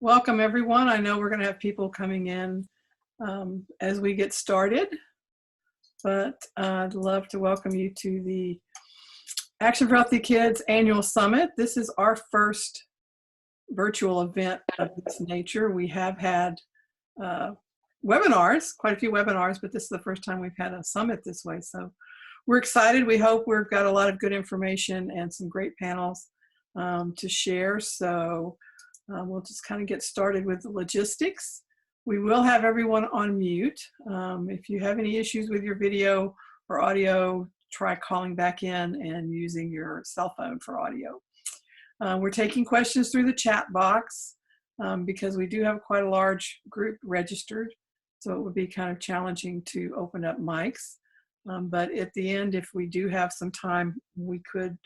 Welcome everyone. I know we're going to have people coming in as we get started, but I'd love to welcome you to the Action for Healthy Kids Annual Summit. This is our first virtual event of this nature. We have had webinars, quite a few webinars, but this is the first time we've had a summit this way. So we're excited. We hope we've got a lot of good information and some great panels to share. So we'll just kind of get started with the logistics. We will have everyone on mute. If you have any issues with your video or audio, try calling back in and using your cell phone for audio. We're taking questions through the chat box because we do have quite a large group registered, so it would be kind of challenging to open up mics. But at the end, if we do have some time, we could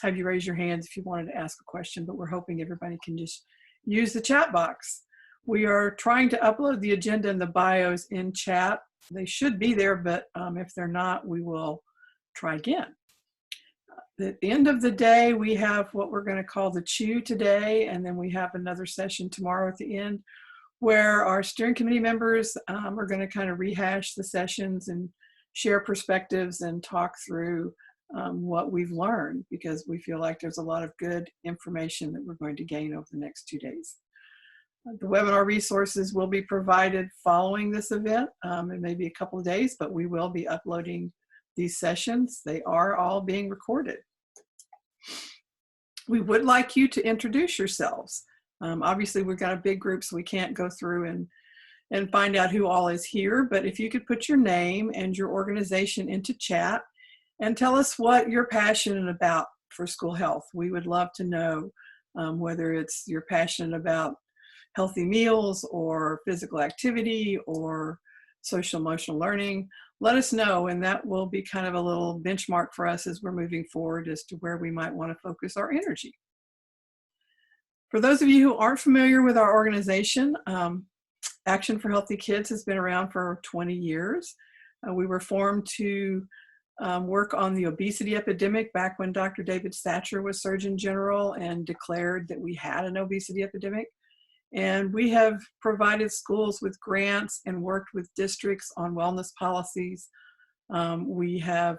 have you raise your hands if you wanted to ask a question, but we're hoping everybody can just use the chat box. We are trying to upload the agenda and the bios in chat. They should be there, but if they're not, we will try again. At the end of the day, we have what we're going to call the chew today, and then we have another session tomorrow at the end where our steering committee members are going to kind of rehash the sessions and share perspectives and talk through what we've learned, because we feel like there's a lot of good information that we're going to gain over the next 2 days. The webinar resources will be provided following this event. It may be a couple of days, but we will be uploading these sessions. They are all being recorded. We would like you to introduce yourselves. Obviously, we've got a big group, so we can't go through and find out who all is here, but if you could put your name and your organization into chat and tell us what you're passionate about for school health. We would love to know whether it's you're passionate about healthy meals or physical activity or social emotional learning. Let us know, and that will be kind of a little benchmark for us as we're moving forward as to where we might want to focus our energy. For those of you who aren't familiar with our organization, Action for Healthy Kids has been around for 20 years. We were formed to work on the obesity epidemic back when Dr. David Satcher was Surgeon General and declared that we had an obesity epidemic. And we have provided schools with grants and worked with districts on wellness policies. We have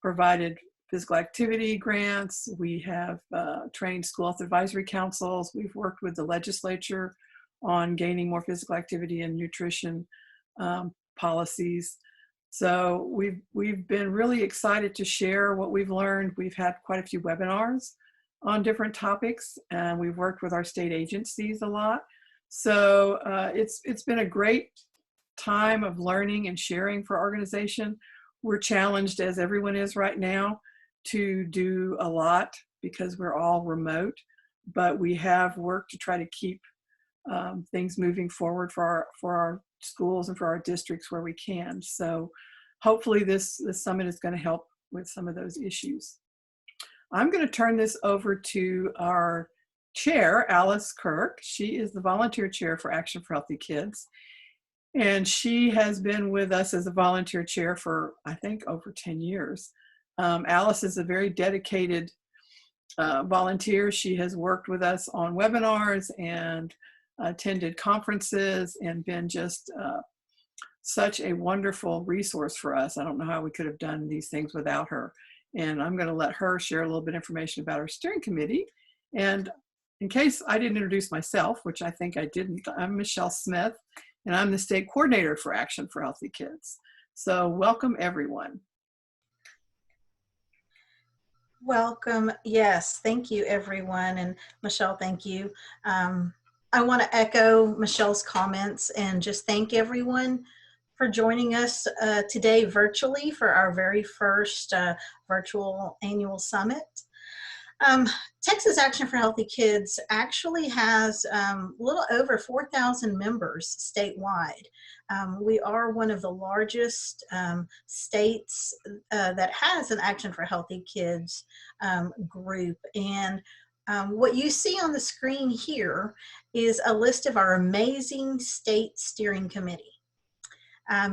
provided physical activity grants. We have trained school health advisory councils. We've worked with the legislature on gaining more physical activity and nutrition policies. So we've been really excited to share what we've learned. We've had quite a few webinars on different topics, and we've worked with our state agencies a lot. So it's been a great time of learning and sharing for our organization. We're challenged, as everyone is right now, to do a lot because we're all remote, but we have worked to try to keep things moving forward for our schools and for our districts where we can. So hopefully this summit is going to help with some of those issues. I'm going to turn this over to our chair, Alice Kirk. She is the volunteer chair for Action for Healthy Kids. And she has been with us as a volunteer chair for, I think, over 10 years. Alice is a very dedicated volunteer. She has worked with us on webinars and attended conferences and been just such a wonderful resource for us. I don't know how we could have done these things without her. And I'm going to let her share a little bit of information about our steering committee. And in case I didn't introduce myself, which I think I didn't, I'm Michelle Smith, and I'm the state coordinator for Action for Healthy Kids. So welcome, everyone. Welcome. Yes, thank you, everyone. And Michelle, thank you. I want to echo Michelle's comments and just thank everyone for joining us today virtually for our very first virtual annual summit. Texas Action for Healthy Kids actually has a little over 4,000 members statewide. We are one of the largest states that has an Action for Healthy Kids group. And what you see on the screen here is a list of our amazing state steering committee.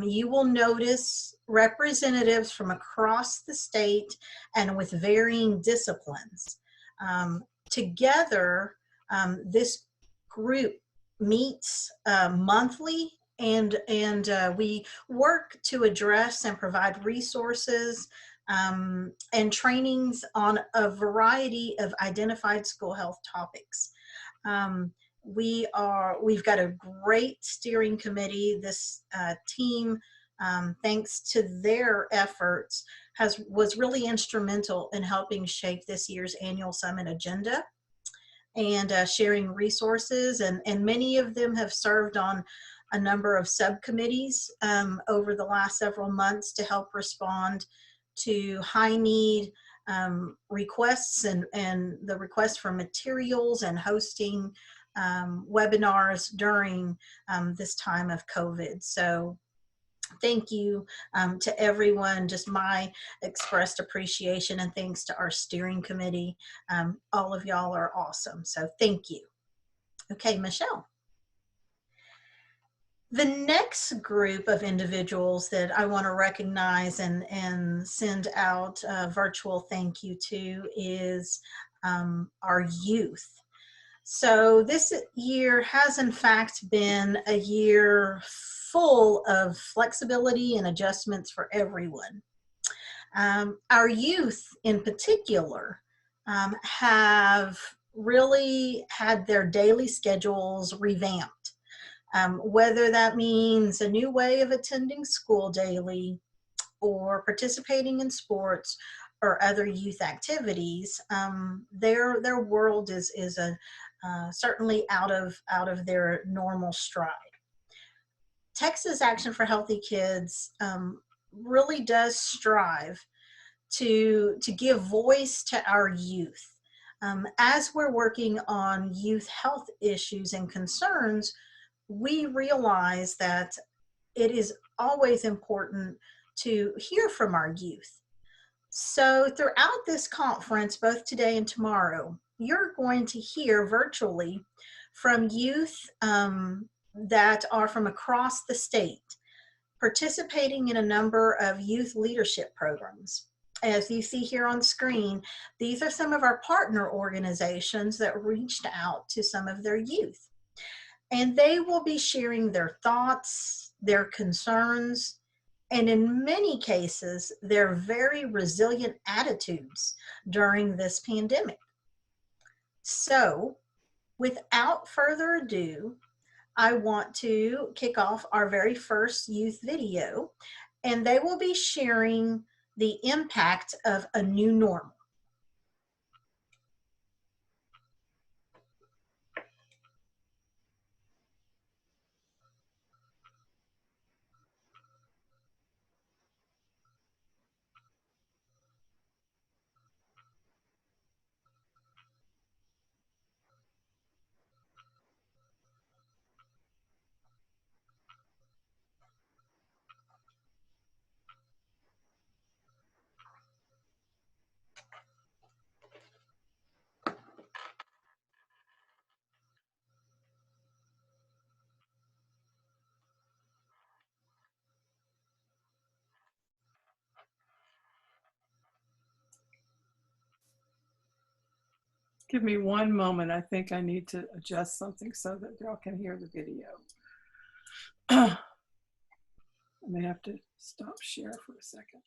You will notice representatives from across the state and with varying disciplines. Together, this group meets monthly, and we work to address and provide resources and trainings on a variety of identified school health topics. We've got a great steering committee. This team, thanks to their efforts, was really instrumental in helping shape this year's annual summit agenda and sharing resources. And many of them have served on a number of subcommittees over the last several months to help respond to high need requests and the request for materials and hosting webinars during this time of COVID. So thank you to everyone. Just my expressed appreciation, and thanks to our steering committee. All of y'all are awesome. So thank you. Okay, Michelle. The next group of individuals that I want to recognize and send out a virtual thank you to is our youth. So this year has in fact been a year full of flexibility and adjustments for everyone. Our youth in particular have really had their daily schedules revamped. Whether that means a new way of attending school daily or participating in sports or other youth activities, their world is certainly out of their normal stride. Texas Action for Healthy Kids really does strive to give voice to our youth. As we're working on youth health issues and concerns, we realize that it is always important to hear from our youth. So throughout this conference, both today and tomorrow, you're going to hear virtually from youth that are from across the state, participating in a number of youth leadership programs. As you see here on screen, these are some of our partner organizations that reached out to some of their youth. And they will be sharing their thoughts, their concerns, and in many cases, their very resilient attitudes during this pandemic. So, without further ado, I want to kick off our very first youth video, and they will be sharing the impact of a new normal. Give me one moment. I think I need to adjust something so that y'all can hear the video. I may have to stop share for a second.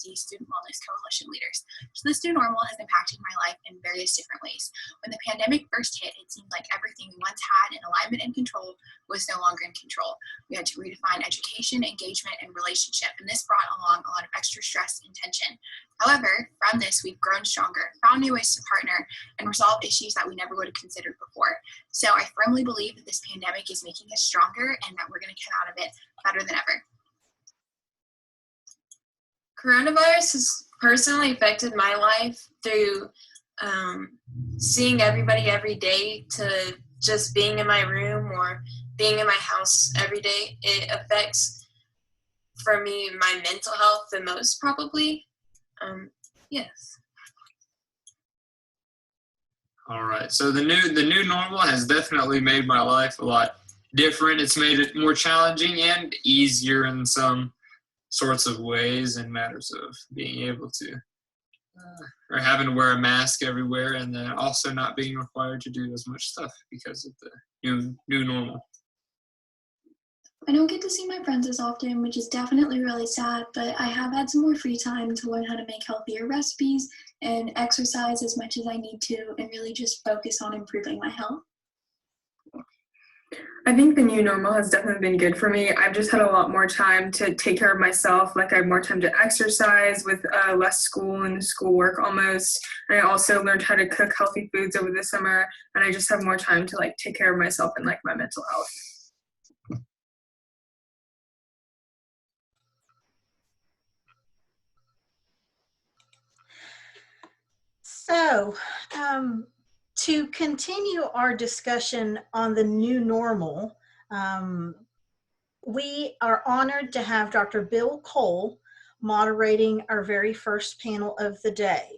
Student Wellness Coalition leaders. So this new normal has impacted my life in various different ways. When the pandemic first hit, it seemed like everything we once had in alignment and control was no longer in control. We had to redefine education, engagement, and relationship, and this brought along a lot of extra stress and tension. However, from this, we've grown stronger, found new ways to partner, and resolve issues that we never would have considered before. So I firmly believe that this pandemic is making us stronger and that we're going to come out of it better than ever. Coronavirus has personally affected my life through seeing everybody every day to just being in my room or being in my house every day. It affects, for me, my mental health the most probably. Yes. All right. So the new normal has definitely made my life a lot different. It's made it more challenging and easier in some sorts of ways in matters of being able to or having to wear a mask everywhere, and then also not being required to do as much stuff because of the new normal. I don't get to see my friends as often, which is definitely really sad, but I have had some more free time to learn how to make healthier recipes and exercise as much as I need to and really just focus on improving my health. I think the new normal has definitely been good for me. I've just had a lot more time to take care of myself. Like I have more time to exercise with less school and schoolwork almost. And I also learned how to cook healthy foods over the summer. And I just have more time to like take care of myself and like my mental health. So, to continue our discussion on the new normal, we are honored to have Dr. Bill Kohl moderating our very first panel of the day.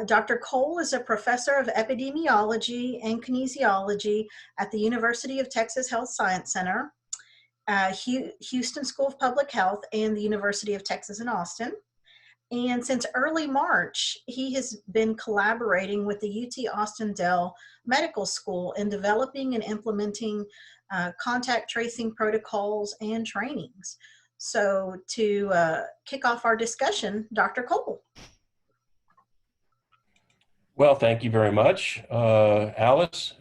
Dr. Kohl is a professor of epidemiology and kinesiology at the University of Texas Health Science Center, Houston School of Public Health, and the University of Texas in Austin. And since early March, he has been collaborating with the UT Austin Dell Medical School in developing and implementing contact tracing protocols and trainings. So to kick off our discussion, Dr. Kohl. Well, thank you very much. Alice,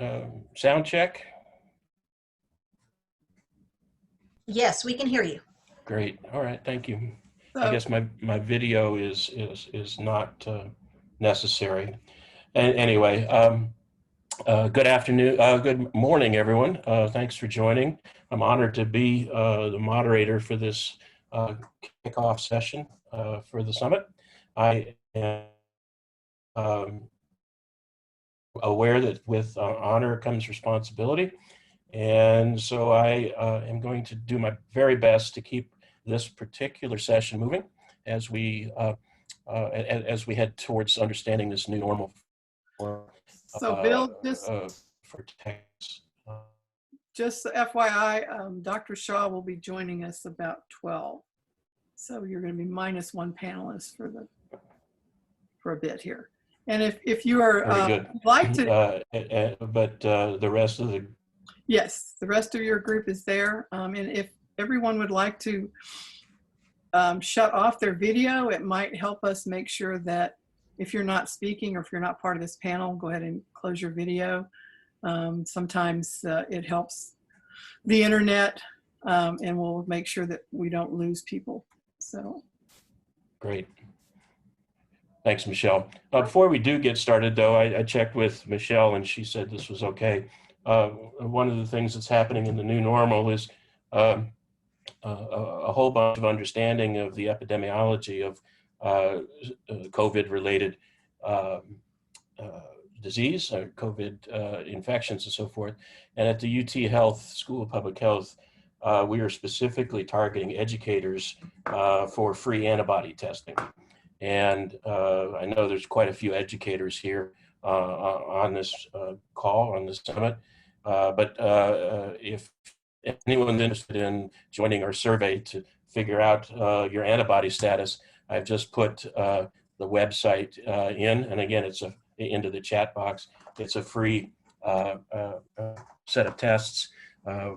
sound check? Yes, we can hear you. Great. All right, thank you. So, I guess my video is not necessary. Anyway, good afternoon, good morning, everyone. Thanks for joining. I'm honored to be the moderator for this kickoff session for the summit. I am aware that with honor comes responsibility, and so I am going to do my very best to keep this particular session moving as we head towards understanding this new normal so Bill, for Texas. just FYI, Dr. Shah will be joining us about 12. So you're going to be minus one panelist for a bit here. And if you are like to, but the rest of the yes, the rest of your group is there. And if everyone would like to shut off their video, it might help us make sure that if you're not speaking or if you're not part of this panel, go ahead and close your video. Sometimes it helps the internet, and we'll make sure that we don't lose people. So great. Thanks, Michelle. Before we do get started, though, I checked with Michelle and she said this was okay. One of the things that's happening in the new normal is a whole bunch of understanding of the epidemiology of COVID-related disease, COVID infections and so forth. And at the UT Health School of Public Health, we are specifically targeting educators for free antibody testing. And I know there's quite a few educators here on this call, on this summit. But if anyone's interested in joining our survey to figure out your antibody status, I've just put the website in, and again, it's into the chat box. It's a free set of tests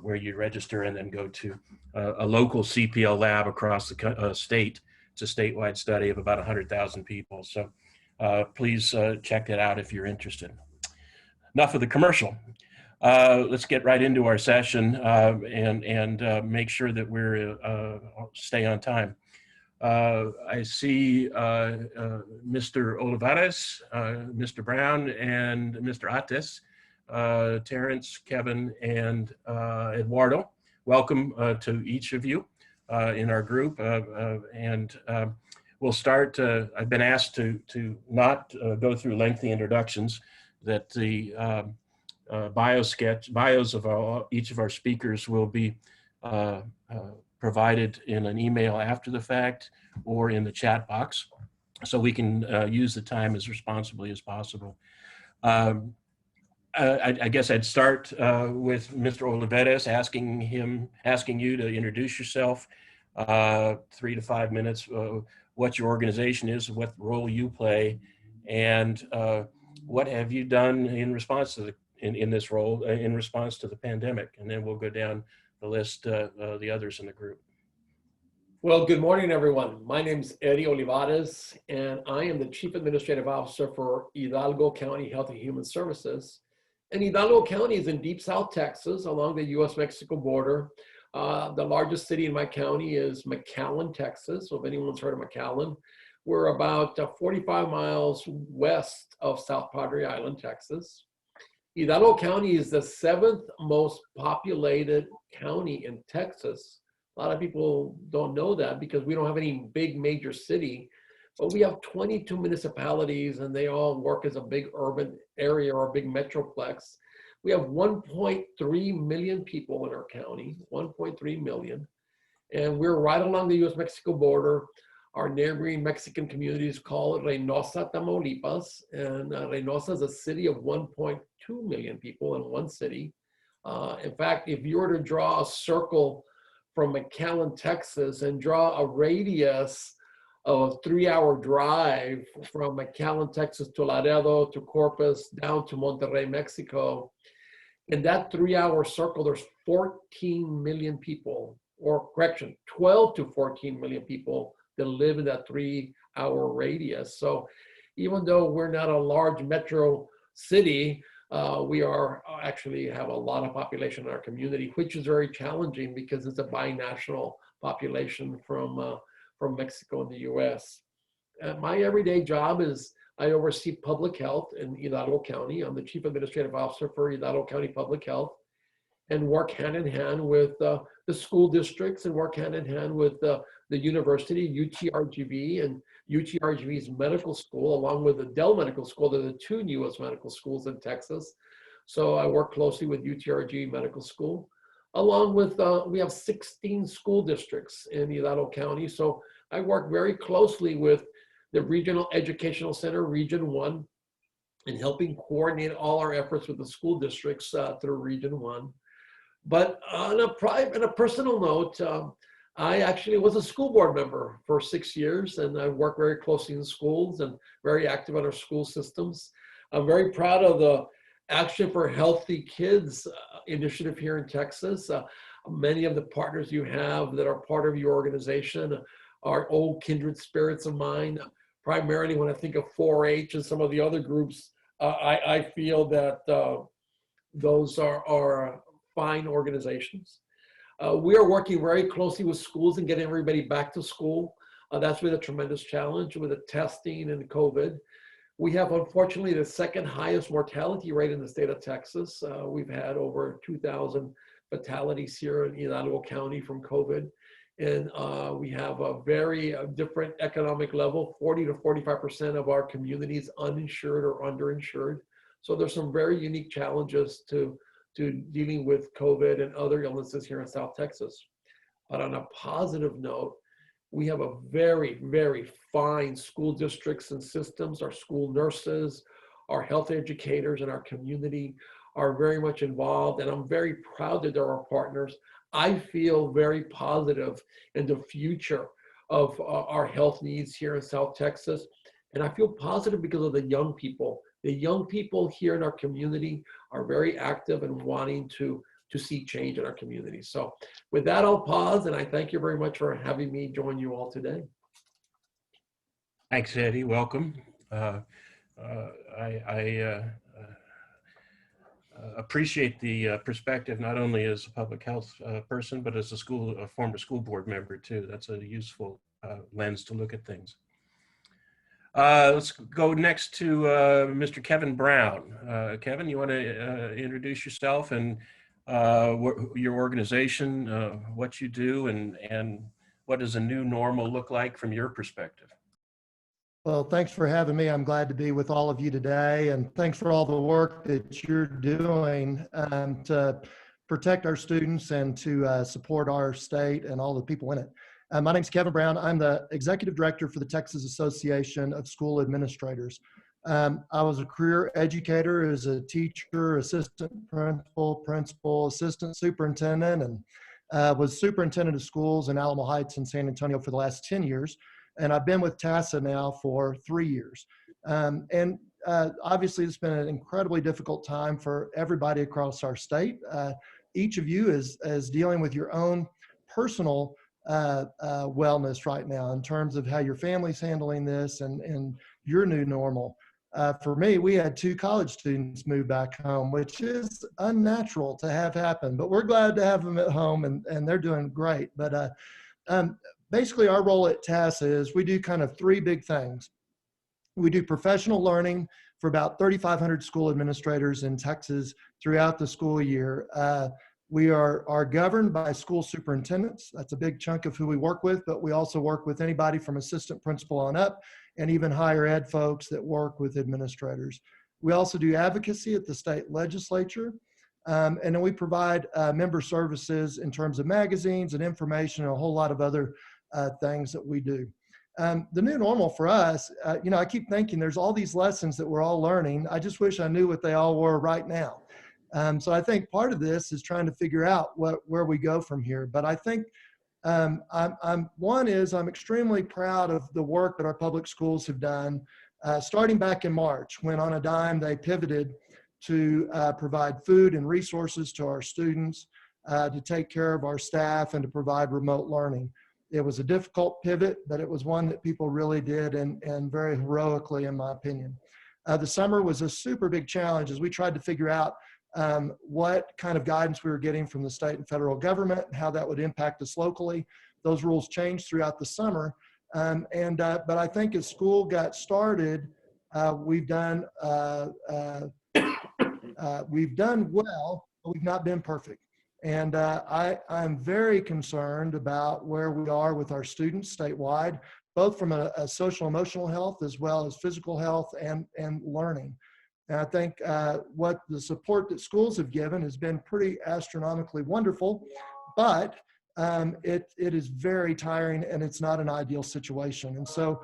where you register and then go to a local CPL lab across the state. It's a statewide study of about 100,000 people. So please check it out if you're interested. Enough of the commercial. Let's get right into our session and make sure that we're stay on time. I see Mr. Olivarez, Mr. Brown, and Mr. Ates, Terrence, Kevin, and Eduardo. Welcome to each of you in our group. We'll start. I've been asked to not go through lengthy introductions, that the bios of each of our speakers will be provided in an email after the fact or in the chat box, so we can use the time as responsibly as possible. I guess I'd start with Mr. Olivarez, asking you to introduce yourself, 3 to 5 minutes. what your organization is, what role you play, and what have you done in response to in this role in response to the pandemic. And then we'll go down the list, the others in the group. Well, good morning, everyone. My name is Eddie Olivarez, and I am the Chief Administrative Officer for Hidalgo County Health and Human Services. And Hidalgo County is in deep South Texas along the U.S.-Mexico border. The largest city in my county is McAllen, Texas. So if anyone's heard of McAllen, we're about 45 miles west of South Padre Island, Texas. Hidalgo County is the 7th most populated county in Texas. A lot of people don't know that because we don't have any big major city, but we have 22 municipalities and they all work as a big urban area or a big metroplex. We have 1.3 million people in our county, 1.3 million. And we're right along the U.S.-Mexico border. Our neighboring Mexican communities call it Reynosa, Tamaulipas. And Reynosa is a city of 1.2 million people in one city. In fact, if you were to draw a circle from McAllen, Texas, and draw a radius of a 3-hour drive from McAllen, Texas to Laredo to Corpus down to Monterrey, Mexico. In that 3-hour circle, there's 14 million people, or correction, 12 to 14 million people that live in that 3-hour radius. So even though we're not a large metro city, we are actually have a lot of population in our community, which is very challenging because it's a binational population from Mexico and the US. My everyday job is I oversee public health in Hidalgo County. I'm the Chief Administrative Officer for Hidalgo County Public Health and work hand in hand with the school districts and work hand in hand with the university, UTRGV, and UTRGV's medical school, along with the Dell Medical School. They're the 2 newest medical schools in Texas. So I work closely with UTRGV Medical School, along with, we have 16 school districts in Hidalgo County. So I work very closely with the Regional Educational Center, Region 1, in helping coordinate all our efforts with the school districts through Region 1. But on a personal note, I actually was a school board member for 6 years, and I work very closely in schools and very active in our school systems. I'm very proud of the Action for Healthy Kids initiative here in Texas. Many of the partners you have that are part of your organization are old kindred spirits of mine. Primarily when I think of 4-H and some of the other groups, I feel that those are fine organizations. We are working very closely with schools and getting everybody back to school. That's been a tremendous challenge with the testing and COVID. We have, unfortunately, the 2nd highest mortality rate in the state of Texas. We've had over 2,000 fatalities here in Hidalgo County from COVID. And we have a very different economic level. 40 to 45% of our community is uninsured or underinsured. So there's some very unique challenges to dealing with COVID and other illnesses here in South Texas. But on a positive note, we have a very, very fine school districts and systems. Our school nurses, our health educators in our community are very much involved, and I'm very proud that they're our partners. I feel very positive in the future of our health needs here in South Texas. And I feel positive because of the young people. The young people here in our community are very active and wanting to see change in our community. So with that, I'll pause, and I thank you very much for having me join you all today. Thanks, Eddie. Welcome. I appreciate the perspective, not only as a public health person, but as a former school board member too. That's a useful lens to look at things. Let's go next to Mr. Kevin Brown. Kevin, you want to introduce yourself and your organization, what you do, and what does a new normal look like from your perspective? Well, thanks for having me. I'm glad to be with all of you today, and thanks for all the work that you're doing to protect our students and to support our state and all the people in it. My name's Kevin Brown. I'm the Executive Director for the Texas Association of School Administrators. I was a career educator as a teacher, assistant principal, assistant superintendent, and was superintendent of schools in Alamo Heights and San Antonio for the last 10 years. and I've been with TASA now for 3 years. Obviously, it's been an incredibly difficult time for everybody across our state. Each of you is dealing with your own personal wellness right now in terms of how your family's handling this and your new normal. For me, we had 2 college students move back home, which is unnatural to have happen, but we're glad to have them at home, and they're doing great. But basically, our role at TASA is we do kind of 3 big things. We do professional learning for about 3,500 school administrators in Texas throughout the school year. We are governed by school superintendents. That's a big chunk of who we work with, but we also work with anybody from assistant principal on up, and even higher ed folks that work with administrators. We also do advocacy at the state legislature. And then we provide member services in terms of magazines and information and a whole lot of other things that we do. The new normal for us, I keep thinking there's all these lessons that we're all learning. I just wish I knew what they all were right now. So I think part of this is trying to figure out where we go from here. But I think I'm extremely proud of the work that our public schools have done, starting back in March, when on a dime they pivoted to provide food and resources to our students, to take care of our staff, and to provide remote learning. It was a difficult pivot, but it was one that people really did, and very heroically, in my opinion. The summer was a super big challenge as we tried to figure out what kind of guidance we were getting from the state and federal government and how that would impact us locally. Those rules changed throughout the summer. But I think as school got started, we've done well, but we've not been perfect. And I'm very concerned about where we are with our students statewide, both from a social emotional health as well as physical health and learning. And I think what the support that schools have given has been pretty astronomically wonderful, but it is very tiring, and it's not an ideal situation. And so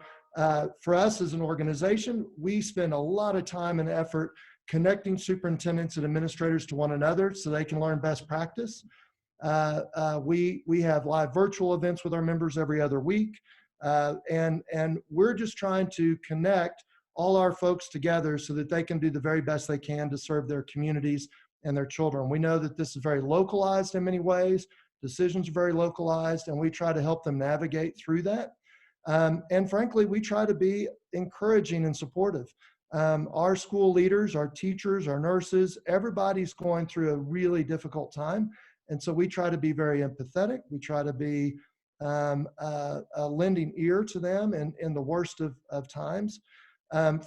for us as an organization, we spend a lot of time and effort connecting superintendents and administrators to one another so they can learn best practice. We have live virtual events with our members every other week. And we're just trying to connect all our folks together so that they can do the very best they can to serve their communities and their children. We know that this is very localized in many ways. Decisions are very localized, and we try to help them navigate through that. And frankly, we try to be encouraging and supportive. Our school leaders, our teachers, our nurses, everybody's going through a really difficult time. And so we try to be very empathetic. We try to be a lending ear to them in the worst of times.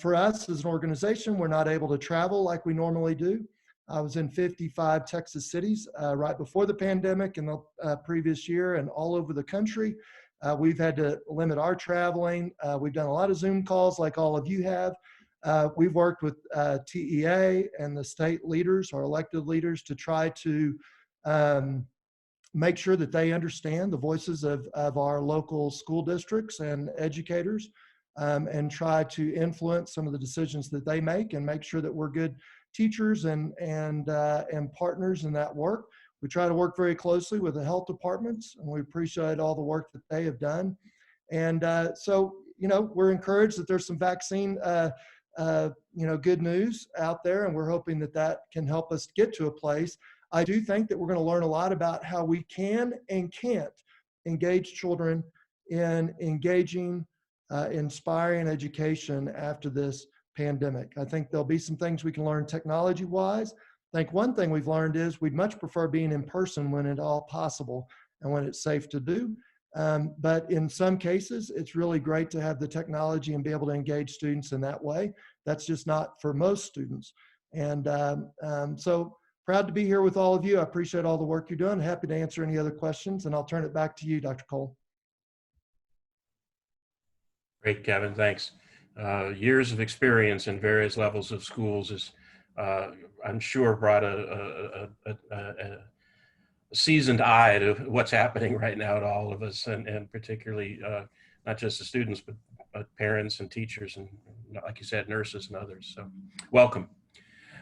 For us as an organization, we're not able to travel like we normally do. I was in 55 Texas cities right before the pandemic in the previous year, and all over the country. We've had to limit our traveling. We've done a lot of Zoom calls like all of you have. We've worked with TEA and the state leaders, our elected leaders, to try to make sure that they understand the voices of our local school districts and educators, and try to influence some of the decisions that they make and make sure that we're good teachers and partners in that work. We try to work very closely with the health departments, and we appreciate all the work that they have done. And so, we're encouraged that there's some vaccine good news out there, and we're hoping that that can help us get to a place. I do think that we're going to learn a lot about how we can and can't engage children in engaging, inspiring education after this pandemic. I think there'll be some things we can learn technology-wise. I think one thing we've learned is we'd much prefer being in person when at all possible and when it's safe to do. But in some cases, it's really great to have the technology and be able to engage students in that way. That's just not for most students. And so proud to be here with all of you. I appreciate all the work you're doing. Happy to answer any other questions, and I'll turn it back to you, Dr. Kohl. Great, Kevin, thanks. Years of experience in various levels of schools is, I'm sure, brought a seasoned eye to what's happening right now to all of us, and particularly not just the students, but parents and teachers and, like you said, nurses and others. So welcome.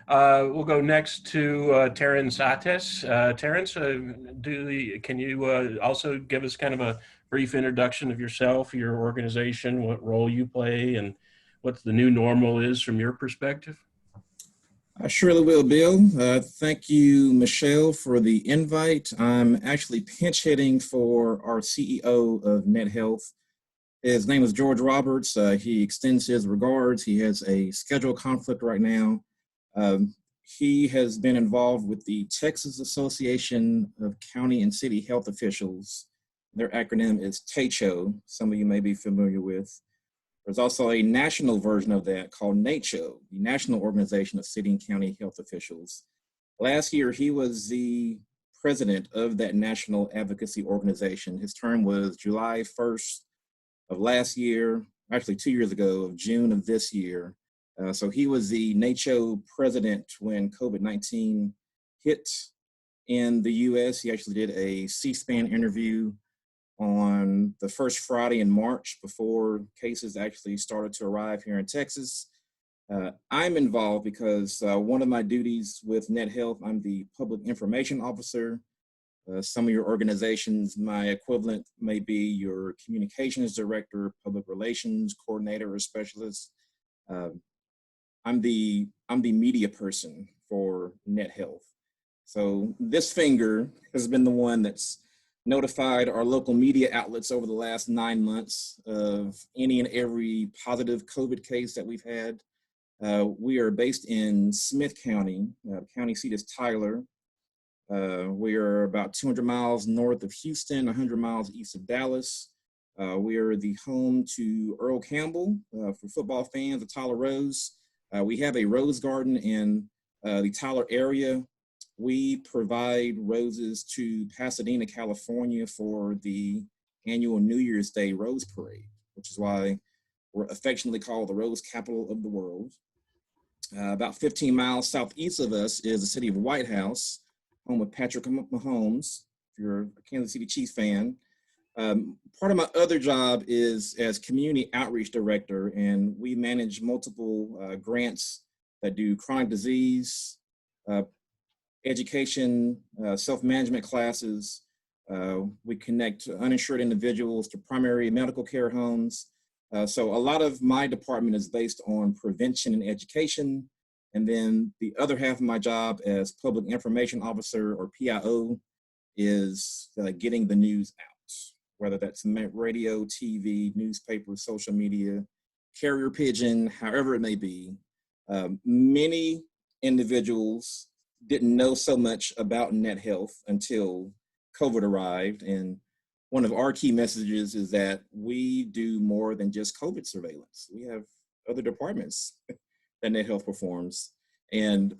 We'll go next to Terrence. Terrence, can you also give us kind of a brief introduction of yourself, your organization, what role you play, and what the new normal is from your perspective? I surely will, Bill. Thank you, Michelle, for the invite. I'm actually pinch hitting for our CEO of NetHealth. His name is George Roberts. He extends his regards. He has a schedule conflict right now. He has been involved with the Texas Association of County and City Health Officials. Their acronym is TAHK, some of you may be familiar with. There's also a national version of that called NACHO, the National Organization of City and County Health Officials. Last year, he was the president of that national advocacy organization. His term was July 1st of last year, actually 2 years ago, of June of this year. So he was the NACHO president when COVID-19 hit in the US. He actually did a C-SPAN interview on the first Friday in March before cases actually started to arrive here in Texas. I'm involved because one of my duties with NetHealth, I'm the public information officer. Some of your organizations, my equivalent may be your communications director, public relations coordinator, or specialist. I'm the media person for NetHealth. So this finger has been the one that's notified our local media outlets over the last 9 months of any and every positive COVID case that we've had. We are based in Smith County. County seat is Tyler. We are about 200 miles north of Houston, 100 miles east of Dallas. We are the home to Earl Campbell for football fans, the Tyler Rose. We have a rose garden in the Tyler area. We provide roses to Pasadena, California for the annual New Year's Day Rose Parade, which is why we're affectionately called the Rose Capital of the World. About 15 miles southeast of us is the city of White House, home of Patrick Mahomes, if you're a Kansas City Chiefs fan. Part of my other job is as community outreach director, and we manage multiple grants that do chronic disease, education, self-management classes. We connect uninsured individuals to primary medical care homes. So a lot of my department is based on prevention and education. And then the other half of my job as public information officer, or PIO, is getting the news out, whether that's radio, TV, newspaper, social media, carrier pigeon, however it may be. Many individuals didn't know so much about NetHealth until COVID arrived. And one of our key messages is that we do more than just COVID surveillance. We have other departments that NetHealth performs. And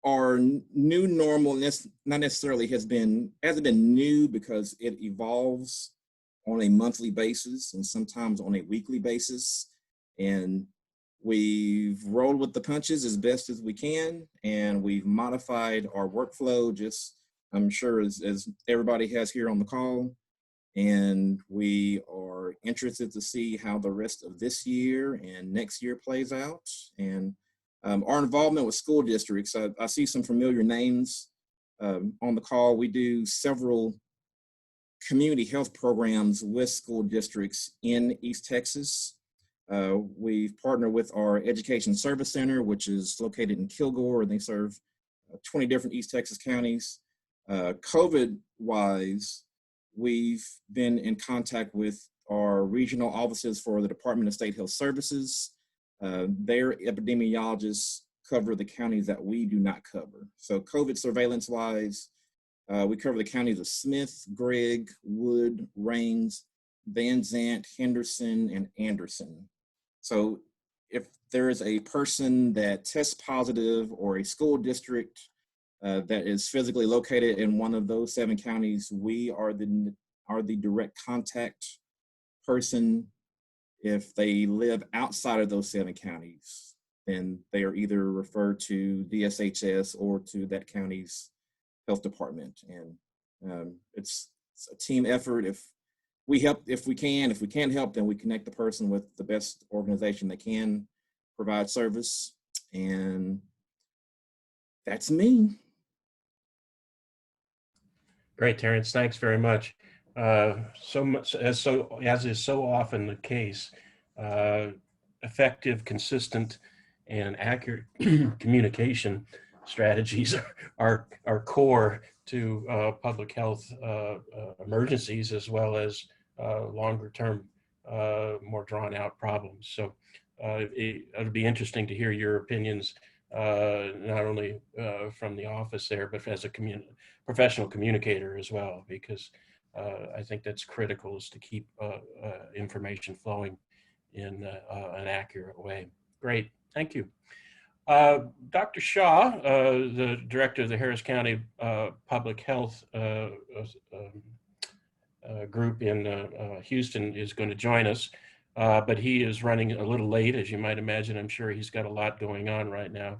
our new normal, not necessarily hasn't been new because it evolves on a monthly basis and sometimes on a weekly basis. And we've rolled with the punches as best as we can, and we've modified our workflow, just I'm sure as everybody has here on the call. And we are interested to see how the rest of this year and next year plays out. And our involvement with school districts, I see some familiar names on the call. We do several community health programs with school districts in East Texas. We've partnered with our Education Service Center, which is located in Kilgore, and they serve 20 different East Texas counties. COVID-wise, we've been in contact with our regional offices for the Department of State Health Services. Their epidemiologists cover the counties that we do not cover. So COVID surveillance-wise, we cover the counties of Smith, Gregg, Wood, Rains, Van Zant, Henderson, and Anderson. So if there is a person that tests positive or a school district that is physically located in one of those 7 counties, we are the direct contact person. If they live outside of those 7 counties, then they are either referred to DSHS or to that county's health department. And it's a team effort. If we help, if we can. If we can't help, then we connect the person with the best organization that can provide service. And that's me. Great, Terrence. Thanks very much. so much as is so often the case, effective, consistent, and accurate communication strategies are core to public health emergencies, as well as longer term, more drawn out problems. So it'll be interesting to hear your opinions, not only from the office there, but as a professional communicator as well, because I think that's critical, is to keep information flowing in an accurate way. Great, thank you. Dr. Shah, the director of the Harris County Public Health group in Houston, is going to join us, but he is running a little late, as you might imagine. I'm sure he's got a lot going on right now.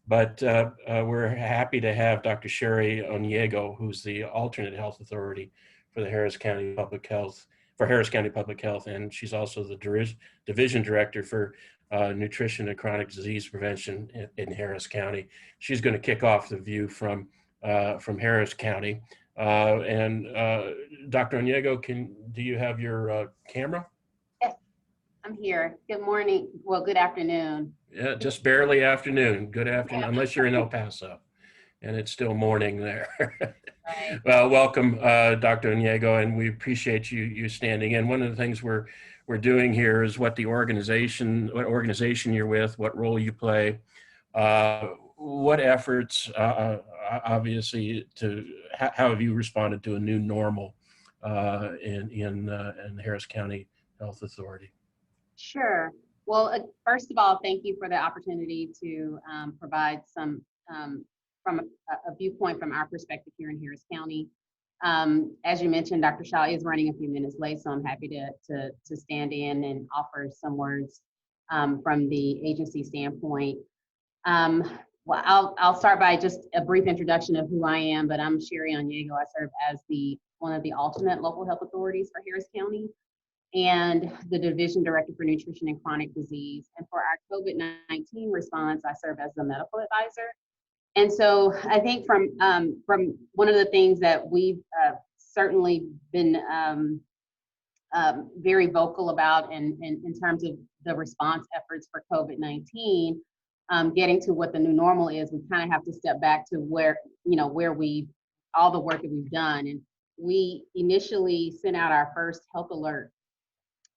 But we're happy to have Dr. Sherry Onyego, who's the alternate health authority for the Harris County Public Health, and she's also the division director for nutrition and chronic disease prevention in Harris County. She's going to kick off the view from Harris County. And Dr. Onyego, do you have your camera? Yes, I'm here. Good morning. Well, good afternoon. Yeah, just barely afternoon. Good afternoon, unless you're in El Paso, and it's still morning there. Right. Well, welcome, Dr. Onyego, and we appreciate you standing in. One of the things we're doing here is what organization you're with, what role you play, what efforts, obviously, how have you responded to a new normal in the Harris County Health Authority? Sure. Well, first of all, thank you for the opportunity to provide some from a viewpoint from our perspective here in Harris County. As you mentioned, Dr. Shah is running a few minutes late, so I'm happy to stand in and offer some words from the agency standpoint. Well, I'll start by just a brief introduction of who I am, but I'm Sherry Onyego. I serve as one of the alternate local health authorities for Harris County and the division director for nutrition and chronic disease. And for our COVID-19 response, I serve as the medical advisor. And so I think from one of the things that we've certainly been very vocal about in terms of the response efforts for COVID-19, getting to what the new normal is, we kind of have to step back to where all the work that we've done. And we initially sent out our first health alert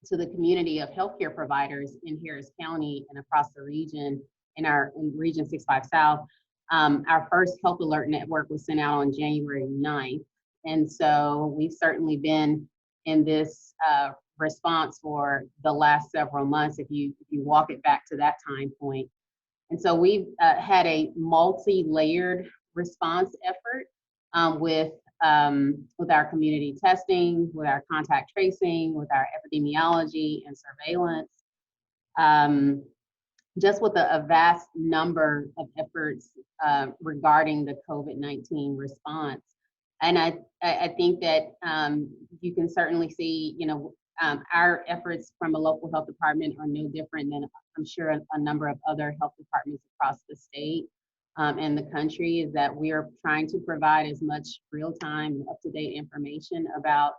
to the community of healthcare providers in Harris County and across the region, in Region 65 South. Our first health alert network was sent out on January 9th. And so we've certainly been in this response for the last several months, if you walk it back to that time point. And so we've had a multi-layered response effort with our community testing, with our contact tracing, with our epidemiology and surveillance, just with a vast number of efforts regarding the COVID-19 response. And I think that you can certainly see, our efforts from a local health department are no different than, I'm sure, a number of other health departments across the state and the country, is that we are trying to provide as much real-time, up-to-date information about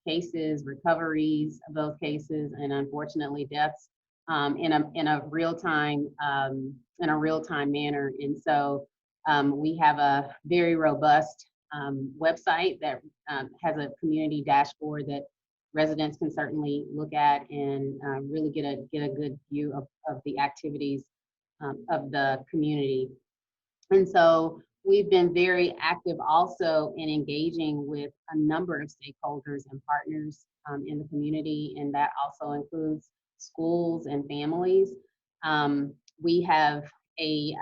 cases, recoveries of those cases, and unfortunately deaths in a real-time manner. And so we have a very robust website that has a community dashboard that residents can certainly look at and really get a good view of the activities of the community. And so we've been very active also in engaging with a number of stakeholders and partners in the community, and that also includes schools and families. We have a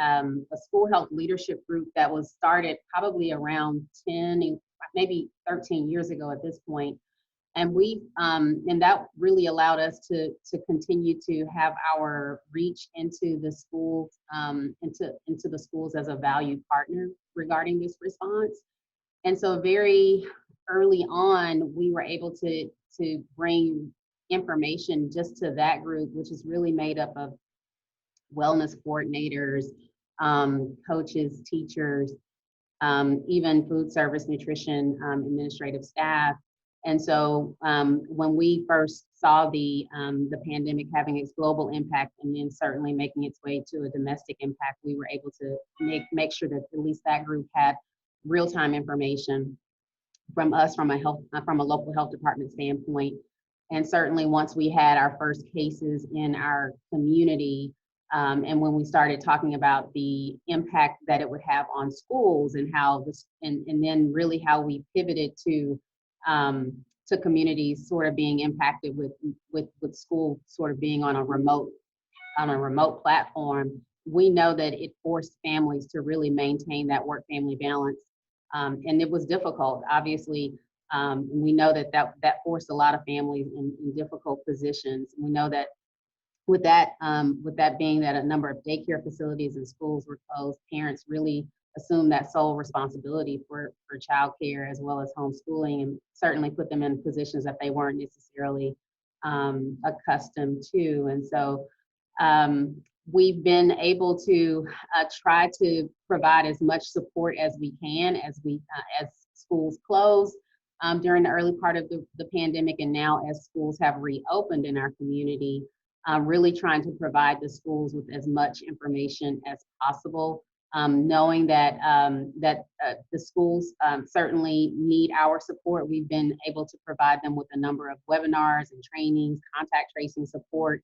school health leadership group that was started probably around 10, maybe 13 years ago at this point. And and that really allowed us to continue to have our reach into the schools, into the schools as a valued partner regarding this response. And so very early on, we were able to bring information just to that group, which is really made up of wellness coordinators, coaches, teachers, even food service, nutrition, administrative staff. And so when we first saw the pandemic having its global impact and then certainly making its way to a domestic impact, we were able to make sure that at least that group had real-time information from us from a local health department standpoint. And certainly once we had our first cases in our community, and when we started talking about the impact that it would have on schools and how this, and then really how we pivoted to communities sort of being impacted with school sort of being on a remote platform, we know that it forced families to really maintain that work-family balance. And it was difficult, obviously. We know that forced a lot of families in difficult positions. We know that with that being that a number of daycare facilities and schools were closed, parents really assumed that sole responsibility for childcare as well as homeschooling, and certainly put them in positions that they weren't necessarily accustomed to. And so we've been able to try to provide as much support as we can as schools close during the early part of the pandemic, and now as schools have reopened in our community, really trying to provide the schools with as much information as possible, knowing that the schools certainly need our support. We've been able to provide them with a number of webinars and trainings, contact tracing support.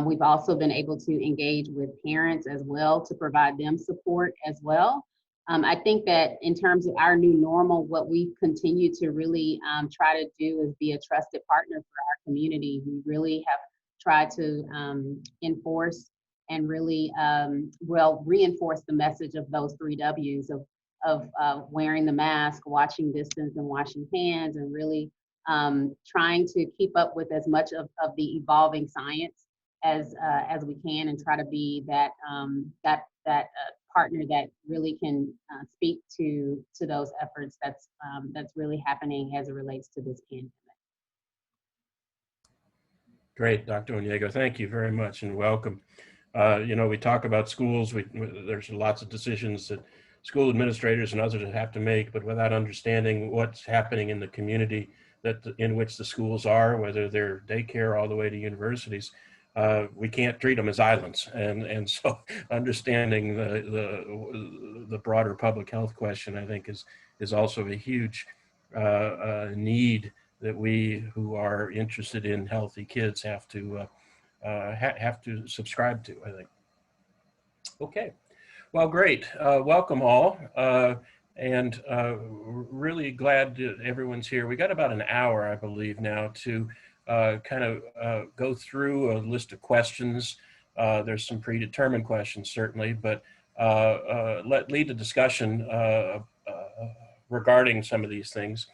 We've also been able to engage with parents as well to provide them support as well. I think that in terms of our new normal, what we continue to really try to do is be a trusted partner for our community. We really have tried to enforce and really reinforce the message of those 3 W's of wearing the mask, watching distance, and washing hands, and really trying to keep up with as much of the evolving science as we can, and try to be that partner that really can speak to those efforts that's really happening as it relates to this pandemic. Great, Dr. Onyego, thank you very much and welcome. We talk about schools, there's lots of decisions that school administrators and others have to make, but without understanding what's happening in the community in which the schools are, whether they're daycare all the way to universities, we can't treat them as islands. And so understanding the broader public health question, I think, is also a huge need that we who are interested in healthy kids have to subscribe to, I think. Okay, well, great. Welcome all. And really glad that everyone's here. We got about an hour, I believe, now to go through a list of questions. There's some predetermined questions, certainly, but lead the discussion regarding some of these things,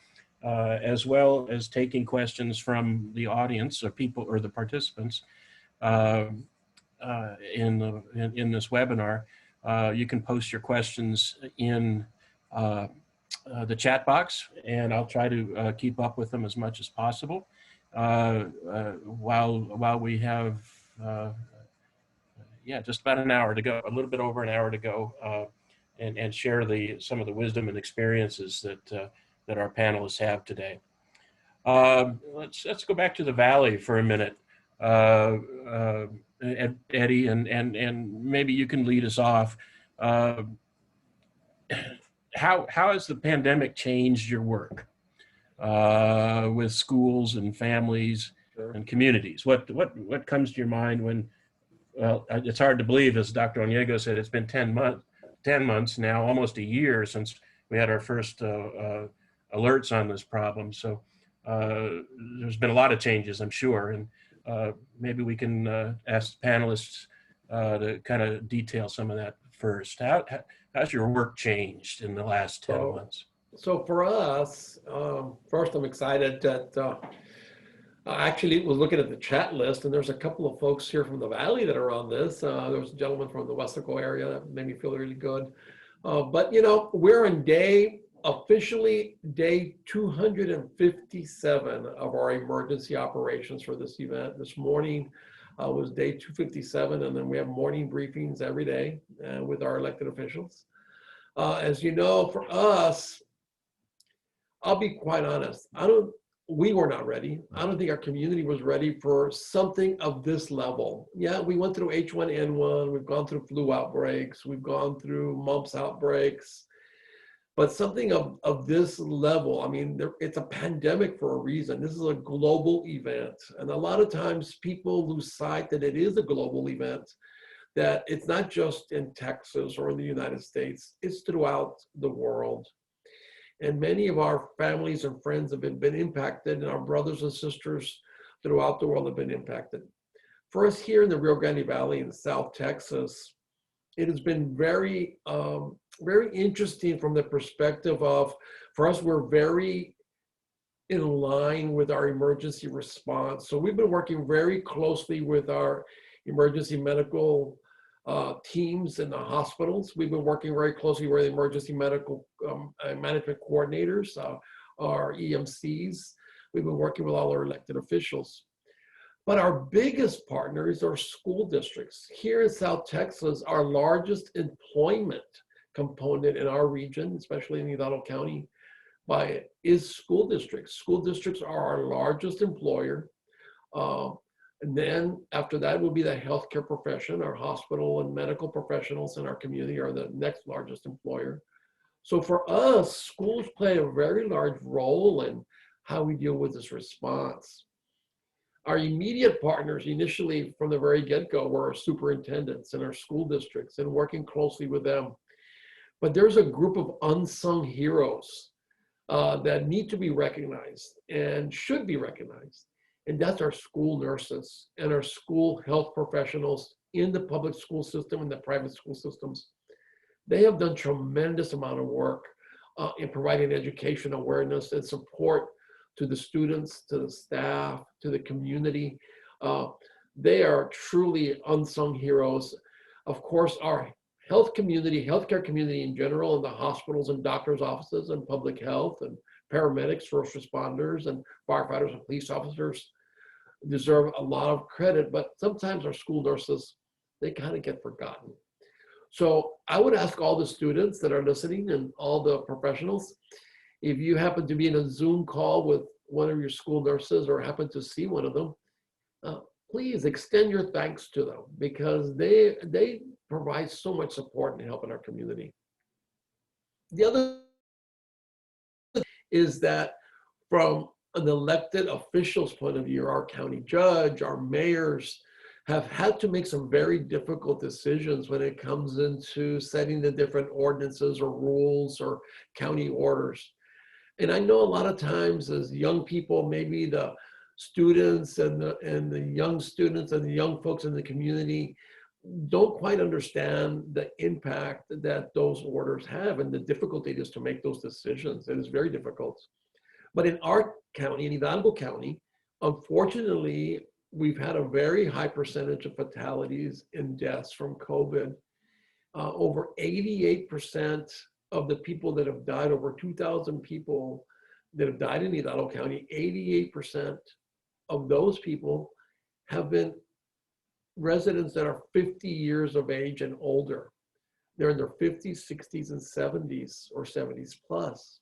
as well as taking questions from the audience or people or the participants in this webinar. You can post your questions in the chat box, and I'll try to keep up with them as much as possible. While we have just about an hour to go, a little bit over an hour to go, and share some of the wisdom and experiences that our panelists have today. Let's go back to the Valley for a minute, Eddie, and maybe you can lead us off. How has the pandemic changed your work with schools and families and communities? What comes to your mind when, well, it's hard to believe, as Dr. Onyego said, it's been 10 months now, almost a year since we had our first alerts on this problem. So there's been a lot of changes, I'm sure, and maybe we can ask the panelists to kind of detail some of that first. How's your work changed in the last 10 months? So for us, first I'm excited that I actually was looking at the chat list, and there's a couple of folks here from the Valley that are on this. There was a gentleman from the Westaco area that made me feel really good. But we're in officially day 257 of our emergency operations for this event. This morning was day 257, and then we have morning briefings every day with our elected officials. As you know, for us, I'll be quite honest, we were not ready. I don't think our community was ready for something of this level. Yeah, we went through H1N1, we've gone through flu outbreaks, we've gone through mumps outbreaks, but something of this level, I mean, it's a pandemic for a reason. This is a global event. And a lot of times people lose sight that it is a global event, that it's not just in Texas or in the United States, it's throughout the world. And many of our families and friends have been impacted, and our brothers and sisters throughout the world have been impacted. For us here in the Rio Grande Valley in South Texas, it has been very, very interesting from the perspective of, for us, we're very in line with our emergency response. So we've been working very closely with our emergency medical teams in the hospitals. We've been working very closely with emergency medical management coordinators, our EMCs. We've been working with all our elected officials. But our biggest partners are school districts. Here in South Texas, our largest employment component in our region, especially in Hidalgo County, is school districts. School districts are our largest employer. And then after that will be the healthcare profession. Our hospital and medical professionals in our community are the next largest employer. So for us, schools play a very large role in how we deal with this response. Our immediate partners initially from the very get-go were our superintendents and our school districts and working closely with them. But there's a group of unsung heroes that need to be recognized and should be recognized. And that's our school nurses and our school health professionals in the public school system and the private school systems. They have done tremendous amount of work in providing education awareness and support to the students, to the staff, to the community. They are truly unsung heroes. Of course, our healthcare community in general, and the hospitals and doctors' offices and public health and paramedics, first responders, and firefighters and police officers deserve a lot of credit, but sometimes our school nurses, they kind of get forgotten. So I would ask all the students that are listening and all the professionals, if you happen to be in a Zoom call with one of your school nurses or happen to see one of them, please extend your thanks to them because they provide so much support and help in our community. The other is that from an elected official's point of view, our county judge, our mayors have had to make some very difficult decisions when it comes into setting the different ordinances or rules or county orders. And I know a lot of times as young people, maybe the students and the young students and the young folks in the community don't quite understand the impact that those orders have and the difficulty it is to make those decisions. It is very difficult. But in our county, in Hidalgo County, unfortunately, we've had a very high percentage of fatalities and deaths from COVID. Over 88% of the people that have died, over 2,000 people that have died in Hidalgo County, 88% of those people have been residents that are 50 years of age and older. They're in their 50s, 60s, and 70s or 70s plus.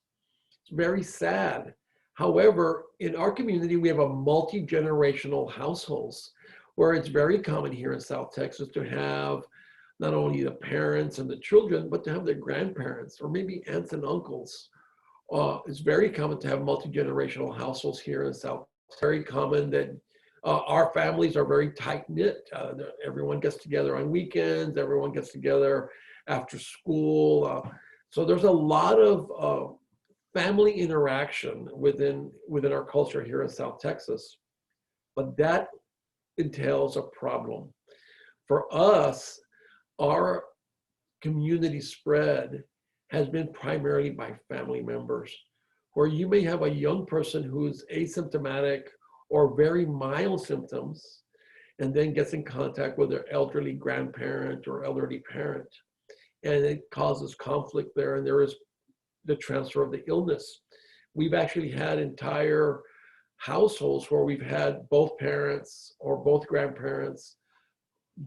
It's very sad. However, in our community, we have a multi-generational households where it's very common here in South Texas to have not only the parents and the children, but to have their grandparents or maybe aunts and uncles. It's very common to have multi-generational households here in South. It's very common that our families are very tight-knit. Everyone gets together on weekends, everyone gets together after school. So there's a lot of family interaction within our culture here in South Texas, but that entails a problem. For us, our community spread has been primarily by family members, where you may have a young person who's asymptomatic or very mild symptoms, and then gets in contact with their elderly grandparent or elderly parent. And it causes conflict there, and there is the transfer of the illness. We've actually had entire households where we've had both parents or both grandparents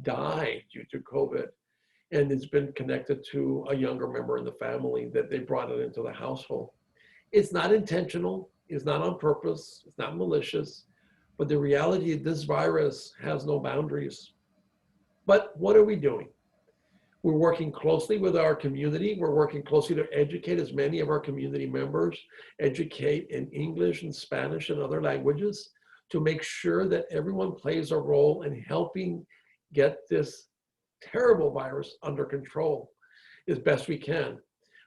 die due to COVID. and it's been connected to a younger member in the family that they brought it into the household. It's not intentional, it's not on purpose, it's not malicious, but the reality is this virus has no boundaries. But what are we doing? We're working closely with our community. We're working closely to educate as many of our community members, educate in English and Spanish and other languages to make sure that everyone plays a role in helping get this terrible virus under control as best we can.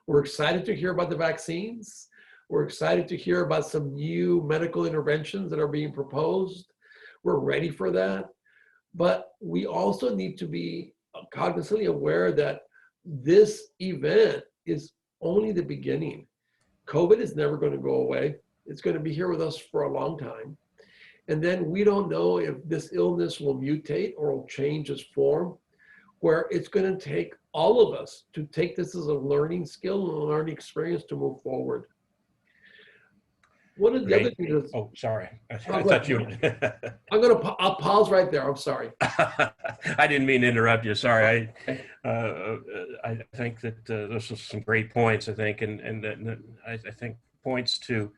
We're excited to hear about the vaccines. We're excited to hear about some new medical interventions that are being proposed. We're ready for that. But we also need to be cognizantly aware that this event is only the beginning. COVID is never going to go away. It's going to be here with us for a long time. And then we don't know if this illness will mutate or will change its form, where it's going to take all of us to take this as a learning skill and a learning experience to move forward. One of the other things. Oh, sorry. I thought you. I'll pause right there. I'm sorry. I didn't mean to interrupt you. Sorry. I think that those are some great points. I think, and I think points to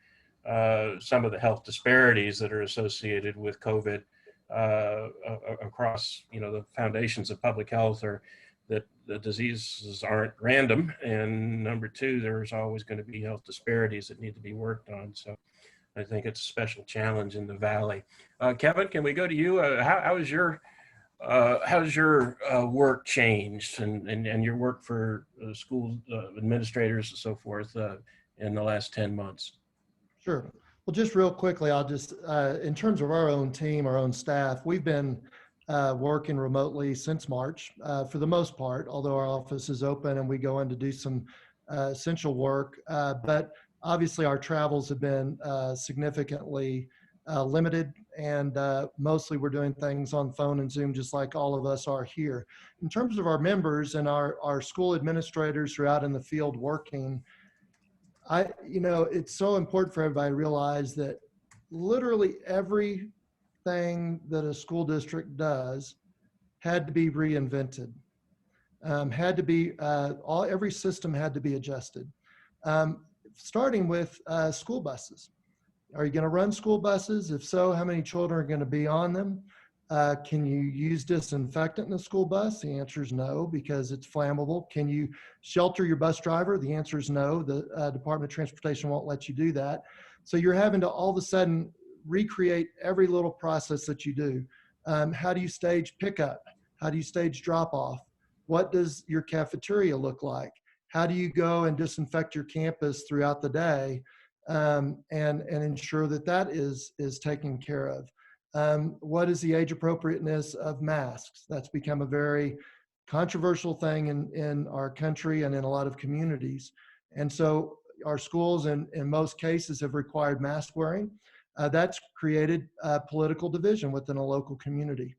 some of the health disparities that are associated with COVID across, the foundations of public health, or that the diseases aren't random. And number two, there's always going to be health disparities that need to be worked on. So I think it's a special challenge in the Valley. Kevin, can we go to you? How's your work changed and your work for school administrators and so forth in the last 10 months? Sure. Well, just real quickly, I'll just, in terms of our own team, our own staff, we've been working remotely since March for the most part, although our office is open and we go in to do some essential work. But obviously our travels have been significantly limited, and mostly we're doing things on phone and Zoom, just like all of us are here. In terms of our members and our school administrators who are out in the field working, it's so important for everybody to realize that literally everything that a school district does had to be reinvented, every system had to be adjusted, starting with school buses. Are you going to run school buses? If so, how many children are going to be on them? Can you use disinfectant in the school bus? The answer is no, because it's flammable. Can you shelter your bus driver? The answer is no. The Department of Transportation won't let you do that. So you're having to all of a sudden recreate every little process that you do. How do you stage pickup? How do you stage drop off? What does your cafeteria look like? How do you go and disinfect your campus throughout the day and ensure that that is taken care of? What is the age appropriateness of masks? That's become a very controversial thing in our country and in a lot of communities. And so our schools in most cases have required mask wearing. That's created political division within a local community.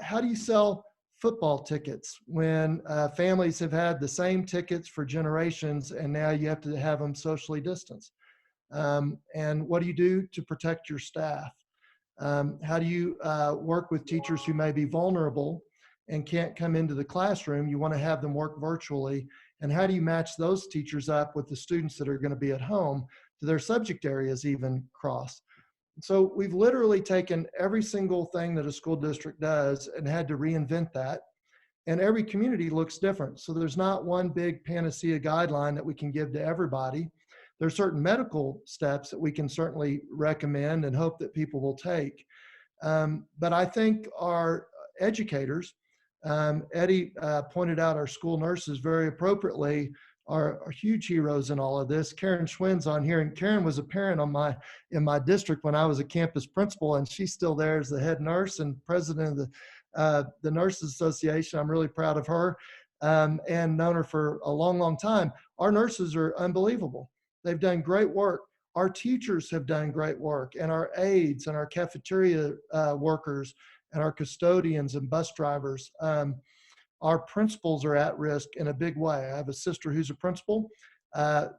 How do you sell football tickets when families have had the same tickets for generations and now you have to have them socially distanced? And what do you do to protect your staff? How do you work with teachers who may be vulnerable and can't come into the classroom? You want to have them work virtually. And how do you match those teachers up with the students that are going to be at home to their subject areas even cross? So we've literally taken every single thing that a school district does and had to reinvent that. And every community looks different. So there's not one big panacea guideline that we can give to everybody. There are certain medical steps that we can certainly recommend and hope that people will take. But I think our educators, Eddie pointed out our school nurses very appropriately, are huge heroes in all of this. Karen Schwind's on here, and Karen was a parent in my district when I was a campus principal, and she's still there as the head nurse and president of the Nurses Association. I'm really proud of her and known her for a long, long time. Our nurses are unbelievable. They've done great work. Our teachers have done great work, and our aides and our cafeteria workers and our custodians and bus drivers. Our principals are at risk in a big way. I have a sister who's a principal.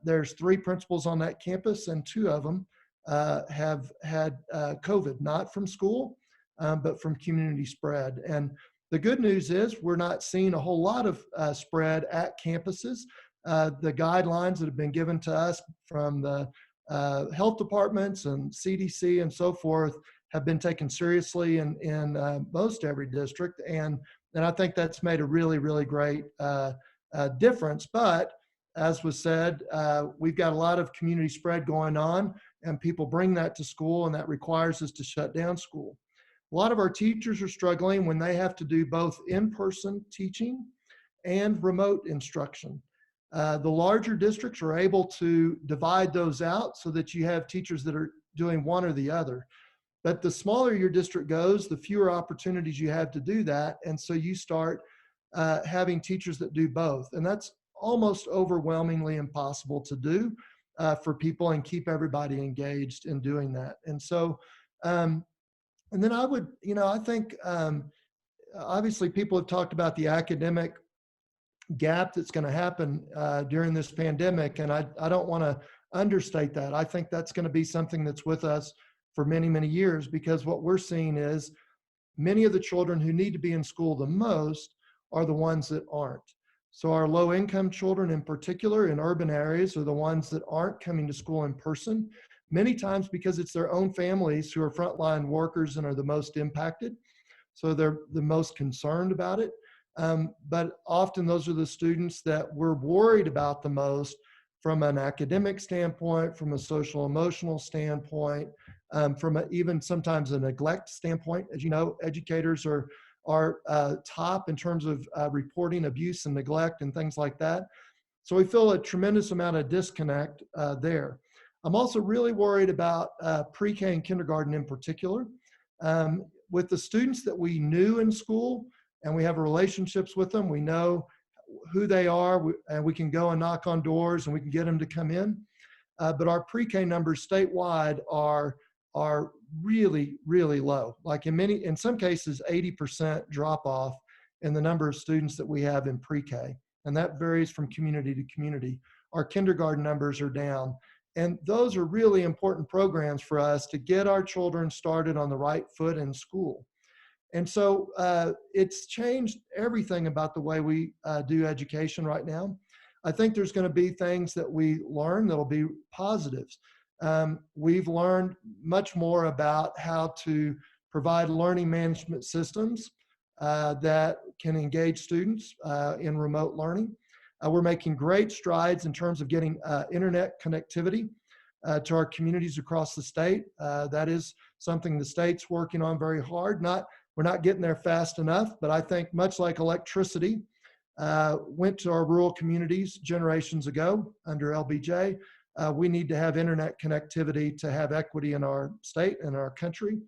There's 3 principals on that campus, and 2 of them have had COVID, not from school, but from community spread. And The good news is we're not seeing a whole lot of spread at campuses. The guidelines that have been given to us from the health departments and CDC and so forth have been taken seriously in most every district. And I think that's made a really, really great difference. But as was said, we've got a lot of community spread going on, and people bring that to school, and that requires us to shut down school. A lot of our teachers are struggling when they have to do both in-person teaching and remote instruction. The larger districts are able to divide those out so that you have teachers that are doing one or the other. But the smaller your district goes, the fewer opportunities you have to do that. And so you start having teachers that do both. And that's almost overwhelmingly impossible to do for people and keep everybody engaged in doing that. And so, and then I would, I think obviously people have talked about the academic gap that's going to happen during this pandemic. And I don't want to understate that. I think that's going to be something that's with us for many, many years, because what we're seeing is many of the children who need to be in school the most are the ones that aren't. So our low income children in particular in urban areas are the ones that aren't coming to school in person, many times because it's their own families who are frontline workers and are the most impacted. So they're the most concerned about it. But often those are the students that we're worried about the most from an academic standpoint, from a social emotional standpoint, from even sometimes a neglect standpoint. As you know, educators are top in terms of reporting abuse and neglect and things like that. So we feel a tremendous amount of disconnect there. I'm also really worried about pre-K and kindergarten in particular. With the students that we knew in school and we have relationships with them, we know who they are, and we can go and knock on doors and we can get them to come in. But our pre-K numbers statewide are really, really low. Like in some cases, 80% drop off in the number of students that we have in pre-K. And that varies from community to community. Our kindergarten numbers are down. And those are really important programs for us to get our children started on the right foot in school. And so it's changed everything about the way we do education right now. I think there's going to be things that we learn that'll be positives. We've learned much more about how to provide learning management systems that can engage students in remote learning. We're making great strides in terms of getting internet connectivity to our communities across the state. That is something the state's working on very hard. We're not getting there fast enough, but I think much like electricity went to our rural communities generations ago under LBJ, we need to have internet connectivity to have equity in our state and our country,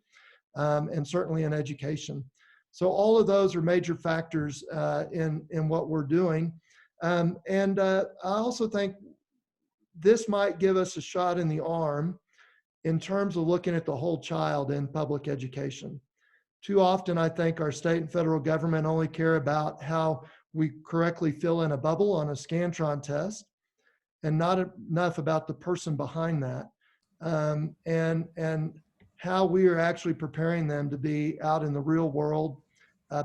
and certainly in education. So all of those are major factors in what we're doing. I also think this might give us a shot in the arm in terms of looking at the whole child in public education. Too often, I think our state and federal government only care about how we correctly fill in a bubble on a Scantron test, and not enough about the person behind that, and how we are actually preparing them to be out in the real world,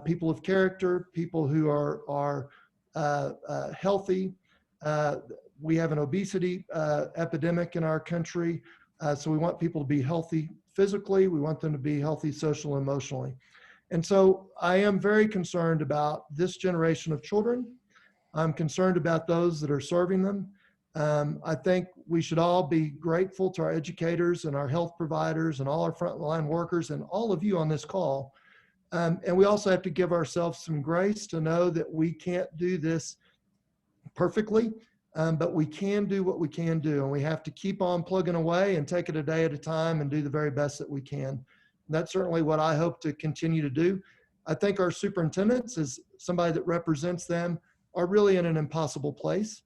people of character, people who are healthy. We have an obesity epidemic in our country, so we want people to be healthy physically. We want them to be healthy social and emotionally. And so I am very concerned about this generation of children. I'm concerned about those that are serving them. I think we should all be grateful to our educators and our health providers and all our frontline workers and all of you on this call. And we also have to give ourselves some grace to know that we can't do this perfectly, but we can do what we can do. And we have to keep on plugging away and take it a day at a time and do the very best that we can. And that's certainly what I hope to continue to do. I think our superintendents, as somebody that represents them, are really in an impossible place.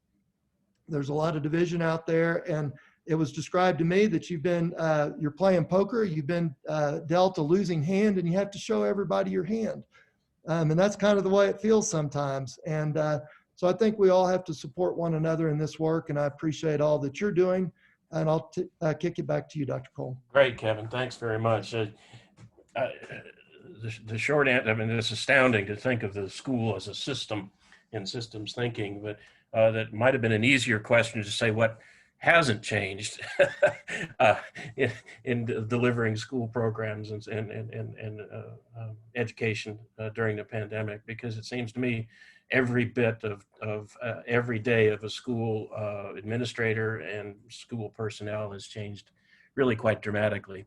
There's a lot of division out there, and it was described to me that you're playing poker, you've been dealt a losing hand, and you have to show everybody your hand. And that's kind of the way it feels sometimes. And so I think we all have to support one another in this work, and I appreciate all that you're doing. And I'll kick it back to you, Dr. Kohl. Great, Kevin. Thanks very much. the short answer, I mean, it's astounding to think of the school as a system in systems thinking, but that might have been an easier question to say what hasn't changed in delivering school programs and education during the pandemic, because it seems to me every bit of every day of a school administrator and school personnel has changed really quite dramatically.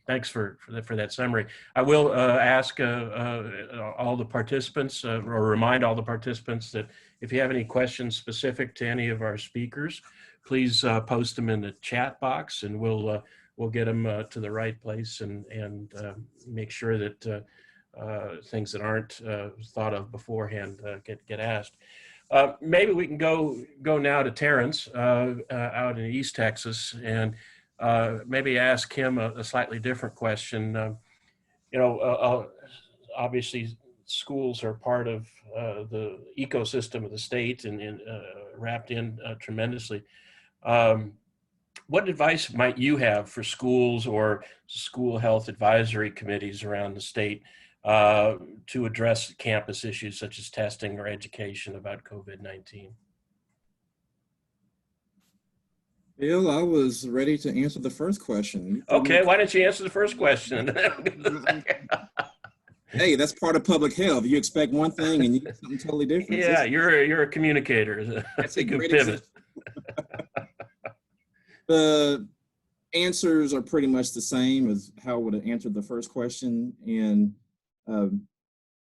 Thanks for that summary. I will ask all the participants or remind all the participants that if you have any questions specific to any of our speakers, please post them in the chat box, and we'll get them to the right place and make sure that things that aren't thought of beforehand get asked. Maybe we can go now to Terrence out in East Texas, and maybe ask him a slightly different question. Obviously schools are part of the ecosystem of the state and wrapped in tremendously. What advice might you have for schools or school health advisory committees around the state to address campus issues such as testing or education about COVID-19? Bill, I was ready to answer the first question. Okay, why don't you answer the first question? Hey, that's part of public health. You expect one thing and you get something totally different. Yeah, you're a communicator. That's a good great pivot. The answers are pretty much the same as how I would have answered the first question. And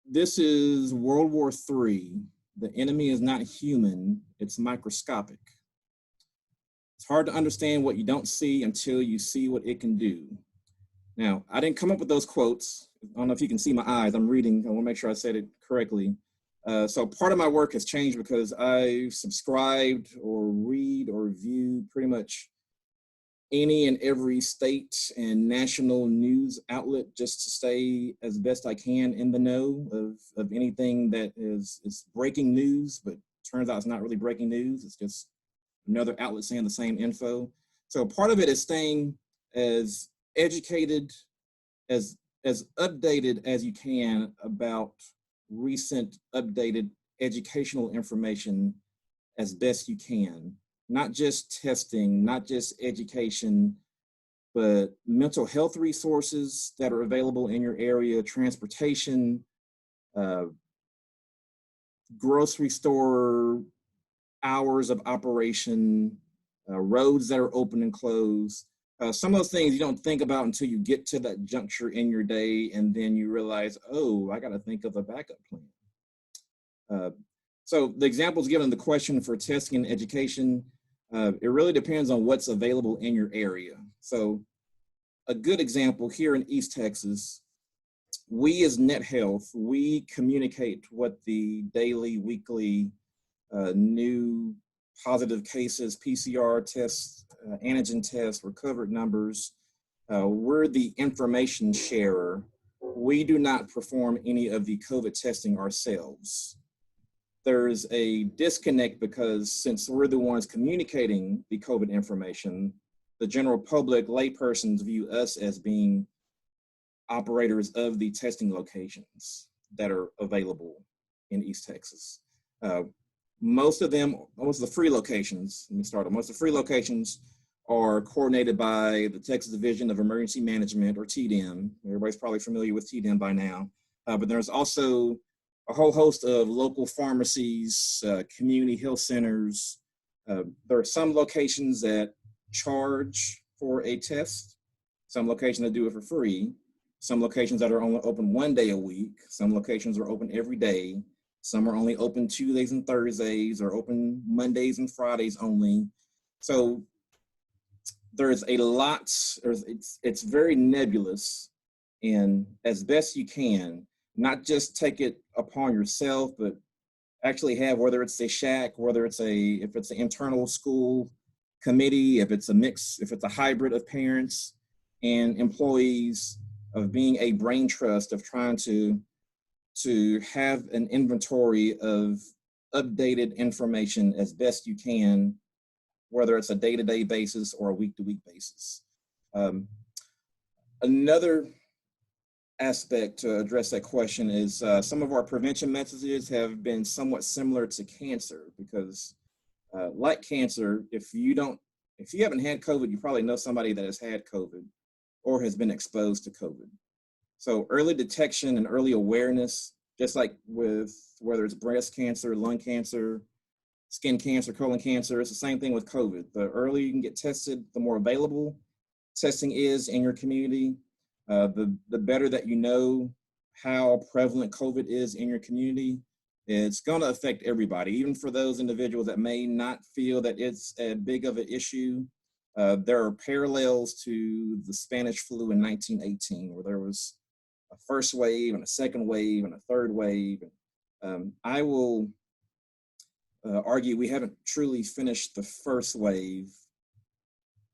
this is World War III. The enemy is not human, it's microscopic. It's hard to understand what you don't see until you see what it can do. Now, I didn't come up with those quotes. I don't know if you can see my eyes. I'm reading. I want to make sure I said it correctly. So part of my work has changed because I subscribed or read or view pretty much any and every state and national news outlet just to stay as best I can in the know of anything that is breaking news, but turns out it's not really breaking news. It's just another outlet saying the same info. So part of it is staying as educated, as updated as you can about recent updated educational information as best you can. Not just testing, not just education, but mental health resources that are available in your area, transportation, grocery store hours of operation, roads that are open and closed. Some of those things you don't think about until you get to that juncture in your day, and then you realize, oh, I got to think of a backup plan. So the examples given in the question for testing and education, it really depends on what's available in your area. So a good example here in East Texas, we as Net Health, we communicate what the daily, weekly, new positive cases, PCR tests, antigen tests, recovered numbers. We're the information sharer. We do not perform any of the COVID testing ourselves. There's a disconnect because since we're the ones communicating the COVID information, the general public, laypersons view us as being operators of the testing locations that are available in East Texas. Most of the free locations, let me start, most of the free locations are coordinated by the Texas Division of Emergency Management, or TDM. Everybody's probably familiar with TDM by now. But there's also a whole host of local pharmacies, community health centers. There are some locations that charge for a test, some locations that do it for free, some locations that are only open one day a week, some locations are open every day, some are only open Tuesdays and Thursdays, or open Mondays and Fridays only. So there's a lot, it's very nebulous, and as best you can, not just take it upon yourself, but actually have, whether it's a SHAC, whether it's if it's an internal school committee, if it's a mix, if it's a hybrid of parents and employees, of being a brain trust of trying to have an inventory of updated information as best you can, whether it's a day-to-day basis or a week-to-week basis. Another aspect to address that question is some of our prevention messages have been somewhat similar to cancer, because like cancer, if you haven't had COVID, you probably know somebody that has had COVID or has been exposed to COVID. So early detection and early awareness, just like with whether it's breast cancer, lung cancer, skin cancer, colon cancer, it's the same thing with COVID. The earlier you can get tested, the more available testing is in your community, the better that you know how prevalent COVID is in your community. It's going to affect everybody, even for those individuals that may not feel that it's as big of an issue. There are parallels to the Spanish flu in 1918, where there was a first wave and a second wave and a third wave. I will argue we haven't truly finished the first wave.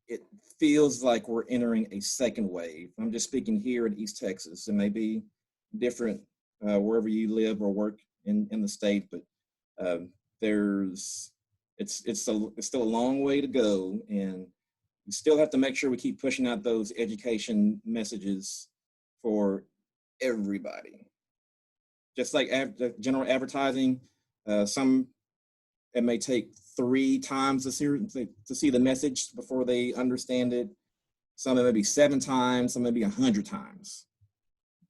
It feels like we're entering a second wave. I'm just speaking here in East Texas. It may be different wherever you live or work in the state, but it's still a long way to go, and we still have to make sure we keep pushing out those education messages for everybody. Just like general advertising, it may take 3 times to see the message before they understand it. Some it may be 7 times, some may be 100 times.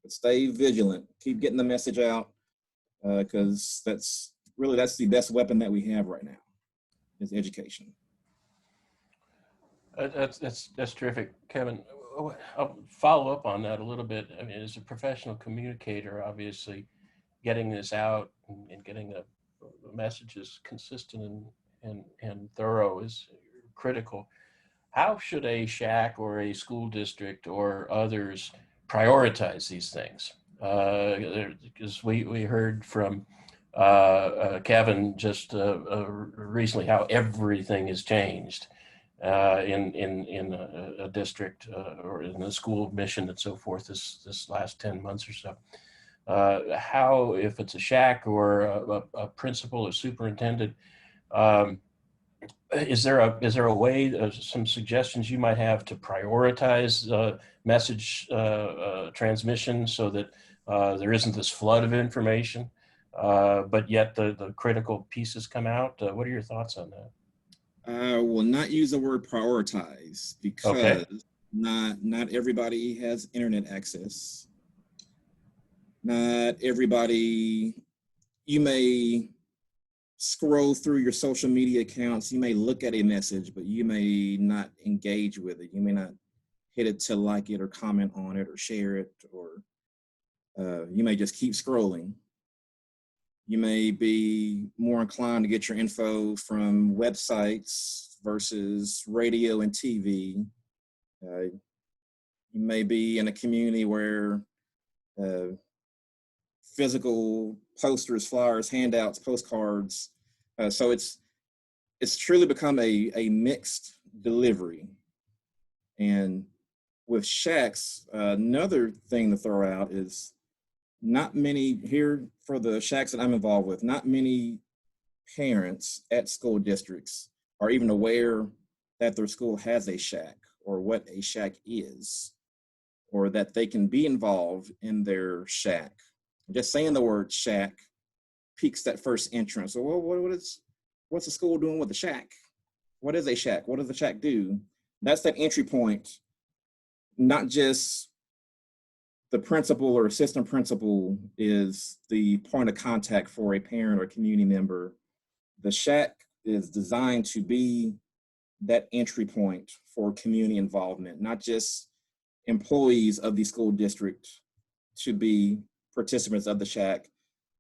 But stay vigilant, keep getting the message out, because that's the best weapon that we have right now, is education. That's terrific, Kevin. I'll follow up on that a little bit. I mean, as a professional communicator, obviously, getting this out and getting the messages consistent and thorough is critical. How should a SHAC or a school district or others prioritize these things? Because we heard from Kevin just recently how everything has changed in a district or in a school mission and so forth this last 10 months or so. How, if it's a SHAC or a principal or superintendent, is there a way, some suggestions you might have to prioritize message transmission so that there isn't this flood of information, but yet the critical pieces come out? What are your thoughts on that? I will not use the word prioritize, because not everybody has internet access. Not everybody, you may scroll through your social media accounts, you may look at a message, but you may not engage with it. You may not hit it to like it or comment on it or share it, or you may just keep scrolling. You may be more inclined to get your info from websites versus radio and TV. You may be in a community where physical posters, flyers, handouts, postcards. So it's truly become a mixed delivery. And with SHACs, another thing to throw out is not many here for the SHACs that I'm involved with, not many parents at school districts are even aware that their school has a SHAC or what a SHAC is, or that they can be involved in their SHAC. Just saying the word SHAC piques that first entrance. So, well, what's the school doing with the SHAC? What is a SHAC? What does the SHAC do? That's that entry point, not just the principal or assistant principal is the point of contact for a parent or community member. The SHAC is designed to be that entry point for community involvement, not just employees of the school district to be participants of the SHAC.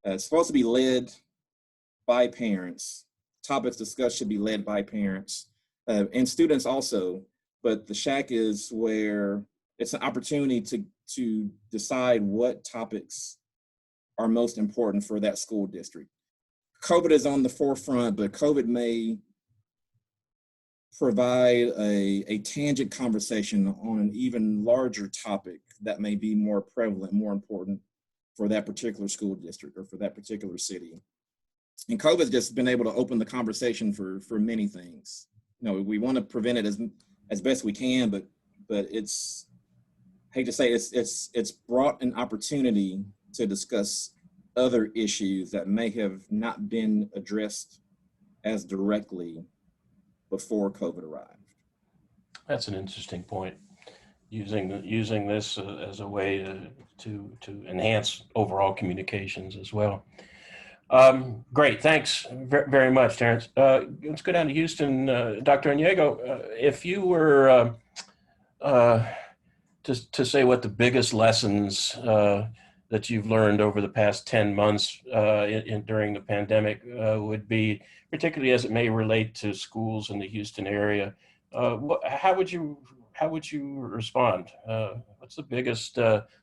It's supposed to be led by parents. Topics discussed should be led by parents and students also, but the SHAC is where it's an opportunity to decide what topics are most important for that school district. COVID is on the forefront, but COVID may provide a tangent conversation on an even larger topic that may be more prevalent, more important for that particular school district or for that particular city. And COVID has just been able to open the conversation for many things. You know, we want to prevent it as best we can, but it's hate to say it's brought an opportunity to discuss other issues that may have not been addressed as directly before COVID arrived. That's an interesting point. Using this as a way to enhance overall communications as well. Great, thanks very much, Terrence. Let's go down to Houston. Dr. Onyego, if you were to say what the biggest lessons that you've learned over the past 10 months during the pandemic would be, particularly as it may relate to schools in the Houston area, how would you respond? What's the biggest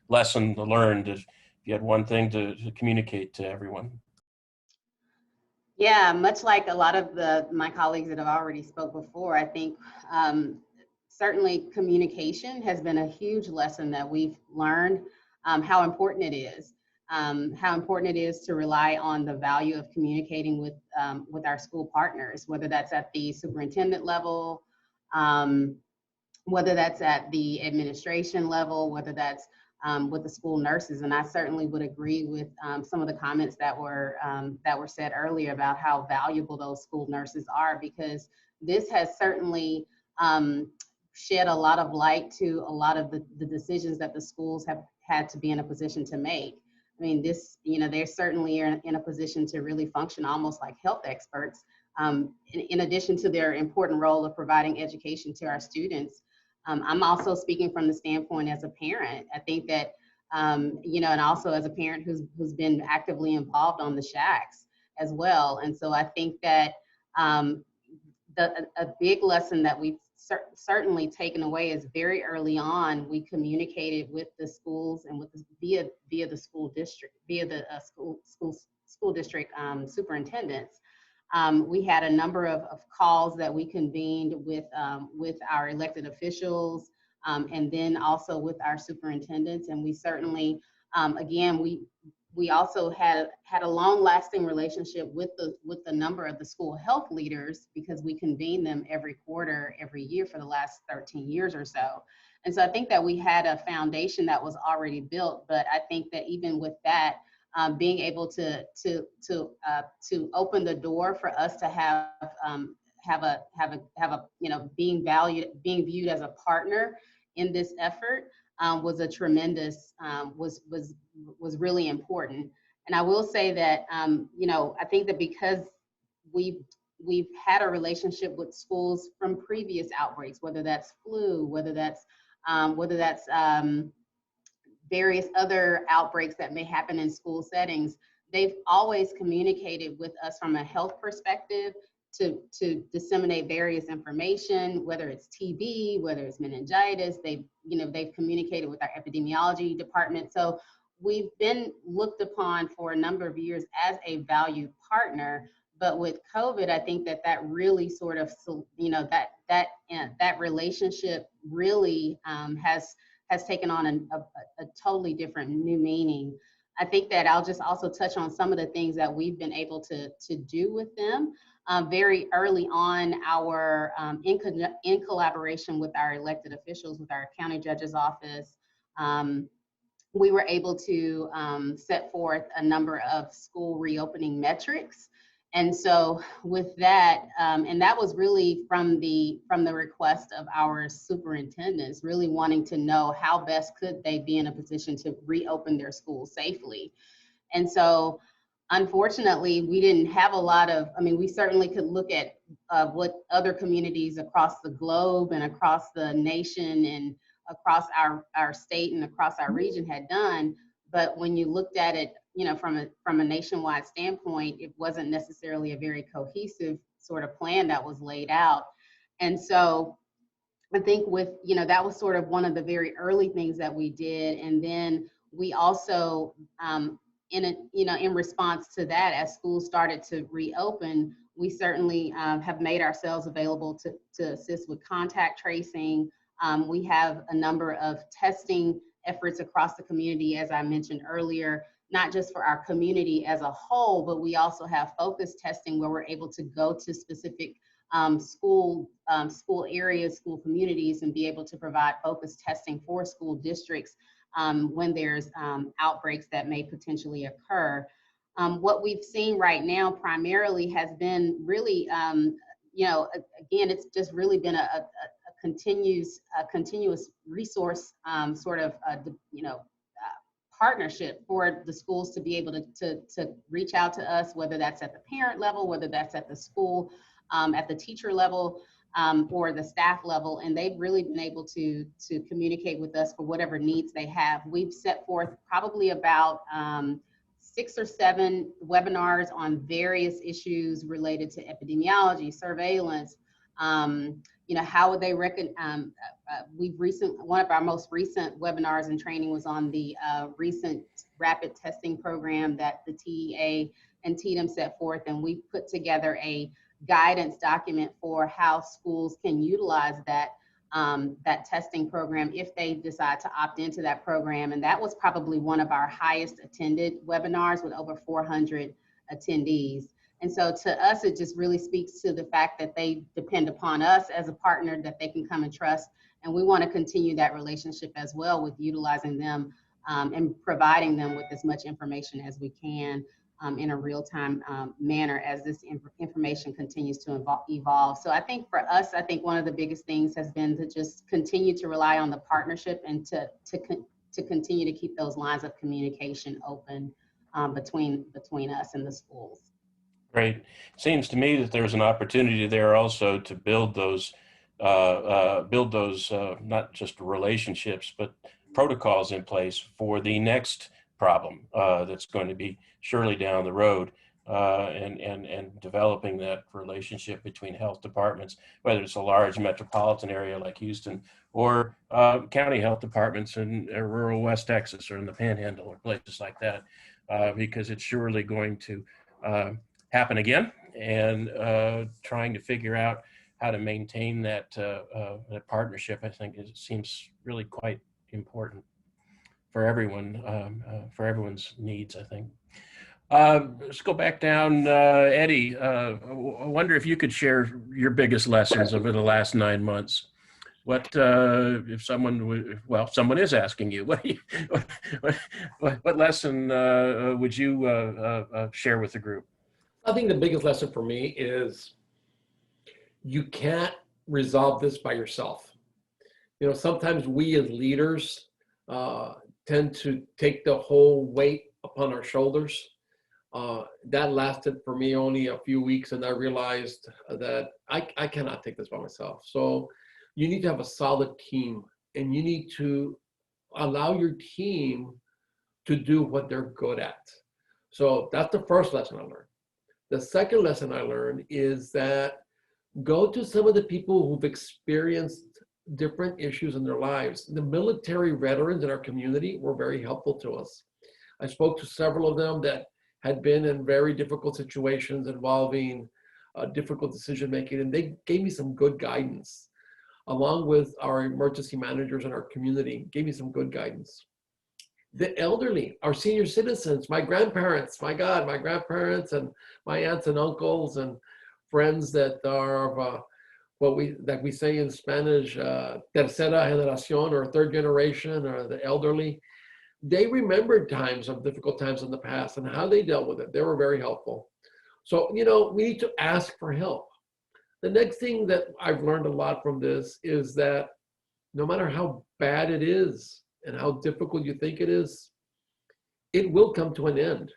lesson learned if you had one thing to communicate to everyone? Yeah, much like a lot of my colleagues that have already spoke before, I think certainly communication has been a huge lesson that we've learned, how important it is. How important it is to rely on the value of communicating with our school partners, whether that's at the superintendent level, whether that's at the administration level, whether that's with the school nurses. And I certainly would agree with some of the comments that were said earlier about how valuable those school nurses are, because this has certainly shed a lot of light to a lot of the decisions that the schools have had to be in a position to make. I mean, they're certainly in a position to really function almost like health experts, in addition to their important role of providing education to our students. I'm also speaking from the standpoint as a parent. I think that, and also as a parent who's been actively involved on the shacks as well. And so I think that a big lesson that we've certainly taken away is very early on, we communicated with the schools and with via the school district, via the school district superintendents. We had a number of calls that we convened with our elected officials, and then also with our superintendents. And we certainly, again, we also had a long-lasting relationship with the number of the school health leaders, because we convene them every quarter, every year for the last 13 years or so. And so I think that we had a foundation that was already built, but I think that even with that, being able to open the door for us to have being viewed as a partner in this effort was a tremendous was really important. And I will say that I think that because we've had a relationship with schools from previous outbreaks, whether that's flu, whether that's various other outbreaks that may happen in school settings, they've always communicated with us from a health perspective to disseminate various information, whether it's TB, whether it's meningitis. They've communicated with our epidemiology department. So we've been looked upon for a number of years as a valued partner. But with COVID, I think that really sort of, that relationship really has taken on a totally different new meaning. I think that I'll just also touch on some of the things that we've been able to do with them. Very early on, in collaboration with our elected officials, with our county judge's office, we were able to set forth a number of school reopening metrics. And so with that, and that was really from the request of our superintendents, really wanting to know how best could they be in a position to reopen their schools safely. And so unfortunately, we didn't have a lot of, we certainly could look at what other communities across the globe and across the nation and across our state and across our region had done. But when you looked at it, from a nationwide standpoint, it wasn't necessarily a very cohesive sort of plan that was laid out. And so I think that was sort of one of the very early things that we did. And then we also, in response to that, as schools started to reopen, we certainly have made ourselves available to assist with contact tracing. We have a number of testing efforts across the community, as I mentioned earlier, not just for our community as a whole, but we also have focused testing where we're able to go to specific school areas, school communities, and be able to provide focused testing for school districts when there's outbreaks that may potentially occur. What we've seen right now primarily has been really, again, it's just really been a continuous resource partnership for the schools to be able to reach out to us, whether that's at the parent level, whether that's at the school, at the teacher level, or the staff level, and they've really been able to communicate with us for whatever needs they have. We've set forth probably about 6 or 7 webinars on various issues related to epidemiology, surveillance, how would they reckon, one of our most recent webinars and training was on the recent rapid testing program that the TEA and TDM set forth, and we put together a guidance document for how schools can utilize that testing program if they decide to opt into that program. And that was probably one of our highest attended webinars with over 400 attendees. And so to us, it just really speaks to the fact that they depend upon us as a partner that they can come and trust. And we want to continue that relationship as well with utilizing them and providing them with as much information as we can in a real-time manner as this information continues to evolve. So I think for us, one of the biggest things has been to just continue to rely on the partnership and to continue to keep those lines of communication open between us and the schools. Great. Seems to me that there's an opportunity there also to build those not just relationships, but protocols in place for the next problem that's going to be surely down the road, and developing that relationship between health departments, whether it's a large metropolitan area like Houston or county health departments in rural West Texas or in the Panhandle or places like that, because it's surely going to happen again, and trying to figure out how to maintain that partnership, I think it seems really quite important for everyone, for everyone's needs, I think. Let's go back down. Eddie, I wonder if you could share your biggest lessons over the last 9 months. What if someone is asking you, what lesson would you share with the group? I think the biggest lesson for me is you can't resolve this by yourself. Sometimes we as leaders tend to take the whole weight upon our shoulders. That lasted for me only a few weeks, and I realized that I cannot take this by myself. So you need to have a solid team, and you need to allow your team to do what they're good at. So that's the first lesson I learned. The second lesson I learned is that go to some of the people who've experienced different issues in their lives. The military veterans in our community were very helpful to us. I spoke to several of them that had been in very difficult situations involving difficult decision making, and they gave me some good guidance, along with our emergency managers in our community, gave me some good guidance. The elderly, our senior citizens, my grandparents, my grandparents and my aunts and uncles and friends that are what we say in Spanish, tercera generación, or third generation, or the elderly. They remembered difficult times in the past and how they dealt with it. They were very helpful. So, we need to ask for help. The next thing that I've learned a lot from this is that no matter how bad it is and how difficult you think it is, it will come to an end.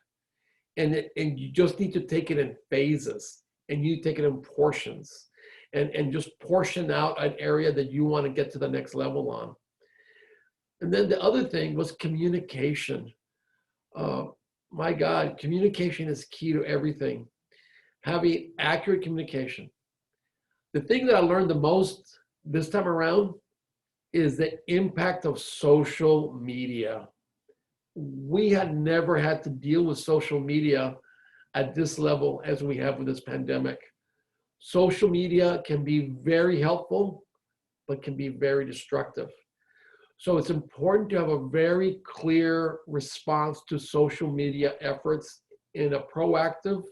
And you just need to take it in phases, and you take it in portions, and just portion out an area that you want to get to the next level on. And then the other thing was communication. My God, communication is key to everything. Having accurate communication. The thing that I learned the most this time around is the impact of social media. We had never had to deal with social media at this level as we have with this pandemic. Social media can be very helpful, but can be very destructive. So it's important to have a very clear response to social media efforts in a proactive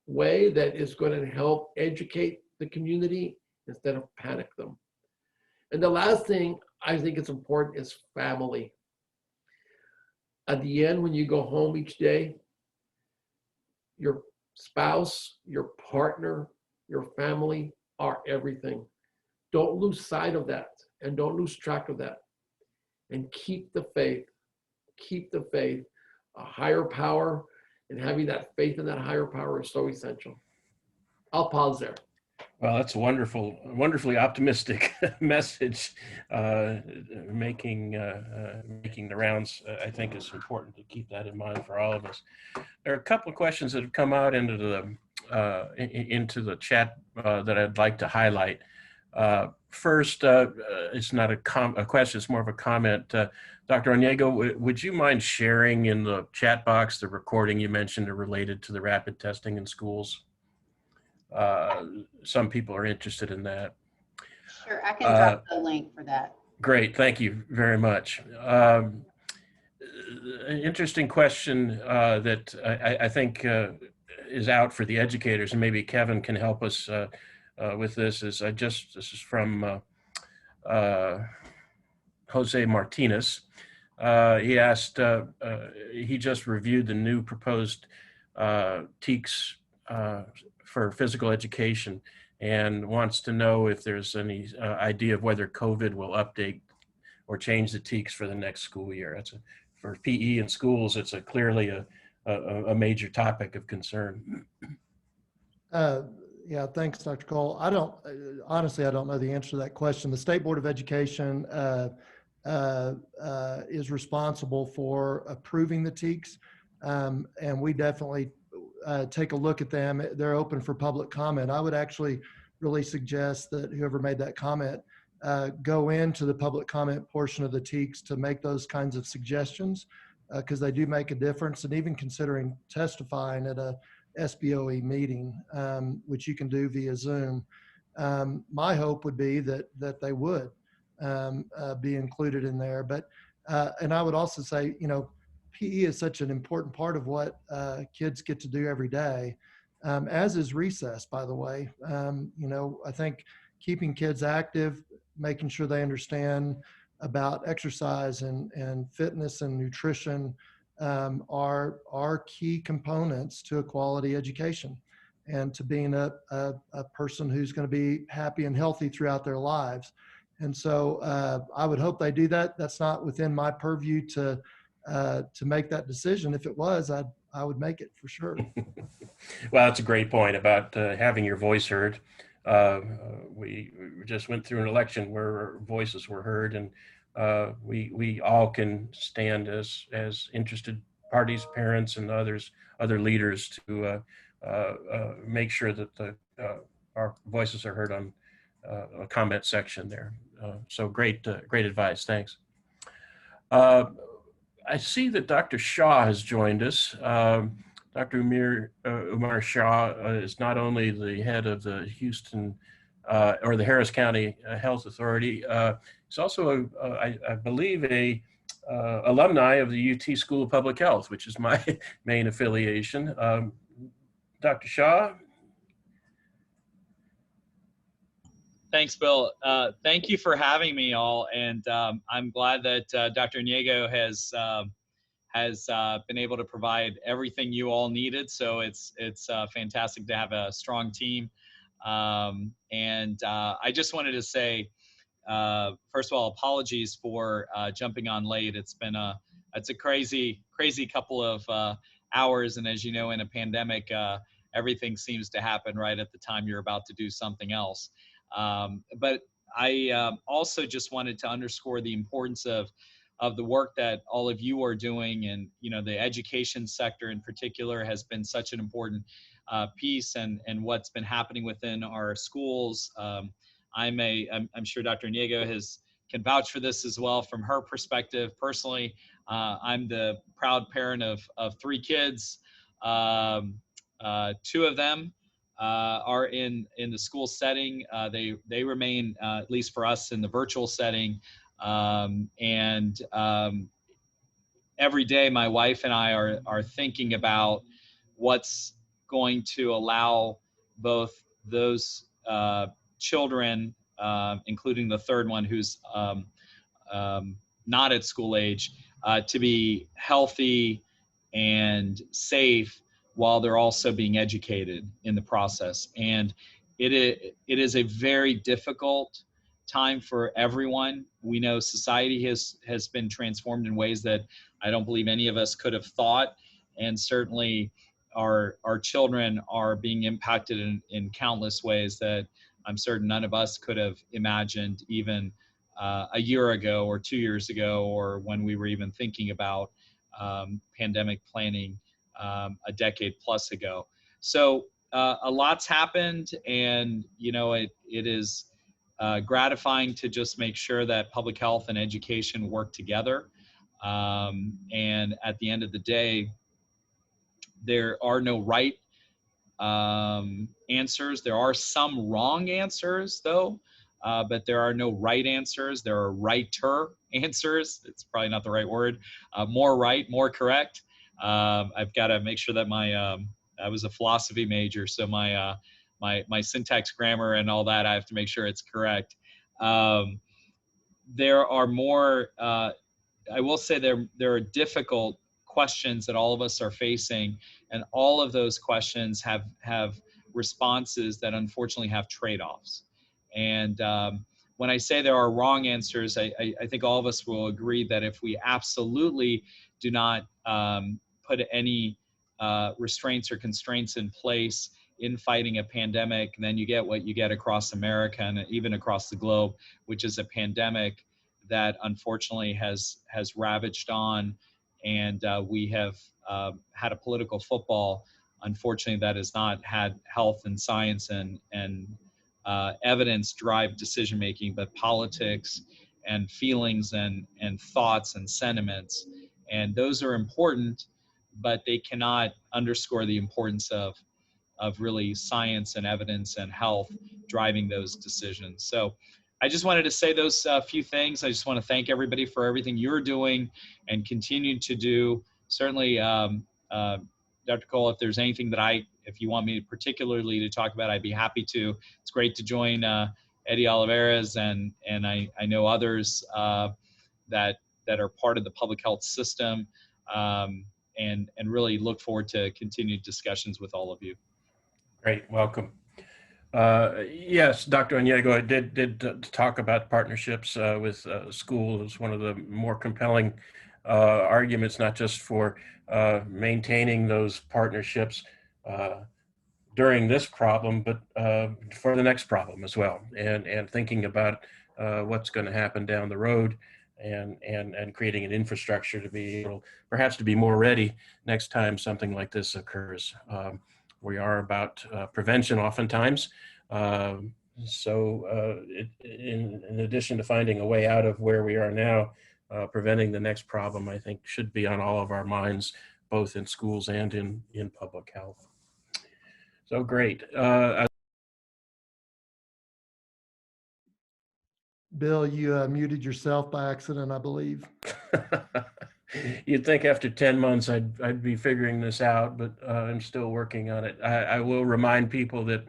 way that is going to help educate the community instead of panic them. And the last thing I think is important is family. At the end, when you go home each day, your spouse, your partner, your family are everything. Don't lose sight of that and don't lose track of that. And keep the faith. Keep the faith. A higher power, and having that faith in that higher power is so essential. I'll pause there. Well, that's a wonderfully optimistic message. Making the rounds, I think, is important to keep that in mind for all of us. There are a couple of questions that have come out into the chat that I'd like to highlight. First, it's not a question; it's more of a comment. Dr. Onyego, would you mind sharing in the chat box the recording you mentioned related to the rapid testing in schools? Some people are interested in that. Sure, I can drop the link for that. Great, thank you very much. An interesting question that I think is out for the educators, and maybe Kevin can help us with this. This is from Jose Martinez. He asked, he just reviewed the new proposed TAHKs for physical education and wants to know if there's any idea of whether COVID will update or change the TAHKs for the next school year. For PE in schools, it's clearly a major topic of concern. Yeah, thanks, Dr. Kohl. Honestly, I don't know the answer to that question. The State Board of Education is responsible for approving the TAHKs, and we definitely take a look at them. They're open for public comment. I would actually really suggest that whoever made that comment go into the public comment portion of the TAHKs to make those kinds of suggestions, because they do make a difference. And even considering testifying at a SBOE meeting, which you can do via Zoom, my hope would be that they would be included in there. But and I would also say, PE is such an important part of what kids get to do every day, as is recess, by the way. I think keeping kids active, making sure they understand about exercise and fitness and nutrition are key components to a quality education and to being a person who's going to be happy and healthy throughout their lives. And so I would hope they do that. That's not within my purview to make that decision. If it was, I would make it for sure. Well, that's a great point about having your voice heard. We just went through an election where our voices were heard, and we all can stand as interested parties, parents, and other leaders to make sure that our voices are heard on a comment section there. So great advice. Thanks. I see that Dr. Shah has joined us. Dr. Umair Shah is not only the head of the Houston or the Harris County Health Authority, he's also, I believe, a alumni of the UT School of Public Health, which is my main affiliation. Dr. Shah? Thanks, Bill. Thank you for having me all, and I'm glad that Dr. Onyego has been able to provide everything you all needed. So it's fantastic to have a strong team. And I just wanted to say, first of all, apologies for jumping on late. It's a crazy couple of hours, and as you know, in a pandemic, everything seems to happen right at the time you're about to do something else. But I also just wanted to underscore the importance of the work that all of you are doing, and the education sector in particular has been such an important piece, and what's been happening within our schools. I'm sure Dr. Onyego can vouch for this as well from her perspective. Personally, I'm the proud parent of 3 kids. 2 of them are in the school setting. They remain, at least for us, in the virtual setting. Every day my wife and I are thinking about what's going to allow both those children, including the third one who's not at school age, to be healthy and safe while they're also being educated in the process. And it is a very difficult time for everyone. We know society has been transformed in ways that I don't believe any of us could have thought. And certainly our children are being impacted in countless ways that I'm certain none of us could have imagined even a year ago or 2 years ago, or when we were even thinking about pandemic planning a decade plus ago. So a lot's happened, and it is gratifying to just make sure that public health and education work together. And at the end of the day, there are no right answers. There are some wrong answers, though, but there are no right answers. There are righter answers. It's probably not the right word. More right, more correct. I've got to make sure that I was a philosophy major, so my syntax, grammar, and all that, I have to make sure it's correct. There are more. I will say there are difficult questions that all of us are facing, and all of those questions have responses that unfortunately have trade-offs. And when I say there are wrong answers, I think all of us will agree that if we absolutely do not put any restraints or constraints in place in fighting a pandemic, then you get what you get across America and even across the globe, which is a pandemic that unfortunately has ravaged on, and we have had a political football, unfortunately, that has not had health and science and evidence drive decision making, but politics and feelings and thoughts and sentiments. And those are important, but they cannot underscore the importance of really science and evidence and health driving those decisions. So I just wanted to say those few things. I just want to thank everybody for everything you're doing and continue to do. Certainly, Dr. Kohl, if there's anything that if you want me particularly to talk about, I'd be happy to. It's great to join Eddie Olivarez and I know others that are part of the public health system, and really look forward to continued discussions with all of you. Great, welcome. Yes, Dr. Onyego did talk about partnerships with schools. One of the more compelling arguments, not just for maintaining those partnerships during this problem, but for the next problem as well, and thinking about what's going to happen down the road, and creating an infrastructure to be able, perhaps, to be more ready next time something like this occurs. We are about prevention oftentimes. So in addition to finding a way out of where we are now, preventing the next problem, I think, should be on all of our minds, both in schools and in public health. So great. Bill, you muted yourself by accident, I believe. You'd think after 10 months I'd be figuring this out, but I'm still working on it. I will remind people that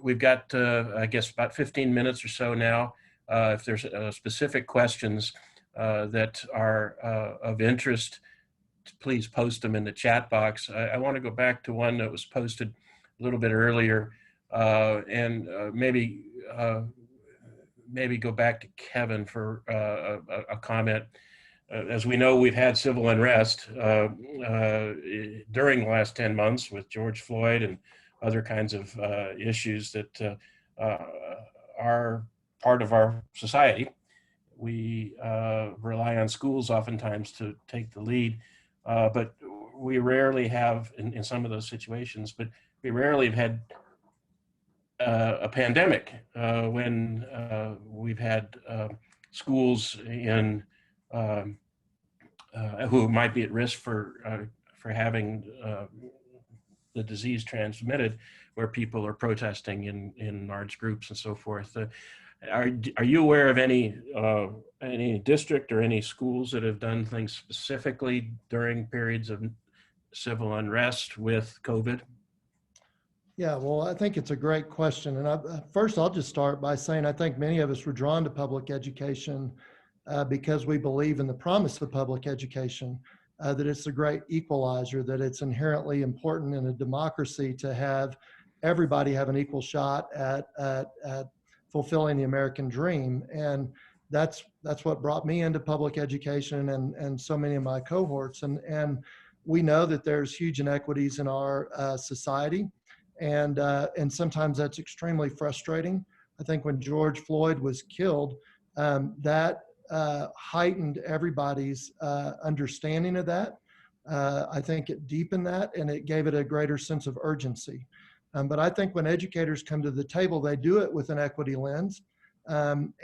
we've got, I guess, about 15 minutes or so now. If there's specific questions that are of interest, please post them in the chat box. I want to go back to one that was posted a little bit earlier, and maybe go back to Kevin for a comment. As we know, we've had civil unrest during the last 10 months with George Floyd and other kinds of issues that are part of our society. We rely on schools oftentimes to take the lead, but we rarely have, in some of those situations, but we rarely have had a pandemic when we've had schools in who might be at risk for having the disease transmitted, where people are protesting in large groups and so forth. Are you aware of any district or any schools that have done things specifically during periods of civil unrest with COVID? Yeah, well, I think it's a great question. And first, I'll just start by saying I think many of us were drawn to public education because we believe in the promise of public education, that it's a great equalizer, that it's inherently important in a democracy to have everybody have an equal shot at fulfilling the American dream. And that's what brought me into public education and so many of my cohorts. And we know that there's huge inequities in our society. And sometimes that's extremely frustrating. I think when George Floyd was killed, that heightened everybody's understanding of that. I think it deepened that and it gave it a greater sense of urgency. But I think when educators come to the table, they do it with an equity lens. And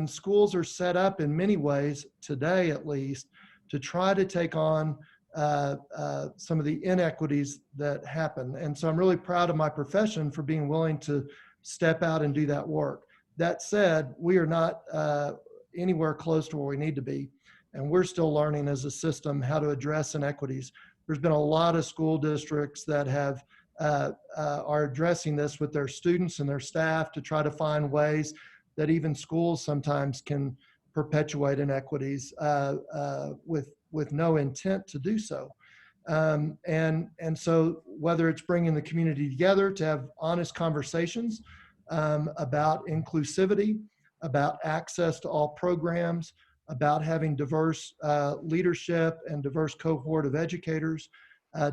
schools are set up in many ways, today at least, to try to take on some of the inequities that happen. And so I'm really proud of my profession for being willing to step out and do that work. That said, we are not anywhere close to where we need to be. And we're still learning as a system how to address inequities. There's been a lot of school districts that have are addressing this with their students and their staff to try to find ways that even schools sometimes can perpetuate inequities with no intent to do so. And so whether it's bringing the community together to have honest conversations about inclusivity, about access to all programs, about having diverse leadership and diverse cohort of educators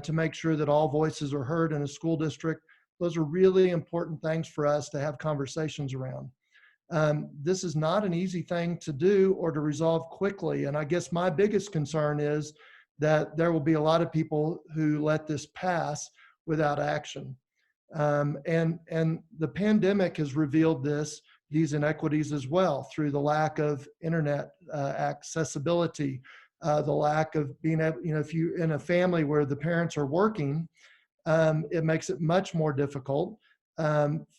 to make sure that all voices are heard in a school district. Those are really important things for us to have conversations around. This is not an easy thing to do or to resolve quickly. And I guess my biggest concern is that there will be a lot of people who let this pass without action. And the pandemic has revealed these inequities as well through the lack of internet accessibility, the lack of being able, if you're in a family where the parents are working, it makes it much more difficult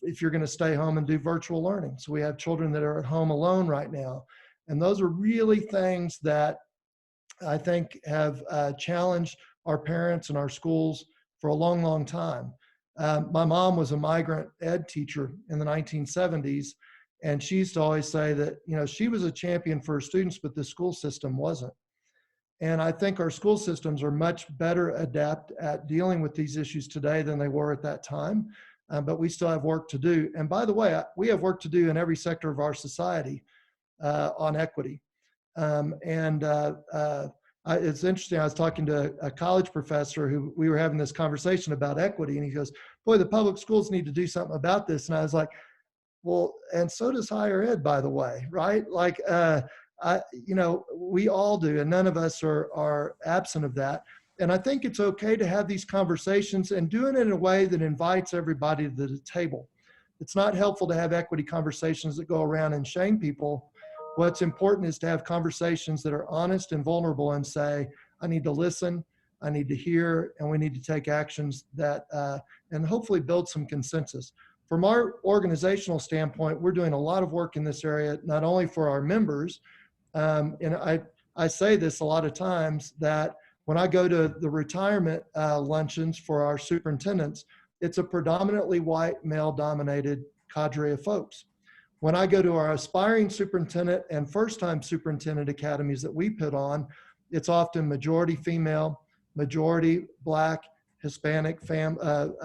if you're going to stay home and do virtual learning. So we have children that are at home alone right now. And those are really things that I think have challenged our parents and our schools for a long, long time. My mom was a migrant ed teacher in the 1970s. And she used to always say that, she was a champion for her students, but the school system wasn't. And I think our school systems are much better adept at dealing with these issues today than they were at that time. But we still have work to do. And by the way, we have work to do in every sector of our society on equity. It's interesting, I was talking to a college professor who we were having this conversation about equity, and he goes, boy, the public schools need to do something about this. And I was like, well, and so does higher ed, by the way, right? Like, we all do, and none of us are absent of that. And I think it's okay to have these conversations and doing it in a way that invites everybody to the table. It's not helpful to have equity conversations that go around and shame people. What's important is to have conversations that are honest and vulnerable and say, I need to listen, I need to hear, and we need to take actions that, and hopefully build some consensus. From our organizational standpoint, we're doing a lot of work in this area, not only for our members, and I say this a lot of times, that when I go to the retirement luncheons for our superintendents, it's a predominantly white, male-dominated cadre of folks. When I go to our aspiring superintendent and first-time superintendent academies that we put on, it's often majority female, majority Black, Hispanic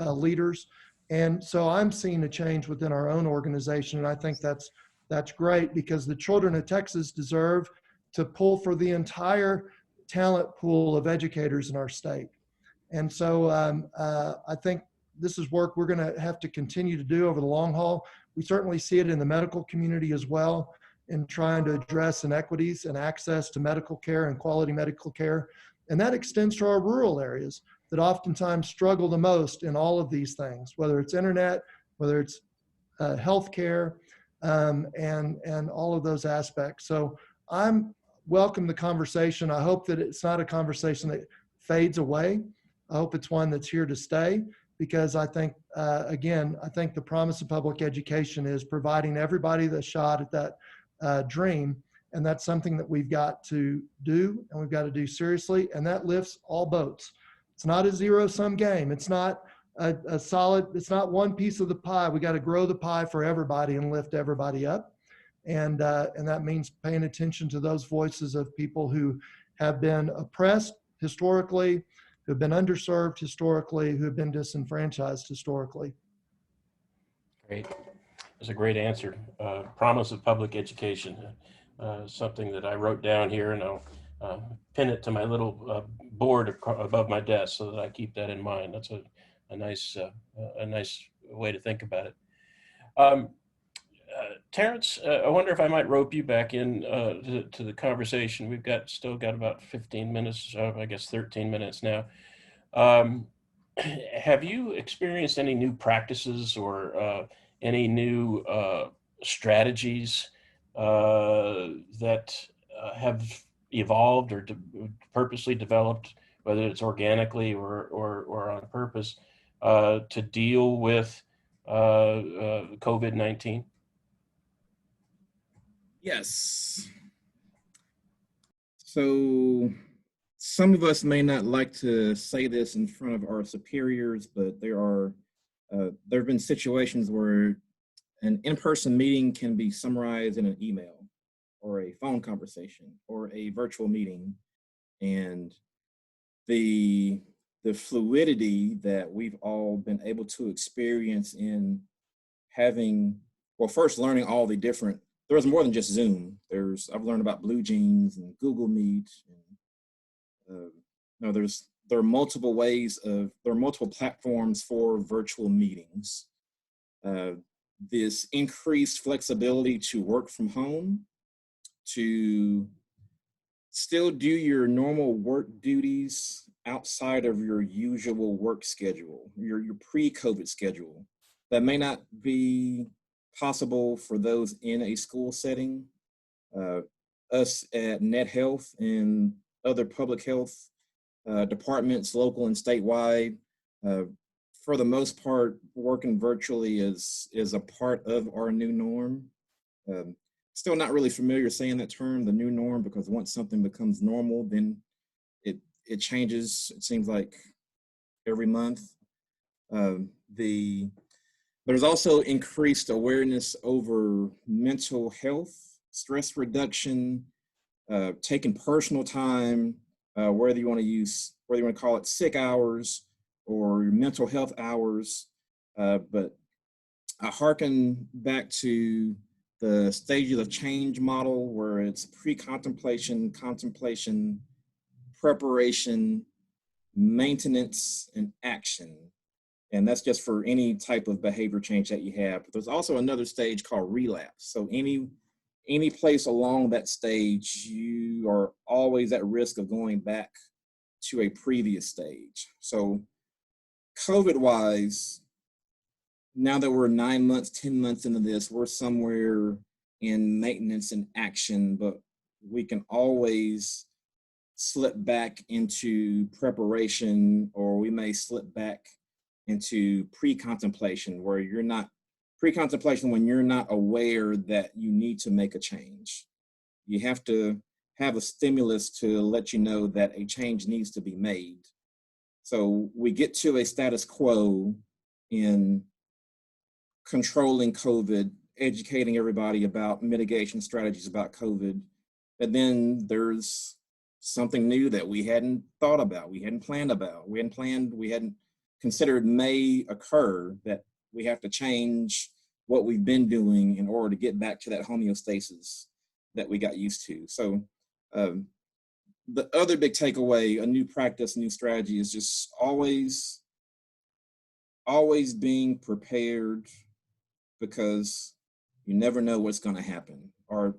leaders. And so I'm seeing a change within our own organization, and I think that's great, because the children of Texas deserve to pull for the entire talent pool of educators in our state. And so I think this is work we're going to have to continue to do over the long haul. We certainly see it in the medical community as well, in trying to address inequities and access to medical care and quality medical care. And that extends to our rural areas that oftentimes struggle the most in all of these things, whether it's internet, whether it's healthcare, and all of those aspects. So I'm welcome the conversation. I hope that it's not a conversation that fades away. I hope it's one that's here to stay, because I think, again, I think the promise of public education is providing everybody the shot at that dream. And that's something that we've got to do, and we've got to do seriously. And that lifts all boats. It's not a zero-sum game. It's not a solid, it's not one piece of the pie. We got to grow the pie for everybody and lift everybody up. And that means paying attention to those voices of people who have been oppressed historically, who have been underserved historically, who have been disenfranchised historically. Great. That's a great answer. Promise of public education, something that I wrote down here, and I'll pin it to my little board above my desk so that I keep that in mind. That's a nice way to think about it. Terrence, I wonder if I might rope you back in to the conversation. We've still got about 15 minutes, I guess 13 minutes now. Have you experienced any new practices or any new strategies that have evolved or purposely developed, whether it's organically or on purpose, to deal with COVID-19? Yes. So some of us may not like to say this in front of our superiors, but there have been situations where an in-person meeting can be summarized in an email or a phone conversation or a virtual meeting. And the fluidity that we've all been able to experience in having, well, first learning all the different, there's more than just Zoom. I've learned about Blue Jeans and Google Meet. And, there are multiple platforms for virtual meetings. This increased flexibility to work from home, to still do your normal work duties outside of your usual work schedule, your pre-COVID schedule. That may not be possible for those in a school setting. Us at Net Health and other public health departments, local and statewide, for the most part, working virtually is a part of our new norm. Still not really familiar saying that term, the new norm, because once something becomes normal, then it changes, it seems like, every month. There's also increased awareness over mental health, stress reduction, taking personal time, whether you want to call it sick hours or mental health hours. But I hearken back to the stages of change model, where it's pre-contemplation, contemplation, preparation, maintenance, and action. And that's just for any type of behavior change that you have. But there's also another stage called relapse. So any place along that stage, you are always at risk of going back to a previous stage. So COVID-wise, now that we're 9 months, 10 months into this, we're somewhere in maintenance and action, but we can always slip back into preparation, or we may slip back into pre-contemplation, where you're not, pre-contemplation when you're not aware that you need to make a change. You have to have a stimulus to let you know that a change needs to be made. So we get to a status quo in controlling COVID, educating everybody about mitigation strategies about COVID, and then there's something new that we hadn't thought about, we hadn't planned about, we hadn't considered may occur, that we have to change what we've been doing in order to get back to that homeostasis that we got used to. So the other big takeaway, a new practice, new strategy, is just always being prepared, because you never know what's going to happen. Our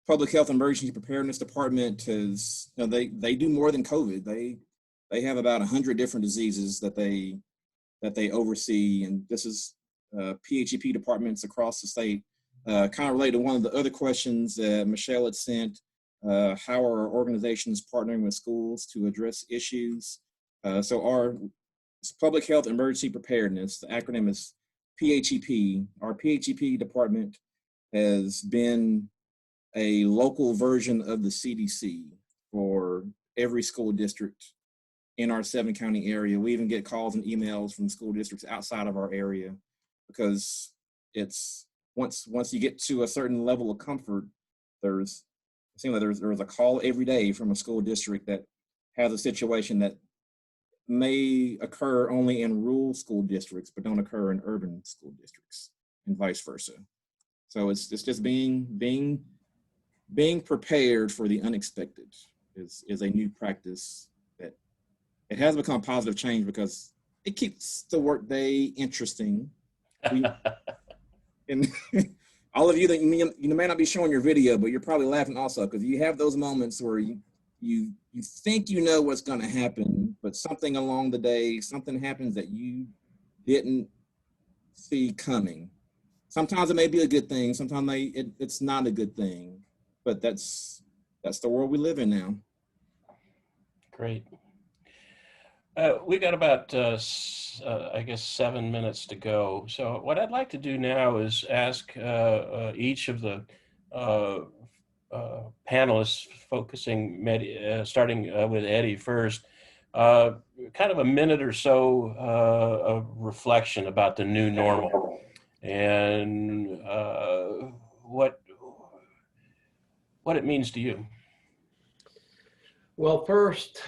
public health emergency preparedness department has, they do more than COVID. They have about 100 different diseases that they oversee, and this is PHEP departments across the state. Kind of related to one of the other questions that Michelle had sent, how are our organizations partnering with schools to address issues? So our public health emergency preparedness, the acronym is PHEP. Our PHEP department has been a local version of the CDC for every school district in our 7-county area. We even get calls and emails from school districts outside of our area, because it's once you get to a certain level of comfort, it seems like there's a call every day from a school district that has a situation that may occur only in rural school districts, but don't occur in urban school districts, and vice versa. So it's just being prepared for the unexpected is a new practice that it has become positive change, because it keeps the workday interesting. And all of you that you may not be showing your video, but you're probably laughing also, because you have those moments where you think you know what's going to happen, but something along the day, something happens that you didn't see coming. Sometimes it may be a good thing, sometimes it's not a good thing, but that's the world we live in now. Great. We got about, I guess, 7 minutes to go. So what I'd like to do now is ask each of the panelists, starting with Eddie first, kind of a minute or so of reflection about the new normal and what it means to you. Well, first,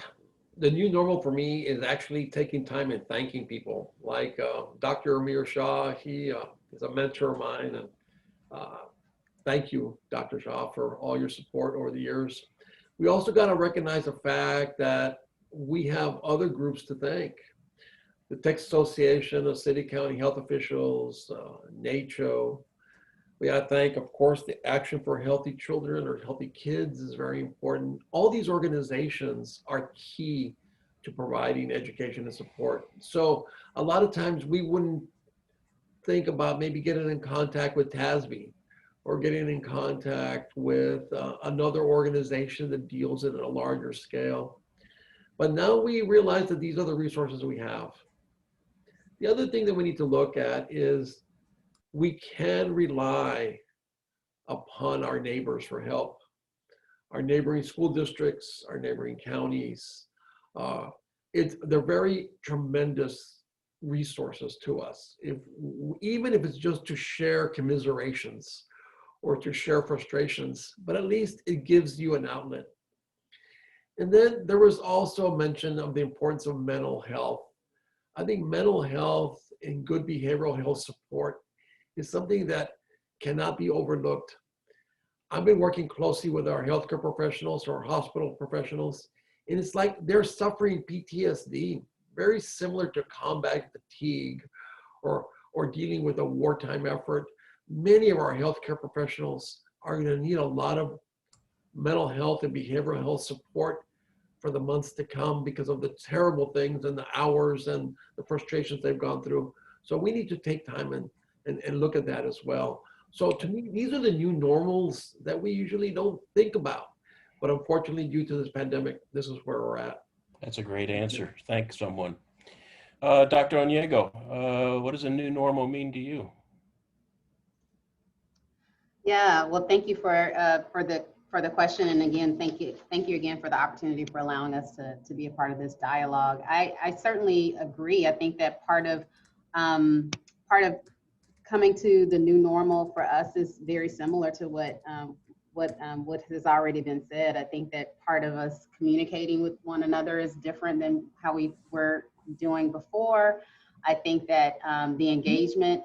the new normal for me is actually taking time and thanking people like Dr. Umair Shah. He is a mentor of mine, and thank you, Dr. Shah, for all your support over the years. We also got to recognize the fact that we have other groups to thank. The Texas Association of City County Health Officials, NACHO. We got to thank, of course, the Action for Healthy Children or Healthy Kids is very important. All these organizations are key to providing education and support. So a lot of times we wouldn't think about maybe getting in contact with TASB or getting in contact with another organization that deals it at a larger scale. But now we realize that these are the resources we have. The other thing that we need to look at is we can rely upon our neighbors for help. Our neighboring school districts, our neighboring counties, they're very tremendous resources to us. Even if it's just to share commiserations or to share frustrations, but at least it gives you an outlet. And then there was also mention of the importance of mental health. I think mental health and good behavioral health support is something that cannot be overlooked. I've been working closely with our healthcare professionals or hospital professionals, and it's like they're suffering PTSD, very similar to combat fatigue or dealing with a wartime effort. Many of our healthcare professionals are going to need a lot of mental health and behavioral health support for the months to come because of the terrible things and the hours and the frustrations they've gone through. So we need to take time and look at that as well. So to me, these are the new normals that we usually don't think about. But unfortunately, due to this pandemic, this is where we're at. That's a great answer. Thanks, someone. Dr. Onyego, what does a new normal mean to you? Yeah, well, thank you for the question, and again, thank you again for the opportunity for allowing us to be a part of this dialogue. I certainly agree. I think that part of coming to the new normal for us is very similar to what has already been said. I think that part of us communicating with one another is different than how we were doing before. I think that the engagement,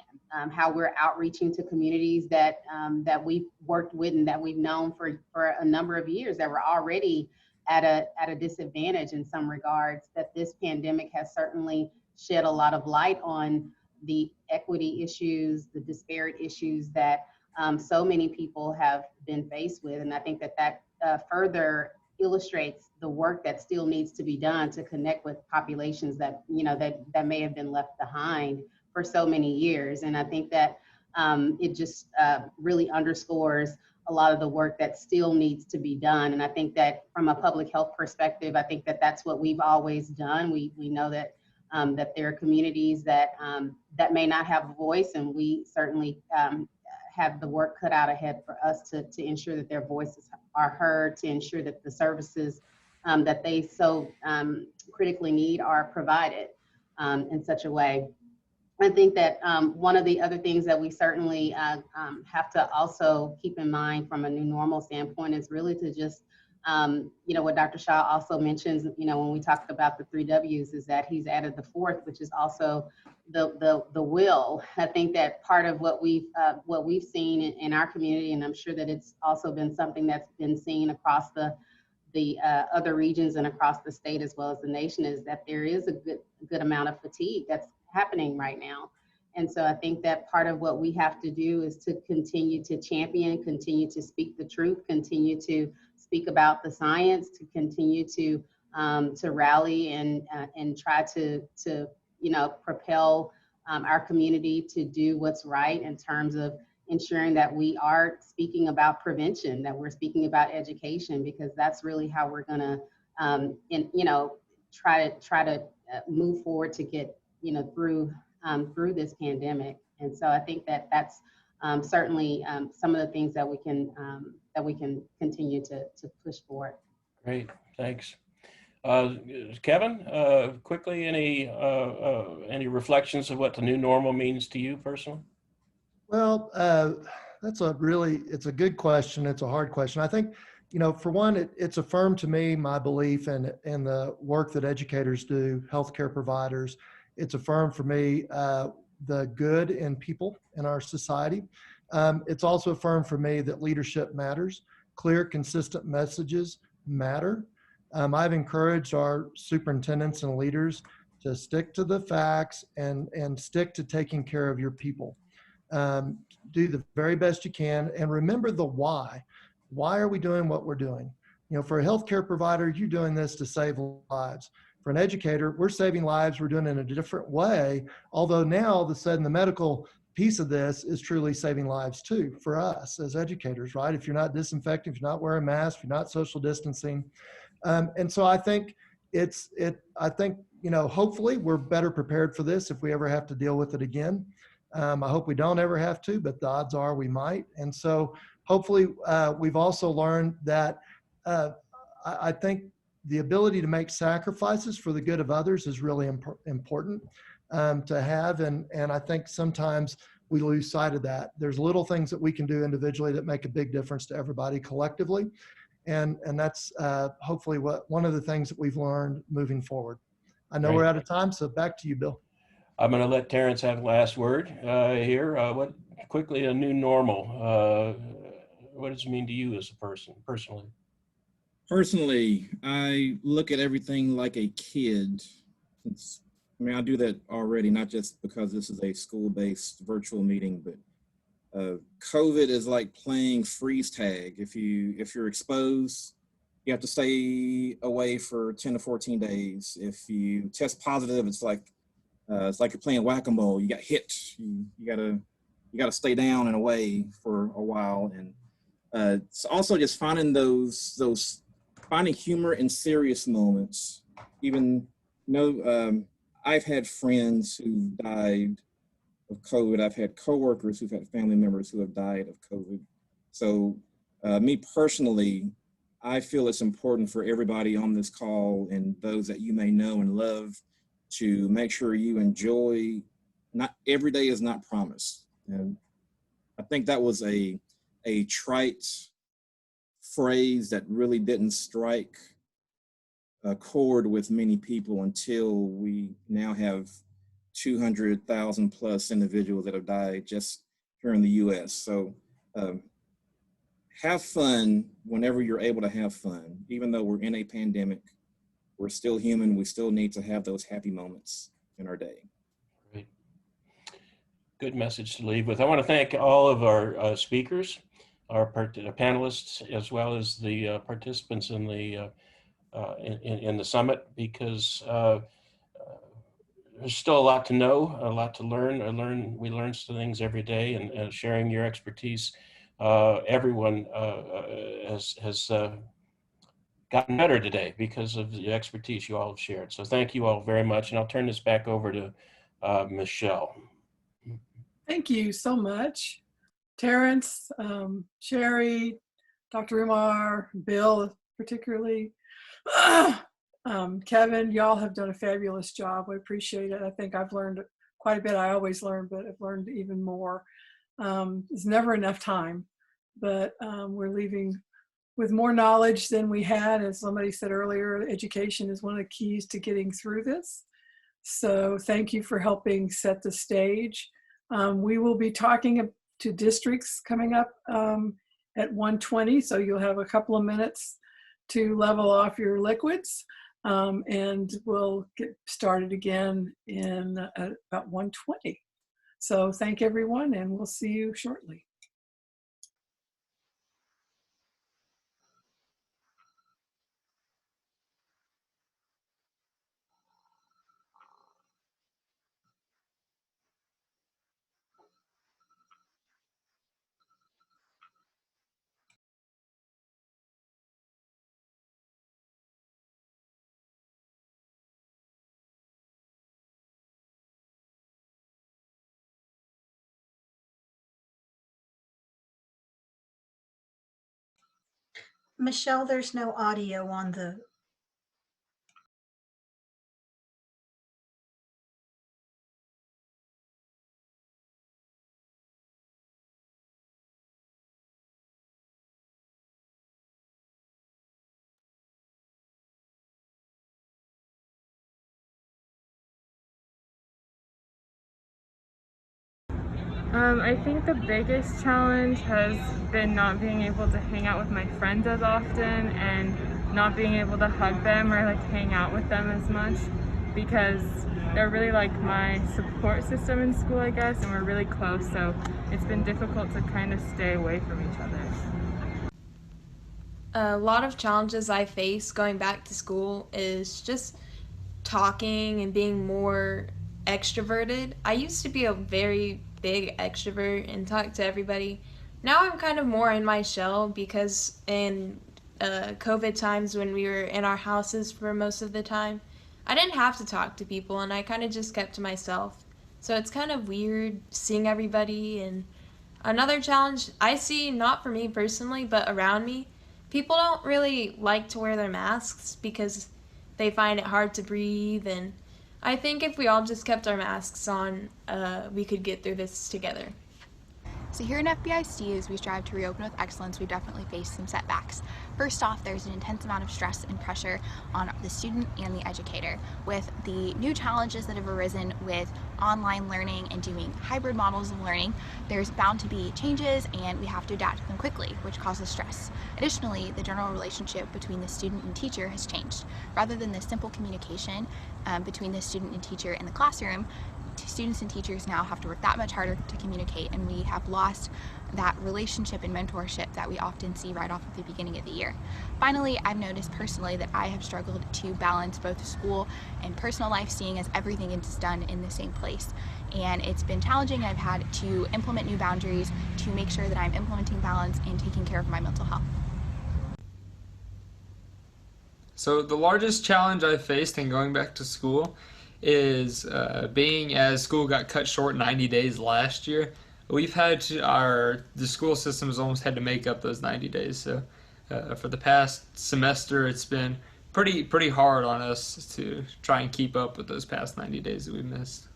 how we're outreaching to communities that we've worked with and that we've known for a number of years that were already at a disadvantage in some regards, that this pandemic has certainly shed a lot of light on the equity issues, the disparate issues that so many people have been faced with. And I think that further illustrates the work that still needs to be done to connect with populations that, that may have been left behind for so many years. And I think that it just really underscores a lot of the work that still needs to be done. And I think that from a public health perspective, I think that that's what we've always done. We know that that there are communities that may not have a voice, and we certainly have the work cut out ahead for us to ensure that their voices are heard, to ensure that the services that they so critically need are provided in such a way. I think that one of the other things that we certainly have to also keep in mind from a new normal standpoint is really to just, you know, what Dr. Shah also mentions, you know, when we talked about the 3 W's, is that he's added the 4th, which is also the will. I think that part of what we've seen in our community, and I'm sure that it's also been something that's been seen across the other regions and across the state as well as the nation, is that there is a good amount of fatigue that's happening right now. And so I think that part of what we have to do is to continue to champion, continue to speak the truth, continue to speak about the science, to continue to rally and try to you know, propel our community to do what's right in terms of ensuring that we are speaking about prevention, that we're speaking about education, because that's really how we're gonna, you know, try to move forward to get, you know, through this pandemic. And so I think that that's certainly some of the things that we can continue to push forward. Great, thanks. Kevin, quickly, any reflections of what the new normal means to you personally? Well, it's a good question. It's a hard question. I think, you know, for one, it's affirmed to me my belief in the work that educators do, healthcare providers. It's affirmed for me the good in people in our society. It's also affirmed for me that leadership matters. Clear, consistent messages matter. I've encouraged our superintendents and leaders to stick to the facts and stick to taking care of your people. Do the very best you can, and remember the why. Why are we doing what we're doing? You know, for a healthcare provider, you're doing this to save lives. For an educator, we're saving lives. We're doing it in a different way. Although now, all of a sudden, the medical piece of this is truly saving lives too for us as educators, right? If you're not disinfecting, if you're not wearing masks, if you're not social distancing. And so I think I think, you know, hopefully we're better prepared for this if we ever have to deal with it again. I hope we don't ever have to, but the odds are we might. And so hopefully we've also learned that I think the ability to make sacrifices for the good of others is really important to have. And I think sometimes we lose sight of that. There's little things that we can do individually that make a big difference to everybody collectively. And that's hopefully one of the things that we've learned moving forward. I know we're out of time, so back to you, Bill. I'm going to let Terrence have the last word here. What quickly a new normal? What does it mean to you as a person, personally? Personally, I look at everything like a kid. I mean, I do that already, not just because this is a school-based virtual meeting, but COVID is like playing freeze tag. If you're exposed, you have to stay away for 10 to 14 days. If you test positive, it's like you're playing whack-a-mole. You got hit. You gotta stay down and away for a while. And it's also just finding finding humor in serious moments. Even I've had friends who died of COVID. I've had coworkers who've had family members who have died of COVID. So me personally, I feel it's important for everybody on this call and those that you may know and love to make sure you enjoy. Not every day is not promised. And I think that was a trite phrase that really didn't strike a chord with many people until we now have 200,000 plus individuals that have died just here in the US. So have fun whenever you're able to have fun. Even though we're in a pandemic, we're still human. We still need to have those happy moments in our day. Great. Good message to leave with. I want to thank all of our speakers, our panelists, as well as the participants in the summit, because there's still a lot to know, a lot to learn. We learn some things every day, and sharing your expertise. Everyone has gotten better today because of the expertise you all have shared. So thank you all very much. And I'll turn this back over to Michelle. Thank you so much. Terrence, Sherry, Dr. Umair, Bill particularly. Kevin, y'all have done a fabulous job. We appreciate it. I think I've learned quite a bit. I always learn, but I've learned even more. There's never enough time, but we're leaving with more knowledge than we had. As somebody said earlier, education is one of the keys to getting through this. So thank you for helping set the stage. We will be talking to districts coming up at 1:20, so you'll have a couple of minutes to level off your liquids, and we'll get started again in about 1:20. So thank everyone, and we'll see you shortly. Michelle, there's no audio on the. I think the biggest challenge has been not being able to hang out with my friends as often and not being able to hug them or like hang out with them as much, because they're really like my support system in school, I guess, and we're really close, so it's been difficult to kind of stay away from each other. A lot of challenges I face going back to school is just talking and being more extroverted. I used to be a very big extrovert and talk to everybody. Now I'm kind of more in my shell because in COVID times when we were in our houses for most of the time, I didn't have to talk to people and I kind of just kept to myself. So it's kind of weird seeing everybody. And another challenge I see, not for me personally, but around me, people don't really like to wear their masks because they find it hard to breathe, and I think if we all just kept our masks on, we could get through this together. So here in FBIC, as we strive to reopen with excellence, we definitely face some setbacks. First off, there's an intense amount of stress and pressure on the student and the educator. With the new challenges that have arisen with online learning and doing hybrid models of learning, there's bound to be changes and we have to adapt to them quickly, which causes stress. Additionally, the general relationship between the student and teacher has changed. Rather than the simple communication between the student and teacher in the classroom, students and teachers now have to work that much harder to communicate, and we have lost that relationship and mentorship that we often see right off at the beginning of the year. Finally, I've noticed personally that I have struggled to balance both school and personal life, seeing as everything is done in the same place. And it's been challenging. I've had to implement new boundaries to make sure that I'm implementing balance and taking care of my mental health. So the largest challenge I faced in going back to school is being as school got cut short 90 days last year. We've had the school system has almost had to make up those 90 days. So for the past semester, it's been pretty hard on us to try and keep up with those past 90 days that we missed.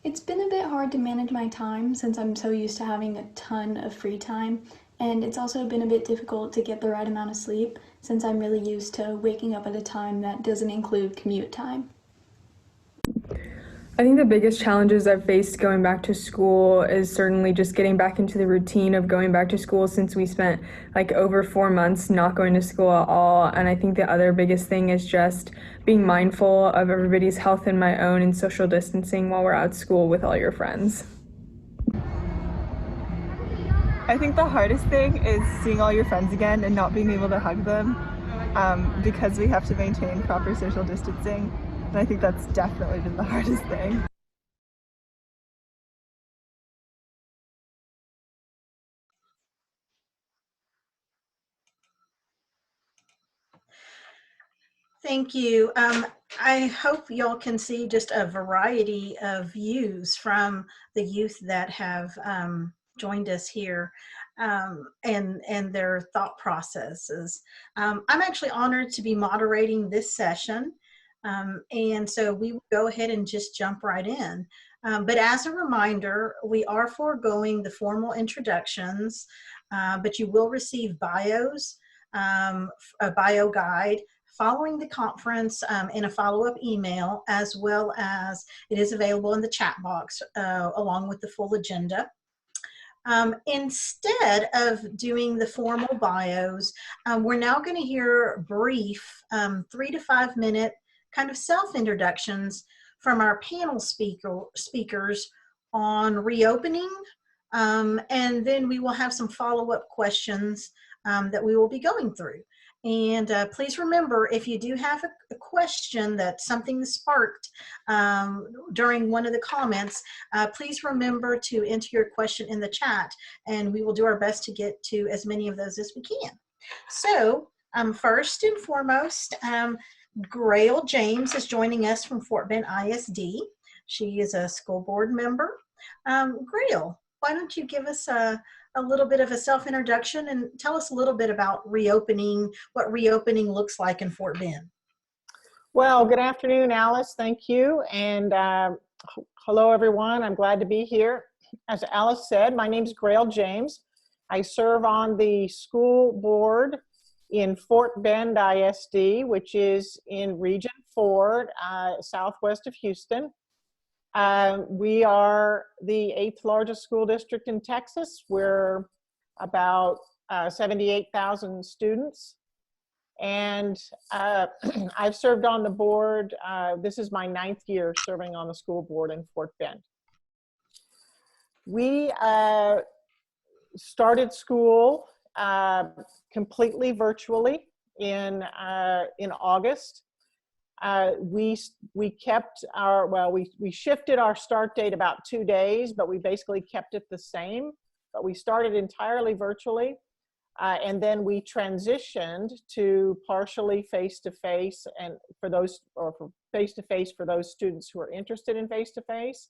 It's been a bit hard to manage my time since I'm so used to having a ton of free time, and it's also been a bit difficult to get the right amount of sleep since I'm really used to waking up at a time that doesn't include commute time. I think the biggest challenges I've faced going back to school is certainly just getting back into the routine of going back to school, since we spent like over 4 months not going to school at all. And I think the other biggest thing is just being mindful of everybody's health and my own, and social distancing while we're at school with all your friends. I think the hardest thing is seeing all your friends again and not being able to hug them because we have to maintain proper social distancing. And I think that's definitely been the hardest thing. Thank you. I hope y'all can see just a variety of views from the youth that have joined us here. and their thought processes. I'm actually honored to be moderating this session. And so we will go ahead and just jump right in. But as a reminder, we are foregoing the formal introductions, but you will receive bios, a bio guide following the conference in a follow-up email, as well as it is available in the chat box along with the full agenda. Instead of doing the formal bios, we're now going to hear brief 3 to 5 minute kind of self-introductions from our panel speakers on reopening, and then we will have some follow-up questions that we will be going through. And please remember, if you do have a question that something sparked during one of the comments, please remember to enter your question in the chat, and we will do our best to get to as many of those as we can. So first and foremost, Grayle James is joining us from Fort Bend ISD. She is a school board member. Grayle, why don't you give us a little bit of a self-introduction and tell us a little bit about reopening, what reopening looks like in Fort Bend. Well, good afternoon, Alice. Thank you. And hello, everyone. I'm glad to be here. As Alice said, my name is Grayle James. I serve on the school board in Fort Bend ISD, which is in Region 4, southwest of Houston. We are the 8th largest school district in Texas. We're about 78,000 students. And I've served on the board. This is my 9th year serving on the school board in Fort Bend. We started school completely virtually in August. We kept our, well, we shifted our start date about 2 days, but we basically kept it the same. But we started entirely virtually, and then we transitioned to partially face-to-face, and for those, or for face-to-face for those students who are interested in face-to-face,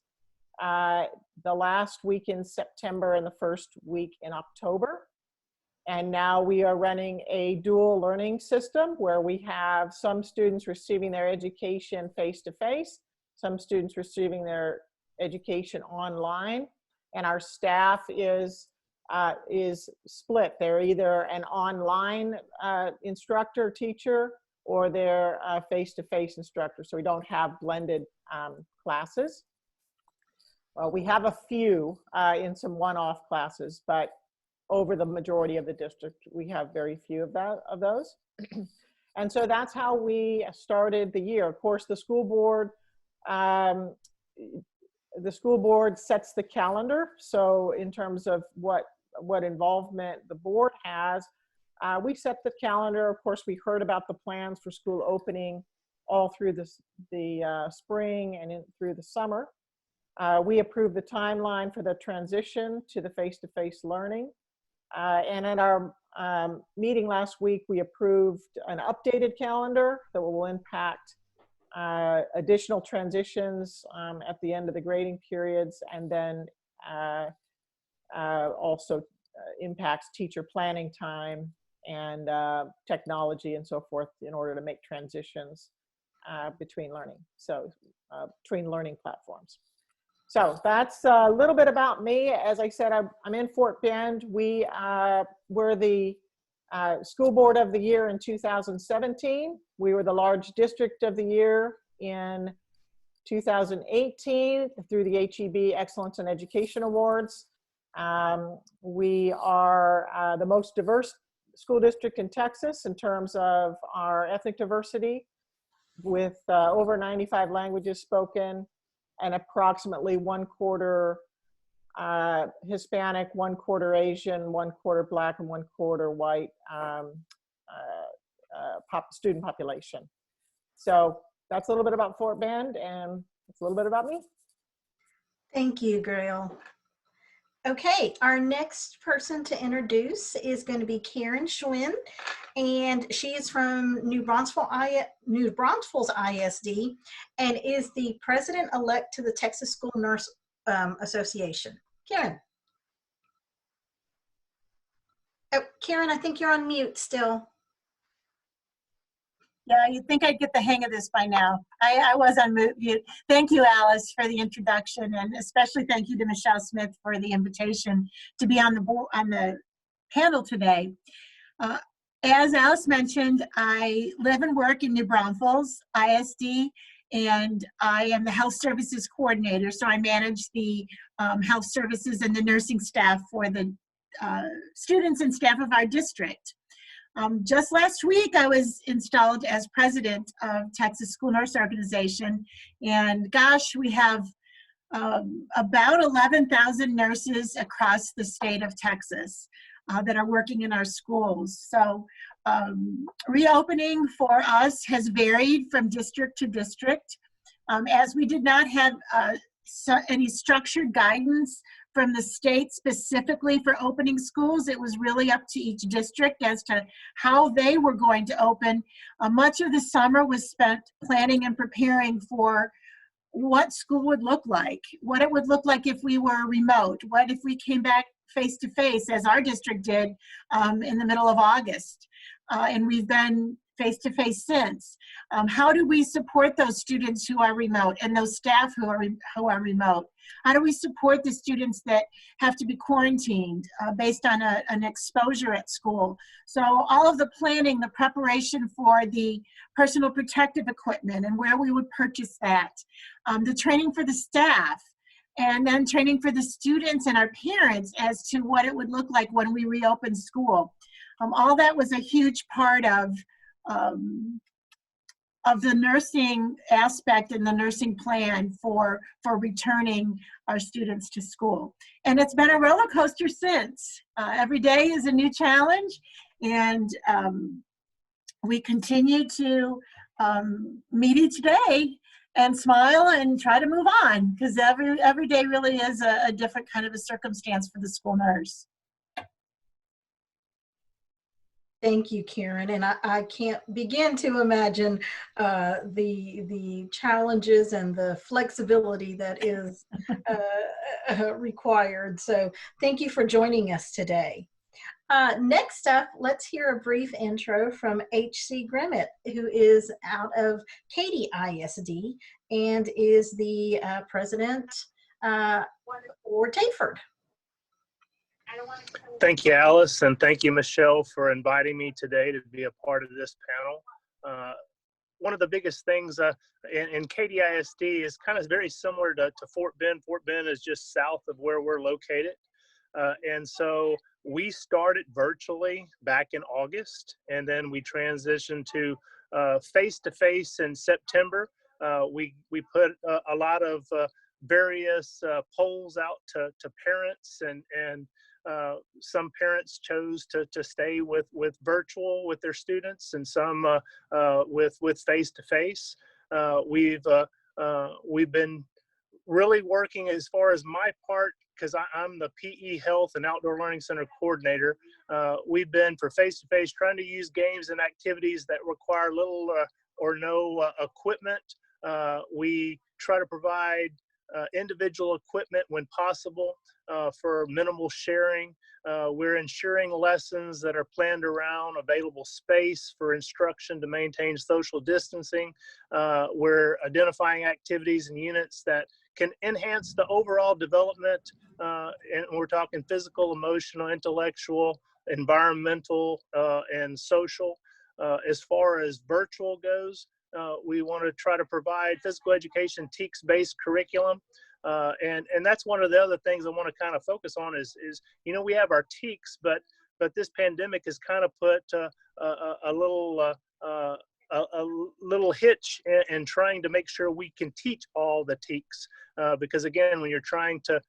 the last week in September and the first week in October. And now we are running a dual learning system where we have some students receiving their education face-to-face, some students receiving their education online, and our staff is split. They're either an online instructor, teacher, or they're a face-to-face instructor, so we don't have blended classes. Well, we have a few in some one-off classes, but over the majority of the district, we have very few of those. And so that's how we started the year. Of course, the school board sets the calendar. So in terms of what involvement the board has, we set the calendar. Of course, we heard about the plans for school opening all through the spring and through the summer. We approved the timeline for the transition to the face-to-face learning. And at our meeting last week, we approved an updated calendar that will impact additional transitions at the end of the grading periods, and then also impacts teacher planning time and technology and so forth in order to make transitions between learning platforms. So that's a little bit about me. As I said, I'm in Fort Bend. We were the School Board of the Year in 2017. We were the Large District of the Year in 2018 through the HEB Excellence in Education Awards. We are the most diverse school district in Texas in terms of our ethnic diversity, with over 95 languages spoken, and approximately 1/4 Hispanic, 1/4 Asian, 1/4 Black, and 1/4 white student population. So that's a little bit about Fort Bend, and it's a little bit about me. Thank you, Grayle. Okay, our next person to introduce is going to be Karen Schwind, and she is from New Braunfels ISD and is the president-elect to the Texas School Nurse Association. Karen. Oh, Karen, I think you're on mute still. Yeah, you'd think I'd get the hang of this by now. I was on mute. Thank you, Alice, for the introduction, and especially thank you to Michelle Smith for the invitation to be on the panel today. As Alice mentioned, I live and work in New Braunfels ISD, and I am the health services coordinator. So I manage the health services and the nursing staff for the students and staff of our district. Just last week, I was installed as president of Texas School Nurse Organization, and gosh, we have about 11,000 nurses across the state of Texas that are working in our schools. So reopening for us has varied from district to district. As we did not have any structured guidance from the state specifically for opening schools, it was really up to each district as to how they were going to open. Much of the summer was spent planning and preparing for what school would look like, what it would look like if we were remote, what if we came back face-to-face, as our district did in the middle of August. And we've been face-to-face since. How do we support those students who are remote and those staff who are remote? How do we support the students that have to be quarantined based on an exposure at school? So all of the planning, the preparation for the personal protective equipment and where we would purchase that, the training for the staff, and then training for the students and our parents as to what it would look like when we reopen school. All that was a huge part of the nursing aspect and the nursing plan for returning our students to school. And it's been a roller coaster since. Every day is a new challenge, and we continue to meet each day and smile and try to move on, because every day really is a different kind of a circumstance for the school nurse. Thank you, Karen. And I can't begin to imagine the challenges and the flexibility that is required. So thank you for joining us today. Next up, let's hear a brief intro from H.C. Grimet, who is out of Katy ISD and is the president for TAHPERD. Thank you, Alice, and thank you, Michelle, for inviting me today to be a part of this panel. One of the biggest things in Katy ISD is kind of very similar to Fort Bend. Fort Bend is just south of where we're located. And so we started virtually back in August, and then we transitioned to face-to-face in September. We put a lot of various polls out to parents, and some parents chose to stay with virtual with their students, and some with face-to-face. We've been really working, as far as my part, because I'm the PE Health and Outdoor Learning Center coordinator. We've been, for face-to-face, trying to use games and activities that require little or no equipment. We try to provide individual equipment when possible for minimal sharing. We're ensuring lessons that are planned around available space for instruction to maintain social distancing. We're identifying activities and units that can enhance the overall development, and we're talking physical, emotional, intellectual, environmental, and social. As far as virtual goes, we want to try to provide physical education TAHK-based curriculum. And that's one of the other things I want to kind of focus on is you know, we have our TAHKs, but this pandemic has kind of put a little hitch in trying to make sure we can teach all the TAHKs, because again, when you're trying to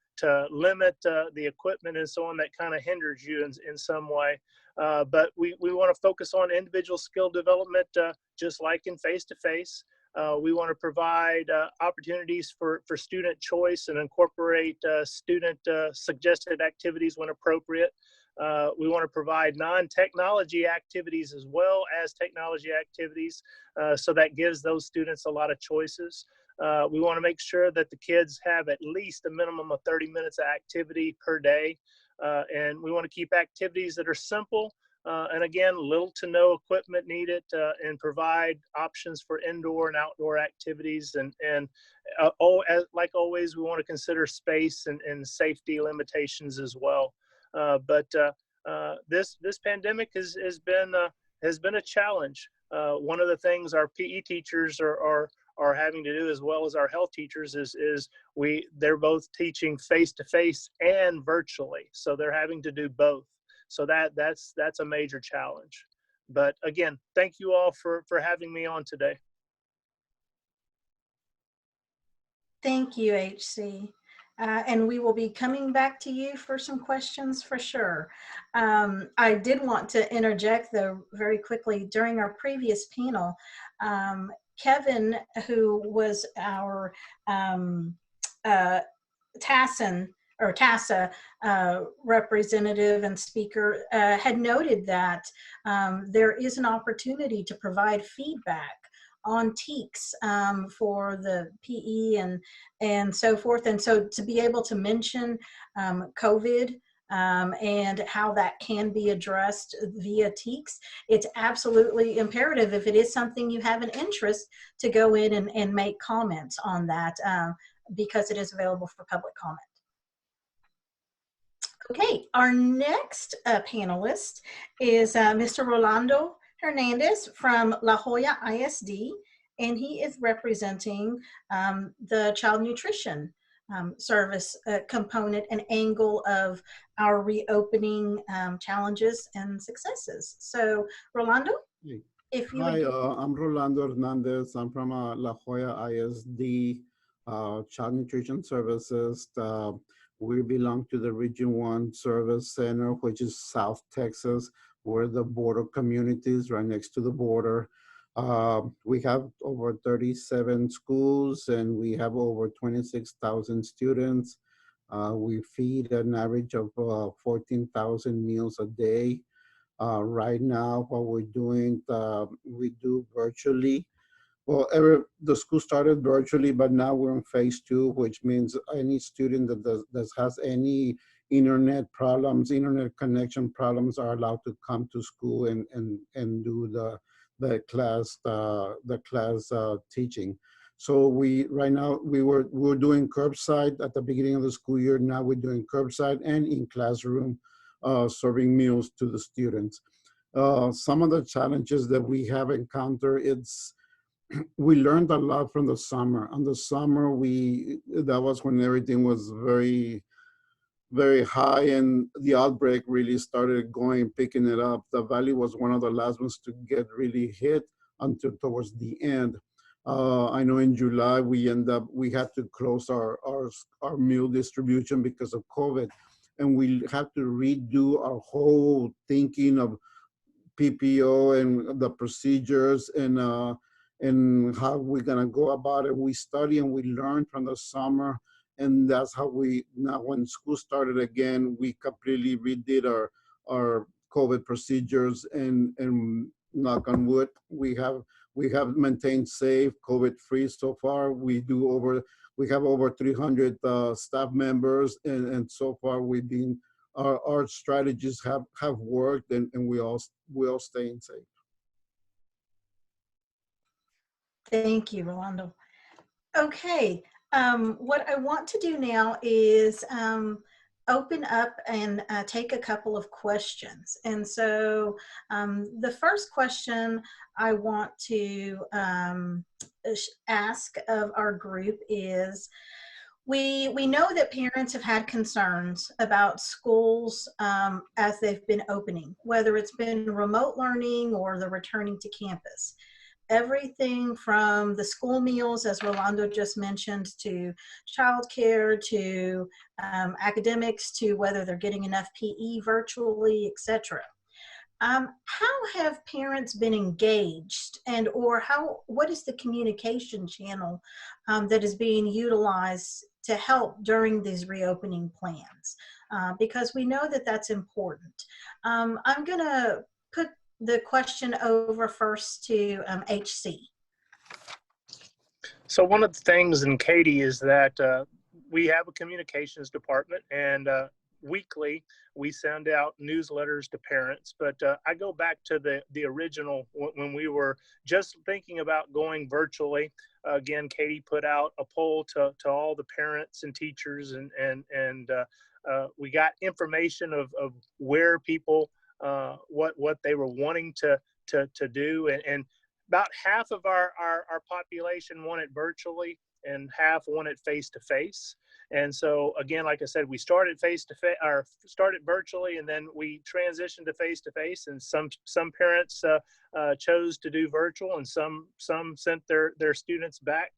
limit the equipment and so on, that kind of hinders you in some way. But we want to focus on individual skill development, just like in face-to-face. We want to provide opportunities for student choice and incorporate student suggested activities when appropriate. We want to provide non-technology activities as well as technology activities, so that gives those students a lot of choices. We want to make sure that the kids have at least a minimum of 30 minutes of activity per day. and we want to keep activities that are simple, and again, little to no equipment needed, and provide options for indoor and outdoor activities. And like always, we want to consider space and safety limitations as well. But this pandemic has been a challenge. One of the things our PE teachers are having to do, as well as our health teachers, is they're both teaching face-to-face and virtually, so they're having to do both. So that's a major challenge. But again, thank you all for having me on today. Thank you, HC. And we will be coming back to you for some questions for sure. I did want to interject though very quickly. During our previous panel, Kevin, who was our TASA representative and speaker, had noted that there is an opportunity to provide feedback on TEKS for the PE and so forth. And so to be able to mention COVID and how that can be addressed via TEKS, it's absolutely imperative, if it is something you have an interest, to go in and make comments on that because it is available for public comment. Okay, our next panelist is Mr. Rolando Hernandez from La Joya ISD, and he is representing the child nutrition service component and angle of our reopening challenges and successes. So, Rolando, if you Hi, I'm Rolando Hernandez. I'm from La Joya ISD Child Nutrition Services. We belong to the Region 1 Service Center, which is South Texas. We're the border communities right next to the border. We have over 37 schools and we have over 26,000 students. We feed an average of 14,000 meals a day. Right now, what we're doing, we do virtually. Well, the school started virtually, but now we're in phase 2, which means any student that has any internet problems, internet connection problems, are allowed to come to school and do the class teaching. So right now we're doing curbside at the beginning of the school year. Now we're doing curbside and in classroom, serving meals to the students. Some of the challenges that we have encountered, we learned a lot from the summer. On the summer, that was when everything was very, very high and the outbreak really started picking it up. The Valley was one of the last ones to get really hit until towards the end. I know in July, we had to close our meal distribution because of COVID. And we had to redo our whole thinking of PPO and the procedures and how we're gonna go about it. We study and we learn from the summer, and that's how now when school started again, we completely redid our COVID procedures, and knock on wood, we have maintained safe, COVID-free so far. We have over 300 staff members, and so far our strategies have worked, and we all staying safe. Thank you, Rolando. Okay, what I want to do now is open up and take a couple of questions. And so the first question I want to ask of our group is, we know that parents have had concerns about schools as they've been opening, whether it's been remote learning or the returning to campus. Everything from the school meals, as Rolando just mentioned, to childcare, to academics, to whether they're getting enough PE virtually, etc. How have parents been engaged, or what is the communication channel that is being utilized to help during these reopening plans? Because we know that that's important. I'm gonna put the question over first to HC. So one of the things in Katy is that we have a communications department, and weekly, we send out newsletters to parents. But I go back to the original when we were just thinking about going virtually. Again, Katy put out a poll to all the parents and teachers, and we got information of where people, what they were wanting to do, and about half of our population want it virtually and half want it face-to-face. And so again, like I said, we started face-to-face, or started virtually, and then we transitioned to face-to-face, and some parents chose to do virtual, and some sent their students back.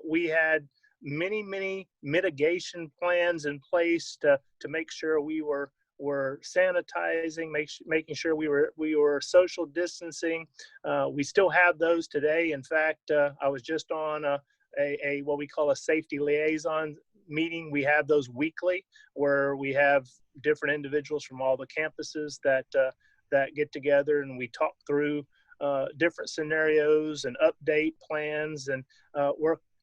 We had many mitigation plans in place to make sure we were sanitizing, making sure we were social distancing. We still have those today. In fact, I was just on a what we call a safety liaison meeting. We have those weekly, where we have different individuals from all the campuses that get together, and we talk through different scenarios and update plans. And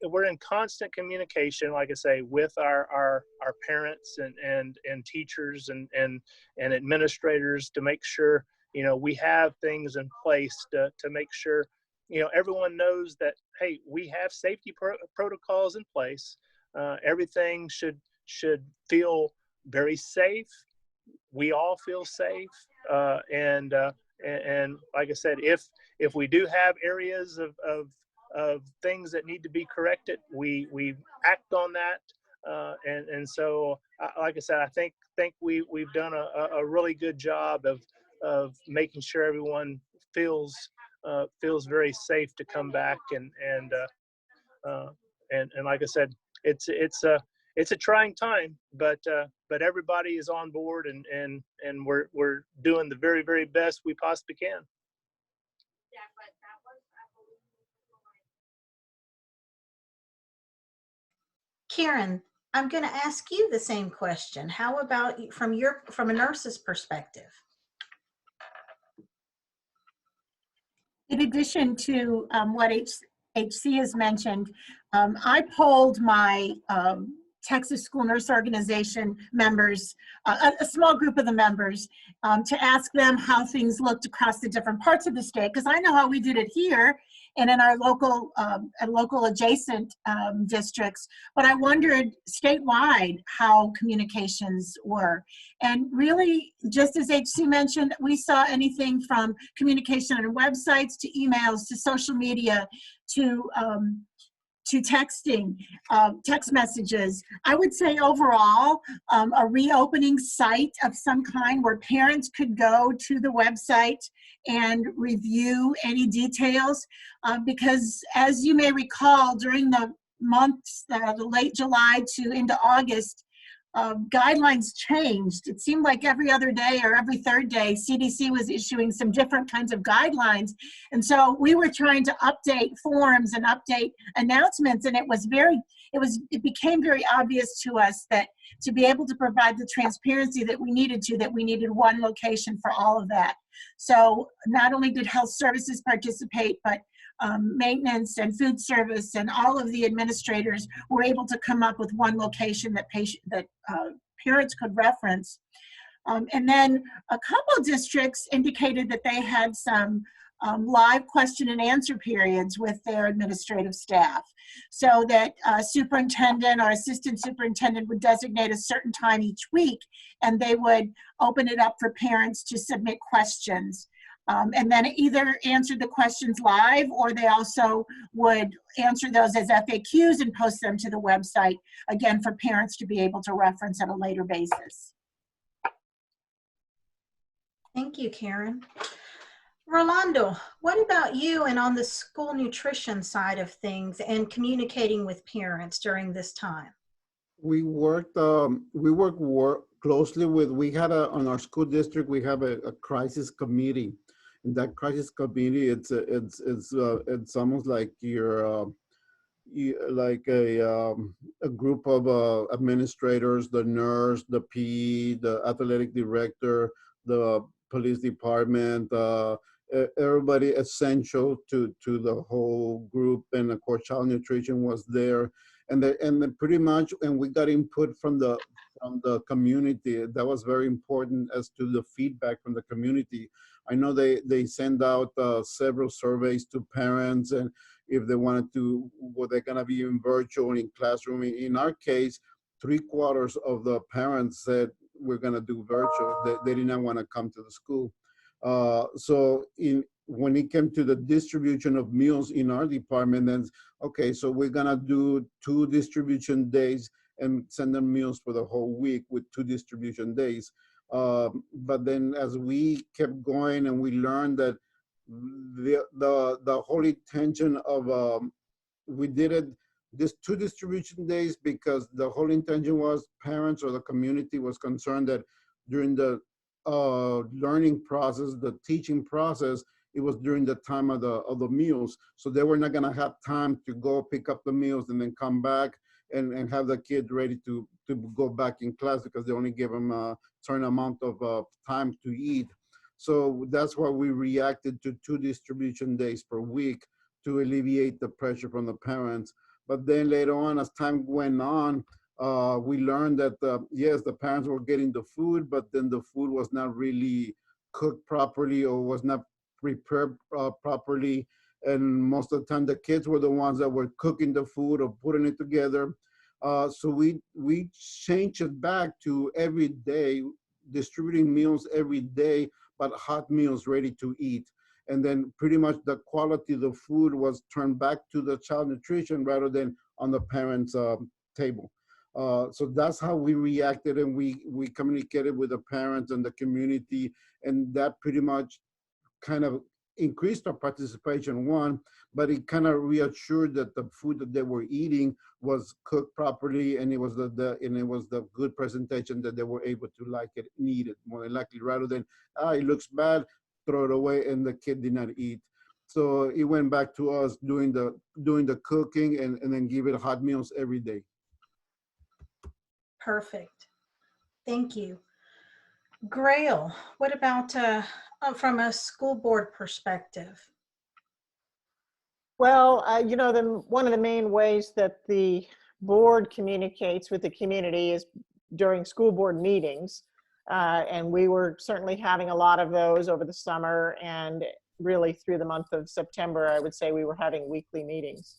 we're in constant communication, like I say, with our parents and teachers and administrators to make sure, you know, we have things in place to make sure, you know, everyone knows that, hey, we have safety protocols in place. Everything should feel very safe. We all feel safe, and like I said, if we do have areas of things that need to be corrected, we act on that, and so like I said, I think we've done a really good job of making sure everyone feels very safe to come back, and like I said, it's a trying time, but everybody is on board, and we're doing the very, very best we possibly can. Karen, I'm going to ask you the same question. How about from a nurse's perspective? In addition to what HC has mentioned, I polled my Texas School Nurse Organization members, a small group of the members, to ask them how things looked across the different parts of the state, because I know how we did it here and in our local adjacent districts, but I wondered statewide how communications were. And really, just as HC mentioned, we saw anything from communication on websites to emails to social media to texting, text messages. I would say overall, a reopening site of some kind where parents could go to the website and review any details, because as you may recall, during the months, the late July to into August, guidelines changed. It seemed like every other day or every third day, CDC was issuing some different kinds of guidelines. And so we were trying to update forms and update announcements, and it became very obvious to us that to be able to provide the transparency that we needed one location for all of that. So not only did health services participate, but maintenance and food service and all of the administrators were able to come up with one location that parents could reference. And then a couple districts indicated that they had some live question and answer periods with their administrative staff, so that superintendent or assistant superintendent would designate a certain time each week, and they would open it up for parents to submit questions. And then either answered the questions live, or they also would answer those as FAQs and post them to the website, again, for parents to be able to reference on a later basis. Thank you, Karen. Rolando, what about you and on the school nutrition side of things and communicating with parents during this time? We worked closely with, on our school district, we have a crisis committee. And that crisis committee, it's almost like a group of administrators, the nurse, the PE, the athletic director, the police department, everybody essential to the whole group, and of course child nutrition was there, and then pretty much, and we got input from the community. That was very important as to the feedback from the community. I know they send out several surveys to parents, and if they wanted to, were they gonna be in virtual, in classroom. In our case, 3/4 of the parents said we're gonna do virtual. They did not wanna come to the school. So when it came to the distribution of meals in our department, then, okay, so we're gonna do 2 distribution days and send them meals for the whole week with 2 distribution days. But then as we kept going and we learned that the whole intention of, we did it this 2 distribution days because the whole intention was parents or the community was concerned that during the learning process, the teaching process, it was during the time of the meals. So they were not gonna have time to go pick up the meals and then come back and have the kids ready to go back in class because they only give them a certain amount of time to eat. So that's why we reacted to 2 distribution days per week to alleviate the pressure from the parents. But then later on, as time went on, we learned that, yes, the parents were getting the food, but then the food was not really cooked properly or was not prepared properly. And most of the time, the kids were the ones that were cooking the food or putting it together. So we changed it back to every day, distributing meals every day, but hot meals ready to eat. And then pretty much the quality of the food was turned back to the child nutrition rather than on the parents' table. So that's how we reacted, and we communicated with the parents and the community, and that pretty much kind of increased our participation, one, but it kind of reassured that the food that they were eating was cooked properly, and it was the good presentation that they were able to like it, need it more than likely, rather than it looks bad, throw it away, and the kid did not eat. So it went back to us doing the cooking and then give it hot meals every day. Perfect. Thank you. Grayle, what about from a school board perspective? Well, one of the main ways that the board communicates with the community is during school board meetings. And we were certainly having a lot of those over the summer, and really through the month of September, I would say we were having weekly meetings.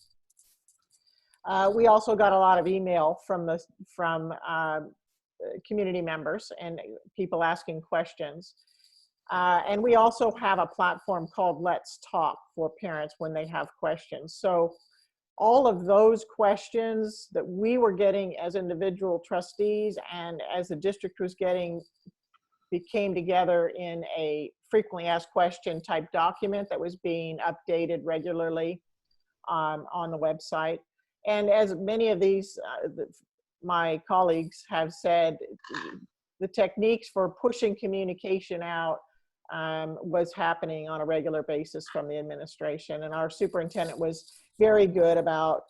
We also got a lot of email from community members and people asking questions. And we also have a platform called Let's Talk for parents when they have questions. So all of those questions that we were getting as individual trustees and as the district was getting came together in a frequently asked question type document that was being updated regularly on the website. And as many of these, my colleagues have said, the techniques for pushing communication out was happening on a regular basis from the administration. And our superintendent was very good about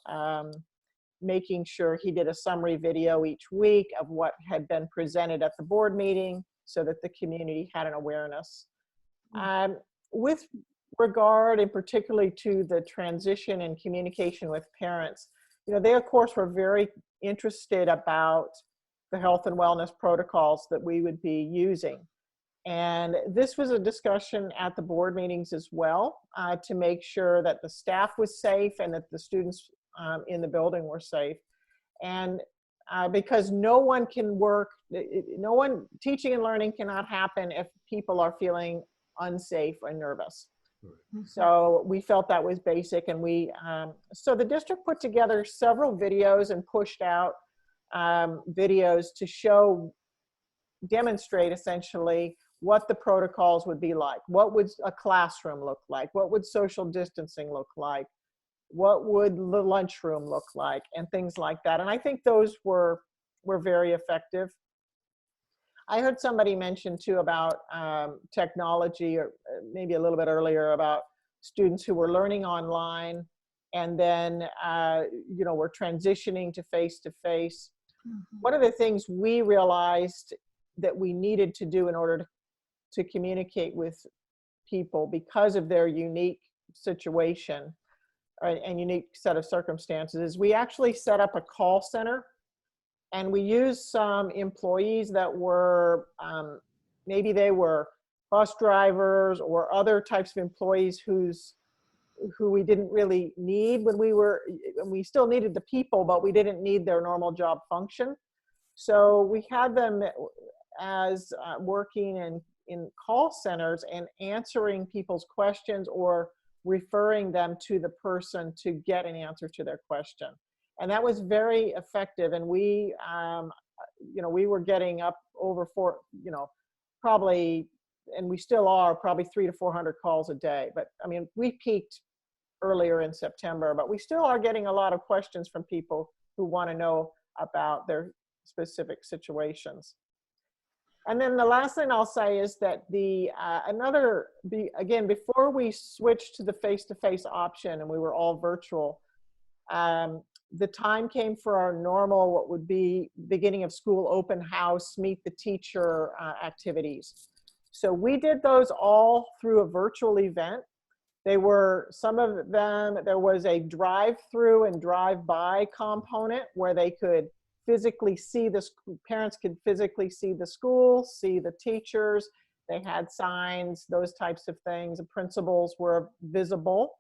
making sure he did a summary video each week of what had been presented at the board meeting so that the community had an awareness. With regard and particularly to the transition and communication with parents, they of course were very interested about the health and wellness protocols that we would be using. And this was a discussion at the board meetings as well, to make sure that the staff was safe and that the students in the building were safe. And because no one can work, teaching and learning cannot happen if people are feeling unsafe or nervous. So we felt that was basic, and so the district put together several videos and pushed out videos to demonstrate essentially what the protocols would be like. What would a classroom look like? What would social distancing look like? What would the lunchroom look like? And things like that. And I think those were very effective. I heard somebody mention too about technology, or maybe a little bit earlier, about students who were learning online and then were transitioning to face-to-face. One of the things we realized that we needed to do in order to communicate with people because of their unique situation and unique set of circumstances is we actually set up a call center, and we used some employees that were, maybe they were bus drivers or other types of employees who we didn't really need when we still needed the people, but we didn't need their normal job function. So we had them as working in call centers and answering people's questions or referring them to the person to get an answer to their question. And that was very effective. And we, we were getting up over probably, and we still are, probably 300 to 400 calls a day. But I mean, we peaked earlier in September, but we still are getting a lot of questions from people who want to know about their specific situations. And then the last thing I'll say is that again, before we switched to the face-to-face option and we were all virtual, the time came for our normal, what would be beginning of school open house, meet the teacher activities. So we did those all through a virtual event. They were, some of them, there was a drive-through and drive-by component where they could physically see parents could physically see the school, see the teachers. They had signs, those types of things. The principals were visible.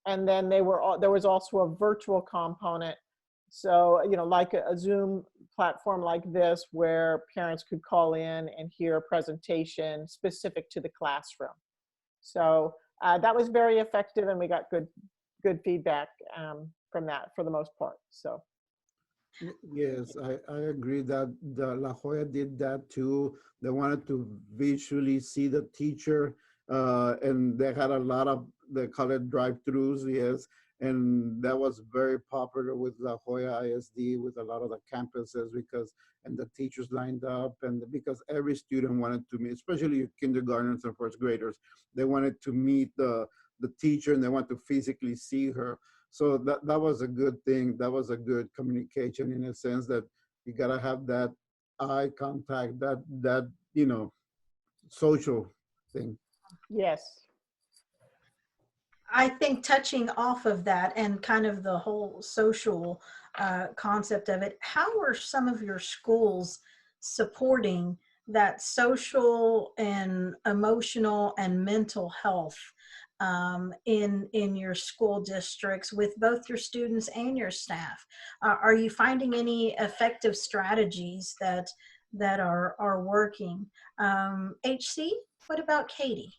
And then there was also a virtual component. So, like a Zoom platform like this where parents could call in and hear a presentation specific to the classroom. So that was very effective, and we got good feedback from that for the most part. So. Yes, I agree that La Joya did that too. They wanted to visually see the teacher, and they had a lot of, they call it drive-throughs, yes, and that was very popular with La Joya ISD, with a lot of the campuses, and the teachers lined up, and because every student wanted to meet, especially kindergartners and first graders, they wanted to meet the teacher, and they want to physically see her. So that was a good thing. That was a good communication, in a sense that you gotta have that eye contact, that social thing. Yes. I think touching off of that and kind of the whole social concept of it, how are some of your schools supporting that social and emotional and mental health in your school districts with both your students and your staff? Are you finding any effective strategies that are working? HC, what about Katy?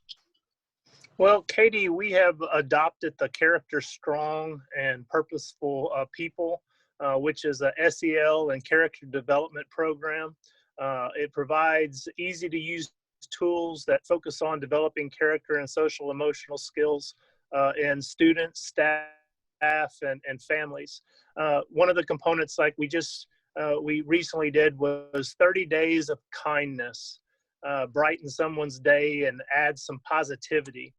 Well, Katy, we have adopted the Character Strong and Purposeful People, which is a SEL and character development program. It provides easy to use tools that focus on developing character and social emotional skills in students, staff, and families. One of the components, like we recently did, was 30 days of kindness. Brighten someone's day and add some positivity.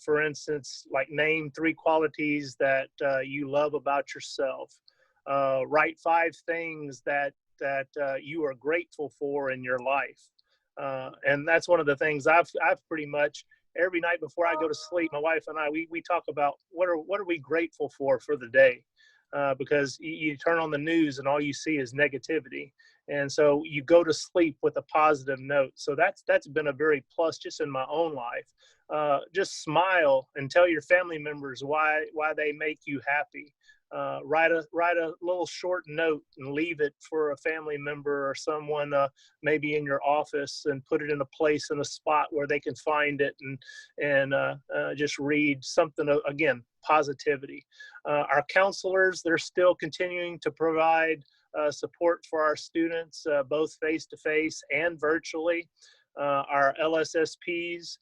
For instance, like name 3 qualities that you love about yourself. Write 5 things that you are grateful for in your life. And that's one of the things I've pretty much, every night before I go to sleep, my wife and I, we talk about what are we grateful for the day. Because you turn on the news and all you see is negativity. And so you go to sleep with a positive note. So that's been a very plus just in my own life. Just smile and tell your family members why they make you happy. Write a little short note and leave it for a family member or someone maybe in your office, and put it in a place, in a spot where they can find it, and just read something, again, positivity. Our counselors, they're still continuing to provide support for our students, both face-to-face and virtually. Our LSSPs,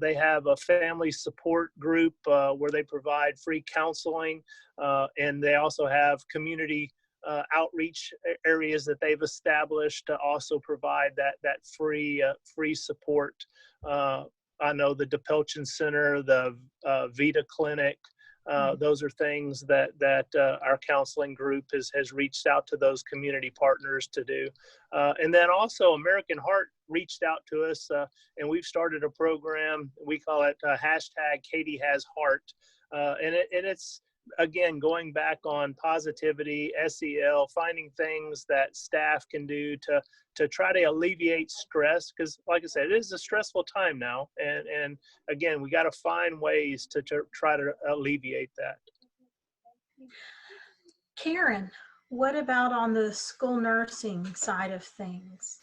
they have a family support group where they provide free counseling, and they also have community outreach areas that they've established to also provide that free support. I know the DePelchin Center, the Vita Clinic, those are things that our counseling group has reached out to those community partners to do. And then also American Heart reached out to us, and we've started a program. We call it hashtag Katy Has Heart. And it's, again, going back on positivity, SEL, finding things that staff can do to try to alleviate stress. Because like I said, it is a stressful time now. And again, we got to find ways to try to alleviate that. Karen, what about on the school nursing side of things?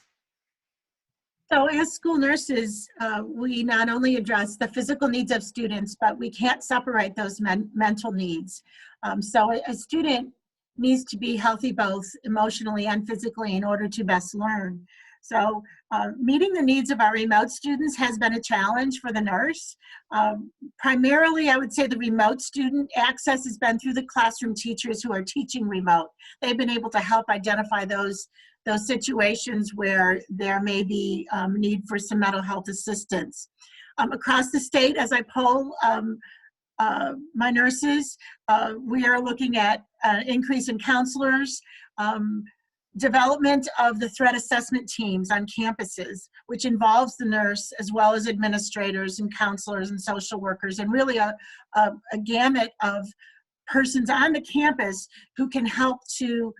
So as school nurses, we not only address the physical needs of students, but we can't separate those mental needs. So a student needs to be healthy both emotionally and physically in order to best learn. So meeting the needs of our remote students has been a challenge for the nurse. Primarily, I would say the remote student access has been through the classroom teachers who are teaching remote. They've been able to help identify those situations where there may be need for some mental health assistance. Across the state, as I poll my nurses, we are looking at an increase in counselors, development of the threat assessment teams on campuses, which involves the nurse as well as administrators and counselors and social workers, and really a gamut of persons on the campus who can help to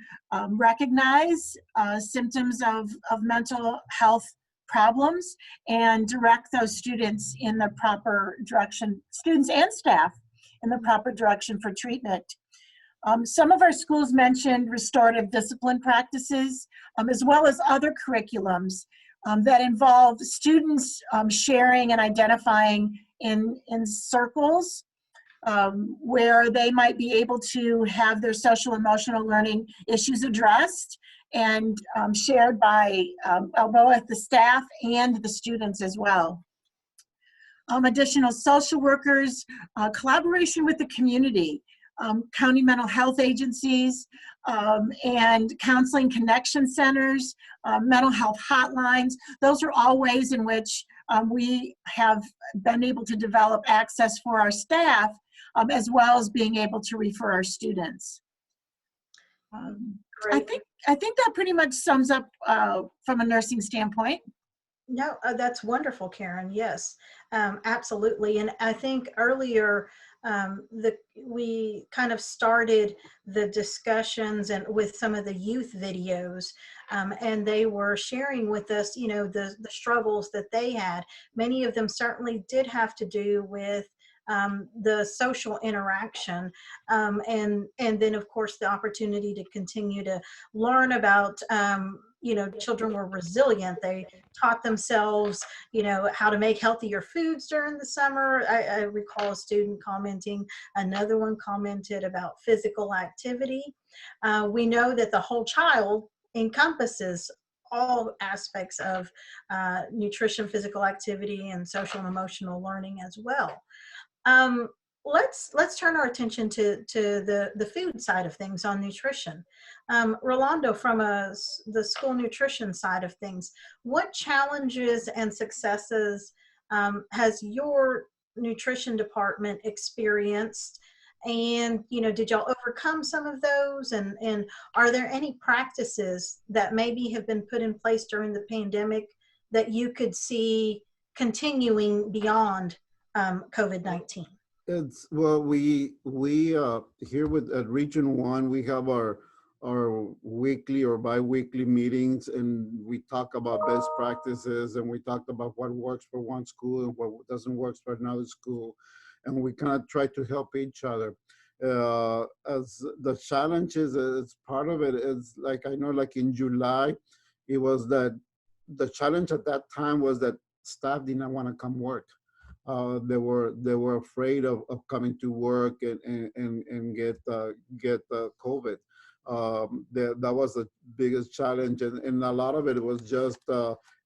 recognize symptoms of mental health problems and direct those students in the proper direction, students and staff in the proper direction for treatment. Some of our schools mentioned restorative discipline practices, as well as other curriculums that involve students sharing and identifying in circles where they might be able to have their social emotional learning issues addressed and shared by both the staff and the students as well. Additional social workers, collaboration with the community, county mental health agencies, and counseling connection centers, mental health hotlines. Those are all ways in which we have been able to develop access for our staff, as well as being able to refer our students. I think that pretty much sums up from a nursing standpoint. No, that's wonderful, Karen. Yes, absolutely. And I think earlier we kind of started the discussions and with some of the youth videos, and they were sharing with us, you know, the struggles that they had. Many of them certainly did have to do with the social interaction, and then of course the opportunity to continue to learn about, you know, children were resilient. They taught themselves, you know, how to make healthier foods during the summer. I recall a student commenting, another one commented about physical activity. We know that the whole child encompasses all aspects of nutrition, physical activity, and social and emotional learning as well. Let's turn our attention to the food side of things on nutrition. Rolando, from the school nutrition side of things, what challenges and successes has your nutrition department experienced? And, you know, did y'all overcome some of those? And are there any practices that maybe have been put in place during the pandemic that you could see continuing beyond COVID-19? It's, well, we here at Region 1, we have our weekly or bi-weekly meetings, and we talk about best practices, and we talk about what works for one school and what doesn't work for another school, and we kind of try to help each other. As the challenges, as part of it is, like, I know, like in July, it was that the challenge at that time was that staff did not want to come work. They were afraid of coming to work and get COVID. That was the biggest challenge, and a lot of it was just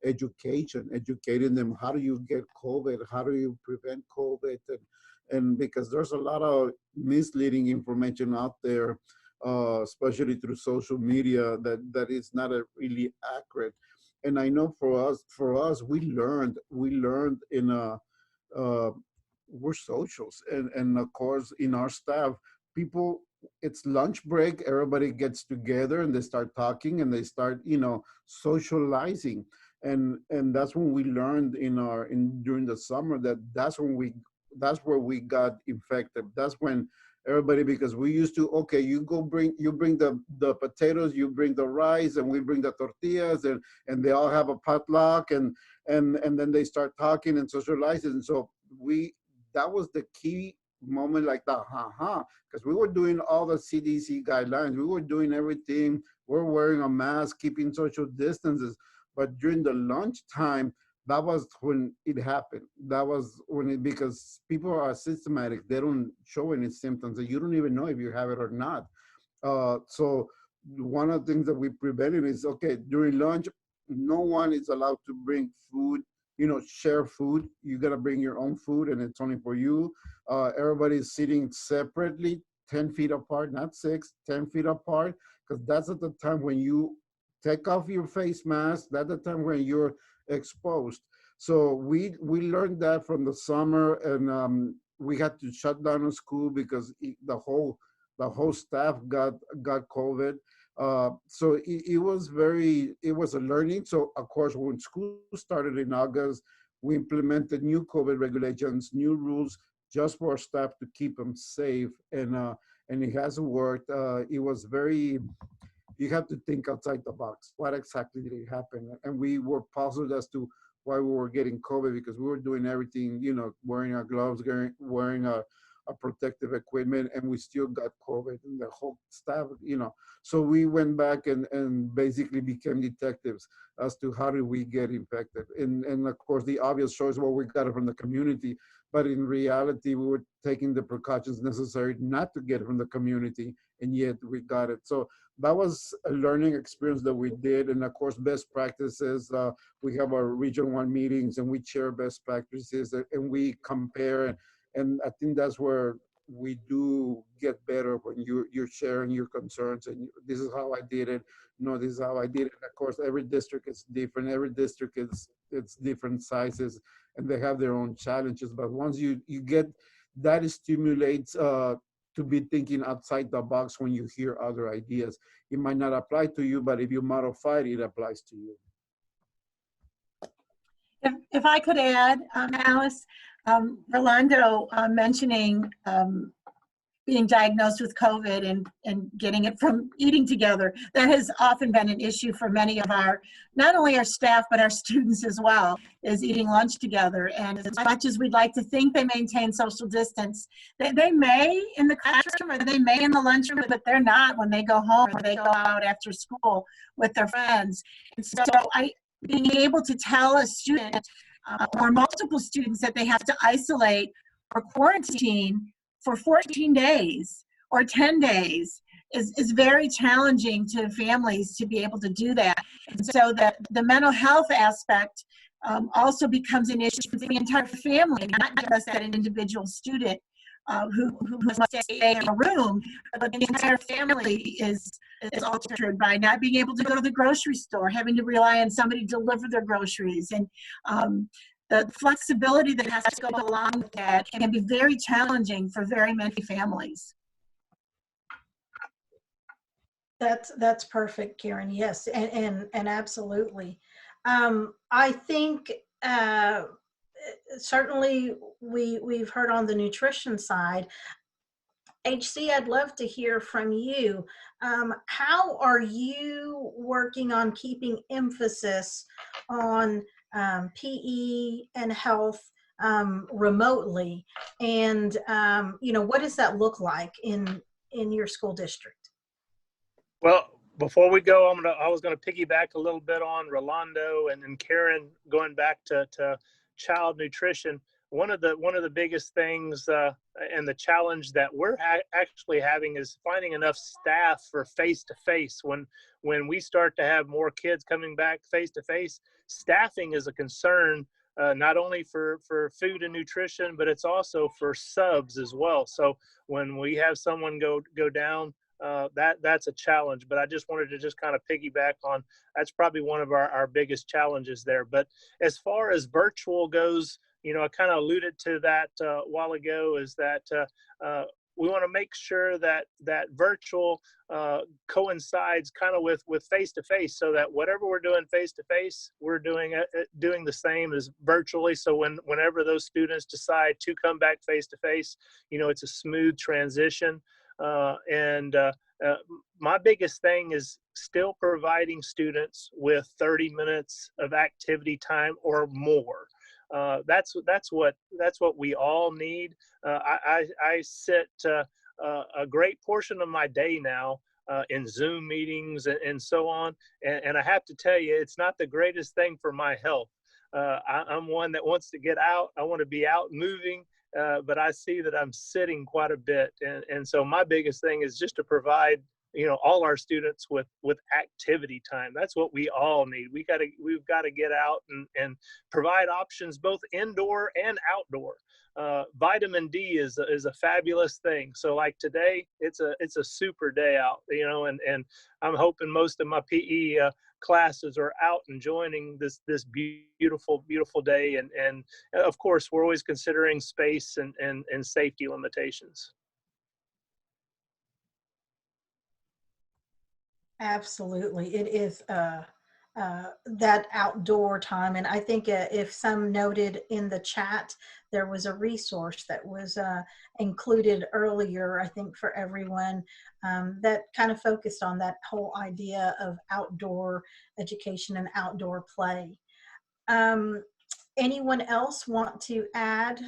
educating them. How do you get COVID? How do you prevent COVID? And because there's a lot of misleading information out there, especially through social media, that is not really accurate. And I know for us, we learned in a we're socials. And of course, in our staff, people, it's lunch break, everybody gets together and they start talking and they start, socializing. And that's when we learned during the summer that's where we got infected. That's when everybody, because we used to, okay, you bring the potatoes, you bring the rice, and we bring the tortillas, and they all have a potluck, and then they start talking and socializing. And so that was the key moment, like that, because we were doing all the CDC guidelines, we were doing everything, we're wearing a mask, keeping social distances, but during the lunchtime, that was when it happened. That was when because people are asymptomatic, they don't show any symptoms, and you don't even know if you have it or not. So one of the things that we prevented is, okay, during lunch, no one is allowed to bring food, share food. You gotta bring your own food, and it's only for you. Everybody's sitting separately, 10 feet apart, not 6, 10 feet apart, because that's at the time when you take off your face mask. That's the time when you're exposed. So we learned that from the summer, and we had to shut down the school because the whole staff got COVID. So it was a learning. So of course, when school started in August, we implemented new COVID regulations, new rules just for our staff to keep them safe, and it has worked. It was very. You have to think outside the box. What exactly did happen? And we were puzzled as to why we were getting COVID, because we were doing everything, wearing our gloves, wearing our protective equipment, and we still got COVID, and the whole staff, So we went back and basically became detectives as to how did we get infected. And of course, the obvious choice, well, we got it from the community, but in reality, we were taking the precautions necessary not to get it from the community, and yet we got it. So that was a learning experience that we did. And of course, best practices, we have our Region 1 meetings, and we share best practices, and we compare. And I think that's where we do get better, when you're sharing your concerns, and this is how I did it. This is how I did it. And of course, every district is different. Every district it's different sizes, and they have their own challenges. But once you get that, it stimulates to be thinking outside the box when you hear other ideas. It might not apply to you, but if you modify it, it applies to you. If I could add, Alice, Rolando mentioning being diagnosed with COVID and getting it from eating together. That has often been an issue for many of not only our staff, but our students as well, is eating lunch together. And as much as we'd like to think they maintain social distance, they may in the classroom, or they may in the lunchroom, but they're not when they go home or they go out after school with their friends. And so being able to tell a student or multiple students that they have to isolate or quarantine for 14 days or 10 days is very challenging to families to be able to do that. And so that the mental health aspect also becomes an issue for the entire family, not just that individual student who must stay in a room, but the entire family is altered by not being able to go to the grocery store, having to rely on somebody to deliver their groceries. And the flexibility that has to go along with that can be very challenging for very many families. That's perfect, Karen. Yes, and absolutely. I think certainly we've heard on the nutrition side. HC, I'd love to hear from you. How are you working on keeping emphasis on PE and health remotely, and what does that look like in your school district? Well, before we go, I was gonna piggyback a little bit on Rolando and then Karen, going back to child nutrition. One of the biggest things and the challenge that we're actually having is finding enough staff for face-to-face. When we start to have more kids coming back face-to-face, staffing is a concern, not only for food and nutrition, but it's also for subs as well. So when we have someone go down, that's a challenge. But I just wanted to just kind of piggyback on, that's probably one of our biggest challenges there. But as far as virtual goes, I kind of alluded to that a while ago, is that we want to make sure that virtual coincides kind of with face-to-face, so that whatever we're doing face-to-face, we're doing the same as virtually. So whenever those students decide to come back face-to-face, it's a smooth transition. My biggest thing is still providing students with 30 minutes of activity time or more. That's what we all need. I sit a great portion of my day now in Zoom meetings and so on, and I have to tell you, it's not the greatest thing for my health. I'm one that wants to get out. I want to be out moving, but I see that I'm sitting quite a bit, and so my biggest thing is just to provide all our students with activity time. That's what we all need. We've got to get out and provide options both indoor and outdoor. Vitamin D is a fabulous thing. So like today, it's a super day out, and I'm hoping most of my PE classes are out and joining this beautiful day. And of course, we're always considering space and safety limitations. Absolutely. It is that outdoor time. And I think if some noted in the chat, there was a resource that was included earlier, I think, for everyone that kind of focused on that whole idea of outdoor education and outdoor play. Anyone else want to add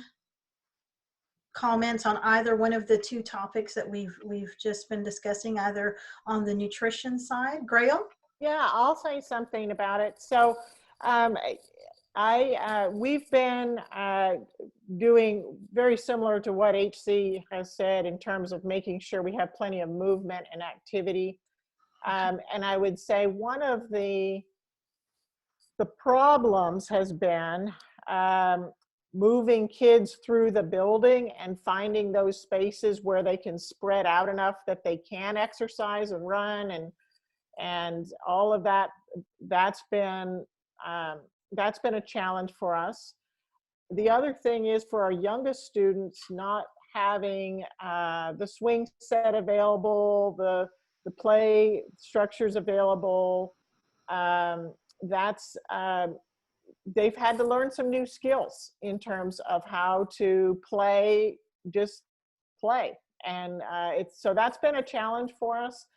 comments on either one of the two topics that we've just been discussing, either on the nutrition side? Grayle? Yeah, I'll say something about it. So we've been doing very similar to what HC has said in terms of making sure we have plenty of movement and activity. And I would say one of the problems has been moving kids through the building and finding those spaces where they can spread out enough that they can exercise and run and all of that. That's been a challenge for us. The other thing is for our youngest students, not having the swing set available, the play structures available. They've had to learn some new skills in terms of how to play, just play. And so that's been a challenge for us.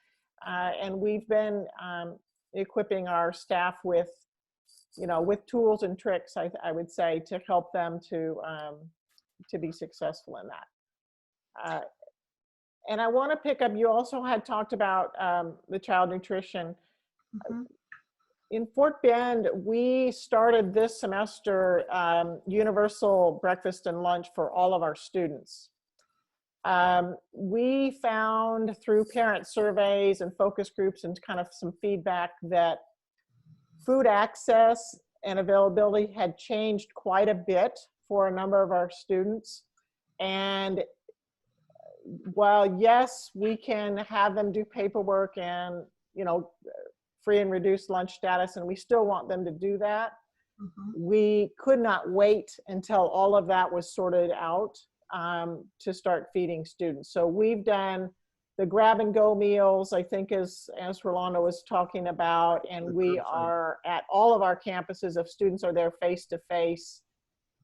And we've been equipping our staff with tools and tricks, I would say, to help them to be successful in that. And I want to pick up, you also had talked about the child nutrition. Mm-hmm. In Fort Bend, we started this semester universal breakfast and lunch for all of our students. We found through parent surveys and focus groups and kind of some feedback that food access and availability had changed quite a bit for a number of our students. And while yes, we can have them do paperwork and, free and reduced lunch status, and we still want them to do that. Mm-hmm. We could not wait until all of that was sorted out to start feeding students. So we've done the grab and go meals, I think, as Rolando was talking about, and we are at all of our campuses. If students are there face to face,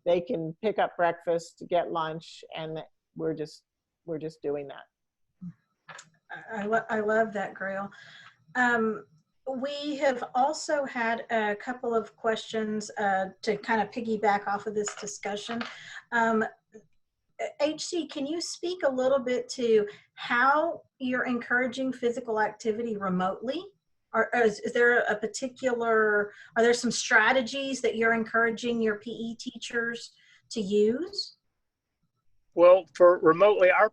they can pick up breakfast, get lunch, and we're just doing that. I love that, Grayle. We have also had a couple of questions to kind of piggyback off of this discussion. HC, can you speak a little bit to how you're encouraging physical activity remotely? Or is there a particular, are there some strategies that you're encouraging your PE teachers to use? Well, for remotely, our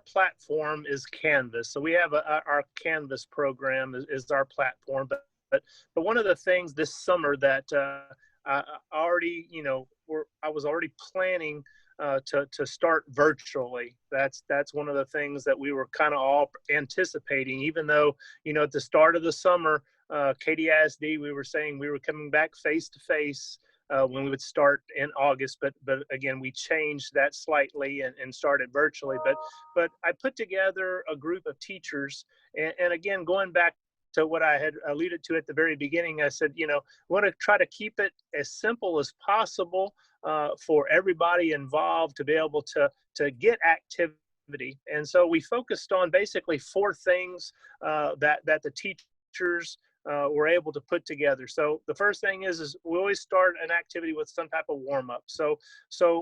platform is Canvas. So we have our Canvas program is our platform. But one of the things this summer that I was already planning to start virtually. That's one of the things that we were kind of all anticipating, even though, at the start of the summer, Katy ISD, we were saying we were coming back face to face. when we would start in August, but again, we changed that slightly and started virtually. But I put together a group of teachers, and again, going back to what I had alluded to at the very beginning, I said, we want to try to keep it as simple as possible for everybody involved to be able to get activity. And so we focused on basically 4 things that the teachers were able to put together. So the first thing is we always start an activity with some type of warm-up. So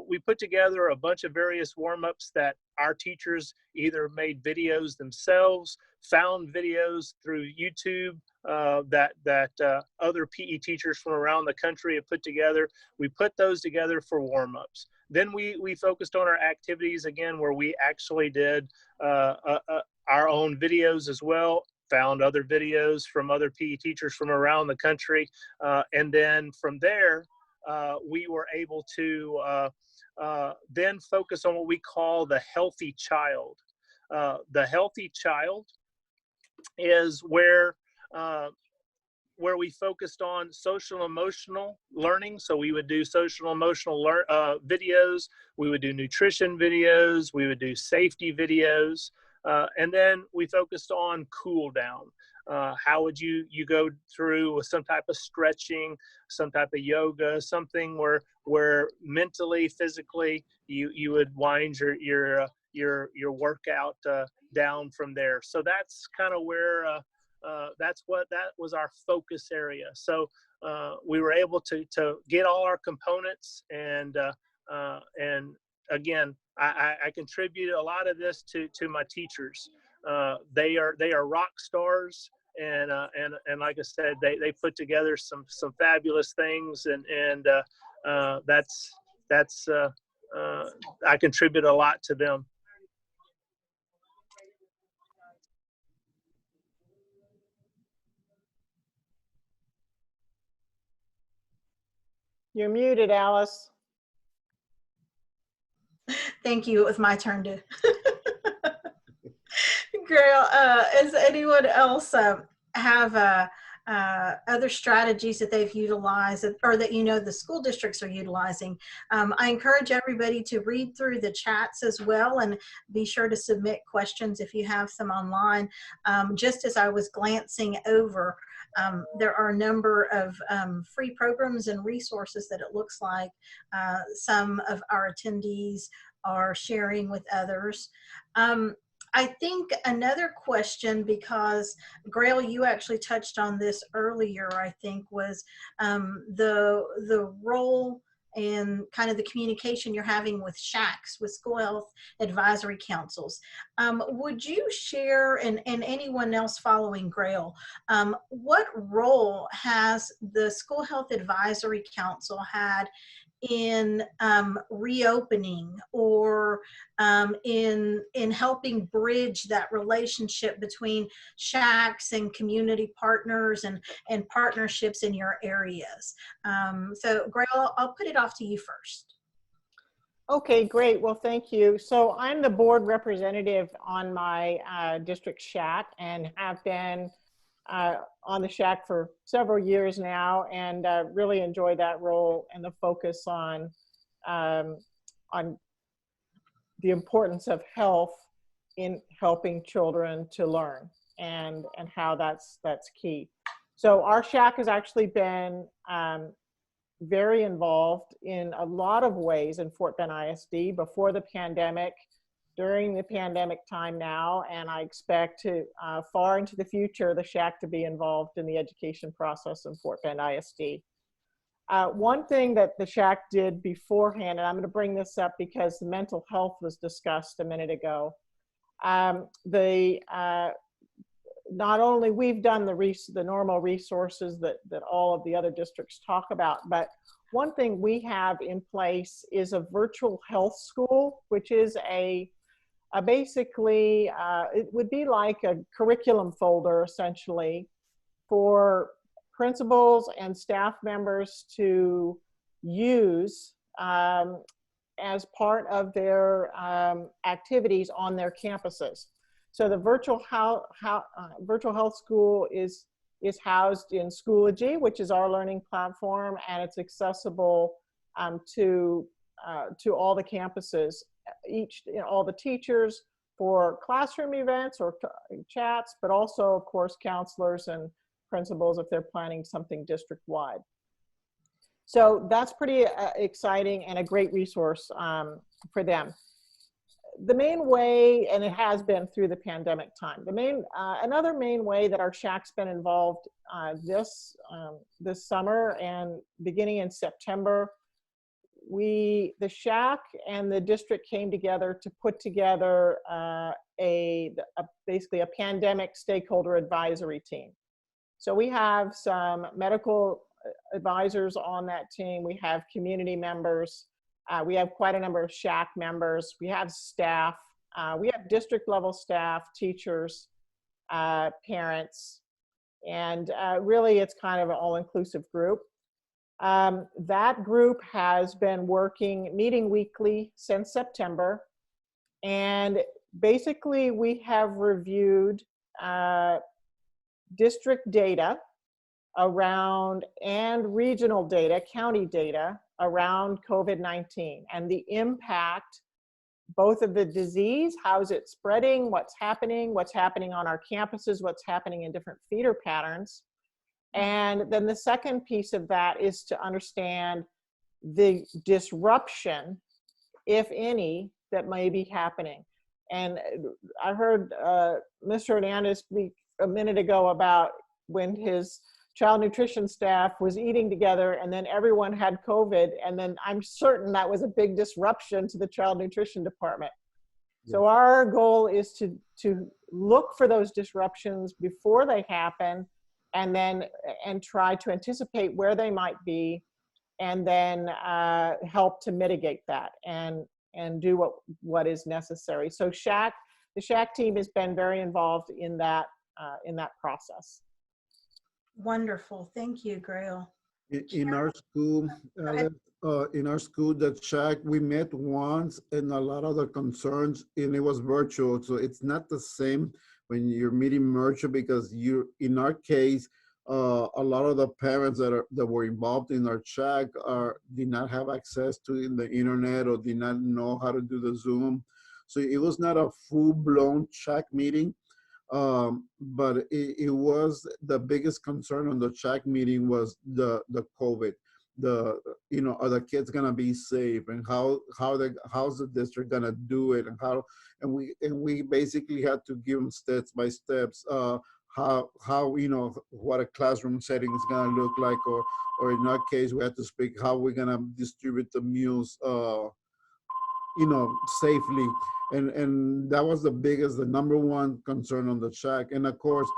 we put together a bunch of various warm-ups that our teachers either made videos themselves, found videos through YouTube that other PE teachers from around the country have put together. We put those together for warm-ups. Then we focused on our activities again, where we actually did our own videos as well, found other videos from other PE teachers from around the country. And then from there, we were able to then focus on what we call the healthy child. The healthy child is where we focused on social emotional learning. So we would do social emotional videos, we would do nutrition videos, we would do safety videos, and then we focused on cool down. How would you go through with some type of stretching, some type of yoga, something where mentally, physically, you would wind your workout down from there. So that's kind of where that was our focus area. So we were able to get all our components, and again, I contribute a lot of this to my teachers. They are rock stars, and like I said, they put together some fabulous things, and that's I contribute a lot to them. You're muted, Alice. Thank you. It was my turn to. Grayle, does anyone else have other strategies that they've utilized, or that the school districts are utilizing? I encourage everybody to read through the chats as well, and be sure to submit questions if you have some online. Just as I was glancing over, there are a number of free programs and resources that it looks like some of our attendees are sharing with others. I think another question, because Grayle, you actually touched on this earlier, I think, was the role and kind of the communication you're having with SHACs, with school health advisory councils. Would you share, and anyone else following Grayle, what role has the school health advisory council had in reopening, or in helping bridge that relationship between SHACs and community partners and partnerships in your areas? So Grayle, I'll put it off to you first. Okay, great. Well, thank you. So I'm the board representative on my district SHAC, and have been on the SHAC for several years now, and really enjoy that role and the focus on the importance of health in helping children to learn, and how that's key. So our SHAC has actually been very involved in a lot of ways in Fort Bend ISD before the pandemic, during the pandemic time now, and I expect to far into the future the SHAC to be involved in the education process in Fort Bend ISD. One thing that the SHAC did beforehand, and I'm going to bring this up because the mental health was discussed a minute ago. Not only we've done the normal resources that all of the other districts talk about, but one thing we have in place is a virtual health school, which is basically, it would be like a curriculum folder essentially for principals and staff members to use as part of their activities on their campuses. So the virtual health school is is housed in Schoology, which is our learning platform, and it's accessible to all the campuses, all the teachers for classroom events or chats, but also, of course, counselors and principals if they're planning something district-wide. So that's pretty exciting and a great resource for them. The main way, and it has been through the pandemic time, another main way that our SHAC's been involved this summer and beginning in September, the SHAC and the district came together to put together basically a pandemic stakeholder advisory team. So we have some medical advisors on that team. We have community members. We have quite a number of SHAC members. We have staff. We have district level staff, teachers, parents, and really it's kind of an all-inclusive group. That group has been meeting weekly since September, and basically we have reviewed district data around and regional data, county data around COVID-19 and the impact both of the disease, how's it spreading, what's happening on our campuses, what's happening in different feeder patterns. And then the second piece of that is to understand the disruption, if any, that may be happening. And I heard Mr. Hernandez speak a minute ago about when his child nutrition staff was eating together and then everyone had COVID, and then I'm certain that was a big disruption to the child nutrition department. So our goal is to look for those disruptions before they happen, and try to anticipate where they might be, and then help to mitigate that and do what is necessary. So the SHAC team has been very involved in that process. Wonderful, thank you, Grayle. In our school, the SHAC, we met once, and a lot of the concerns, and it was virtual, so it's not the same when you're meeting virtual, because in our case, a lot of the parents that were involved in our SHAC did not have access to the internet or did not know how to do the Zoom. So it was not a full-blown SHAC meeting, but it was the biggest concern on the SHAC meeting was the COVID. Are the kids gonna be safe, and how's the district gonna do it, and we basically had to give them steps by steps how what a classroom setting is gonna look like, or in our case we had to speak how we're gonna distribute the meals safely, and that was the number one concern on the SHAC. And of course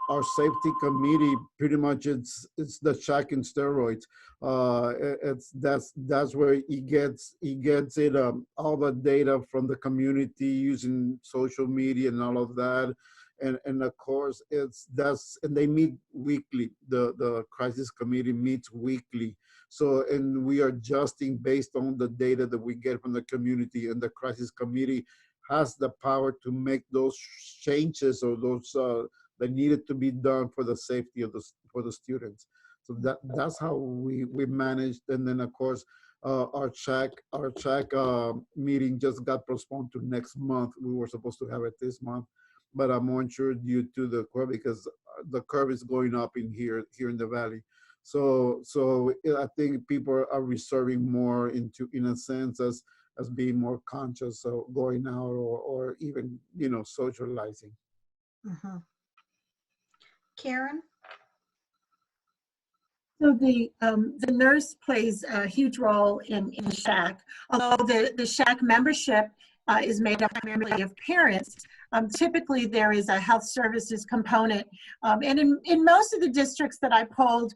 our safety committee, pretty much it's the SHAC in steroids. That's where he gets all the data from the community using social media and all of that. And of course and they meet weekly. The crisis committee meets weekly. So, and we are adjusting based on the data that we get from the community, and the crisis committee has the power to make those changes or those that needed to be done for the safety of for the students. So that's how we managed. And then of course our SHAC meeting just got postponed to next month. We were supposed to have it this month, but I'm unsure due to the curve, because the curve is going up here in the valley. So I think people are reserving more in a sense as being more conscious of going out or even socializing. Mm-hmm. Karen? So the nurse plays a huge role in SHAC. Although the SHAC membership is made up primarily of parents, typically there is a health services component. And in most of the districts that I polled,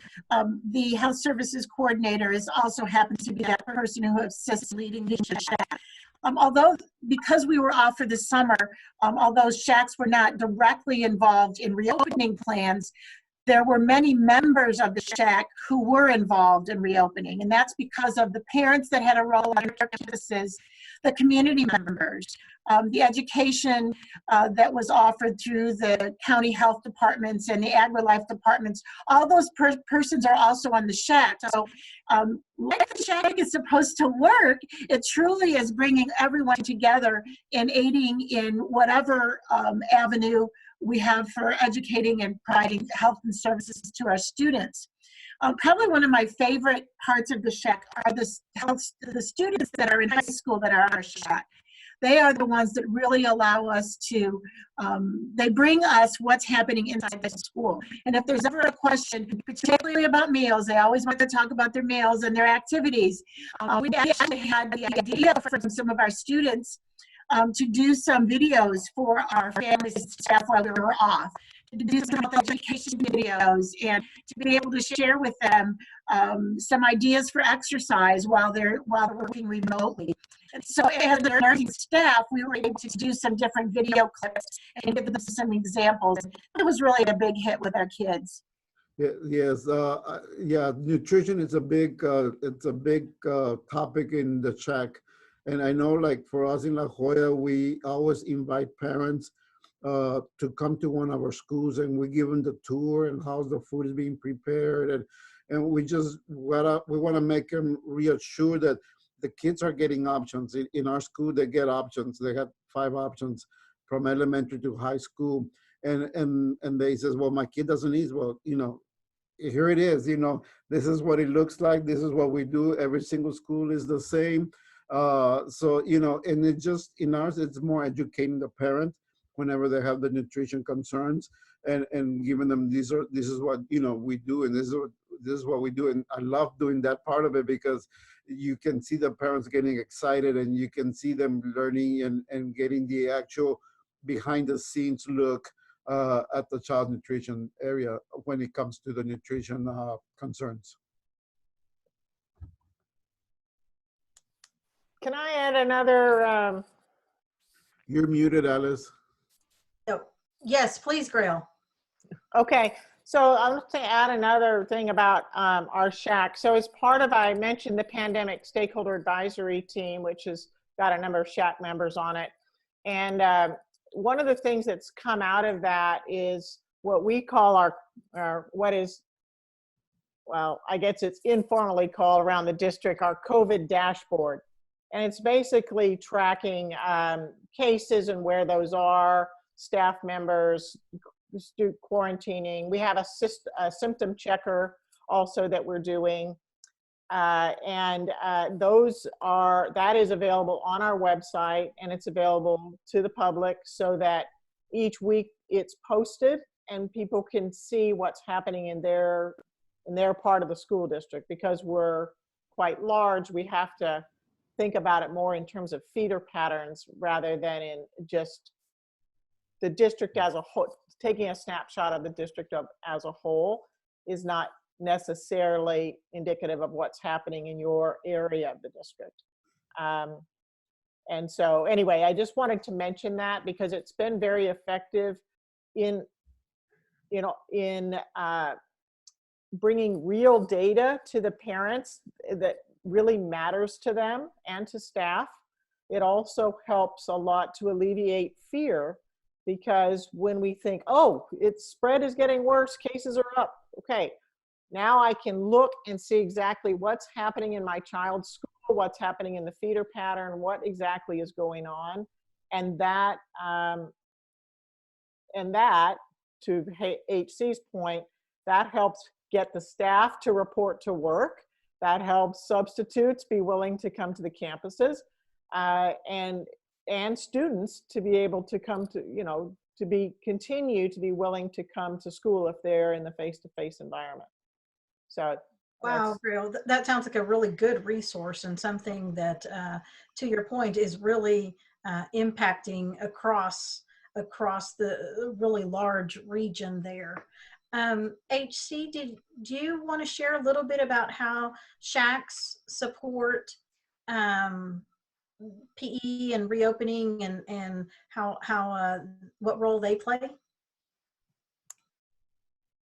the health services coordinator also happens to be that person who assists leading the SHAC. Although, because we were off for the summer, although SHACs were not directly involved in reopening plans, there were many members of the SHAC who were involved in reopening, and that's because of the parents that had a role on their campuses, the community members, the education that was offered through the county health departments and the AgriLife departments. All those persons are also on the SHAC. So like the SHAC is supposed to work, it truly is bringing everyone together and aiding in whatever avenue we have for educating and providing health and services to our students. Probably one of my favorite parts of the SHAC are the students that are in high school that are our SHAC. They are the ones that really allow us to, they bring us what's happening inside the school. And if there's ever a question, particularly about meals, they always want to talk about their meals and their activities. We actually had the idea from some of our students to do some videos for our families and staff while we were off, to do some education videos and to be able to share with them some ideas for exercise while they're working remotely. And so as a nursing staff, we were able to do some different video clips and give them some examples. It was really a big hit with our kids. Yeah, yes, yeah. Nutrition is a big, topic in the SHAC, and I know, like for us in La Jolla, we always invite parents to come to one of our schools, and we give them the tour and how the food is being prepared, and we want to make them reassure that the kids are getting options. In our school, they get options. They have 5 options from elementary to high school. And they says, well, my kid doesn't eat. Well, you know, here it is, you know, this is what it looks like. This is what we do. Every single school is the same. So, you know, and it just, in ours, it's more educating the parent whenever they have the nutrition concerns and giving them, this is what, you know, we do. And this is what we do. And I love doing that part of it because you can see the parents getting excited and you can see them learning and getting the actual behind the scenes look at the child nutrition area when it comes to the nutrition concerns. Can I add another? You're muted, Alice. Oh, yes, please, Grayle. Okay, so I'm going to add another thing about our SHAC. So as part of, I mentioned the Pandemic Stakeholder Advisory Team, which has got a number of SHAC members on it. And one of the things that's come out of that is what we call our what is, well, I guess it's informally called around the district, our COVID dashboard. And it's basically tracking cases and where those are, staff members, quarantining. We have a symptom checker also that we're doing. That is available on our website, and it's available to the public so that each week it's posted and people can see what's happening in their part of the school district. Because we're quite large, we have to think about it more in terms of feeder patterns rather than in just the district as a whole. Taking a snapshot of the district as a whole is not necessarily indicative of what's happening in your area of the district. And so anyway, I just wanted to mention that because it's been very effective in bringing real data to the parents that really matters to them and to staff. It also helps a lot to alleviate fear, because when we think, oh, its spread is getting worse, cases are up, okay, now I can look and see exactly what's happening in my child's school, what's happening in the feeder pattern, what exactly is going on. And that, to HC's point, that helps get the staff to report to work. That helps substitutes be willing to come to the campuses, and students to be able to come to, continue to be willing to come to school if they're in the face-to-face environment. So wow, Grayle, that sounds like a really good resource and something that, to your point, is really impacting across the really large region there. HC, do you want to share a little bit about how SHACs support PE and reopening and how what role they play?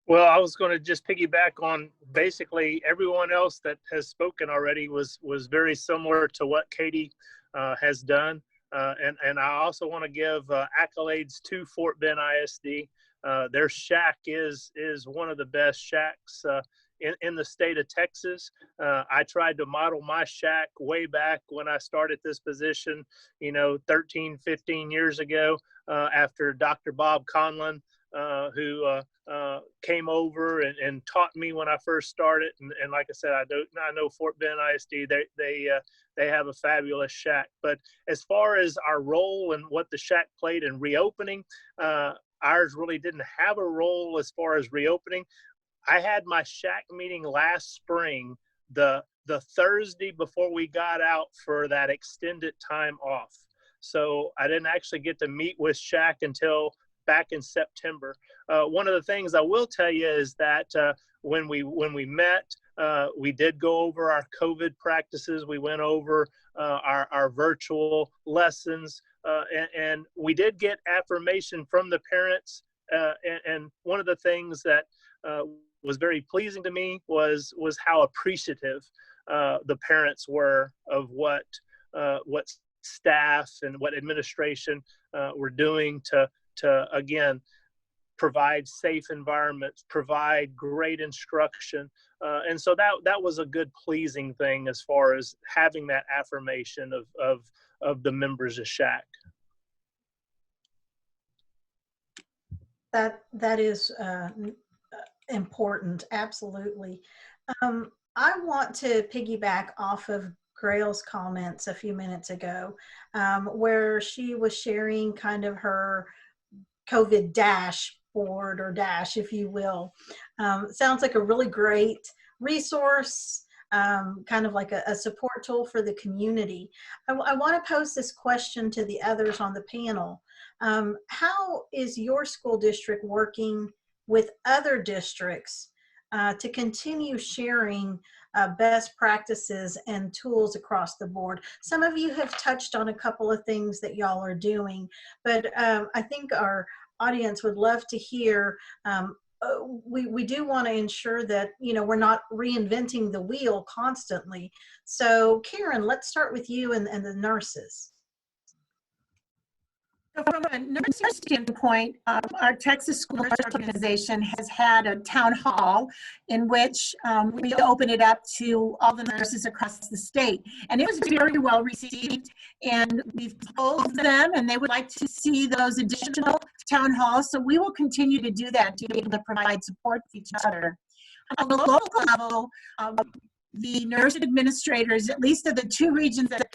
Well, I was going to just piggyback on basically everyone else that has spoken already was very similar to what Katy has done. And I also want to give accolades to Fort Bend ISD. Their shack is one of the best shacks in the state of Texas. I tried to model my shack way back when I started this position, 13, 15 years ago, after Dr. Bob Conlon, who came over and taught me when I first started. And like I said, I know Fort Bend ISD, they have a fabulous shack. But as far as our role and what the shack played in reopening, ours really didn't have a role as far as reopening. I had my shack meeting last spring, the Thursday before we got out for that extended time off. So I didn't actually get to meet with shack until back in September. One of the things I will tell you is that when we met, we did go over our COVID practices. We went over our virtual lessons, and we did get affirmation from the parents. And one of the things that was very pleasing to me was how appreciative the parents were of what staff and what administration were doing to again provide safe environments, provide great instruction, and so that was a good, pleasing thing as far as having that affirmation of the members of SHAC. That is important, absolutely. I want to piggyback off of Grayle's comments a few minutes ago, where she was sharing kind of her COVID dashboard or dash, if you will. Sounds like a really great resource, kind of like a support tool for the community. I want to pose this question to the others on the panel. How is your school district working with other districts to continue sharing best practices and tools across the board? Some of you have touched on a couple of things that y'all are doing, but I think our audience would love to hear. We do want to ensure that we're not reinventing the wheel constantly. So Karen, let's start with you and the nurses. From a nursing standpoint, our Texas School Nurse Organization has had a town hall in which we open it up to all the nurses across the state. And it was very well received. And we've told them, and they would like to see those additional town halls. So we will continue to do that to be able to provide support to each other. On the local level, the nurse administrators, at least of the two regions that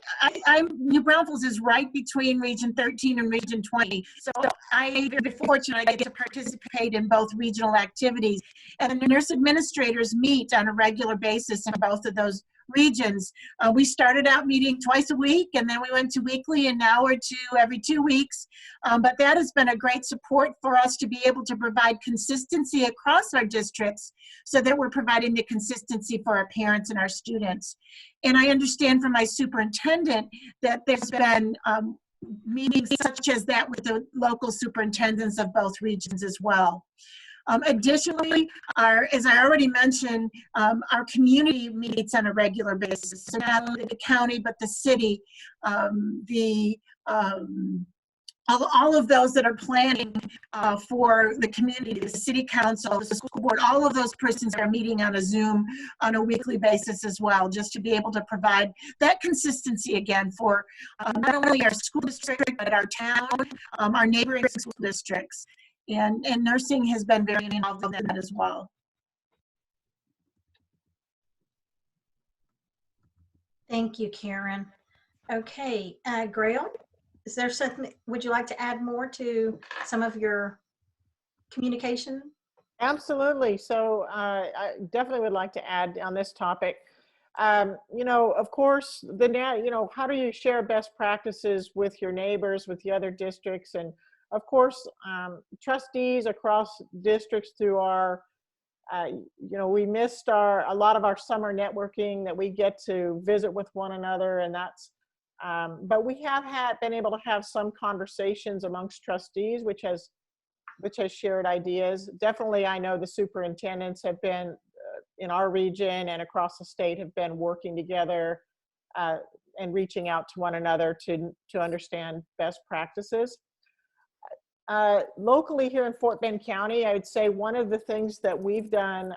New Braunfels is right between Region 13 and Region 20. So I'm very fortunate I get to participate in both regional activities. And the nurse administrators meet on a regular basis in both of those regions. We started out meeting twice a week, and then we went to weekly, and now we're to every 2 weeks. But that has been a great support for us to be able to provide consistency across our districts so that we're providing the consistency for our parents and our students. And I understand from my superintendent that there's been meetings such as that with the local superintendents of both regions as well. Additionally, as I already mentioned, our community meets on a regular basis. So not only the county, but the city, all of those that are planning for the community, the city council, the school board, all of those persons are meeting on a Zoom on a weekly basis as well, just to be able to provide that consistency again for not only our school district, but our town, our neighboring school districts. And nursing has been very involved in that as well. Thank you, Karen. Okay, Grayle, is there something, would you like to add more to some of your communication? Absolutely. So I definitely would like to add on this topic. Of course, how do you share best practices with your neighbors, with the other districts? And of course, trustees across districts through our, we missed a lot of our summer networking that we get to visit with one another, and that's, but we have been able to have some conversations amongst trustees, which has shared ideas. Definitely, I know the superintendents have been in our region and across the state have been working together and reaching out to one another to understand best practices. Locally here in Fort Bend County, I would say one of the things that we've done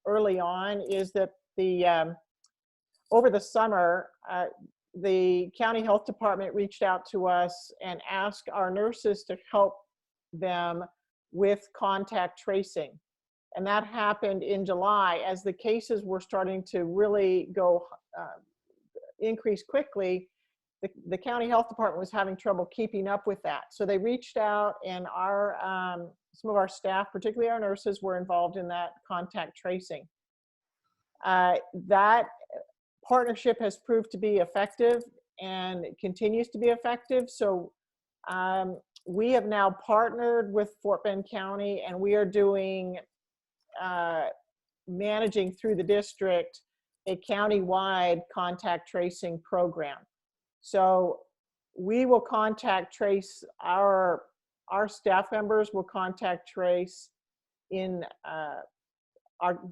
early on is that over the summer, the county health department reached out to us and asked our nurses to help them with contact tracing. And that happened in July as the cases were starting to really increase quickly. The county health department was having trouble keeping up with that. So they reached out, and some of our staff, particularly our nurses, were involved in that contact tracing. That partnership has proved to be effective and it continues to be effective. So we have now partnered with Fort Bend County, and we are doing, managing through the district, a county-wide contact tracing program. So we will contact trace, our staff members will contact trace in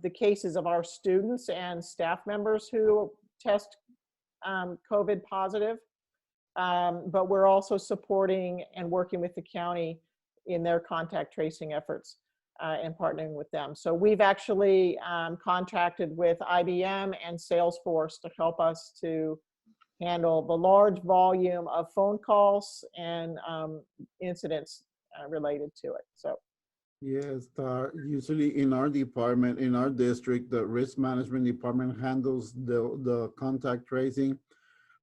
the cases of our students and staff members who test COVID positive. But we're also supporting and working with the county in their contact tracing efforts and partnering with them. So we've actually contracted with IBM and Salesforce to help us to handle the large volume of phone calls and incidents related to it. So yes, usually in our department, in our district, the risk management department handles the contact tracing,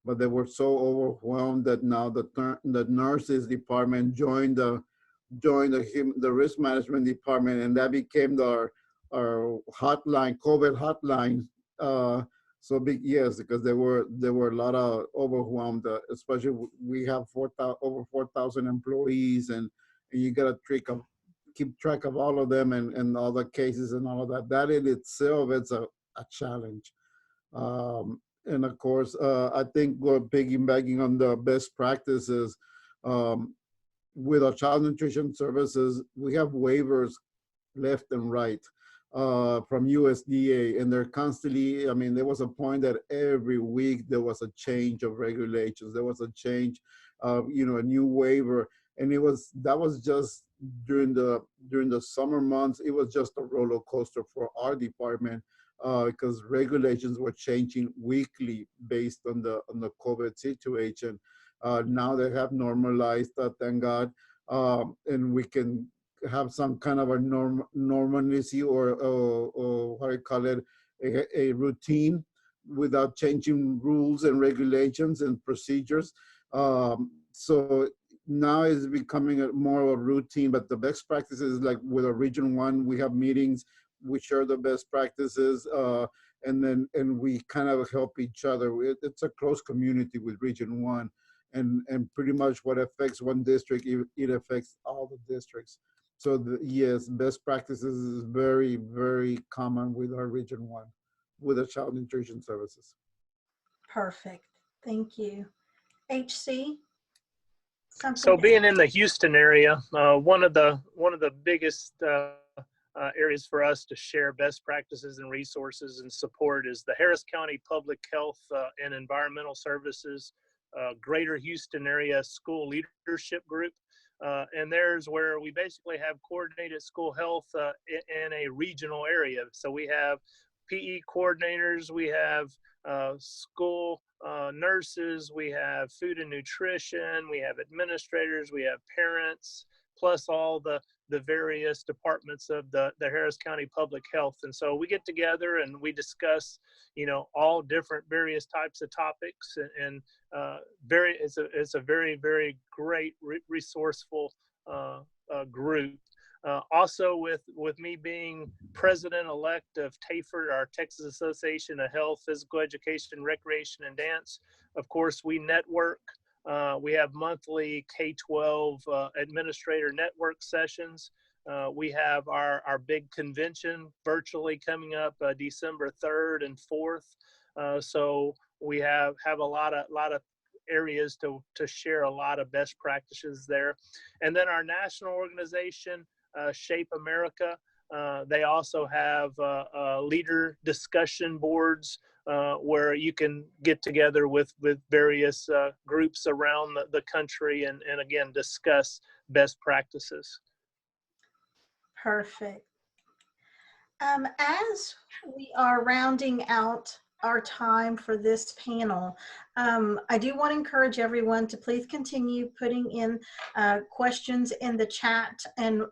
but they were so overwhelmed that now the nurses department joined the risk management department, and that became our hotline, COVID hotline. So big, yes, because there were a lot of overwhelmed, especially we have over 4,000 employees, and you got to keep track of all of them and all the cases and all of that. That in itself, it's a challenge. And of course, I think we're piggybacking on the best practices. With our child nutrition services, we have waivers left and right from USDA, and they're constantly, I mean, there was a point that every week there was a change of regulations. There was a change of, a new waiver. And that was just during the summer months. It was just a roller coaster for our department because regulations were changing weekly based on the COVID situation. Now they have normalized, thank God, and we can have some kind of a normalcy or what I call it, a routine without changing rules and regulations and procedures. So now it's becoming more of a routine, but the best practices, like with a Region 1, we have meetings, we share the best practices, and we kind of help each other. It's a close community with Region 1, and pretty much what affects one district, it affects all the districts. So yes, best practices is very, very common with our Region 1, with the child nutrition services. Perfect, thank you. HC? So being in the Houston area, one of the biggest areas for us to share best practices and resources and support is the Harris County Public Health and Environmental Services Greater Houston Area School Leadership Group. And there's where we basically have coordinated school health in a regional area. So we have PE coordinators, we have school nurses, we have food and nutrition, we have administrators, we have parents, plus all the various departments of the Harris County Public Health. And so we get together and we discuss, all different various types of topics, and it's a very, very great resourceful group. Also with me being president-elect of TAHPERD, our Texas Association of Health, Physical Education, Recreation, and Dance, of course, we network. We have monthly K-12 administrator network sessions. We have our big convention virtually coming up December 3rd and 4th. So we have a lot of areas to share a lot of best practices there. And then our national organization, Shape America, they also have leader discussion boards where you can get together with various groups around the country and again, discuss best practices. Perfect. As we are rounding out our time for this panel, I do want to encourage everyone to please continue putting in questions in the chat, and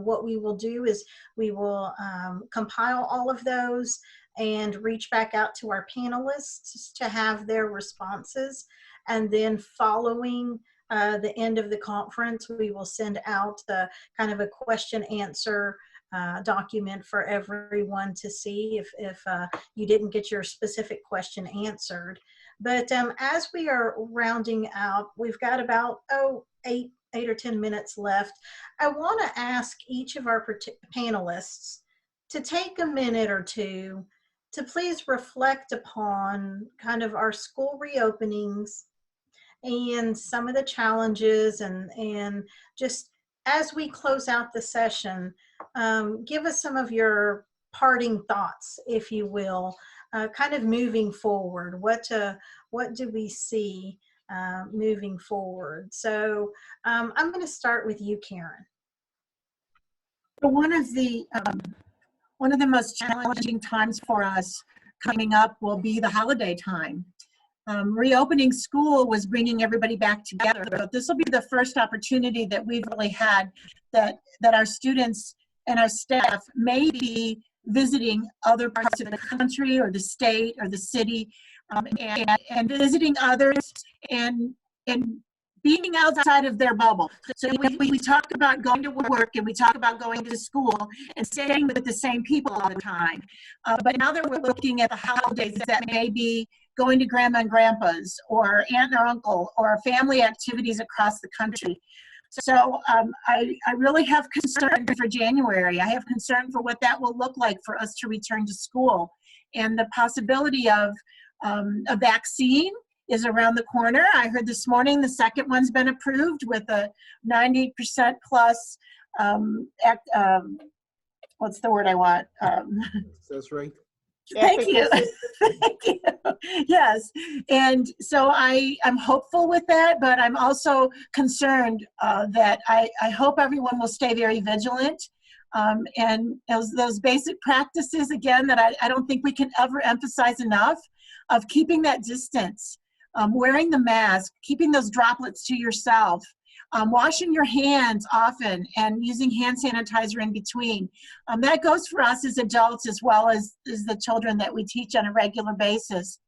what we will do is we will compile all of those and reach back out to our panelists to have their responses, and then following the end of the conference, we will send out the kind of a question answer document for everyone to see if you didn't get your specific question answered. But as we are rounding out, we've got about 8 or 10 minutes left. I want to ask each of our panelists to take a minute or two to please reflect upon kind of our school reopenings and some of the challenges, and just as we close out the session, give us some of your parting thoughts, if you will, kind of moving forward. What do we see moving forward? So I'm going to start with you, Karen. One of the most challenging times for us coming up will be the holiday time. Reopening school was bringing everybody back together, but this will be the first opportunity that we've really had that our students and our staff may be visiting other parts of the country or the state or the city, and visiting others and being outside of their bubble. So we talk about going to work and we talk about going to school and staying with the same people all the time. But now that we're looking at the holidays, that may be going to grandma and grandpa's or aunt or uncle or family activities across the country. So I really have concern for January. I have concern for what that will look like for us to return to school. And the possibility of a vaccine is around the corner. I heard this morning the second one's been approved with a 90% plus, what's the word I want? That's right. Thank you. Thank you. Yes. And so I'm hopeful with that, but I'm also concerned that I hope everyone will stay very vigilant. And those basic practices, again, that I don't think we can ever emphasize enough, of keeping that distance, wearing the mask, keeping those droplets to yourself, washing your hands often, and using hand sanitizer in between. That goes for us as adults as well as the children that we teach on a regular basis.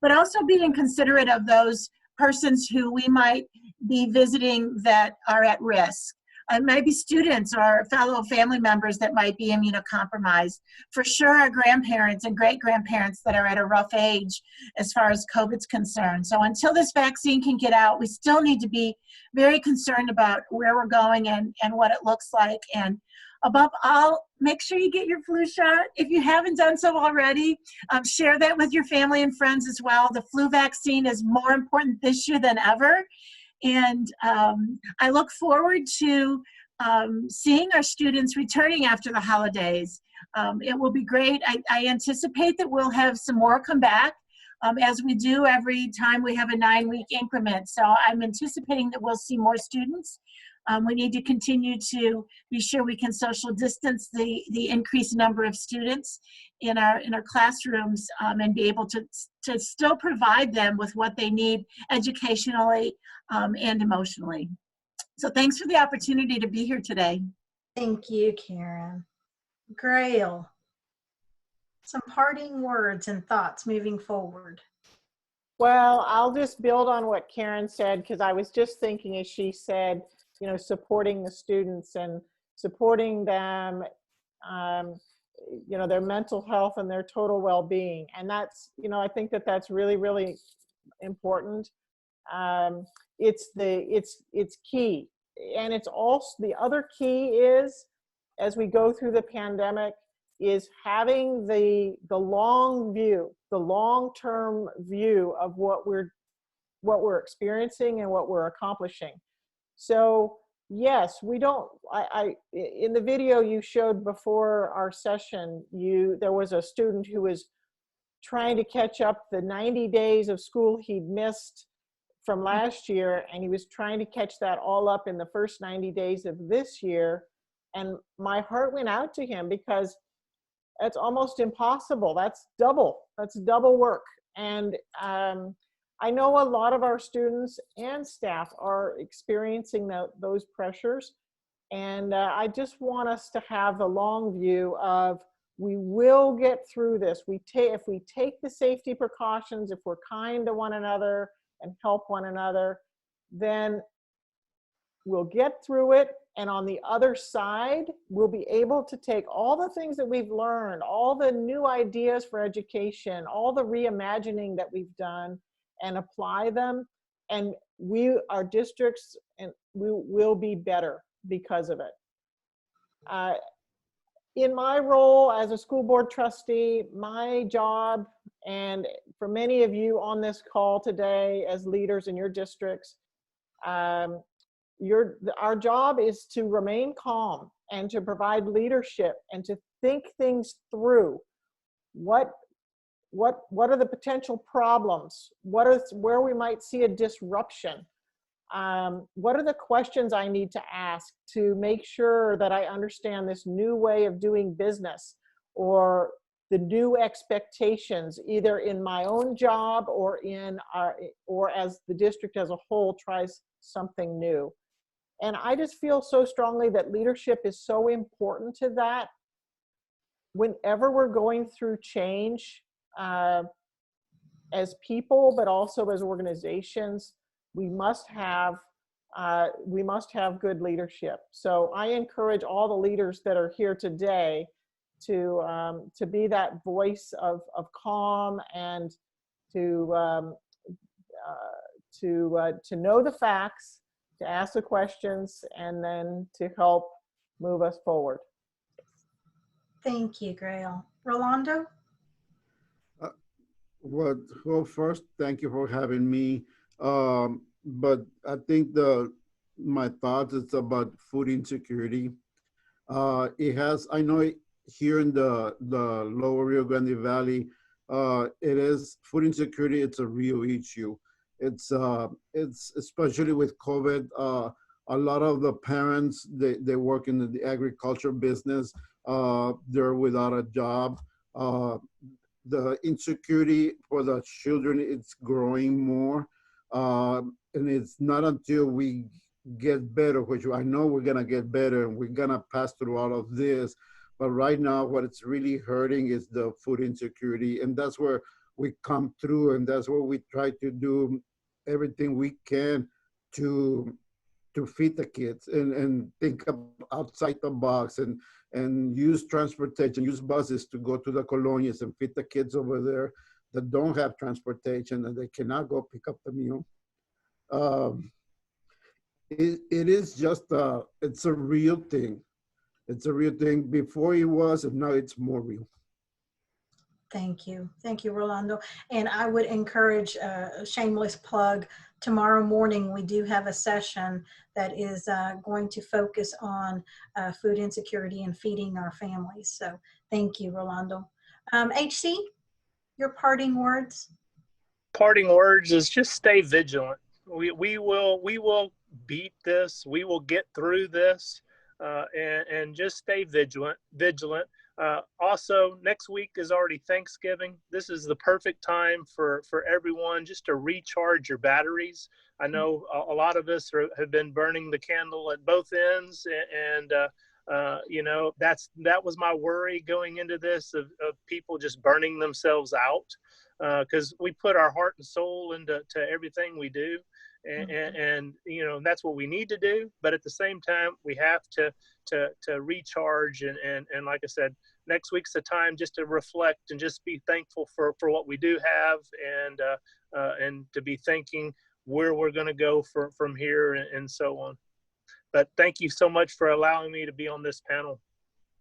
But also being considerate of those persons who we might be visiting that are at risk. It might be students or fellow family members that might be immunocompromised. For sure, our grandparents and great-grandparents that are at a rough age as far as COVID's concerned. So until this vaccine can get out, we still need to be very concerned about where we're going and what it looks like. And above all, make sure you get your flu shot. If you haven't done so already, share that with your family and friends as well. The flu vaccine is more important this year than ever. And I look forward to seeing our students returning after the holidays. It will be great. I anticipate that we'll have some more come back as we do every time we have a 9-week increment. So I'm anticipating that we'll see more students. We need to continue to be sure we can social distance the increased number of students in our classrooms, and be able to still provide them with what they need educationally and emotionally. So thanks for the opportunity to be here today. Thank you, Karen. Grayle, some parting words and thoughts moving forward. Well, I'll just build on what Karen said, because I was just thinking as she said, supporting the students and supporting them, their mental health and their total well-being. And that's, I think that's really, really important. It's key. And it's also, the other key is, as we go through the pandemic, is having the long view, the long-term view of what we're experiencing and what we're accomplishing. So yes, we don't, in the video you showed before our session, there was a student who was trying to catch up the 90 days of school he'd missed from last year, and he was trying to catch that all up in the first 90 days of this year. And my heart went out to him because it's almost impossible. That's double work. And I know a lot of our students and staff are experiencing those pressures. And I just want us to have the long view of, we will get through this. If we take the safety precautions, if we're kind to one another and help one another, then we'll get through it. And on the other side, we'll be able to take all the things that we've learned, all the new ideas for education, all the reimagining that we've done, and apply them. And our districts, and we will be better because of it. In my role as a school board trustee, my job, and for many of you on this call today as leaders in your districts, our job is to remain calm and to provide leadership and to think things through. What are the potential problems? Where we might see a disruption? What are the questions I need to ask to make sure that I understand this new way of doing business, or the new expectations, either in my own job or or as the district as a whole tries something new. And I just feel so strongly that leadership is so important to that. Whenever we're going through change, as people, but also as organizations, we must have good leadership. So I encourage all the leaders that are here today to be that voice of calm, and to know the facts, to ask the questions, and then to help move us forward. Thank you, Grayle. Rolando? Well, first, thank you for having me. But I think my thoughts is about food insecurity. I know here in the lower Rio Grande Valley, it is food insecurity. It's a real issue. It's especially with COVID. A lot of the parents, they work in the agriculture business. They're without a job. The insecurity for the children, it's growing more. And it's not until we get better, which I know we're gonna get better and we're gonna pass through all of this. But right now, what it's really hurting is the food insecurity. And that's where we come through, and that's where we try to do everything we can to feed the kids and think outside the box, and use transportation, use buses to go to the colonias and feed the kids over there that don't have transportation and they cannot go pick up the meal. It is just, it's a real thing. It's a real thing. Before it was, and now it's more real. Thank you. Thank you, Rolando. And I would encourage a shameless plug. Tomorrow morning, we do have a session that is going to focus on food insecurity and feeding our families. So thank you, Rolando. HC, your parting words? Parting words is just stay vigilant. We will beat this. We will get through this, and just stay vigilant. Also, next week is already Thanksgiving. This is the perfect time for everyone just to recharge your batteries. I know a lot of us have been burning the candle at both ends, and you know, that was my worry going into this, of people just burning themselves out, because we put our heart and soul into everything we do. And you know, that's what we need to do, but at the same time we have to recharge, and like I said, next week's the time just to reflect and just be thankful for what we do have, and to be thinking where we're going to go from here, and so on. But thank you so much for allowing me to be on this panel.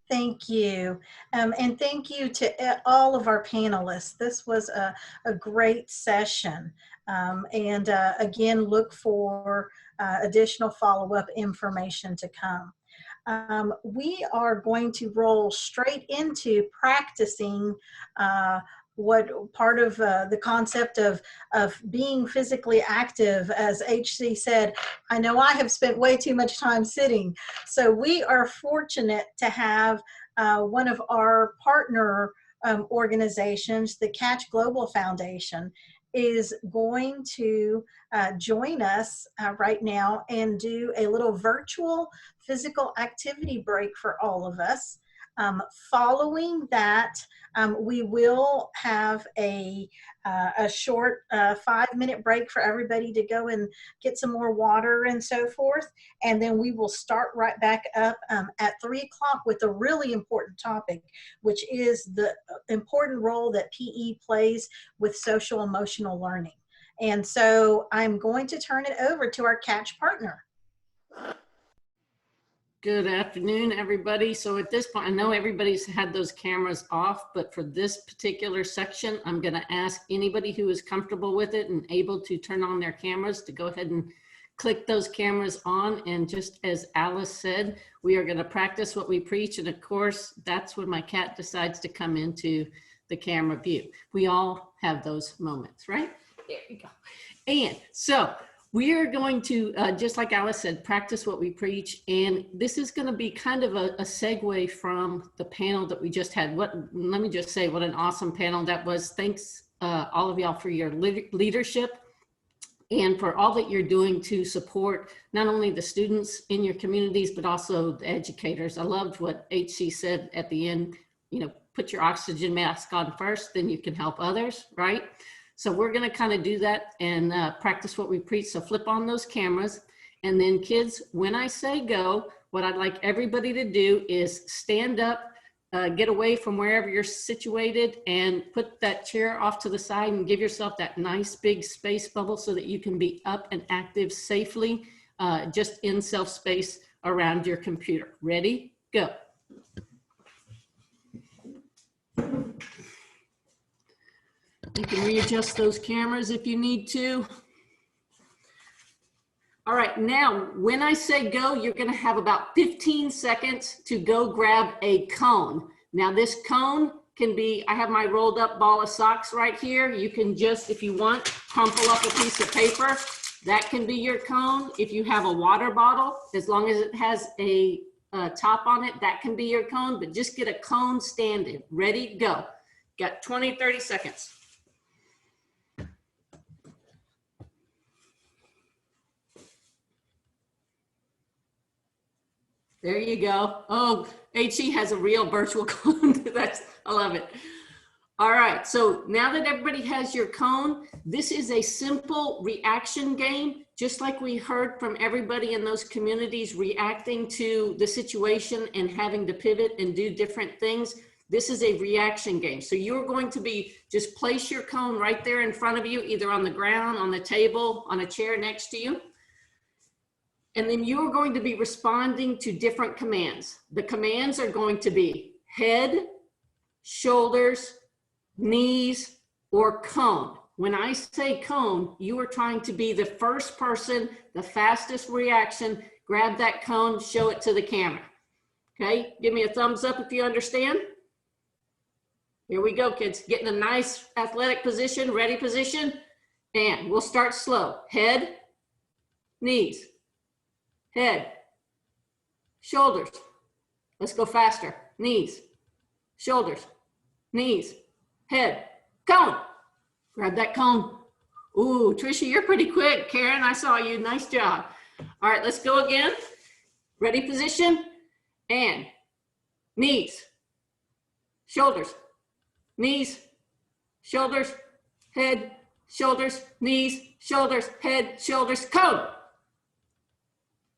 Thank you. And thank you to all of our panelists. This was a great session. And again, look for additional follow-up information to come. We are going to roll straight into practicing what part of the concept of being physically active. As HC said, I know I have spent way too much time sitting. So we are fortunate to have one of our partner organizations, the Catch Global Foundation, is going to join us right now and do a little virtual physical activity break for all of us. Following that, we will have a short 5-minute break for everybody to go and get some more water and so forth. And then we will start right back up at 3 o'clock with a really important topic, which is the important role that PE plays with social emotional learning. And so I'm going to turn it over to our Catch partner. Good afternoon, everybody. So at this point, I know everybody's had those cameras off, but for this particular section, I'm going to ask anybody who is comfortable with it and able to turn on their cameras to go ahead and click those cameras on. And just as Alice said, we are going to practice what we preach. And of course, that's when my cat decides to come into the camera view. We all have those moments, right? There we go. And so we are going to, just like Alice said, practice what we preach. And this is going to be kind of a segue from the panel that we just had. Let me just say what an awesome panel that was. Thanks all of y'all for your leadership and for all that you're doing to support not only the students in your communities, but also the educators. I loved what HC said at the end, you know, put your oxygen mask on first, then you can help others, right? So we're going to kind of do that and practice what we preach. So flip on those cameras. And then kids, when I say go, what I'd like everybody to do is stand up, get away from wherever you're situated and put that chair off to the side and give yourself that nice big space bubble so that you can be up and active safely, just in self space around your computer. Ready? Go. You can readjust those cameras if you need to. All right, now when I say go, you're going to have about 15 seconds to go grab a cone. Now this cone can be, I have my rolled up ball of socks right here. You can just, if you want, crumple up a piece of paper. That can be your cone. If you have a water bottle, as long as it has a top on it, that can be your cone, but just get a cone standing. Ready, go. Got 20, 30 seconds. There you go. Oh, HE has a real virtual cone. I love it. All right, so now that everybody has your cone, this is a simple reaction game, just like we heard from everybody in those communities reacting to the situation and having to pivot and do different things. This is a reaction game. So you're going to be, just place your cone right there in front of you, either on the ground, on the table, on a chair next to you. And then you're going to be responding to different commands. The commands are going to be head, shoulders, knees, or cone. When I say cone, you are trying to be the first person, the fastest reaction. Grab that cone, show it to the camera. Okay, give me a thumbs up if you understand. Here we go, kids. Get in a nice athletic position, ready position. And we'll start slow. Head, knees. Head, shoulders. Let's go faster. Knees, shoulders, knees, head, cone. Grab that cone. Ooh, Trisha, you're pretty quick. Karen, I saw you. Nice job. All right, let's go again. Ready position. And knees, shoulders, knees, shoulders, head, shoulders, knees, shoulders, head, shoulders, cone.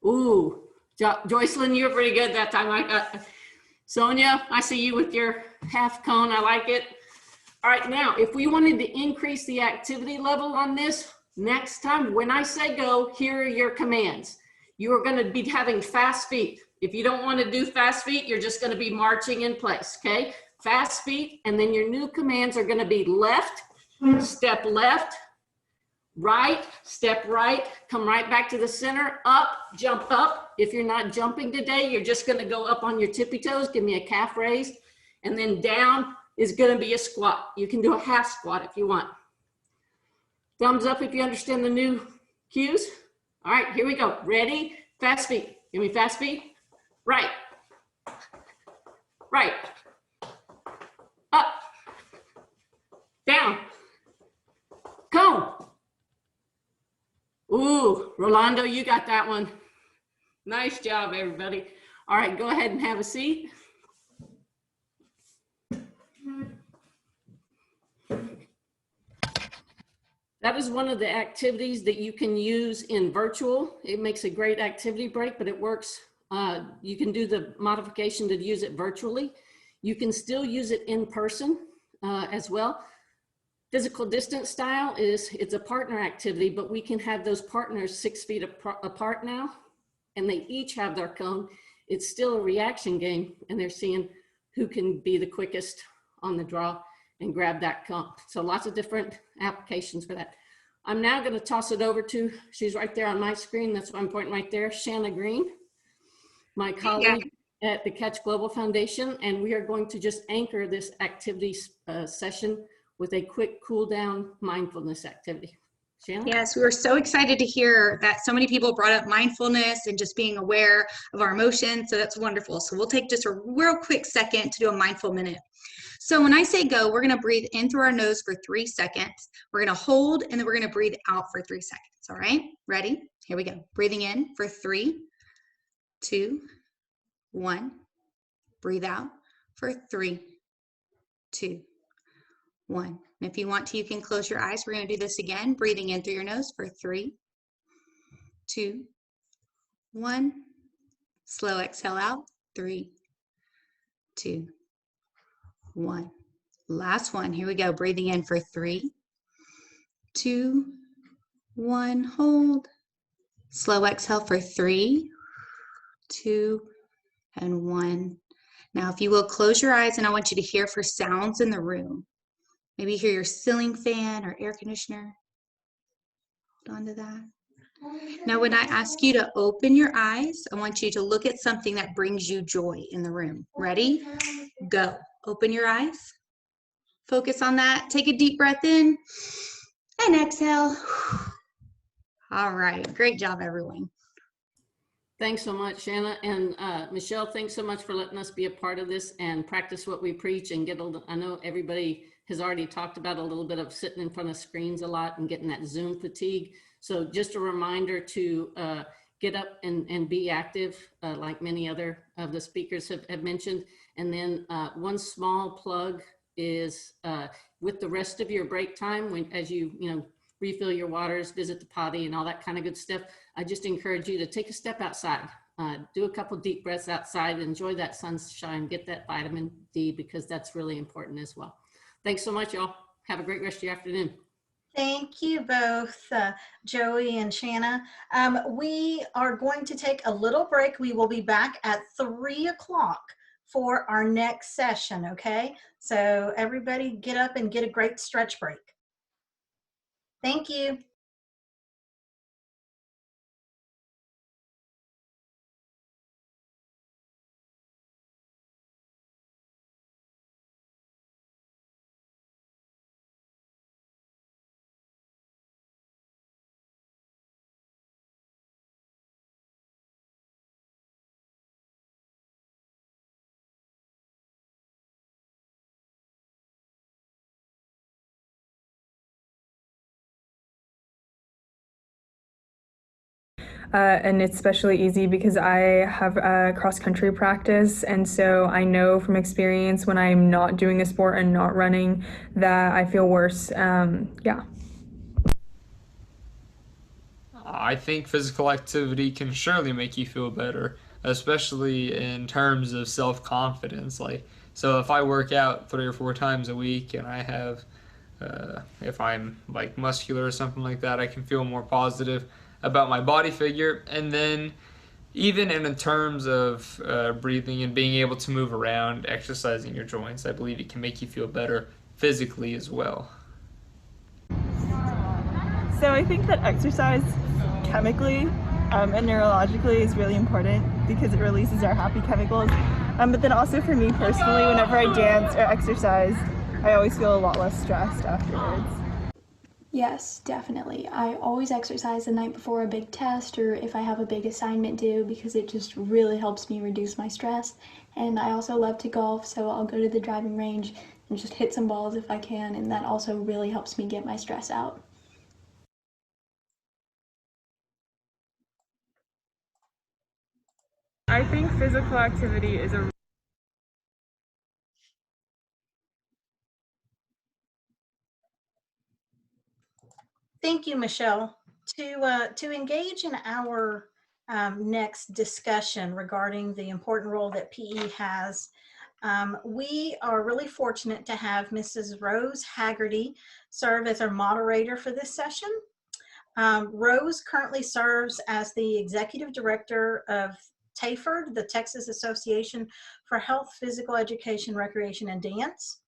Ooh, Joycelyn, you're pretty good that time. Sonia, I see you with your half cone. I like it. All right, now, if we wanted to increase the activity level on this, next time when I say go, here are your commands. You are going to be having fast feet. If you don't want to do fast feet, you're just going to be marching in place, okay? Fast feet, and then your new commands are going to be left, step left, right, step right, come right back to the center, up, jump up. If you're not jumping today, you're just going to go up on your tippy toes. Give me a calf raise. And then down, is going to be a squat. You can do a half squat if you want. Thumbs up if you understand the new cues. All right, here we go. Ready? Fast feet. Give me fast feet. Right. Right. Up. Down. Cone. Ooh, Rolando, you got that one. Nice job, everybody. All right, go ahead and have a seat. That is one of the activities that you can use in virtual. It makes a great activity break, but it works. You can do the modification to use it virtually. You can still use it in person as well. Physical distance style it's a partner activity, but we can have those partners 6 feet apart now, and they each have their cone. It's still a reaction game, and they're seeing who can be the quickest on the draw and grab that cone. So lots of different applications for that. I'm now going to toss it over to, she's right there on my screen. That's why I'm pointing right there, Shanna Green, my colleague at the Catch Global Foundation. And we are going to just anchor this activity session with a quick cool down mindfulness activity. Shanna? Yes, we were so excited to hear that so many people brought up mindfulness and just being aware of our emotions. So that's wonderful. So we'll take just a real quick second to do a mindful minute. So when I say go, we're going to breathe in through our nose for 3 seconds. We're going to hold, and then we're going to breathe out for 3 seconds. All right, ready? Here we go. Breathing in for 3, 2, 1. Breathe out for 3, 2, 1. And if you want to, you can close your eyes. We're going to do this again. Breathing in through your nose for 3, 2, 1. Slow exhale out. 3, 2, 1. Last one. Here we go. Breathing in for 3, 2, 1. Hold. Slow exhale for 3, 2, and 1. Now, if you will, close your eyes, and I want you to hear for sounds in the room. Maybe hear your ceiling fan or air conditioner. Hold on to that. Now, when I ask you to open your eyes, I want you to look at something that brings you joy in the room. Ready? Go. Open your eyes. Focus on that. Take a deep breath in and exhale. All right. Great job, everyone. Thanks so much, Shanna. And Michelle, thanks so much for letting us be a part of this and practice what we preach and get I know everybody has already talked about a little bit of sitting in front of screens a lot and getting that Zoom fatigue. So just a reminder to get up and be active, like many other of the speakers have mentioned. And then one small plug is with the rest of your break time, as you refill your waters, visit the potty and all that kind of good stuff, I just encourage you to take a step outside, do a couple deep breaths outside, enjoy that sunshine, get that vitamin D, because that's really important as well. Thanks so much, y'all. Have a great rest of your afternoon. Thank you both, Joey and Shanna. We are going to take a little break. We will be back at 3 o'clock for our next session, okay? So everybody get up and get a great stretch break. Thank you. And it's especially easy because I have a cross-country practice, and so I know from experience when I'm not doing a sport and not running that I feel worse. Yeah. I think physical activity can surely make you feel better, especially in terms of self-confidence. So if I work out 3 or 4 times a week and I have, if I'm like muscular or something like that, I can feel more positive about my body figure. And then even in terms of breathing and being able to move around, exercising your joints, I believe it can make you feel better physically as well. So I think that exercise chemically and neurologically is really important because it releases our happy chemicals. But then also for me personally, whenever I dance or exercise, I always feel a lot less stressed afterwards. Yes, definitely. I always exercise the night before a big test or if I have a big assignment due because it just really helps me reduce my stress. And I also love to golf, so I'll go to the driving range and just hit some balls if I can, and that also really helps me get my stress out. I think physical activity is a Thank you, Michelle. To engage in our next discussion regarding the important role that PE has, we are really fortunate to have Mrs. Rose Haggerty serve as our moderator for this session. Rose currently serves as the Executive Director of TAHPERD, the Texas Association for Health, Physical Education, Recreation, and Dance.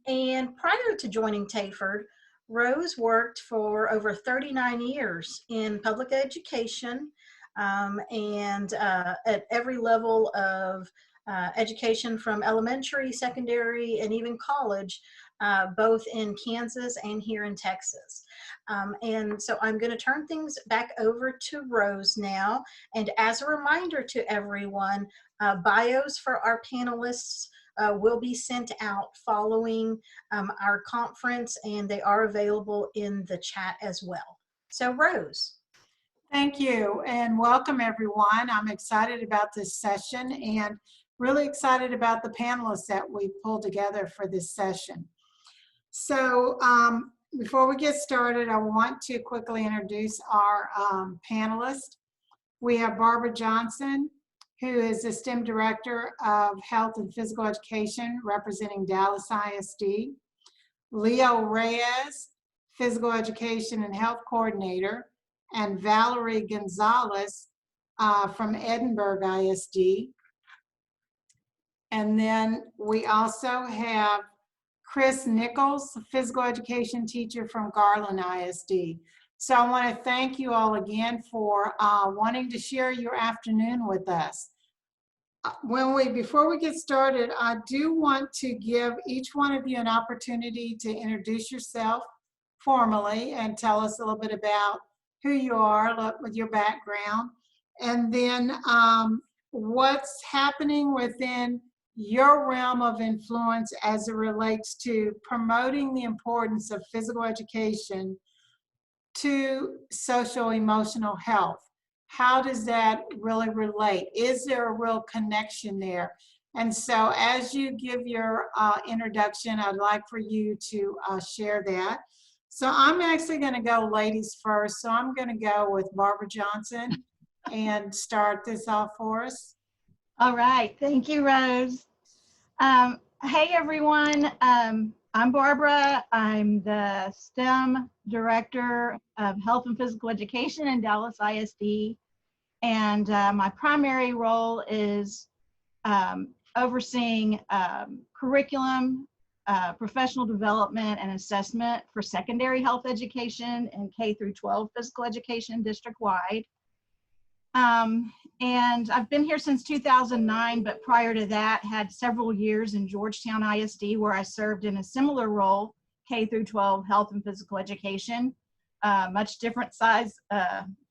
And prior to joining TAHPERD, Rose worked for over 39 years in public education and at every level of education from elementary, secondary, and even college, both in Kansas and here in Texas. And so I'm going to turn things back over to Rose now. And as a reminder to everyone, bios for our panelists will be sent out following our conference, and they are available in the chat as well. So Rose. Thank you, and welcome everyone. I'm excited about this session and really excited about the panelists that we pulled together for this session. So before we get started, I want to quickly introduce our panelists. We have Barbara Johnson, who is the STEM Director of Health and Physical Education representing Dallas ISD. Leo Reyes, Physical Education and Health Coordinator, and Valerie Gonzalez from Edinburgh ISD. And then we also have Chris Nichols, Physical Education Teacher from Garland ISD. So I want to thank you all again for wanting to share your afternoon with us. Before we get started, I do want to give each one of you an opportunity to introduce yourself formally and tell us a little bit about who you are with your background, and then what's happening within your realm of influence as it relates to promoting the importance of physical education to social emotional health. How does that really relate? Is there a real connection there? And so as you give your introduction, I'd like for you to share that. So I'm actually going to go ladies first. So I'm going to go with Barbara Johnson and start this off for us. All right. Thank you, Rose. Hey, everyone. I'm Barbara. I'm the STEM Director of Health and Physical Education in Dallas ISD. And my primary role is overseeing curriculum, professional development, and assessment for secondary health education and K through 12 physical education district-wide. And I've been here since 2009, but prior to that, had several years in Georgetown ISD where I served in a similar role, K through 12 health and physical education, much different size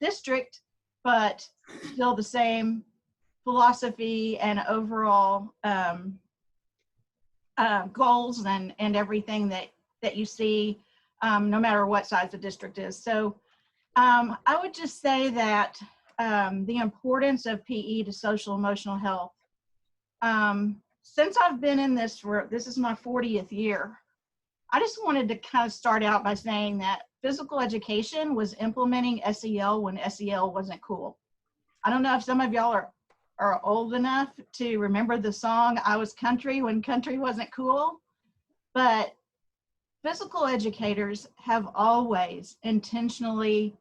district, but still the same philosophy and overall goals and everything that you see, no matter what size the district is. So I would just say that the importance of PE to social emotional health. Since I've been in this is my 40th year, I just wanted to kind of start out by saying that physical education was implementing SEL when SEL wasn't cool. I don't know if some of y'all are old enough to remember the song, I Was Country When Country Wasn't Cool, but physical educators have always intentionally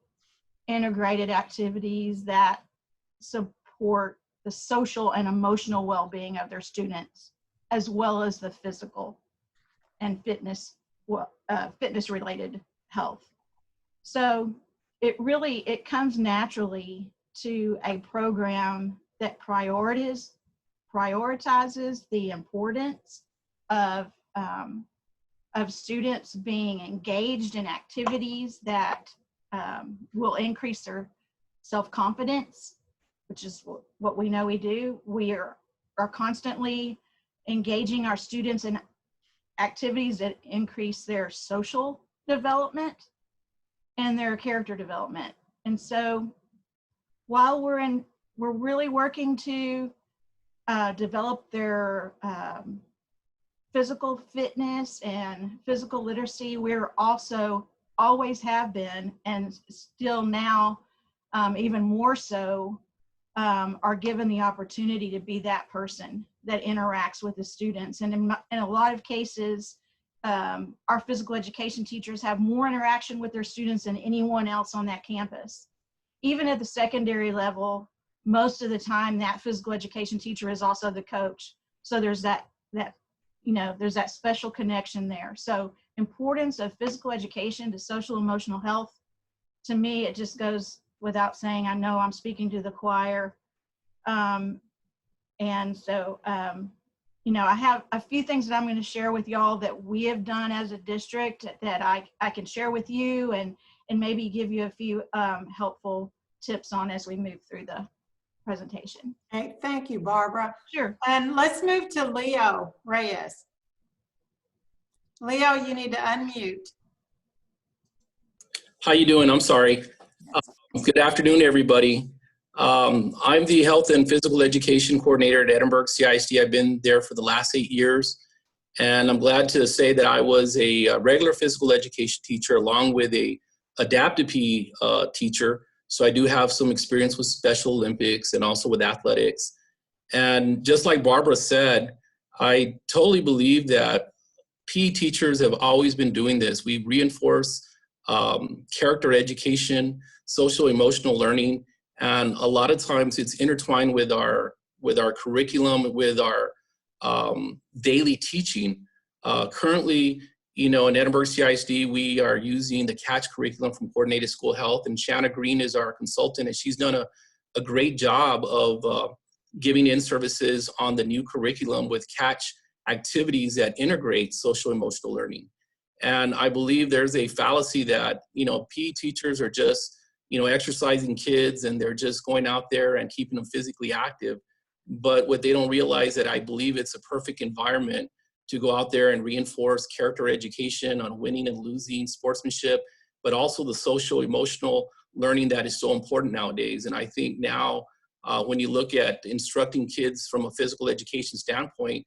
integrated activities that support the social and emotional well-being of their students, as well as the physical and fitness related health. So it comes naturally to a program that prioritizes prioritizes the importance of students being engaged in activities that will increase their self-confidence, which is what we know we do. We are constantly engaging our students in activities that increase their social development and their character development. And so while we're really working to develop their physical fitness and physical literacy, we're also always have been, and still now even more so, are given the opportunity to be that person that interacts with the students. And in a lot of cases, our physical education teachers have more interaction with their students than anyone else on that campus. Even at the secondary level, most of the time that physical education teacher is also the coach. So there's that there's that special connection there. So importance of physical education to social emotional health, to me, it just goes without saying. I know I'm speaking to the choir. And so, I have a few things that I'm going to share with y'all that we have done as a district that I can share with you and maybe give you a few helpful tips on as we move through the presentation. Okay, thank you, Barbara. Sure. And let's move to Leo Reyes. Leo, you need to unmute. How you doing? I'm sorry. Good afternoon, everybody. I'm the Health and Physical Education Coordinator at Edinburgh CISD. I've been there for the last 8 years, and I'm glad to say that I was a regular physical education teacher along with a adaptive PE teacher. So I do have some experience with Special Olympics and also with athletics. And just like Barbara said, I totally believe that PE teachers have always been doing this. We reinforce character education, social emotional learning, and a lot of times it's intertwined with our curriculum, with our daily teaching. Currently, in Edinburgh CISD, we are using the CATCH curriculum from Coordinated School Health, and Shanna Green is our consultant, and she's done a great job of giving in services on the new curriculum with CATCH activities that integrate social emotional learning. And I believe there's a fallacy that, PE teachers are just, exercising kids and they're just going out there and keeping them physically active. But what they don't realize that I believe it's a perfect environment to go out there and reinforce character education on winning and losing, sportsmanship, but also the social emotional learning that is so important nowadays. And I think now when you look at instructing kids from a physical education standpoint,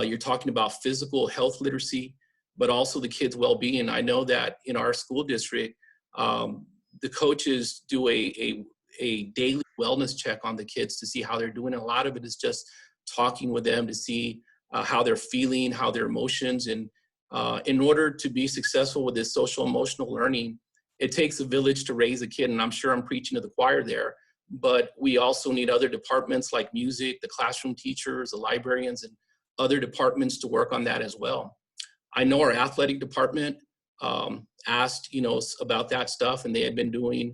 you're talking about physical health literacy, but also the kids' well-being. I know that in our school district, the coaches do a daily wellness check on the kids to see how they're doing. And a lot of it is just talking with them to see how they're feeling, how their emotions. And in order to be successful with this social emotional learning, it takes a village to raise a kid. And I'm sure I'm preaching to the choir there, but we also need other departments like music, the classroom teachers, the librarians, and other departments to work on that as well. I know our athletic department asked, about that stuff, and they had been doing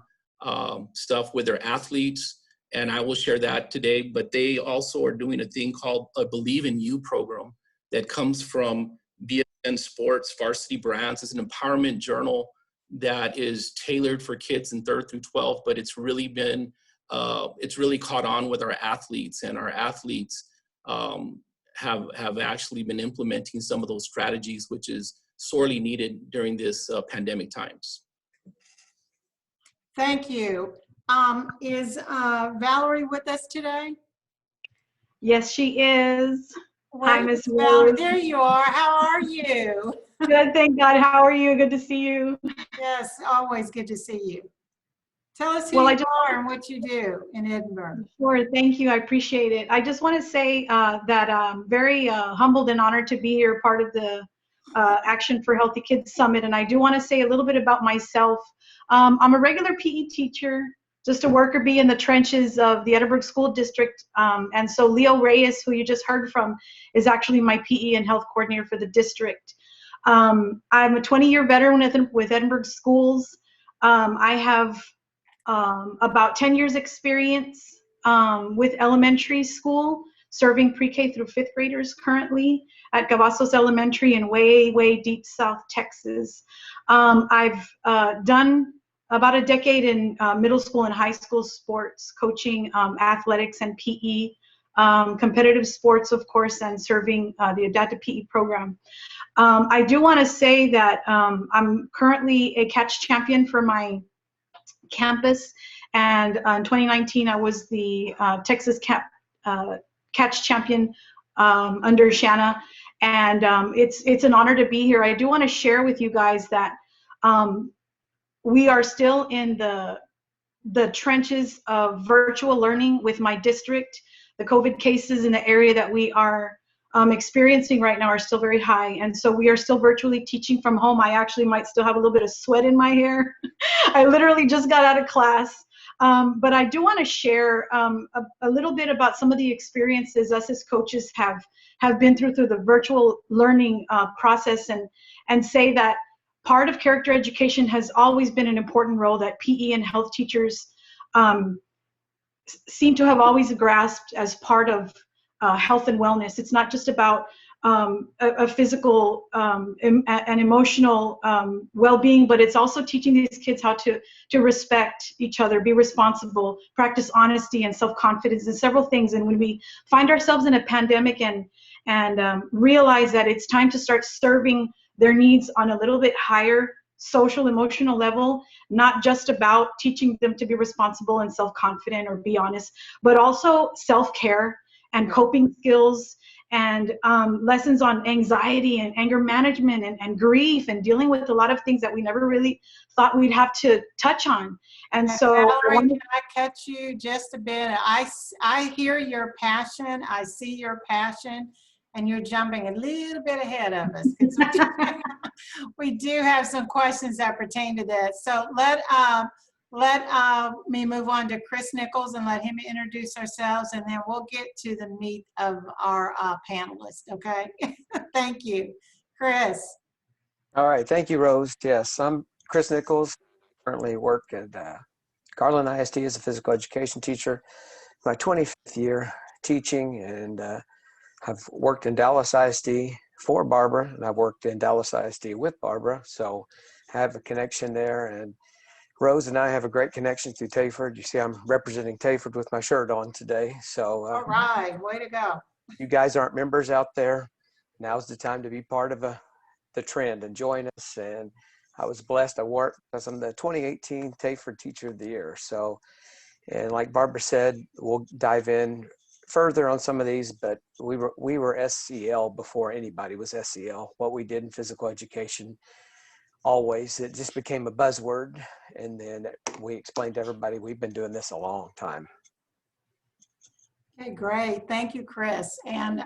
stuff with their athletes, and I will share that today. But they also are doing a thing called a Believe in You program that comes from BSN Sports Varsity Brands. It's an empowerment journal that is tailored for kids in 3rd through 12th, but it's really been, it's really caught on with our athletes, and our athletes have actually been implementing some of those strategies, which is sorely needed during this pandemic times. Thank you. Is Valerie with us today? Yes, she is. Hi, Ms. Val, Ward. there you are. How are you? Good, thank God. How are you? Good to see you. Yes, always good to see you. Tell us who Well, you are and what you do in Edinburgh. Sure, thank you. I appreciate it. I just want to say that I'm very humbled and honored to be here, part of the Action for Healthy Kids Summit. And I do want to say a little bit about myself. I'm a regular PE teacher, just a worker bee in the trenches of the Edinburgh School District. And so Leo Reyes, who you just heard from, is actually my PE and health coordinator for the district. I'm a 20-year veteran with Edinburgh Schools. I have about 10 years experience with elementary school. serving pre-K through 5th graders currently at Cavazos Elementary in way deep South Texas. I've done about a decade in middle school and high school sports, coaching athletics and PE, competitive sports, of course, and serving the adaptive PE program. I do want to say that I'm currently a catch champion for my campus, and in 2019 I was the Texas catch champion under Shanna, and it's an honor to be here. I do want to share with you guys that we are still in the trenches of virtual learning with my district. The COVID cases in the area that we are experiencing right now are still very high, and so we are still virtually teaching from home. I actually might still have a little bit of sweat in my hair. I literally just got out of class, but I do want to share a little bit about some of the experiences us as coaches have been through the virtual learning process, and say that part of character education has always been an important role that PE and health teachers seem to have always grasped as part of health and wellness. It's not just about a physical and emotional well-being, but it's also teaching these kids how to respect each other, be responsible, practice honesty and self-confidence, and several things. And when we find ourselves in a pandemic and realize that it's time to start serving their needs on a little bit higher social, emotional level, not just about teaching them to be responsible and self-confident or be honest, but also self-care and coping skills and lessons on anxiety and anger management and grief and dealing with a lot of things that we never really thought we'd have to touch on. And so Valerie, can I catch you just a bit? I hear your passion, I see your passion, and you're jumping a little bit ahead of us. We do have some questions that pertain to that. So let me move on to Chris Nichols and let him introduce ourselves, and then we'll get to the meat of our panelists, okay? Thank you. Chris. All right, thank you, Rose. Yes, I'm Chris Nichols, currently work at Garland ISD as a physical education teacher. My 25th year teaching, and I've worked in Dallas ISD for Barbara, and I've worked in Dallas ISD with Barbara, so I have a connection there. And Rose and I have a great connection through TAHPERD. You see, I'm representing TAHPERD with my shirt on today. So, all right, way to go. You guys aren't members out there. Now's the time to be part of the trend and join us. And I was blessed. I worked because I'm the 2018 TAHPERD Teacher of the Year. So, and like Barbara said, we'll dive in further on some of these, but we were SEL before anybody was SEL. What we did in physical education, always, it just became a buzzword, and then we explained to everybody we've been doing this a long time. Okay, great. Thank you, Chris. And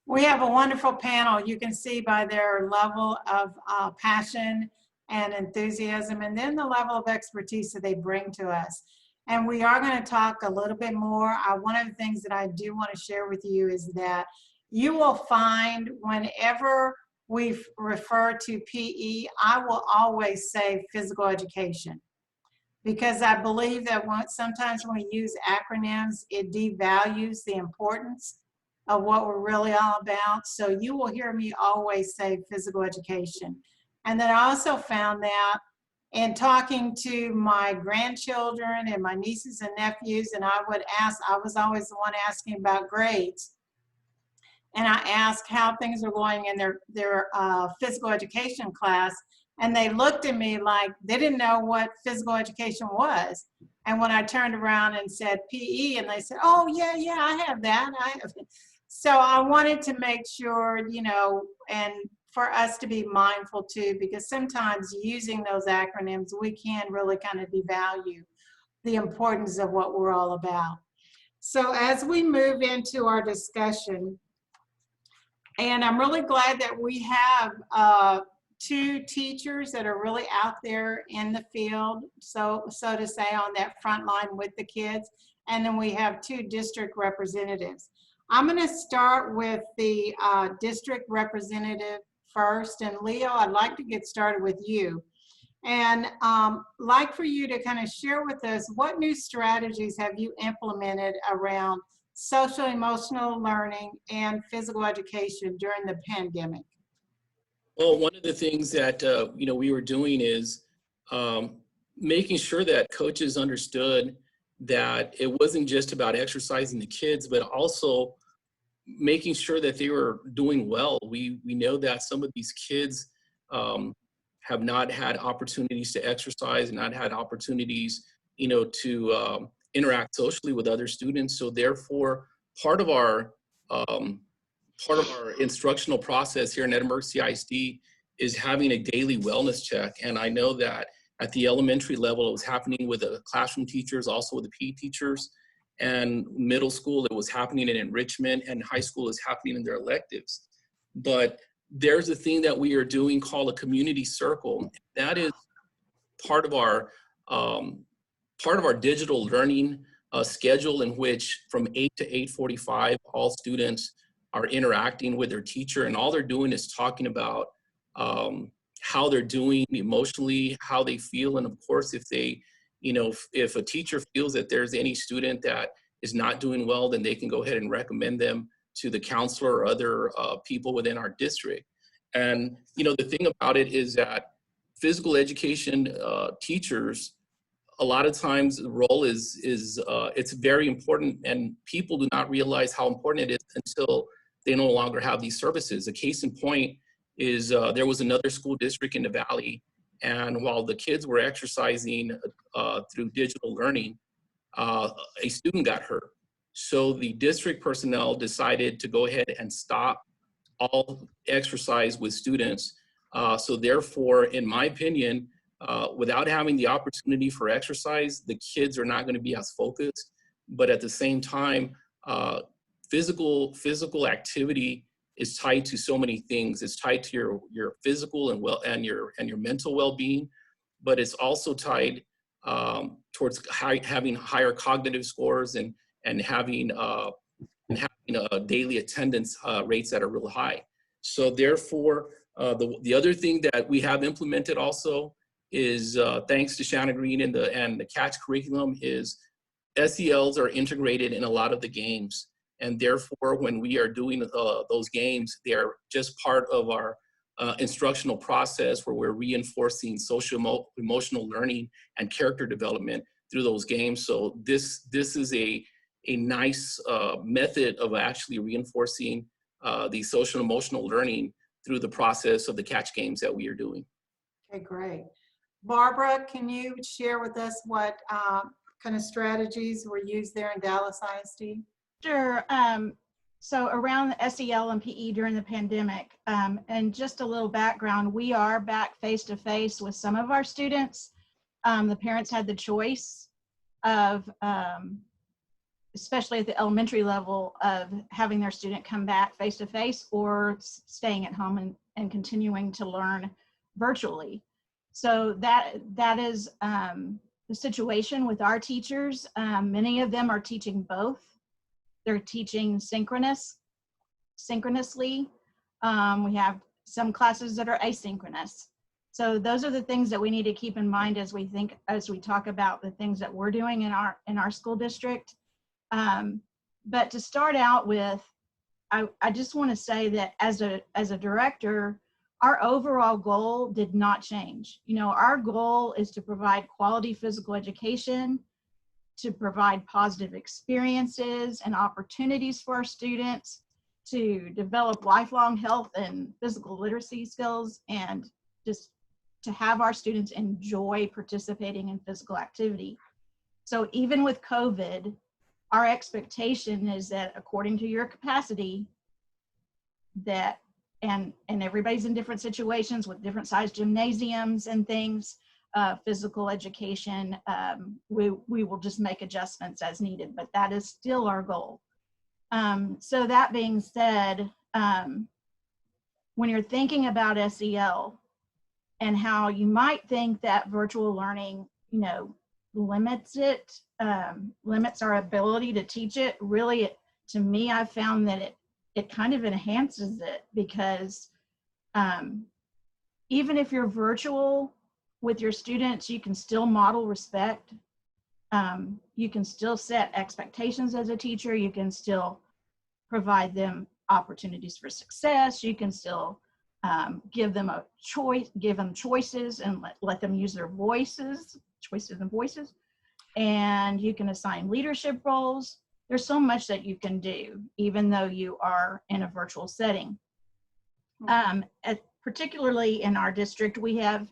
we have a wonderful panel. You can see by their level of passion and enthusiasm, and then the level of expertise that they bring to us. And we are going to talk a little bit more. One of the things that I do want to share with you is that you will find whenever we refer to PE, I will always say physical education, because I believe that sometimes when we use acronyms, it devalues the importance of what we're really all about. So you will hear me always say physical education. And then I also found that in talking to my grandchildren and my nieces and nephews, and I was always the one asking about grades. And I asked how things are going in their physical education class, and they looked at me like they didn't know what physical education was. And when I turned around and said PE, and they said, "Oh yeah, I have that." So I wanted to make sure, and for us to be mindful too, because sometimes using those acronyms, we can really kind of devalue the importance of what we're all about. So as we move into our discussion, and I'm really glad that we have two teachers that are really out there in the field, so to say, on that front line with the kids. And then we have two district representatives. I'm going to start with the district representative first. And Leo, I'd like to get started with you. And like for you to kind of share with us, what new strategies have you implemented around social emotional learning and physical education during the pandemic? Well, one of the things that we were doing is making sure that coaches understood that it wasn't just about exercising the kids, but also making sure that they were doing well. We know that some of these kids have not had opportunities to exercise and not had opportunities, to interact socially with other students. So therefore, part of our instructional process here in Edinburgh CISD is having a daily wellness check. And I know that at the elementary level, it was happening with the classroom teachers, also with the PE teachers. And middle school, it was happening in enrichment, and high school is happening in their electives. But there's a thing that we are doing called a community circle. That is part of our digital learning schedule, in which from 8 to 8:45, all students are interacting with their teacher, and all they're doing is talking about how they're doing emotionally, how they feel, and of course, if they, if a teacher feels that there's any student that is not doing well, then they can go ahead and recommend them to the counselor or other people within our district. And the thing about it is that physical education teachers, a lot of times the role is it's very important, and people do not realize how important it is until they no longer have these services. A case in point is there was another school district in the Valley, and while the kids were exercising through digital learning, a student got hurt. So the district personnel decided to go ahead and stop all exercise with students. So therefore, in my opinion, without having the opportunity for exercise, the kids are not going to be as focused. But at the same time, physical activity is tied to so many things. It's tied to your physical and your mental well-being, but it's also tied towards having higher cognitive scores and having daily attendance rates that are real high. So therefore, the other thing that we have implemented also is thanks to Shanna Green and the CATCH curriculum is SELs are integrated in a lot of the games. And therefore, when we are doing those games, they are just part of our instructional process where we're reinforcing social emotional learning and character development through those games. So this is a nice method of actually reinforcing the social emotional learning through the process of the CATCH games that we are doing. Okay, great. Barbara, can you share with us what kind of strategies were used there in Dallas ISD? Sure. So around the SEL and PE during the pandemic, and just a little background, we are back face-to-face with some of our students. The parents had the choice of, especially at the elementary level, of having their student come back face-to-face or staying at home and continuing to learn virtually. So that is the situation with our teachers. Many of them are teaching both. They're teaching synchronously. We have some classes that are asynchronous. So those are the things that we need to keep in mind as we talk about the things that we're doing in our school district. But to start out with, I just want to say that as a director, our overall goal did not change. Our goal is to provide quality physical education, to provide positive experiences and opportunities for our students, to develop lifelong health and physical literacy skills, and just to have our students enjoy participating in physical activity. So even with COVID, our expectation is that according to your capacity, that, and everybody's in different situations with different sized gymnasiums and things, physical education, we will just make adjustments as needed, but that is still our goal. So that being said, when you're thinking about SEL and how you might think that virtual learning, limits our ability to teach it, really, to me, I've found that it kind of enhances it, because even if you're virtual with your students, you can still model respect. you can still set expectations as a teacher. You can still provide them opportunities for success. You can still give them a choice, give them choices, and let them use their voices, choices and voices. And you can assign leadership roles. There's so much that you can do, even though you are in a virtual setting. Particularly in our district, we have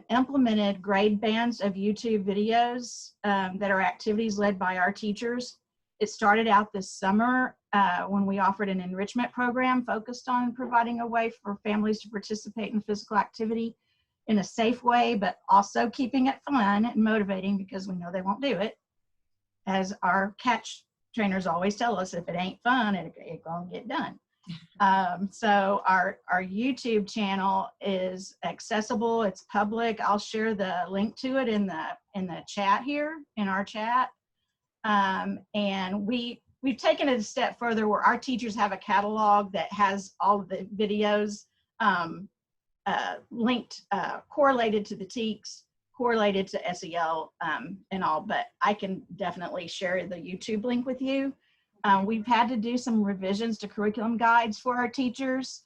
implemented grade bands of YouTube videos that are activities led by our teachers. It started out this summer when we offered an enrichment program focused on providing a way for families to participate in physical activity in a safe way, but also keeping it fun and motivating, because we know they won't do it. As our catch trainers always tell us, if it ain't fun, it won't get done. So our YouTube channel is accessible. It's public. I'll share the link to it in the chat here, in our chat. And we've taken it a step further, where our teachers have a catalog that has all of the videos linked, correlated to the TEKS, correlated to SEL, and all, but I can definitely share the YouTube link with you. We've had to do some revisions to curriculum guides for our teachers,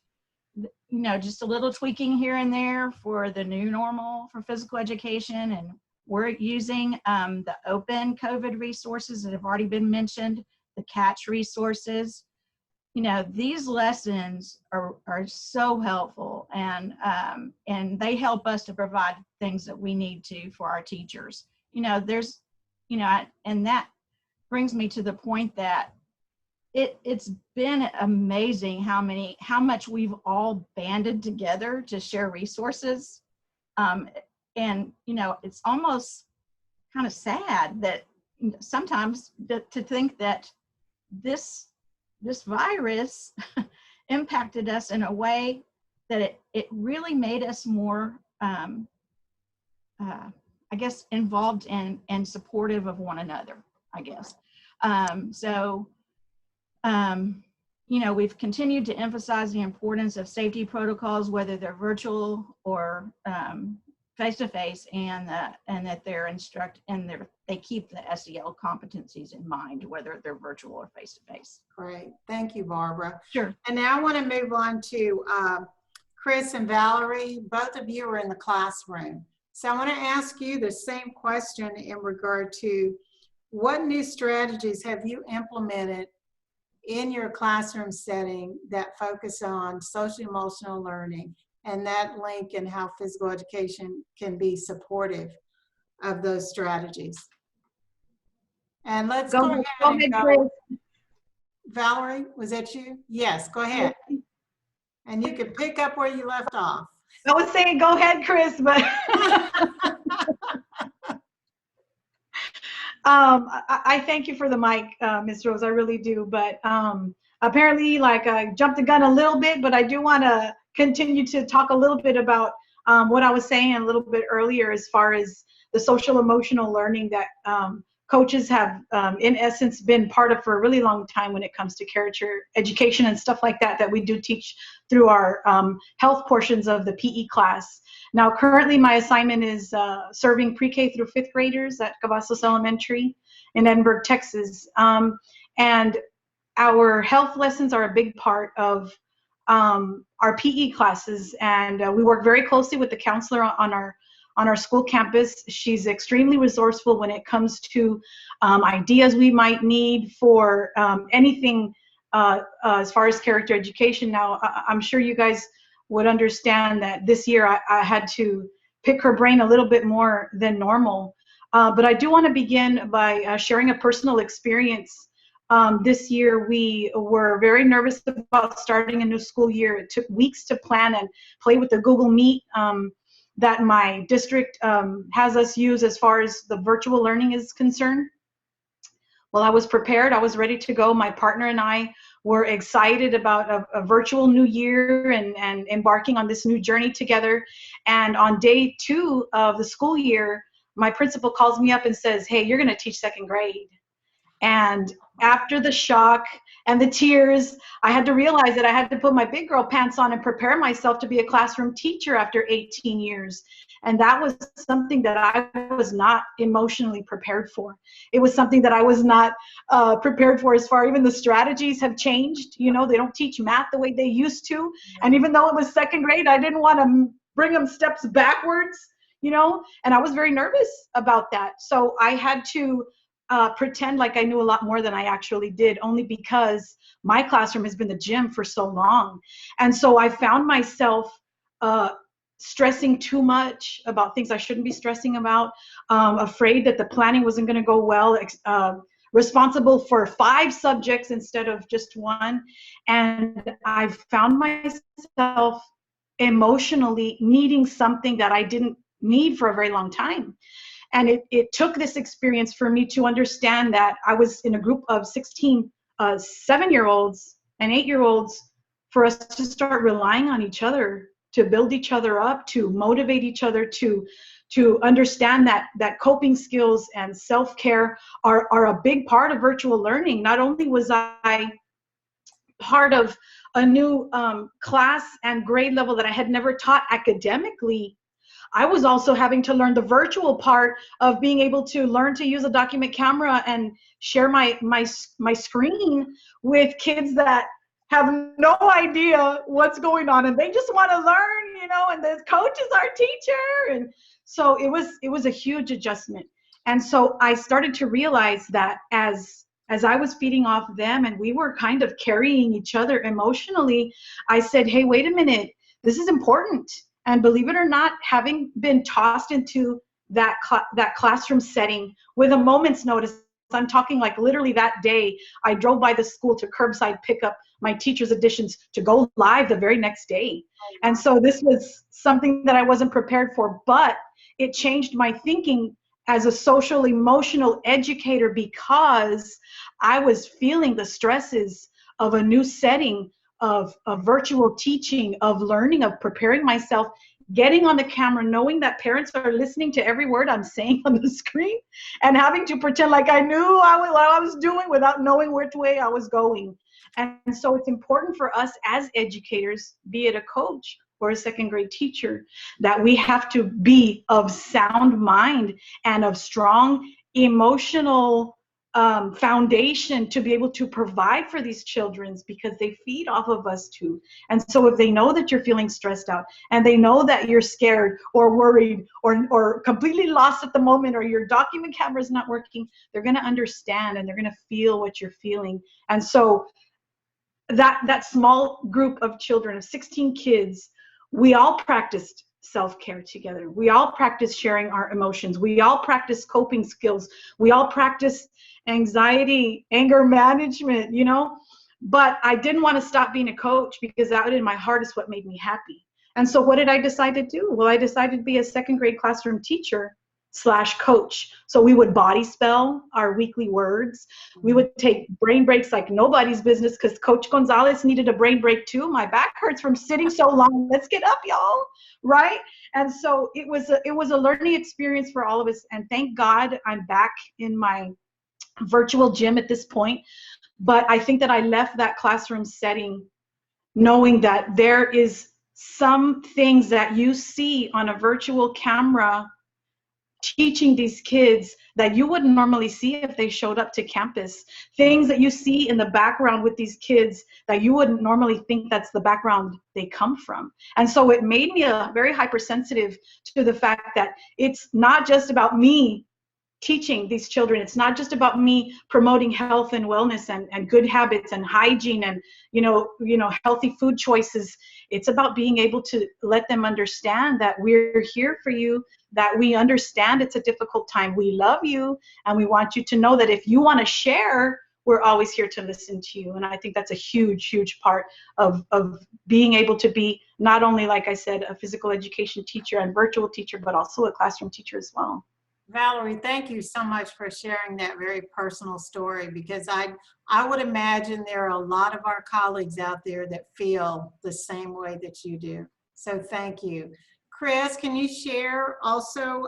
just a little tweaking here and there for the new normal for physical education. And we're using the open COVID resources that have already been mentioned, the catch resources. These lessons are so helpful, and they help us to provide things that we need to for our teachers. And that brings me to the point that it's been amazing how much we've all banded together to share resources. And it's almost kind of sad that sometimes to think that this virus impacted us in a way that it really made us more, I guess, involved and supportive of one another, I guess. We've continued to emphasize the importance of safety protocols, whether they're virtual or face-to-face, and that they keep the SEL competencies in mind, whether they're virtual or face-to-face. Great, thank you, Barbara. Sure. And now I want to move on to Chris and Valerie. Both of you are in the classroom. So I want to ask you the same question in regard to what new strategies have you implemented in your classroom setting that focus on social emotional learning, and that link and how physical education can be supportive of those strategies. And let's go ahead and go. Valerie, was that you? Yes, go ahead. And you can pick up where you left off. I was saying, go ahead, Chris, but I thank you for the mic, Ms. Rose, I really do. But apparently, I jumped the gun a little bit, but I do want to continue to talk a little bit about what I was saying a little bit earlier, as far as the social emotional learning that coaches have, in essence, been part of for a really long time when it comes to character education and stuff like that we do teach through our health portions of the PE class. Now, currently, my assignment is serving pre-K through 5th graders at Cavazos Elementary in Edinburgh, Texas. And our health lessons are a big part of our PE classes, and we work very closely with the counselor on our school campus. She's extremely resourceful when it comes to ideas we might need for anything as far as character education. Now, I'm sure you guys would understand that this year I had to pick her brain a little bit more than normal. But I do want to begin by sharing a personal experience. This year we were very nervous about starting a new school year. It took weeks to plan and play with the Google Meet that my district has us use as far as the virtual learning is concerned. Well, I was prepared. I was ready to go. My partner and I were excited about a virtual new year and embarking on this new journey together. And on day 2 of the school year, my principal calls me up and says, "Hey, you're going to teach 2nd grade." And after the shock and the tears, I had to realize that I had to put my big girl pants on and prepare myself to be a classroom teacher after 18 years. And that was something that I was not emotionally prepared for. It was something that I was not prepared for as far, even the strategies have changed. You know, they don't teach math the way they used to. And even though it was second grade, I didn't want to bring them steps backwards, you know, and I was very nervous about that. So I had to pretend like I knew a lot more than I actually did, only because my classroom has been the gym for so long. And so I found myself stressing too much about things I shouldn't be stressing about, afraid that the planning wasn't going to go well, responsible for 5 subjects instead of just 1. And I found myself emotionally needing something that I didn't need for a very long time. And it took this experience for me to understand that I was in a group of 16 7-year-olds and 8-year-olds, for us to start relying on each other, to build each other up, to motivate each other, to understand that coping skills and self-care are a big part of virtual learning. Not only was I part of a new class and grade level that I had never taught academically, I was also having to learn the virtual part of being able to learn to use a document camera and share my screen with kids that have no idea what's going on, and they just want to learn, you know, and the coach is our teacher. And so it was a huge adjustment. And so I started to realize that as I was feeding off them and we were kind of carrying each other emotionally, I said, hey, wait a minute, this is important. And believe it or not, having been tossed into that classroom setting with a moment's notice, I'm talking like literally that day, I drove by the school to curbside pick up my teacher's editions to go live the very next day. And so this was something that I wasn't prepared for, but it changed my thinking as a social emotional educator, because I was feeling the stresses of a new setting, of virtual teaching, of learning, of preparing myself, getting on the camera, knowing that parents are listening to every word I'm saying on the screen, and having to pretend like I knew what I was doing without knowing which way I was going. And so it's important for us as educators, be it a coach or a second grade teacher, that we have to be of sound mind and of strong emotional foundation to be able to provide for these children, because they feed off of us too. And so if they know that you're feeling stressed out, and they know that you're scared or worried or completely lost at the moment, or your document camera is not working, they're going to understand and they're going to feel what you're feeling. And so that small group of children, of 16 kids, we all practiced self-care together. We all practiced sharing our emotions. We all practiced coping skills. We all practiced anxiety, anger management, you know. But I didn't want to stop being a coach, because that in my heart is what made me happy. And so what did I decide to do? Well, I decided to be a second grade classroom teacher / coach. So we would body spell our weekly words. We would take brain breaks like nobody's business, because Coach Gonzalez needed a brain break too. My back hurts from sitting so long. Let's get up, y'all, right? And so it was a learning experience for all of us. And thank God I'm back in my virtual gym at this point. But I think that I left that classroom setting knowing that there is some things that you see on a virtual camera teaching these kids that you wouldn't normally see if they showed up to campus. Things that you see in the background with these kids that you wouldn't normally think that's the background they come from. And so it made me a very hypersensitive to the fact that it's not just about me teaching these children. It's not just about me promoting health and wellness and good habits and hygiene and, you know, healthy food choices. It's about being able to let them understand that we're here for you, that we understand it's a difficult time. We love you, and we want you to know that if you want to share, we're always here to listen to you. And I think that's a huge, huge part of being able to be not only, like I said, a physical education teacher and virtual teacher, but also a classroom teacher as well. Valerie, thank you so much for sharing that very personal story, because I would imagine there are a lot of our colleagues out there that feel the same way that you do. So thank you. Chris, can you share also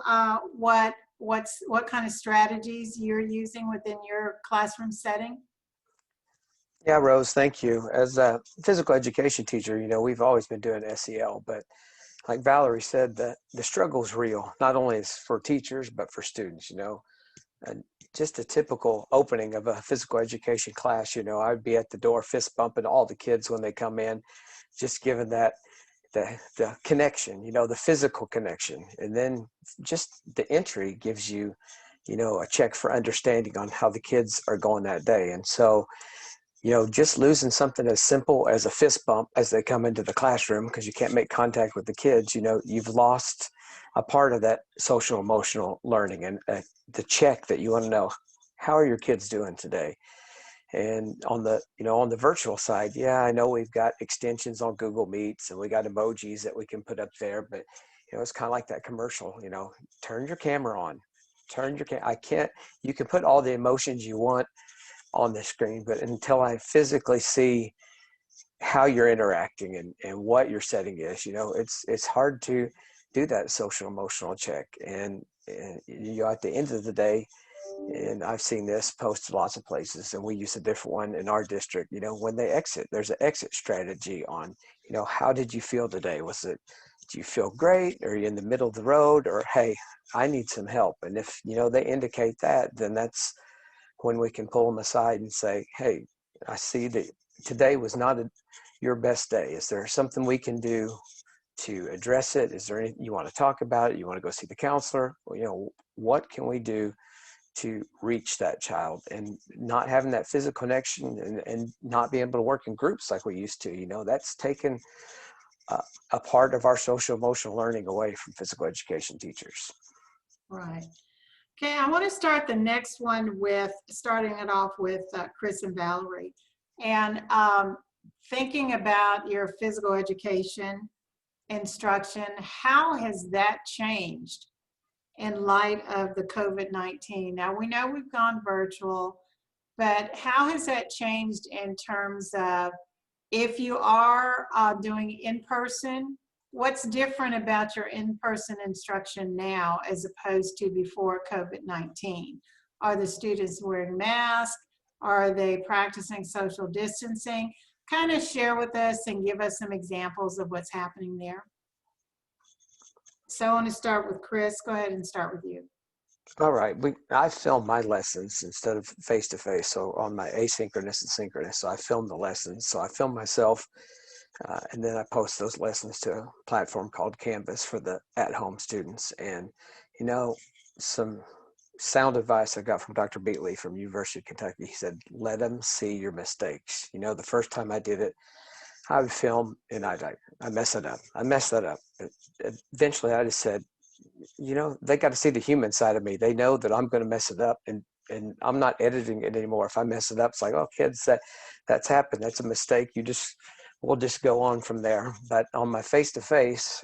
what what kind of strategies you're using within your classroom setting? Yeah, Rose, thank you. As a physical education teacher, we've always been doing SEL, but like Valerie said, the struggle is real, not only for teachers, but for students, And just a typical opening of a physical education class, I'd be at the door fist bumping all the kids when they come in, just given that the connection, the physical connection. And then just the entry gives you, a check for understanding on how the kids are going that day. And so, just losing something as simple as a fist bump as they come into the classroom because you can't make contact with the kids, you've lost a part of that social emotional learning and the check that you want to know, how are your kids doing today? And on the virtual side, yeah, I know we've got extensions on Google Meets and we got emojis that we can put up there, but it's kind of like that commercial, turn your camera on, you can put all the emotions you want on the screen, but until I physically see how you're interacting and what your setting is, it's hard to do that social emotional check. And at the end of the day, and I've seen this posted lots of places, and we use a different one in our district, when they exit, there's an exit strategy on, how did you feel today? Do you feel great? Are you in the middle of the road? Or, hey, I need some help. And if, they indicate that, then that's when we can pull them aside and say, hey, I see that today was not your best day. Is there something we can do to address it? Is there anything you want to talk about it? You want to go see the counselor? What can we do to reach that child? And not having that physical connection and not being able to work in groups like we used to, that's taken a part of our social emotional learning away from physical education teachers. Right. Okay, I want to start the next one with starting it off with Chris and Valerie. And thinking about your physical education instruction, how has that changed in light of the COVID-19? Now, we know we've gone virtual, but how has that changed in terms of if you are doing in-person, what's different about your in-person instruction now as opposed to before COVID-19? Are the students wearing masks? Are they practicing social distancing? Kind of share with us and give us some examples of what's happening there. So I want to start with Chris. Go ahead and start with you. All right. I film my lessons instead of face-to-face. So on my asynchronous and synchronous. So I film the lessons. So I film myself and then I post those lessons to a platform called Canvas for the at-home students. And, some sound advice I got from Dr. Beatley from University of Kentucky. He said, let them see your mistakes. The first time I did it, I would film and I mess it up. I messed that up. Eventually I just said, they got to see the human side of me. They know that I'm going to mess it up and I'm not editing it anymore. If I mess it up, it's like, oh, kids, that's happened. That's a mistake. We'll just go on from there. But on my face-to-face,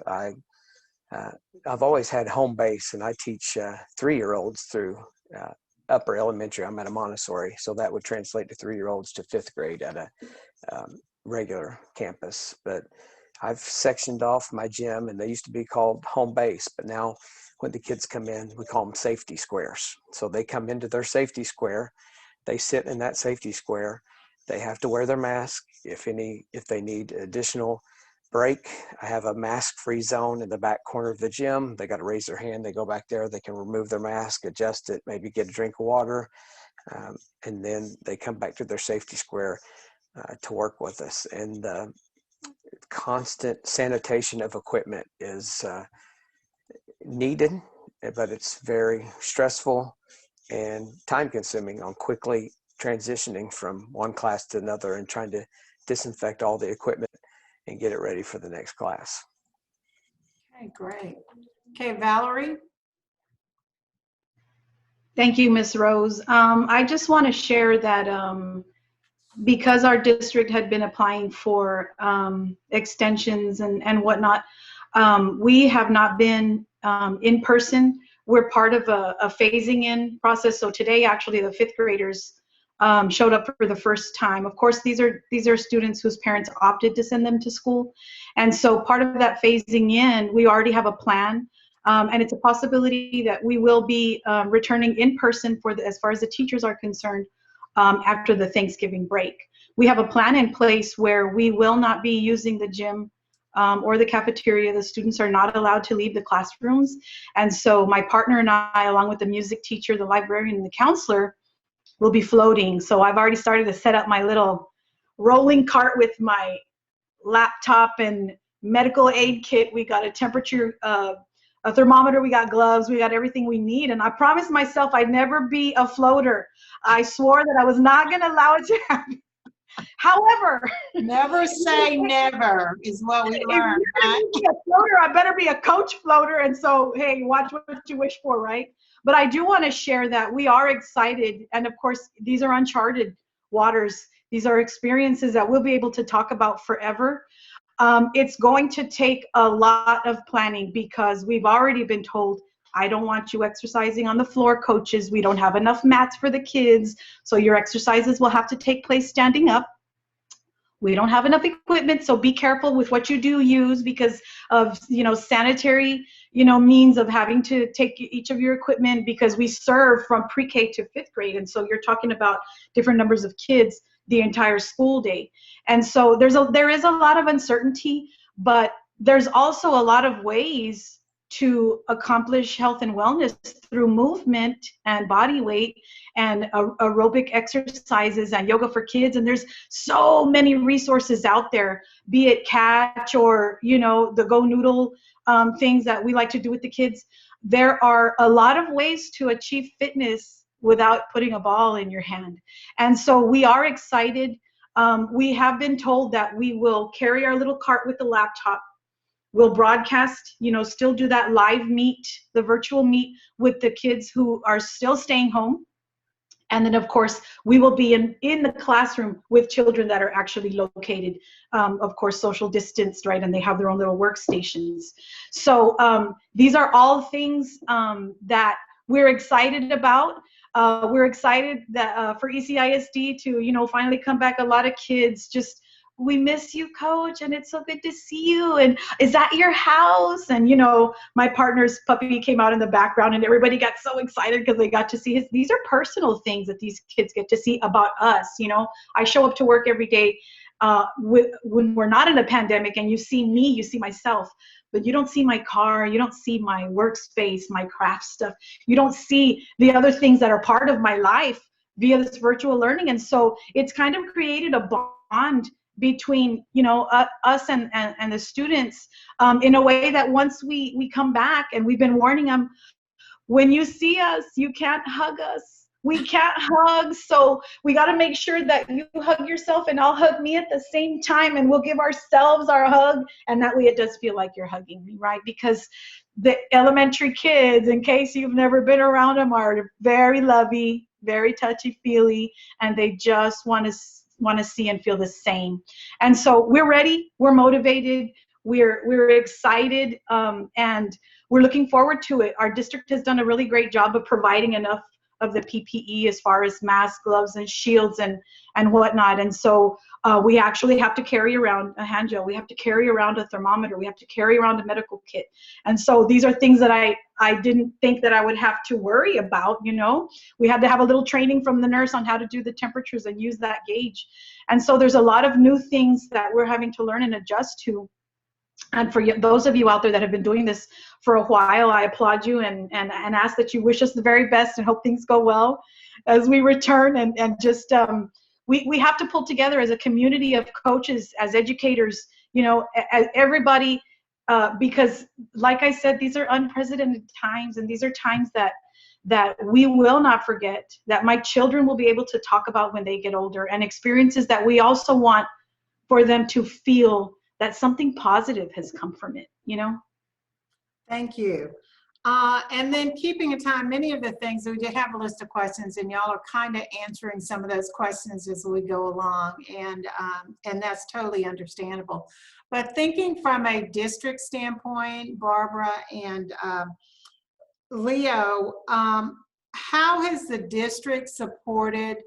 I've always had home base, and I teach 3-year-olds through upper elementary. I'm at a Montessori, so that would translate to 3-year-olds to 5th grade at a regular campus. But I've sectioned off my gym, and they used to be called home base, but now when the kids come in, we call them safety squares. So they come into their safety square, they sit in that safety square, they have to wear their mask. If they need additional break, I have a mask-free zone in the back corner of the gym. They got to raise their hand, they go back there, they can remove their mask, adjust it, maybe get a drink of water, and then they come back to their safety square to work with us. And constant sanitation of equipment is needed, but it's very stressful and time consuming on quickly transitioning from one class to another and trying to disinfect all the equipment and get it ready for the next class. Okay, great. Okay, Valerie. Thank you, Ms. Rose. I just want to share that because our district had been applying for extensions and whatnot, we have not been in person. We're part of a phasing in process. So today, actually, the 5th graders showed up for the first time. Of course, these are students whose parents opted to send them to school. And so part of that phasing in, we already have a plan And it's a possibility that we will be returning in person as far as the teachers are concerned after the Thanksgiving break. We have a plan in place where we will not be using the gym or the cafeteria. The students are not allowed to leave the classrooms. And so my partner and I, along with the music teacher, the librarian, and the counselor, will be floating. So I've already started to set up my little rolling cart with my laptop and medical aid kit. We got a temperature, a thermometer, we got gloves, we got everything we need. And I promised myself I'd never be a floater. I swore that I was not going to allow it to happen. However, never say never is what we learned. Right? Be a floater, I better be a coach floater. And so, hey, watch what you wish for, right? But I do want to share that we are excited. And of course, these are uncharted waters. These are experiences that we'll be able to talk about forever. It's going to take a lot of planning because we've already been told, I don't want you exercising on the floor, coaches. We don't have enough mats for the kids. So your exercises will have to take place standing up. We don't have enough equipment, so be careful with what you do use because of, sanitary, means of having to take each of your equipment, because we serve from pre-K to 5th grade. And so you're talking about different numbers of kids the entire school day. And so there is a lot of uncertainty, but there's also a lot of ways to accomplish health and wellness through movement and body weight and aerobic exercises and yoga for kids. And there's so many resources out there, be it Catch or, the Go Noodle things that we like to do with the kids. There are a lot of ways to achieve fitness without putting a ball in your hand. And so we are excited. We have been told that we will carry our little cart with the laptop. We'll broadcast, still do that live meet, the virtual meet with the kids who are still staying home. And then, of course, we will be in the classroom with children that are actually located, of course, social distanced, right? And they have their own little workstations. So these are all things that we're excited about. We're excited that for ECISD to, finally come back. A lot of kids just, we miss you, coach, and it's so good to see you, and is that your house? And my partner's puppy came out in the background and everybody got so excited because they got to see these are personal things that these kids get to see about us. I show up to work every day when we're not in a pandemic, and you see me, you see myself, but you don't see my car, you don't see my workspace, my craft stuff, you don't see the other things that are part of my life via this virtual learning. And so it's kind of created a bond between us and the students in a way that once we come back, and we've been warning them, when you see us, you can't hug us. We can't hug, so we got to make sure that you hug yourself and I'll hug me at the same time, and we'll give ourselves our hug, and that way it does feel like you're hugging me, right? Because the elementary kids, in case you've never been around them, are very lovey, very touchy-feely, and they just want to see and feel the same. And so we're ready, we're motivated, we're excited, and we're looking forward to it. Our district has done a really great job of providing enough of the PPE as far as masks, gloves, and shields and whatnot. And so we actually have to carry around a hand gel. We have to carry around a thermometer. We have to carry around a medical kit. And so these are things that I didn't think that I would have to worry about, We had to have a little training from the nurse on how to do the temperatures and use that gauge. And so there's a lot of new things that we're having to learn and adjust to. And for those of you out there that have been doing this for a while, I applaud you and ask that you wish us the very best and hope things go well as we return. And just we have to pull together as a community of coaches, as educators, as everybody, because like I said, these are unprecedented times, and these are times that we will not forget, that my children will be able to talk about when they get older, and experiences that we also want for them to feel that something positive has come from it, Thank you. And then keeping in time, many of the things, we did have a list of questions, and y'all are kind of answering some of those questions as we go along, and that's totally understandable. But thinking from a district standpoint, Barbara and Leo, how has the district supported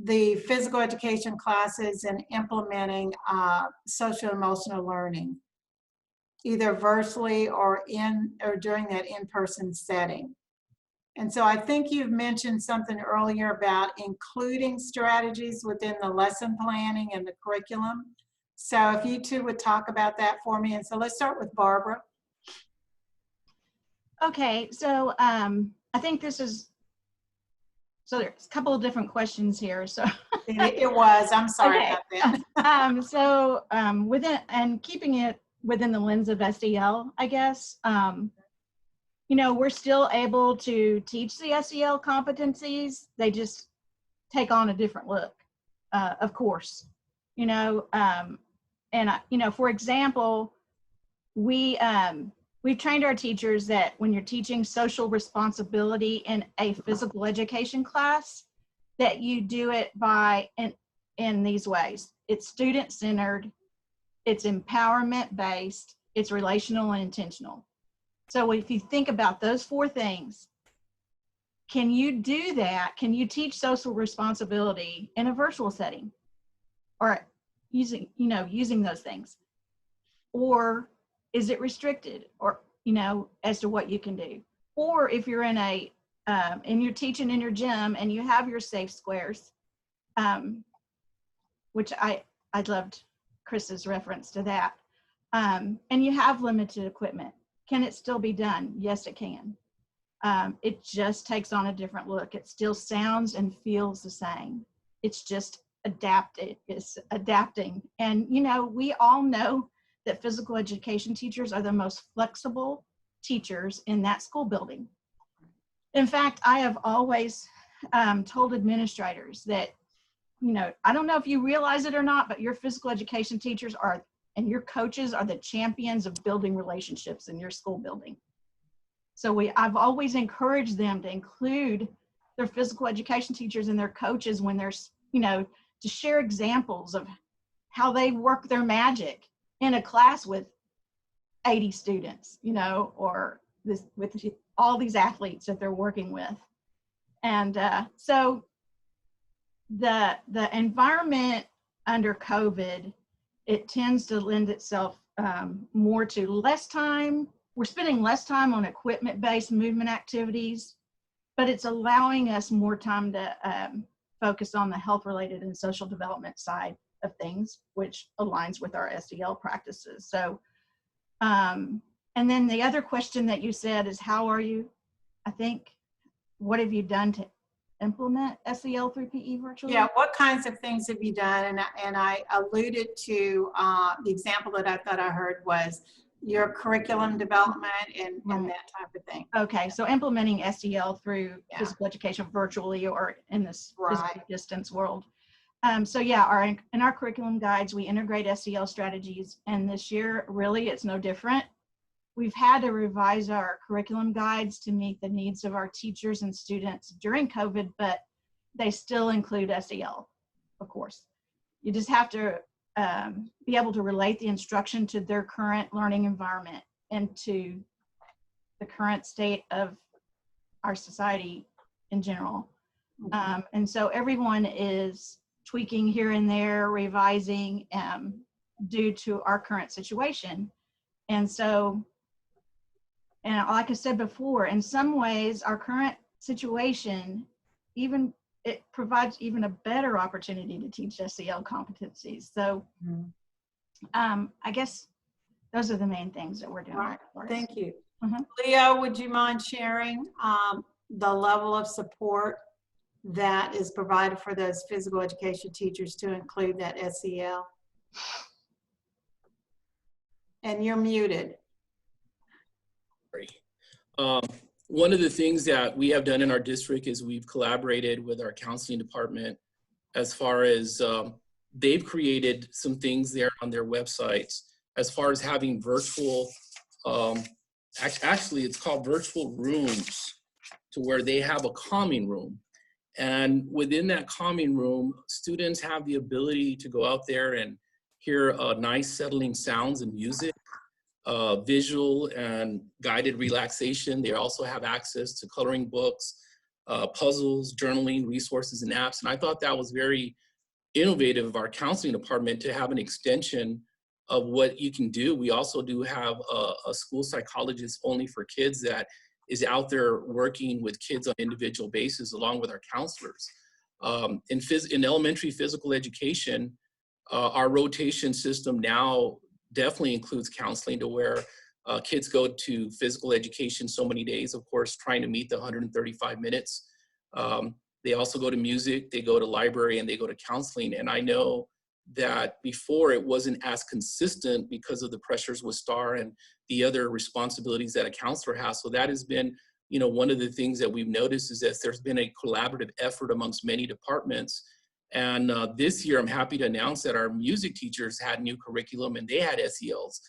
the physical education classes and implementing social emotional learning? either virtually or during that in-person setting. And so I think you've mentioned something earlier about including strategies within the lesson planning and the curriculum. So if you two would talk about that for me. And so let's start with Barbara. Okay, so I think this is, so there's a couple of different questions here. So it was, I'm sorry okay. about that. Within, and keeping it within the lens of SEL, I guess, you know, we're still able to teach the SEL competencies. They just take on a different look, of course, you know, you know, for example, we've trained our teachers that when you're teaching social responsibility in a physical education class, that you do it in these ways. It's student-centered, it's empowerment-based, it's relational and intentional. So if you think about those 4 things, can you do that? Can you teach social responsibility in a virtual setting or using those things? Or is it restricted, or, you know, as to what you can do? Or if you're in and you're teaching in your gym and you have your safe squares, which I loved Chris's reference to that, and you have limited equipment. Can it still be done? Yes, it can. It just takes on a different look. It still sounds and feels the same. It's just it's adapting. And, you know, we all know that physical education teachers are the most flexible teachers in that school building. In fact, I have always told administrators that, you know, I don't know if you realize it or not, but your physical education teachers and your coaches are the champions of building relationships in your school building. So I've always encouraged them to include their physical education teachers and their coaches when there's, you know, to share examples of how they work their magic in a class with 80 students, you know, or with all these athletes that they're working with. And so the environment under COVID, it tends to lend itself more to less time. We're spending less time on equipment-based movement activities, but it's allowing us more time to focus on the health-related and social development side of things, which aligns with our SEL practices. So, and then the other question that you said is, how are you, I think, what have you done to implement SEL through PE virtually? Yeah, what kinds of things have you done? And I alluded to the example that I thought I heard was your curriculum development and that type of thing. Okay, so implementing SEL through physical education virtually or in this physical distance world. So yeah, in our curriculum guides, we integrate SEL strategies, and this year, really, it's no different. We've had to revise our curriculum guides to meet the needs of our teachers and students during COVID, but they still include SEL, of course. You just have to be able to relate the instruction to their current learning environment and to the current state of our society in general. And so everyone is tweaking here and there, revising due to our current situation. And so, and like I said before, in some ways, our current situation, it provides even a better opportunity to teach SEL competencies. So I guess those are the main things that we're doing. Right. Thank you. Leo, would you mind sharing the level of support that is provided for those physical education teachers to include that SEL? And you're muted. One of the things that we have done in our district is we've collaborated with our counseling department as far as they've created some things there on their websites as far as having virtual, actually it's called virtual rooms, to where they have a calming room. And within that calming room, students have the ability to go out there and hear nice settling sounds and music, visual and guided relaxation. They also have access to coloring books, puzzles, journaling, resources, and apps. And I thought that was very innovative of our counseling department to have an extension of what you can do, we also do have a school psychologist only for kids that is out there working with kids on an individual basis, along with our counselors. In elementary physical education, our rotation system now definitely includes counseling, to where kids go to physical education so many days, of course, trying to meet the 135 minutes. They also go to music, they go to library, and they go to counseling. And I know that before it wasn't as consistent because of the pressures with STAR and the other responsibilities that a counselor has. So that has been, you know, one of the things that we've noticed is that there's been a collaborative effort amongst many departments. And this year, I'm happy to announce that our music teachers had new curriculum, and they had SELs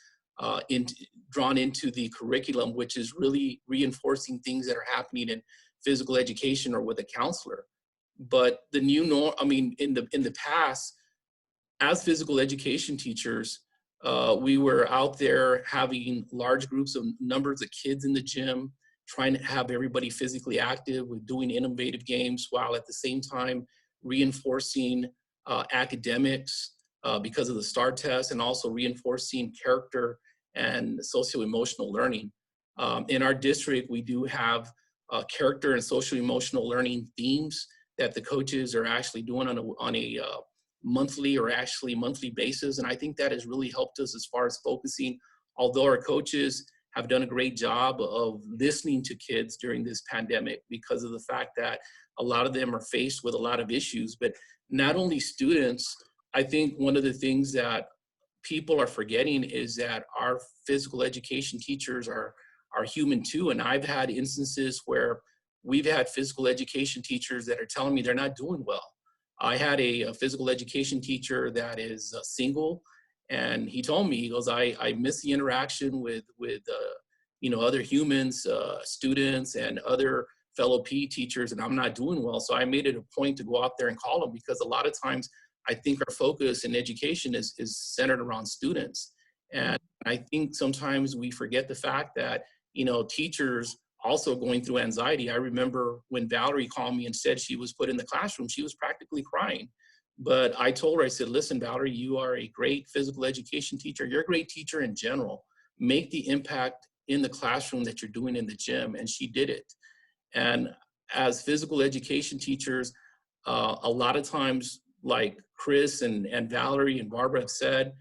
drawn into the curriculum, which is really reinforcing things that are happening in physical education or with a counselor. But the new norm, I mean, in the past, as physical education teachers, we were out there having large groups of numbers of kids in the gym, trying to have everybody physically active with doing innovative games, while at the same time reinforcing academics because of the STAR test, and also reinforcing character and socio-emotional learning. In our district, we do have character and socio-emotional learning themes that the coaches are actually doing on a monthly or actually monthly basis. And I think that has really helped us as far as focusing, although our coaches have done a great job of listening to kids during this pandemic, because of the fact that a lot of them are faced with a lot of issues. But not only students, I think one of the things that people are forgetting is that our physical education teachers are human too. And I've had instances where we've had physical education teachers that are telling me they're not doing well. I had a physical education teacher that is single, and he told me, he goes, I miss the interaction with you know, other humans, students and other fellow PE teachers, and I'm not doing well. So I made it a point to go out there and call them, because a lot of times I think our focus in education is centered around students. And I think sometimes we forget the fact that, you know, teachers also going through anxiety. I remember when Valerie called me and said she was put in the classroom, she was practically crying. But I told her, I said, listen, Valerie, you are a great physical education teacher. You're a great teacher in general. Make the impact in the classroom that you're doing in the gym. And she did it. And as physical education teachers, a lot of times, like Chris and Valerie and Barbara have said,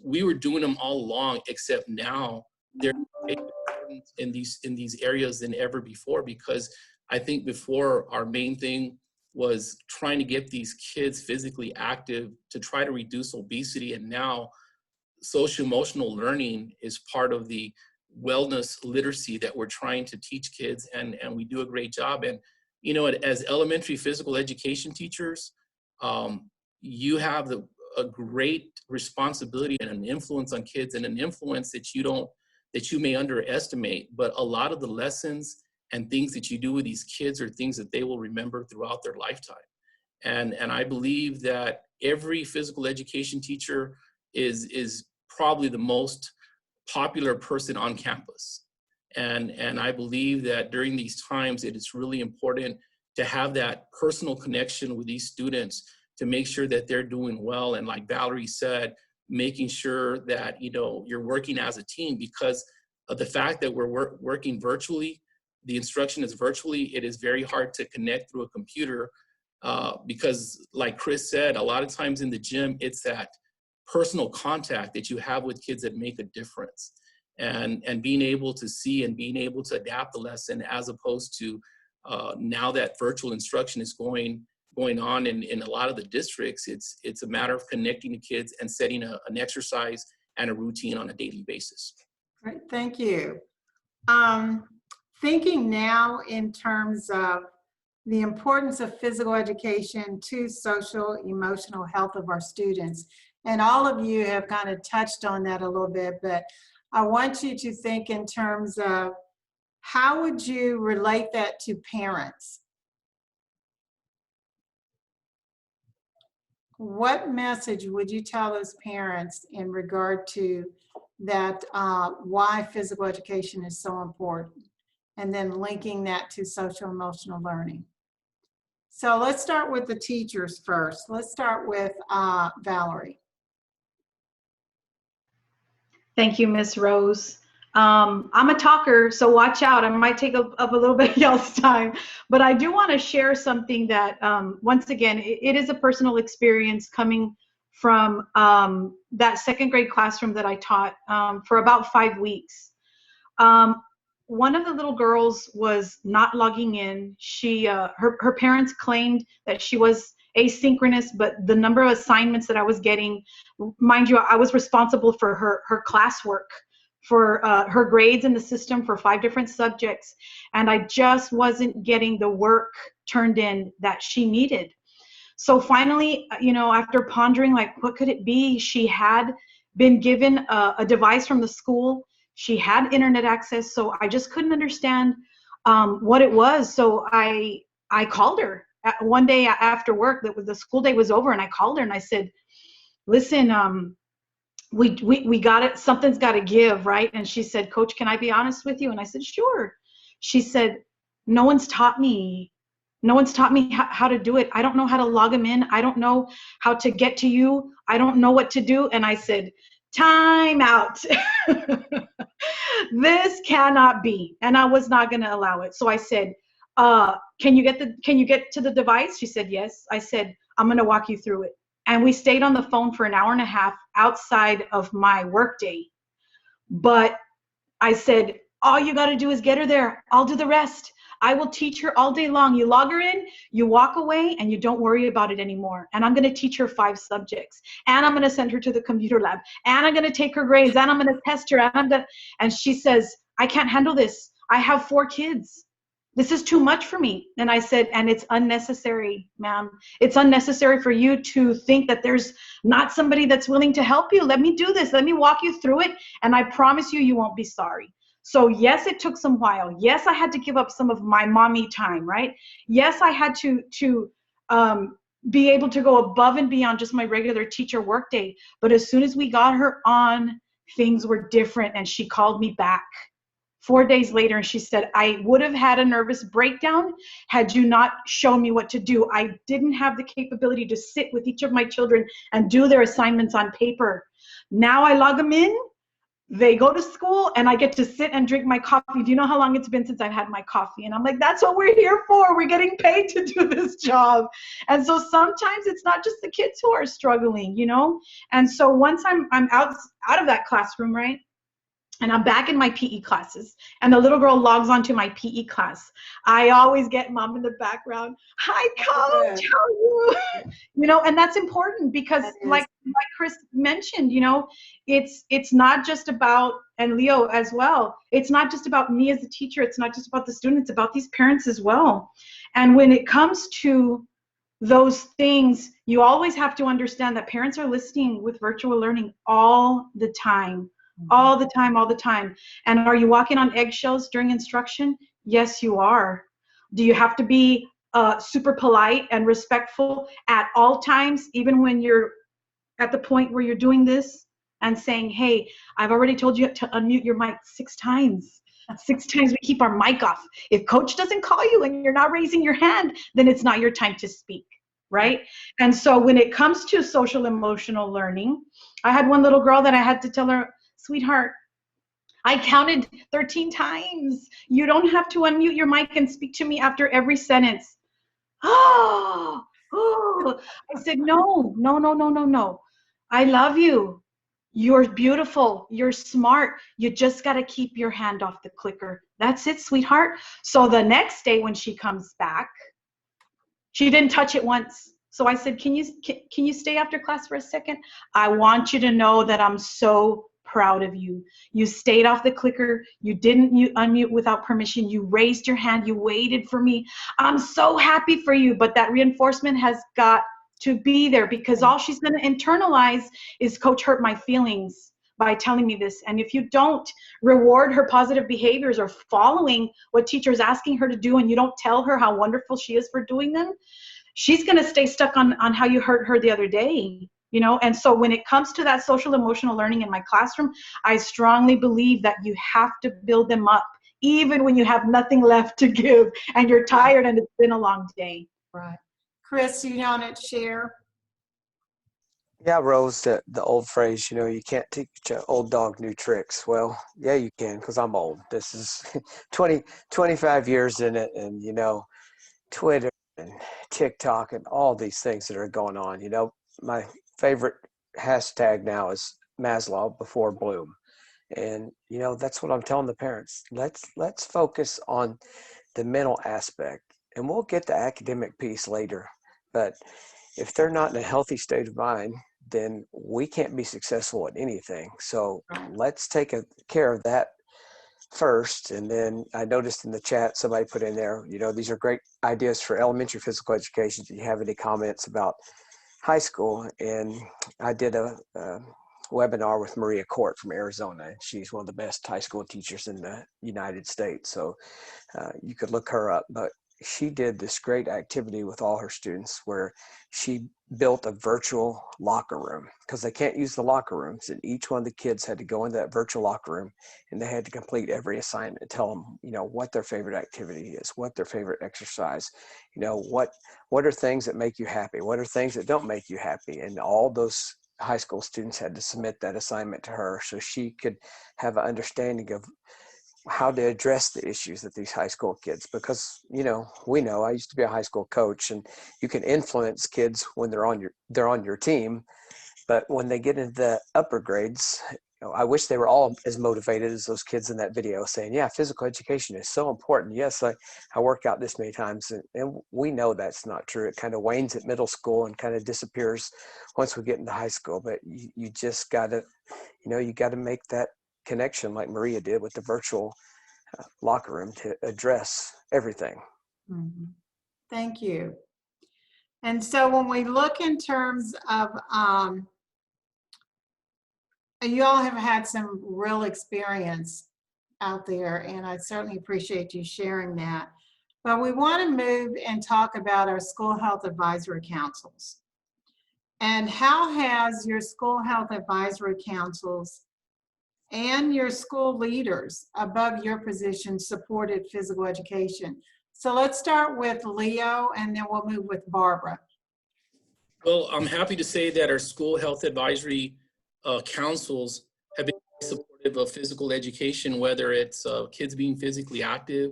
we were doing them all along, except now they're in these areas than ever before. Because I think before, our main thing was trying to get these kids physically active to try to reduce obesity. And now social emotional learning is part of the wellness literacy that we're trying to teach kids, and we do a great job. And, you know, as elementary physical education teachers, you have a great responsibility and an influence on kids, and an influence that you may underestimate. But a lot of the lessons and things that you do with these kids are things that they will remember throughout their lifetime. And I believe that every physical education teacher is probably the most popular person on campus. And I believe that during these times, it is really important to have that personal connection with these students to make sure that they're doing well. And like Valerie said, making sure that, you know, you're working as a team, because of the fact that we're working virtually, the instruction is virtually, it is very hard to connect through a computer because like Chris said, a lot of times in the gym, it's that personal contact that you have with kids that make a difference. And being able to see and being able to adapt the lesson, as opposed to now that virtual instruction is going on in a lot of the districts, it's a matter of connecting the kids and setting an exercise and a routine on a daily basis. Great, thank you. Thinking now in terms of the importance of physical education to social emotional health of our students, and all of you have kind of touched on that a little bit, but I want you to think in terms of how would you relate that to parents? What message would you tell those parents in regard to that, why physical education is so important, and then linking that to social emotional learning? So let's start with the teachers first. Let's start with Valerie. Thank you, Miss Rose. I'm a talker, so watch out. I might take up a little bit of y'all's time, but I do want to share something that, once again, it is a personal experience coming from that second grade classroom that I taught for about 5 weeks. One of the little girls was not logging in. Her parents claimed that she was asynchronous, but the number of assignments that I was getting, mind you, I was responsible for her classwork, for her grades in the system for 5 different subjects, and I just wasn't getting the work turned in that she needed. So finally, after pondering, like, what could it be? She had been given a device from the school. She had internet access, so I just couldn't understand what it was. So I called her one day after work. The school day was over, and I called her and I said, listen, we got it. Something's got to give, right? And she said, Coach, can I be honest with you? And I said, sure. She said, no one's taught me how to do it. I don't know how to log them in. I don't know how to get to you. I don't know what to do. And I said, time out. This cannot be. And I was not going to allow it. So I said, can you get to the device? She said, yes. I said, I'm going to walk you through it. And we stayed on the phone for an hour and a half outside of my workday. But I said, all you got to do is get her there. I'll do the rest. I will teach her all day long. You log her in, you walk away, and you don't worry about it anymore. And I'm going to teach her 5 subjects. And I'm going to send her to the computer lab. And I'm going to take her grades. And I'm going to test her. And she says, I can't handle this. I have 4 kids. This is too much for me. And I said, and it's unnecessary, ma'am. It's unnecessary for you to think that there's not somebody that's willing to help you. Let me do this. Let me walk you through it. And I promise you, you won't be sorry. So yes, it took some while. Yes, I had to give up some of my mommy time, right? Yes, I had to be able to go above and beyond just my regular teacher workday. But as soon as we got her on, things were different, and she called me back 4 days later, and she said, I would have had a nervous breakdown had you not shown me what to do. I didn't have the capability to sit with each of my children and do their assignments on paper. Now I log them in, they go to school, and I get to sit and drink my coffee. Do you know how long it's been since I've had my coffee? And I'm like, that's what we're here for. We're getting paid to do this job. And so sometimes it's not just the kids who are struggling, And so once I'm out of that classroom, right? And I'm back in my PE classes, and the little girl logs onto my PE class. I always get mom in the background. Hi, Coach, how are you? And that's important because, like Chris mentioned, it's not just about, and Leo as well, it's not just about me as a teacher. It's not just about the students, it's about these parents as well. And when it comes to those things, you always have to understand that parents are listening with virtual learning all the time. All the time. And are you walking on eggshells during instruction? Yes, you are. Do you have to be super polite and respectful at all times, even when you're at the point where you're doing this and saying, hey, I've already told you to unmute your mic 6 times. 6 times we keep our mic off. If coach doesn't call you and you're not raising your hand, then it's not your time to speak, right? And so when it comes to social emotional learning, I had one little girl that I had to tell her, sweetheart, I counted 13 times. You don't have to unmute your mic and speak to me after every sentence. Oh, I said, no. I love you. You're beautiful. You're smart. You just got to keep your hand off the clicker. That's it, sweetheart. So the next day when she comes back, she didn't touch it once. So I said, can you stay after class for a second? I want you to know that I'm so proud of you. You stayed off the clicker. You didn't unmute without permission. You raised your hand. You waited for me. I'm so happy for you. But that reinforcement has got to be there, because all she's going to internalize is, coach hurt my feelings by telling me this. And if you don't reward her positive behaviors or following what teacher's asking her to do, and you don't tell her how wonderful she is for doing them, she's going to stay stuck on how you hurt her the other day. And so when it comes to that social emotional learning in my classroom, I strongly believe that you have to build them up, even when you have nothing left to give and you're tired and it's been a long day. Right. Chris, you want to share? Yeah, Rose, the old phrase, you can't teach an old dog new tricks. Well, yeah, you can, because I'm old. This is 25 years in it, and, Twitter and TikTok and all these things that are going on. My favorite hashtag now is Maslow before Bloom. And, that's what I'm telling the parents. Let's focus on the mental aspect, and we'll get the academic piece later. But if they're not in a healthy state of mind, then we can't be successful at anything. So let's take care of that first. And then I noticed in the chat, somebody put in there, these are great ideas for elementary physical education. Do you have any comments about high school? And I did a webinar with Maria Court from Arizona. She's one of the best high school teachers in the United States. So you could look her up. But she did this great activity with all her students where she built a virtual locker room because they can't use the locker rooms, and each one of the kids had to go into that virtual locker room and they had to complete every assignment and tell them, what their favorite activity is, what their favorite exercise, what are things that make you happy, what are things that don't make you happy. And all those high school students had to submit that assignment to her so she could have an understanding of how to address the issues that these high school kids, because we know I used to be a high school coach, and you can influence kids when they're on your team, but when they get into the upper grades, I wish they were all as motivated as those kids in that video saying, yeah, physical education is so important. Yes, I work out this many times, and we know that's not true. It kind of wanes at middle school and kind of disappears once we get into high school. But you just gotta, you gotta make that connection like Maria did with the virtual locker room to address everything. Mm-hmm. Thank you. And so when we look in terms of, you all have had some real experience out there, and I certainly appreciate you sharing that. But we want to move and talk about our school health advisory councils. And how has your school health advisory councils and your school leaders above your position supported physical education? So let's start with Leo, and then we'll move with Barbara. Well, I'm happy to say that our school health advisory councils have been supportive of physical education, whether it's kids being physically active,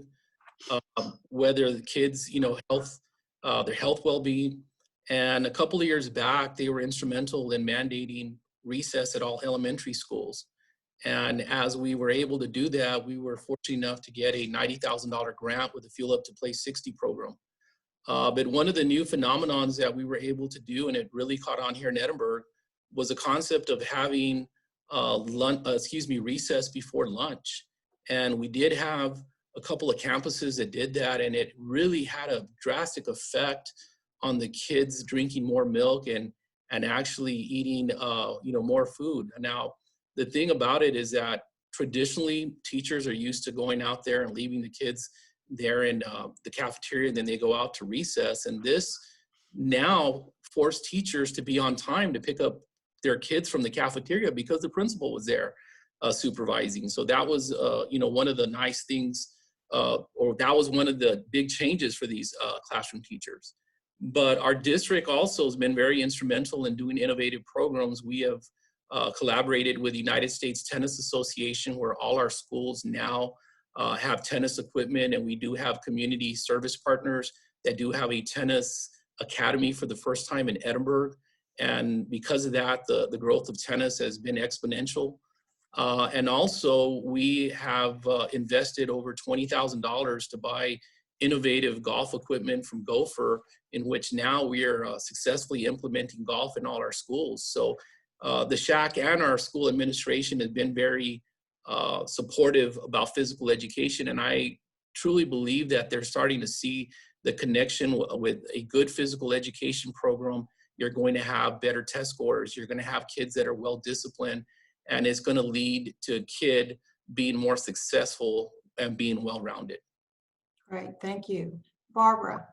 whether the kids, health, their health well-being. And a couple of years back, they were instrumental in mandating recess at all elementary schools. And as we were able to do that, we were fortunate enough to get a $90,000 grant with a Fuel Up to Play 60 program. But one of the new phenomenons that we were able to do, and it really caught on here in Edinburgh, was the concept of having recess before lunch. And we did have a couple of campuses that did that, and it really had a drastic effect on the kids drinking more milk and actually eating more food. Now, the thing about it is that traditionally teachers are used to going out there and leaving the kids there in the cafeteria, and then they go out to recess. And this now forced teachers to be on time to pick up their kids from the cafeteria because the principal was there supervising. So that was, one of the nice things, or that was one of the big changes for these classroom teachers. But our district also has been very instrumental in doing innovative programs. We have collaborated with the United States Tennis Association, where all our schools now have tennis equipment, and we do have community service partners that do have a tennis academy for the first time in Edinburgh. And because of that, the growth of tennis has been exponential. And also we have invested over $20,000 to buy innovative golf equipment from Gopher, in which now we are successfully implementing golf in all our schools. So the SHAC and our school administration has been very supportive about physical education. And I truly believe that they're starting to see the connection with a good physical education program. You're going to have better test scores. You're going to have kids that are well disciplined, and it's going to lead to a kid being more successful and being well-rounded. Great, thank you. Barbara.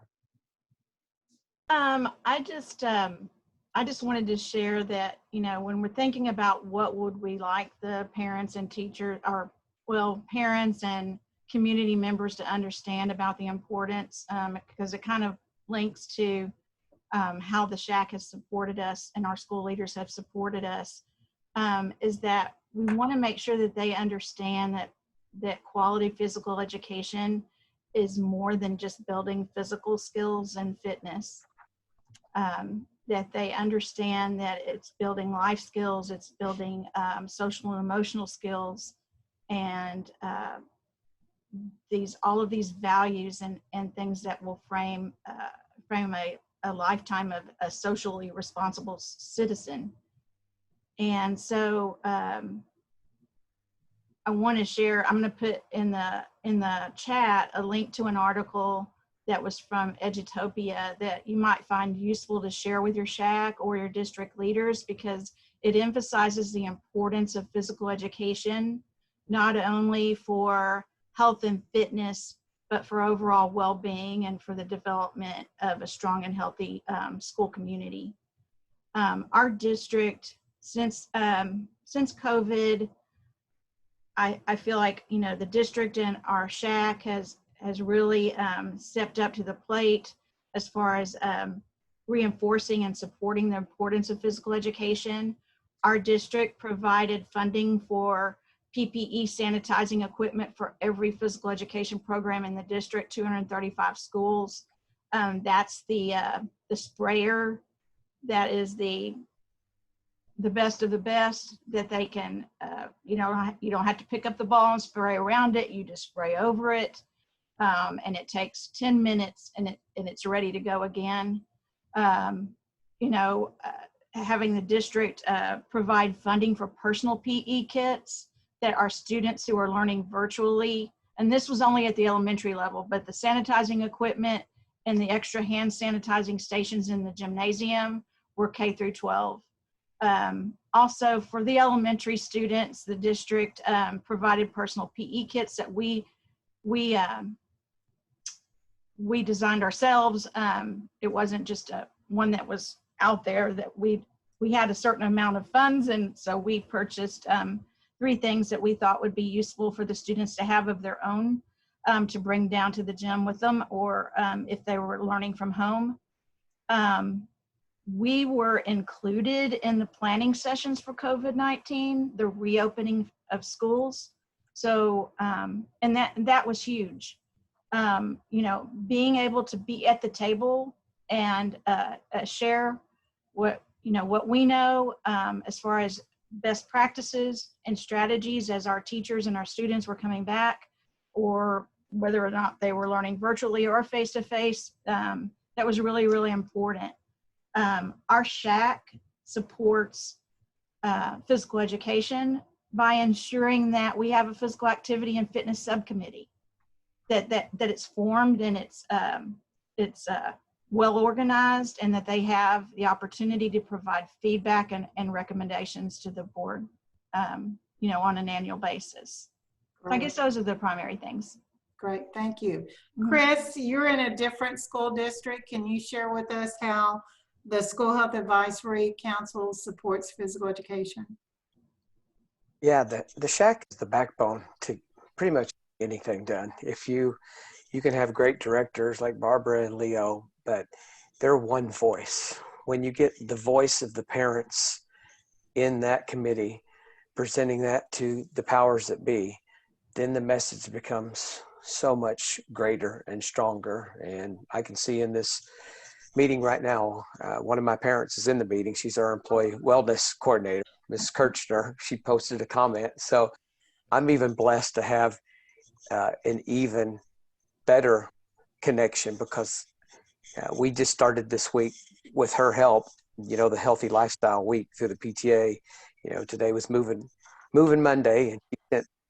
I just wanted to share that, when we're thinking about what would we like the parents and teachers, parents and community members to understand about the importance, because it kind of links to how the SHAC has supported us and our school leaders have supported us, is that we want to make sure that they understand that quality physical education is more than just building physical skills and fitness. That they understand that it's building life skills, it's building social and emotional skills, and all of these values and things that will frame a lifetime of a socially responsible citizen. And so I want to share, I'm going to put in the chat a link to an article that was from Edutopia that you might find useful to share with your SHAC or your district leaders, because it emphasizes the importance of physical education, not only for health and fitness, but for overall well-being and for the development of a strong and healthy school community. Our district, since COVID, I feel like, you know, the district and our SHAC has really stepped up to the plate as far as reinforcing and supporting the importance of physical education. Our district provided funding for PPE sanitizing equipment for every physical education program in the district, 235 schools. That's the sprayer that is the best of the best, that they can, you don't have to pick up the ball and spray around it, you just spray over it. And it takes 10 minutes and it's ready to go again. Having the district provide funding for personal PE kits that our students who are learning virtually, and this was only at the elementary level, but the sanitizing equipment and the extra hand sanitizing stations in the gymnasium were K through 12. Also for the elementary students, the district provided personal PE kits that we designed ourselves. It wasn't just one that was out there, that we had a certain amount of funds, and so we purchased 3 things that we thought would be useful for the students to have of their own to bring down to the gym with them, or if they were learning from home. We were included in the planning sessions for COVID-19, the reopening of schools. So, and that was huge. Being able to be at the table and share what we know as far as best practices and strategies as our teachers and our students were coming back, or whether or not they were learning virtually or face-to-face, that was really, really important. Our SHAC supports physical education by ensuring that we have a physical activity and fitness subcommittee, that it's formed and it's well organized, and that they have the opportunity to provide feedback and recommendations to the board, on an annual basis. Great. I guess those are the primary things. Great, thank you. Chris, you're in a different school district. Can you share with us how the School Health Advisory Council supports physical education? Yeah, the SHAC is the backbone to pretty much anything done. If you can have great directors like Barbara and Leo, but they're one voice. When you get the voice of the parents in that committee, presenting that to the powers that be, then the message becomes so much greater and stronger. And I can see in this meeting right now, one of my parents is in the meeting. She's our employee wellness coordinator, Ms. Kirchner. She posted a comment. So I'm even blessed to have an even better connection, because we just started this week with her help, the Healthy Lifestyle Week through the PTA. Today was Moving Monday, and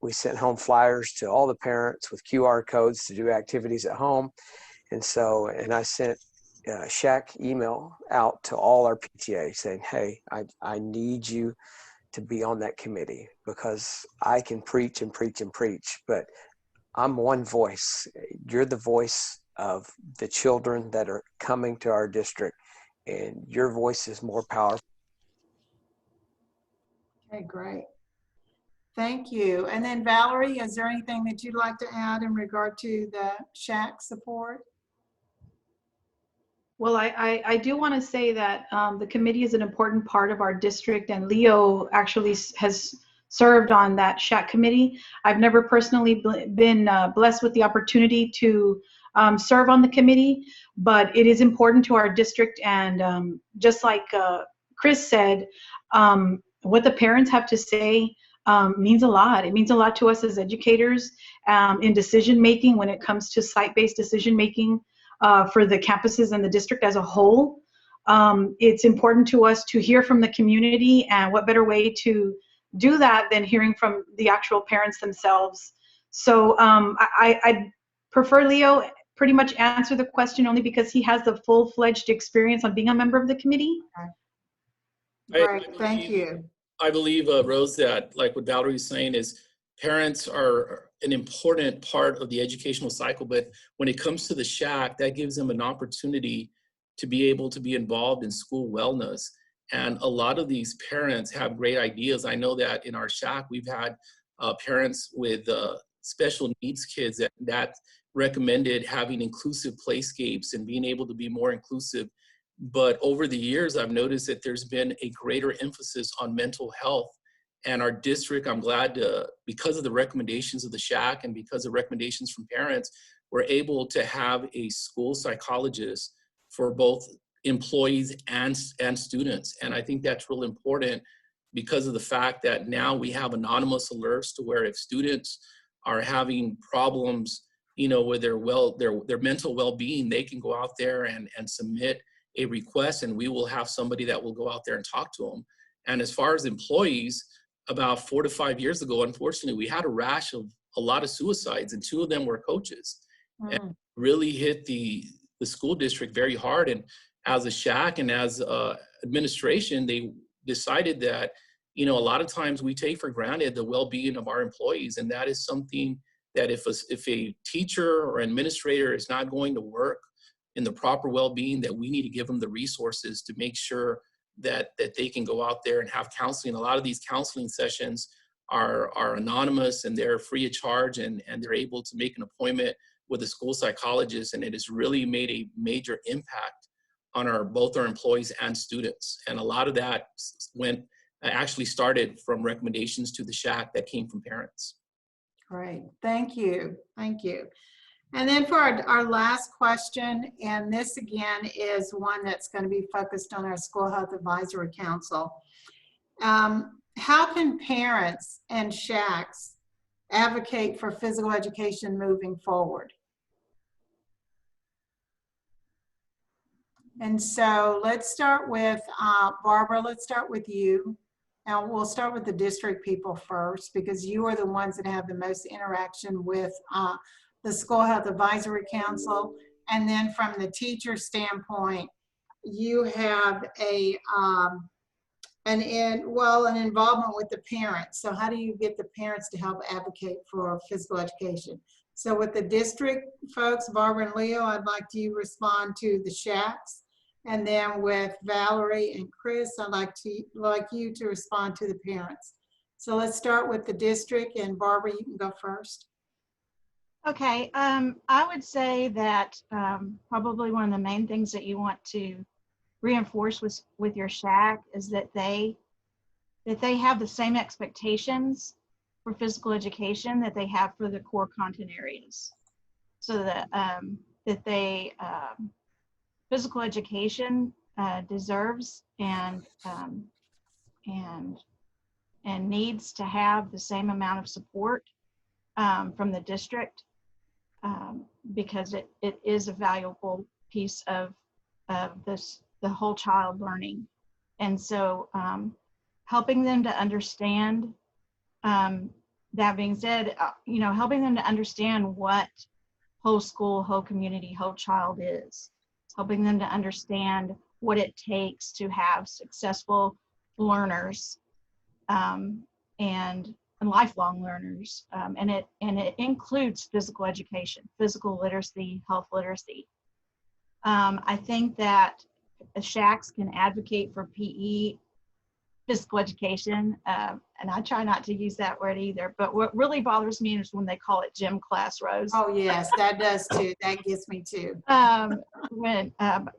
we sent home flyers to all the parents with QR codes to do activities at home. And I sent a SHAC email out to all our PTA saying, hey, I need you to be on that committee, because I can preach and preach and preach, but I'm one voice. You're the voice of the children that are coming to our district, and your voice is more powerful. Okay, great. Thank you. And then Valerie, is there anything that you'd like to add in regard to the SHAC support? Well, I do want to say that the committee is an important part of our district, and Leo actually has served on that SHAC committee. I've never personally been blessed with the opportunity to serve on the committee, but it is important to our district. And just like Chris said, what the parents have to say means a lot. It means a lot to us as educators in decision making when it comes to site-based decision making for the campuses and the district as a whole. It's important to us to hear from the community, and what better way to do that than hearing from the actual parents themselves. So I prefer Leo pretty much answer the question only because he has the full-fledged experience on being a member of the committee. Great, thank you. I believe, Rose, that like what Valerie's saying is parents are an important part of the educational cycle, but when it comes to the SHAC, that gives them an opportunity to be able to be involved in school wellness. And a lot of these parents have great ideas. I know that in our SHAC, we've had parents with special needs kids that recommended having inclusive playscapes and being able to be more inclusive. But over the years, I've noticed that there's been a greater emphasis on mental health. And our district, I'm glad to, because of the recommendations of the SHAC and because of recommendations from parents, we're able to have a school psychologist for both employees and students. And I think that's real important because of the fact that now we have anonymous alerts to where if students are having problems, you know, with their mental well-being, they can go out there and submit a request, and we will have somebody that will go out there and talk to them. And as far as employees, about 4 to 5 years ago, unfortunately, we had a rash of a lot of suicides, and 2 of them were coaches. And really hit the school district very hard. And as a SHAC and as administration, they decided that, you know, a lot of times we take for granted the well-being of our employees, and that is something that if a teacher or administrator is not going to work in the proper well-being, that we need to give them the resources to make sure that they can go out there and have counseling. A lot of these counseling sessions are anonymous and they're free of charge, and they're able to make an appointment with a school psychologist, and it has really made a major impact on both our employees and students. And a lot of that actually started from recommendations to the SHAC that came from parents. Great, thank you, thank you. And then for our last question, and this again is one that's going to be focused on our School Health Advisory Council. How can parents and SHACs advocate for physical education moving forward? And so let's start with Barbara, let's start with you. Now we'll start with the district people first, because you are the ones that have the most interaction with the School Health Advisory Council. And then from the teacher standpoint, you have an involvement with the parents. So how do you get the parents to help advocate for physical education? So with the district folks, Barbara and Leo, I'd like you to respond to the SHACs. And then with Valerie and Chris, I'd like you to respond to the parents. So let's start with the district, and Barbara, you can go first. Okay, I would say that probably one of the main things that you want to reinforce with your SHAC is that they have the same expectations for physical education that they have for the core content areas, so that physical education deserves and needs to have the same amount of support from the district, because it is a valuable piece of the whole child learning. And so helping them to understand, that being said, helping them to understand what whole school, whole community, whole child is, helping them to understand what it takes to have successful learners and lifelong learners, and it includes physical education, physical literacy, health literacy. I think that SHACs can advocate for PE physical education, and I try not to use that word either, but what really bothers me is when they call it gym class, Rose. Oh, yes, that does too. That gets me too. When,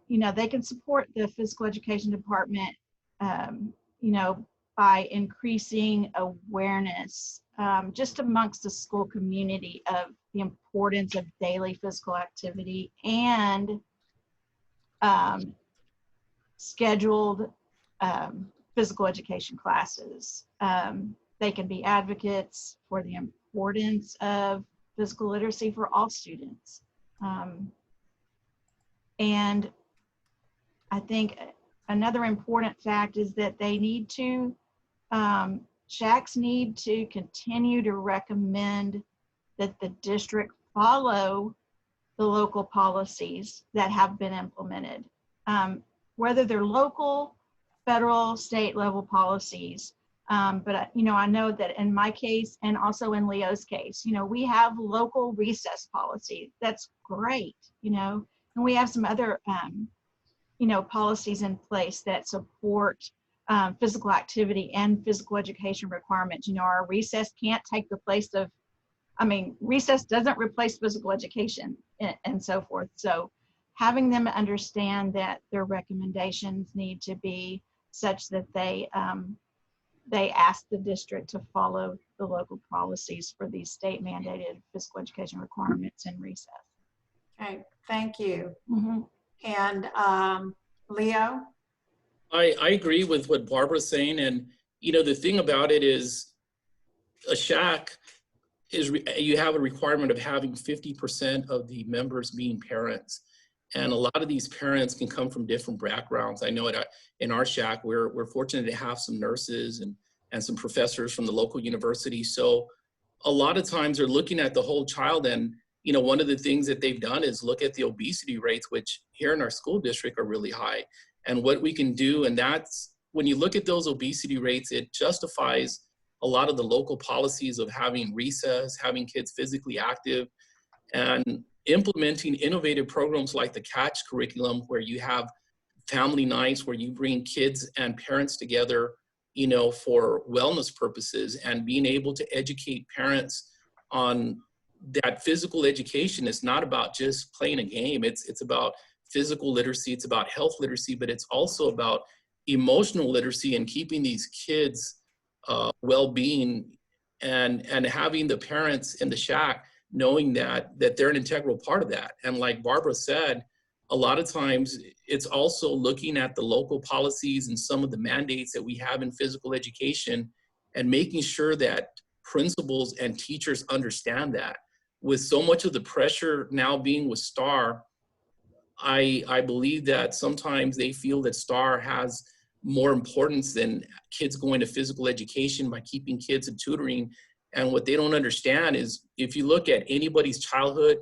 you know, they can support the physical education department, you know, by increasing awareness just amongst the school community of the importance of daily physical activity and scheduled physical education classes. They can be advocates for the importance of physical literacy for all students. And I think another important fact is that they need to, SHACs need to continue to recommend that the district follow the local policies that have been implemented. Whether they're local, federal, state level policies. But you know, I know that in my case and also in Leo's case, you know, we have local recess policy. That's great, you know, and we have some other, you know, policies in place that support physical activity and physical education requirements. You know, our recess can't take the place of, I mean, recess doesn't replace physical education and so forth. So having them understand that their recommendations need to be such that they ask the district to follow the local policies for these state mandated physical education requirements in recess. Okay, thank you. Mm-hmm. And Leo? I agree with what Barbara's saying. And, you know, the thing about it is a SHAC is, you have a requirement of having 50% of the members being parents. And a lot of these parents can come from different backgrounds. I know in our SHAC, we're fortunate to have some nurses and some professors from the local university. So a lot of times they're looking at the whole child. And, you know, one of the things that they've done is look at the obesity rates, which here in our school district are really high. And what we can do, and that's, when you look at those obesity rates, it justifies a lot of the local policies of having recess, having kids physically active, and implementing innovative programs like the CATCH curriculum, where you have family nights where you bring kids and parents together, you know, for wellness purposes, and being able to educate parents on that physical education is not about just playing a game. It's about physical literacy, it's about health literacy, but it's also about emotional literacy and keeping these kids well-being, and having the parents in the SHAC knowing that they're an integral part of that. And like Barbara said, a lot of times it's also looking at the local policies and some of the mandates that we have in physical education and making sure that principals and teachers understand that. With so much of the pressure now being with STAR, I believe that sometimes they feel that STAR has more importance than kids going to physical education by keeping kids in tutoring. And what they don't understand is, if you look at anybody's childhood,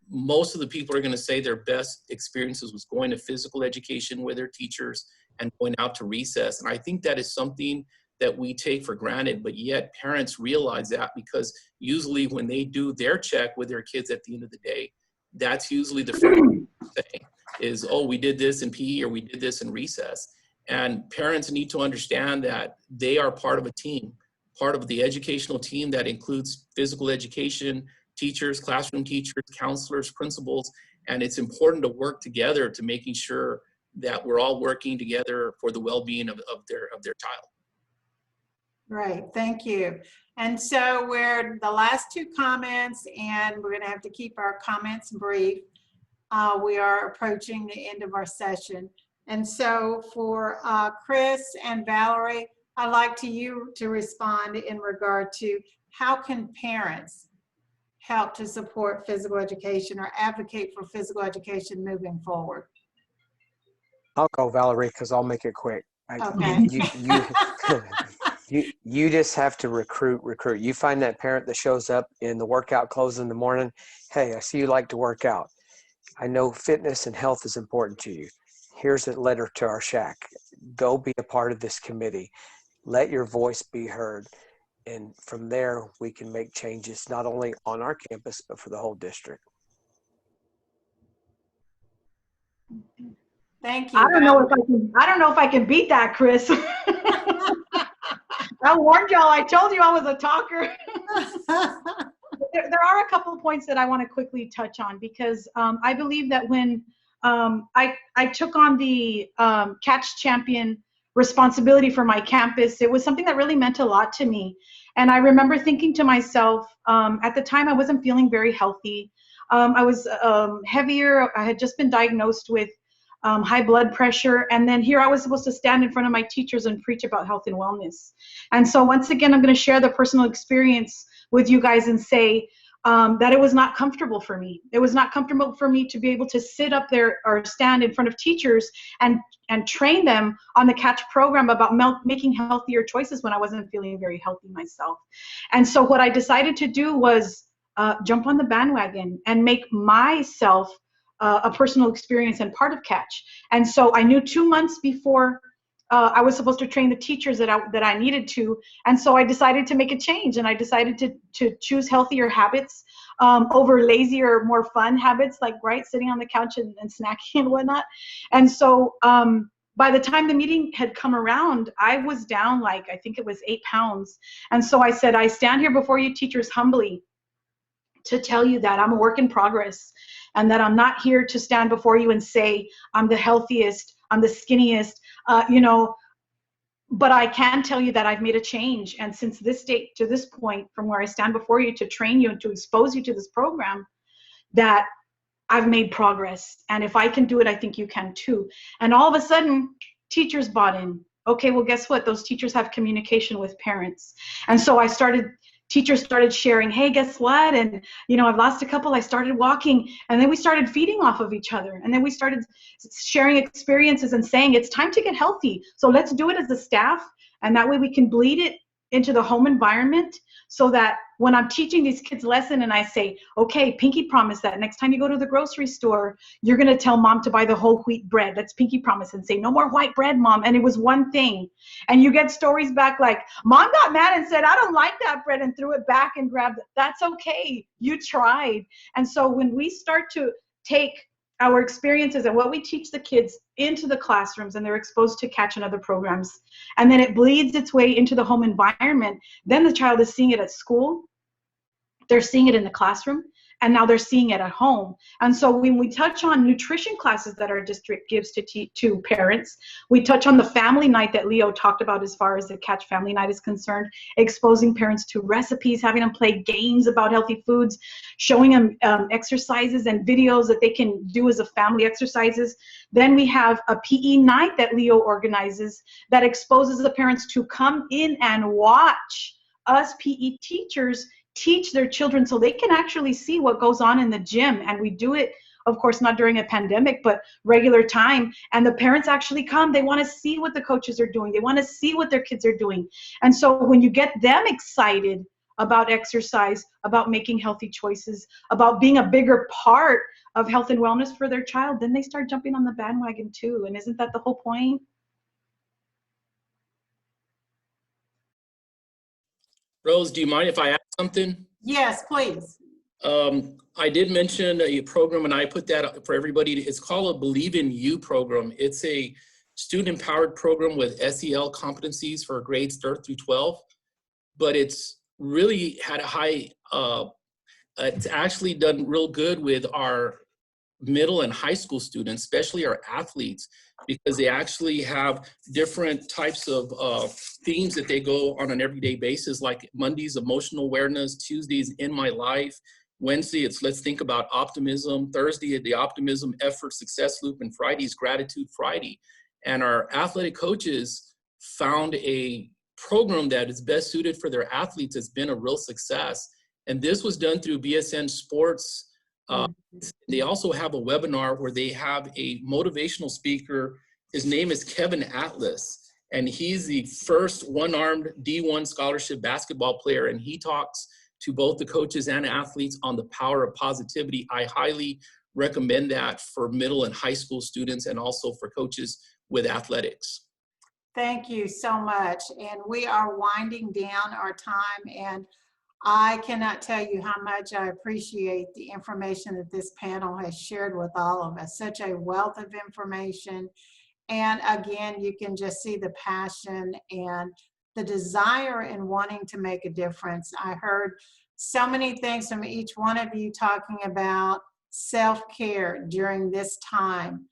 most of the people are going to say their best experiences was going to physical education with their teachers and going out to recess. And I think that is something that we take for granted, but yet parents realize that, because usually when they do their check with their kids at the end of the day, that's usually the first thing they say is, oh, we did this in PE or we did this in recess. And parents need to understand that they are part of a team, part of the educational team that includes physical education, teachers, classroom teachers, counselors, principals, and it's important to work together to making sure that we're all working together for the well-being of their child. Right, thank you. And so we're the last two comments, and we're going to have to keep our comments brief. We are approaching the end of our session. And so for Chris and Valerie, I'd like you to respond in regard to how can parents help to support physical education or advocate for physical education moving forward? I'll go, Valerie, because I'll make it quick. Okay. You just have to recruit. You find that parent that shows up in the workout clothes in the morning. Hey, I see you like to work out. I know fitness and health is important to you. Here's a letter to our SHAC. Go be a part of this committee. Let your voice be heard. And from there, we can make changes not only on our campus, but for the whole district. Thank you. I don't know if I can beat that, Chris. I warned y'all. I told you I was a talker. There are a couple of points that I want to quickly touch on because I believe that when I took on the catch champion responsibility for my campus, it was something that really meant a lot to me. And I remember thinking to myself, at the time I wasn't feeling very healthy. I was heavier. I had just been diagnosed with high blood pressure. And then here I was supposed to stand in front of my teachers and preach about health and wellness. And so once again, I'm going to share the personal experience with you guys and say that it was not comfortable for me. It was not comfortable for me to be able to sit up there or stand in front of teachers and train them on the catch program about making healthier choices when I wasn't feeling very healthy myself. And so what I decided to do was jump on the bandwagon and make myself a personal experience and part of catch. And so I knew 2 months before I was supposed to train the teachers that I needed to. And so I decided to make a change, and I decided to choose healthier habits over lazier, more fun habits, like sitting on the couch and snacking and whatnot. And so by the time the meeting had come around, I was down I think it was 8 pounds. And so I said, I stand here before you teachers humbly to tell you that I'm a work in progress, and that I'm not here to stand before you and say I'm the healthiest, I'm the skinniest, but I can tell you that I've made a change. And since this date to this point, from where I stand before you to train you and to expose you to this program, that I've made progress. And if I can do it, I think you can too. And all of a sudden, teachers bought in. Okay, well, guess what? Those teachers have communication with parents. And so teachers started sharing, hey, guess what? And, I've lost a couple. I started walking. And then we started feeding off of each other. And then we started sharing experiences and saying, it's time to get healthy. So let's do it as a staff. And that way we can bleed it into the home environment, so that when I'm teaching these kids lesson and I say, okay, pinky promise that next time you go to the grocery store, you're going to tell mom to buy the whole wheat bread. Let's pinky promise and say, no more white bread, mom. And it was one thing. And you get stories back like, mom got mad and said, I don't like that bread, and threw it back and grabbed it. That's okay. You tried. And so when we start to take our experiences and what we teach the kids into the classrooms, and they're exposed to catch and other programs, and then it bleeds its way into the home environment, then the child is seeing it at school, they're seeing it in the classroom, and now they're seeing it at home. And so when we touch on nutrition classes that our district gives to parents, we touch on the family night that Leo talked about as far as the Catch Family Night is concerned, exposing parents to recipes, having them play games about healthy foods, showing them exercises and videos that they can do as a family exercises. Then we have a PE night that Leo organizes that exposes the parents to come in and watch us PE teachers teach their children, so they can actually see what goes on in the gym. And we do it, of course, not during a pandemic, but regular time. And the parents actually come. They want to see what the coaches are doing. They want to see what their kids are doing. And so when you get them excited about exercise, about making healthy choices, about being a bigger part of health and wellness for their child, then they start jumping on the bandwagon too. And isn't that the whole point? Rose, do you mind if I add something? Yes, please. I did mention a program, and I put that up for everybody. It's called a Believe in You program. It's a student-empowered program with SEL competencies for grades 3rd through 12, but it's really had a high, it's actually done real good with our middle and high school students, especially our athletes, because they actually have different types of themes that they go on an everyday basis, like Monday's emotional awareness, Tuesday's in my life, Wednesday it's let's think about optimism, Thursday the optimism, effort, success loop, and Friday's gratitude Friday. And our athletic coaches found a program that is best suited for their athletes. Has been a real success. And this was done through BSN Sports. They also have a webinar where they have a motivational speaker. His name is Kevin Atlas, and he's the first one-armed D1 scholarship basketball player, and he talks to both the coaches and athletes on the power of positivity. I highly recommend that for middle and high school students, and also for coaches with athletics. Thank you so much. And we are winding down our time, and I cannot tell you how much I appreciate the information that this panel has shared with all of us. Such a wealth of information. And again, you can just see the passion and the desire in wanting to make a difference. I heard so many things from each one of you talking about self-care during this time.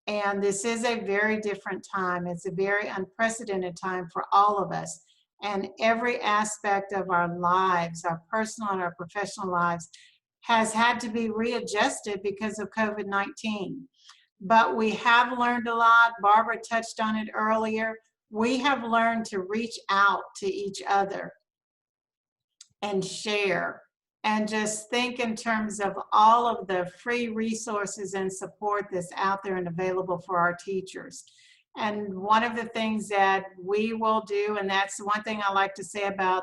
And this is a very different time. It's a very unprecedented time for all of us. And every aspect of our lives, our personal and our professional lives, has had to be readjusted because of COVID-19. But we have learned a lot. Barbara touched on it earlier. We have learned to reach out to each other and share and just think in terms of all of the free resources and support that's out there and available for our teachers. And one of the things that we will do, and that's one thing I like to say about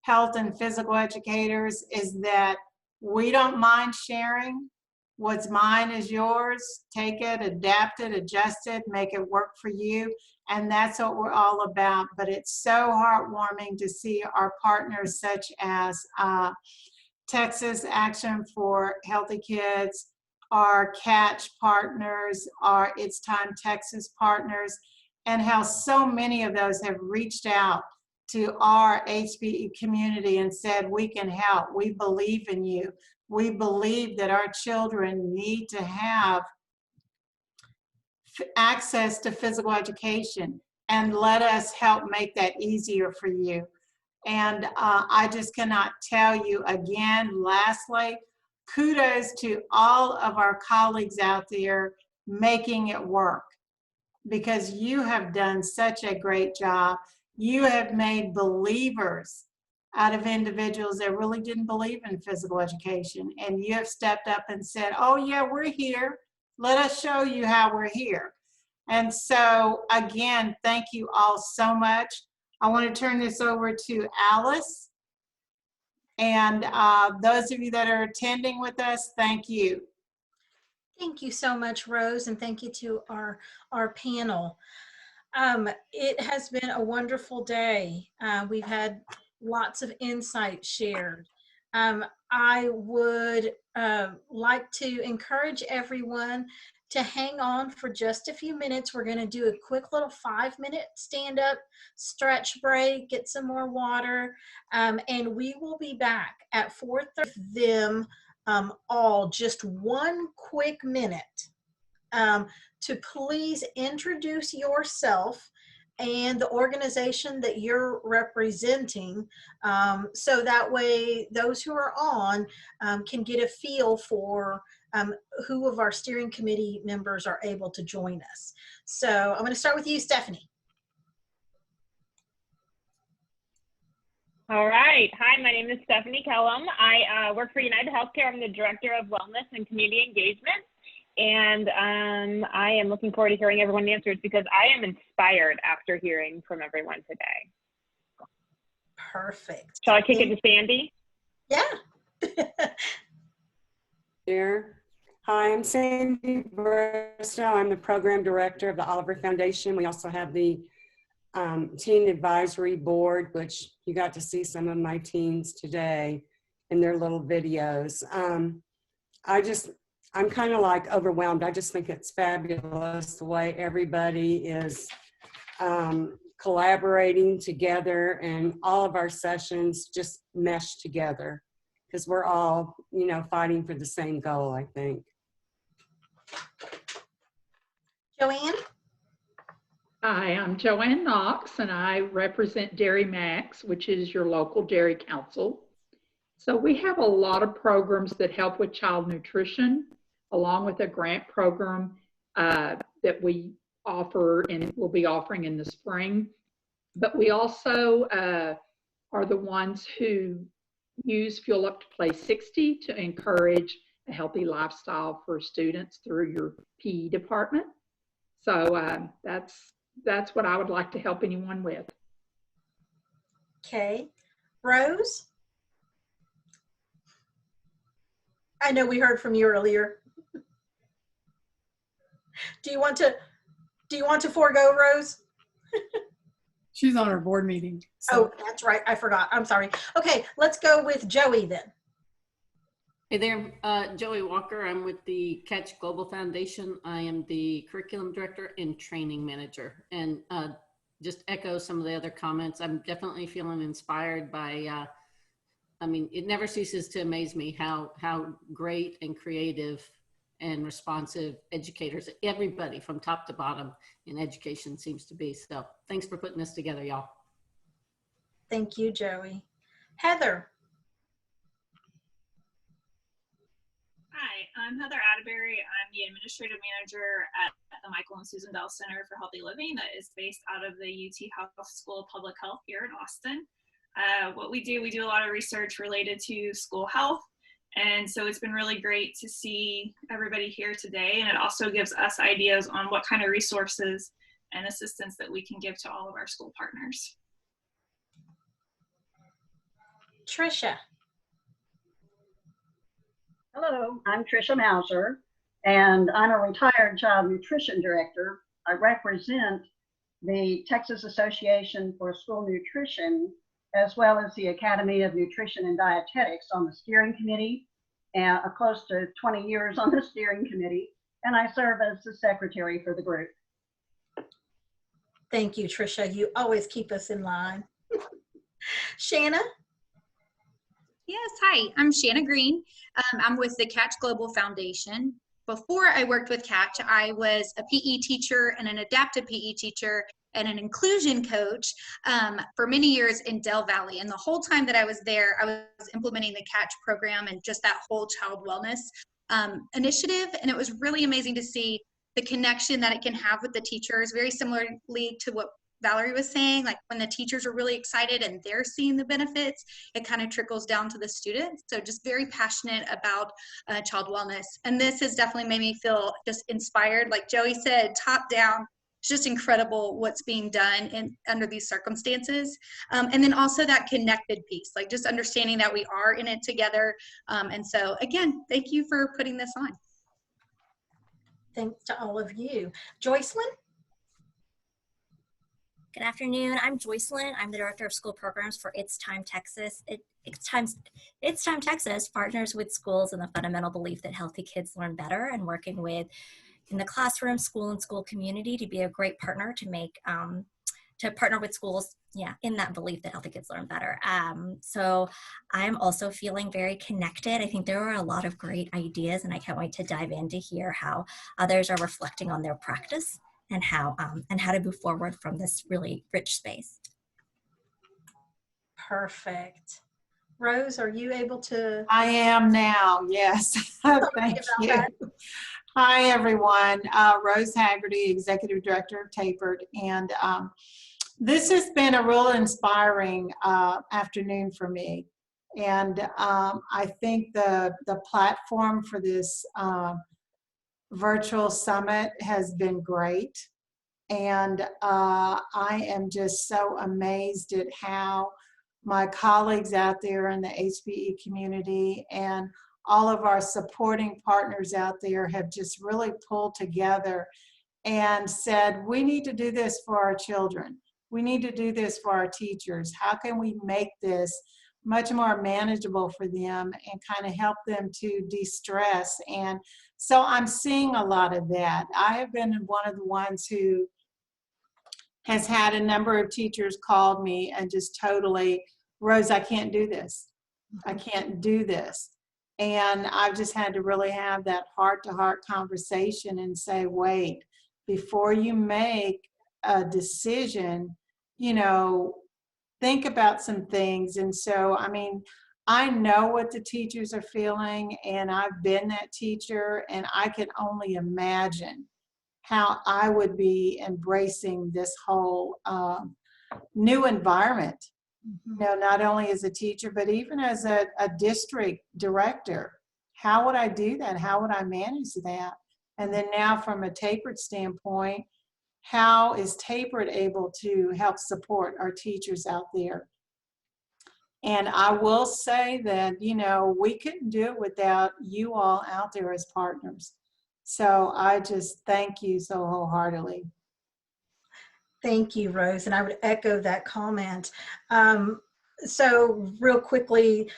health and physical educators, is that we don't mind sharing. What's mine is yours. Take it, adapt it, adjust it, make it work for you. And that's what we're all about. But it's so heartwarming to see our partners such as Texas Action for Healthy Kids, our Catch partners, our It's Time Texas partners, and how so many of those have reached out to our HBE community and said, we can help. We believe in you. We believe that our children need to have access to physical education, and let us help make that easier for you. And I just cannot tell you again, lastly, kudos to all of our colleagues out there making it work, because you have done such a great job. You have made believers out of individuals that really didn't believe in physical education. And you have stepped up and said, oh yeah, we're here. Let us show you how we're here. And so again, thank you all so much. I want to turn this over to Alice. And those of you that are attending with us, thank you. Thank you so much, Rose, and thank you to our panel. It has been a wonderful day. We've had lots of insight shared. I would like to encourage everyone to hang on for just a few minutes. We're going to do a quick little 5-minute stand up, stretch break, get some more water, and we will be back at 4:30. Them all just one quick minute to please introduce yourself and the organization that you're representing, so that way those who are on can get a feel for who of our steering committee members are able to join us. So I'm going to start with you, Stephanie. All right. Hi, my name is Stephanie Kellum. I work for United Healthcare. I'm the Director of Wellness and Community Engagement. And I am looking forward to hearing everyone's answers, because I am inspired after hearing from everyone today. Perfect. Shall I kick it to Sandy? Yeah. Here. Hi, I'm Sandy Bristow. I'm the Program Director of the Oliver Foundation. We also have the Teen Advisory Board, which you got to see some of my teens today in their little videos. I'm kind of like overwhelmed. I just think it's fabulous the way everybody is collaborating together, and all of our sessions just mesh together, because we're all, you know, fighting for the same goal, I think. Joanne? Hi, I'm Joanne Knox, and I represent Dairy Max, which is your local dairy council. So we have a lot of programs that help with child nutrition, along with a grant program that we offer and will be offering in the spring. But we also are the ones who use Fuel Up to Play 60 to encourage a healthy lifestyle for students through your PE department. So that's what I would like to help anyone with. Okay. Rose? I know we heard from you earlier. Do you want to forego, Rose? She's on her board meeting. So. Oh, that's right. I forgot. I'm sorry. Okay, let's go with Joey then. Hey there, Joey Walker. I'm with the Catch Global Foundation. I am the Curriculum Director and Training Manager. And just echo some of the other comments. I'm definitely feeling inspired by, I mean, it never ceases to amaze me how great and creative and responsive educators, everybody from top to bottom in education seems to be. So thanks for putting this together, y'all. Thank you, Joey. Heather. Hi, I'm Heather Atterbury. I'm the administrative manager at the Michael and Susan Dell Center for Healthy Living that is based out of the UT Health School of Public Health here in Austin. What we do a lot of research related to school health. And so it's been really great to see everybody here today. And it also gives us ideas on what kind of resources and assistance that we can give to all of our school partners. Tricia. Hello, I'm Tricia Mauser, and I'm a retired child nutrition director. I represent the Texas Association for School Nutrition, as well as the Academy of Nutrition and Dietetics on the steering committee, and close to 20 years on the steering committee, and I serve as the secretary for the group. Thank you, Tricia. You always keep us in line. Shanna? Yes, hi, I'm Shanna Green. I'm with the Catch Global Foundation. Before I worked with Catch, I was a PE teacher and an adaptive PE teacher and an inclusion coach for many years in Dell Valley. And the whole time that I was there, I was implementing the Catch program and just that whole child wellness initiative. And it was really amazing to see the connection that it can have with the teachers, very similarly to what Valerie was saying, like when the teachers are really excited and they're seeing the benefits, it kind of trickles down to the students. So just very passionate about child wellness. And this has definitely made me feel just inspired. Like Joey said, top down, it's just incredible what's being done under these circumstances. And then also that connected piece, like just understanding that we are in it together. And so again, thank you for putting this on. Thanks to all of you. Joycelyn? Good afternoon. I'm Joycelyn. I'm the Director of School Programs for It's Time Texas. It's Time Texas partners with schools in the fundamental belief that healthy kids learn better, and working with in the classroom, school, and school community to be a great partner to make to partner with schools, in that belief that healthy kids learn better. So I'm also feeling very connected. I think there are a lot of great ideas, and I can't wait to dive in to hear how others are reflecting on their practice and how to move forward from this really rich space. Perfect. Rose, are you able to? I am now, yes. Thank you. That. Hi, everyone. Rose Haggerty, Executive Director of TAHPERD. And this has been a real inspiring afternoon for me. And I think the platform for this virtual summit has been great. And I am just so amazed at how my colleagues out there in the HPE community and all of our supporting partners out there have just really pulled together and said, we need to do this for our children. We need to do this for our teachers. How can we make this much more manageable for them and kind of help them to de-stress? And so I'm seeing a lot of that. I have been one of the ones who has had a number of teachers called me and just totally, Rose, I can't do this. I can't do this. And I've just had to really have that heart-to-heart conversation and say, wait, before you make a decision, think about some things. And so, I mean, I know what the teachers are feeling, and I've been that teacher, and I can only imagine how I would be embracing this whole new environment. Not only as a teacher, but even as a district director. How would I do that? How would I manage that? And then now from a TAHPERD standpoint, how is TAHPERD able to help support our teachers out there? And I will say that, we couldn't do it without you all out there as partners. So I just thank you so wholeheartedly. Thank you, Rose. And I would echo that comment. So real quickly,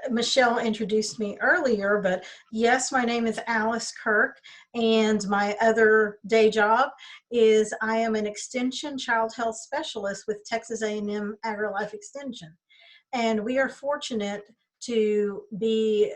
Michelle introduced me earlier, but yes, my name is Alice Kirk, and my other day job is I am an Extension Child Health Specialist with Texas A&M AgriLife Extension. And we are fortunate to be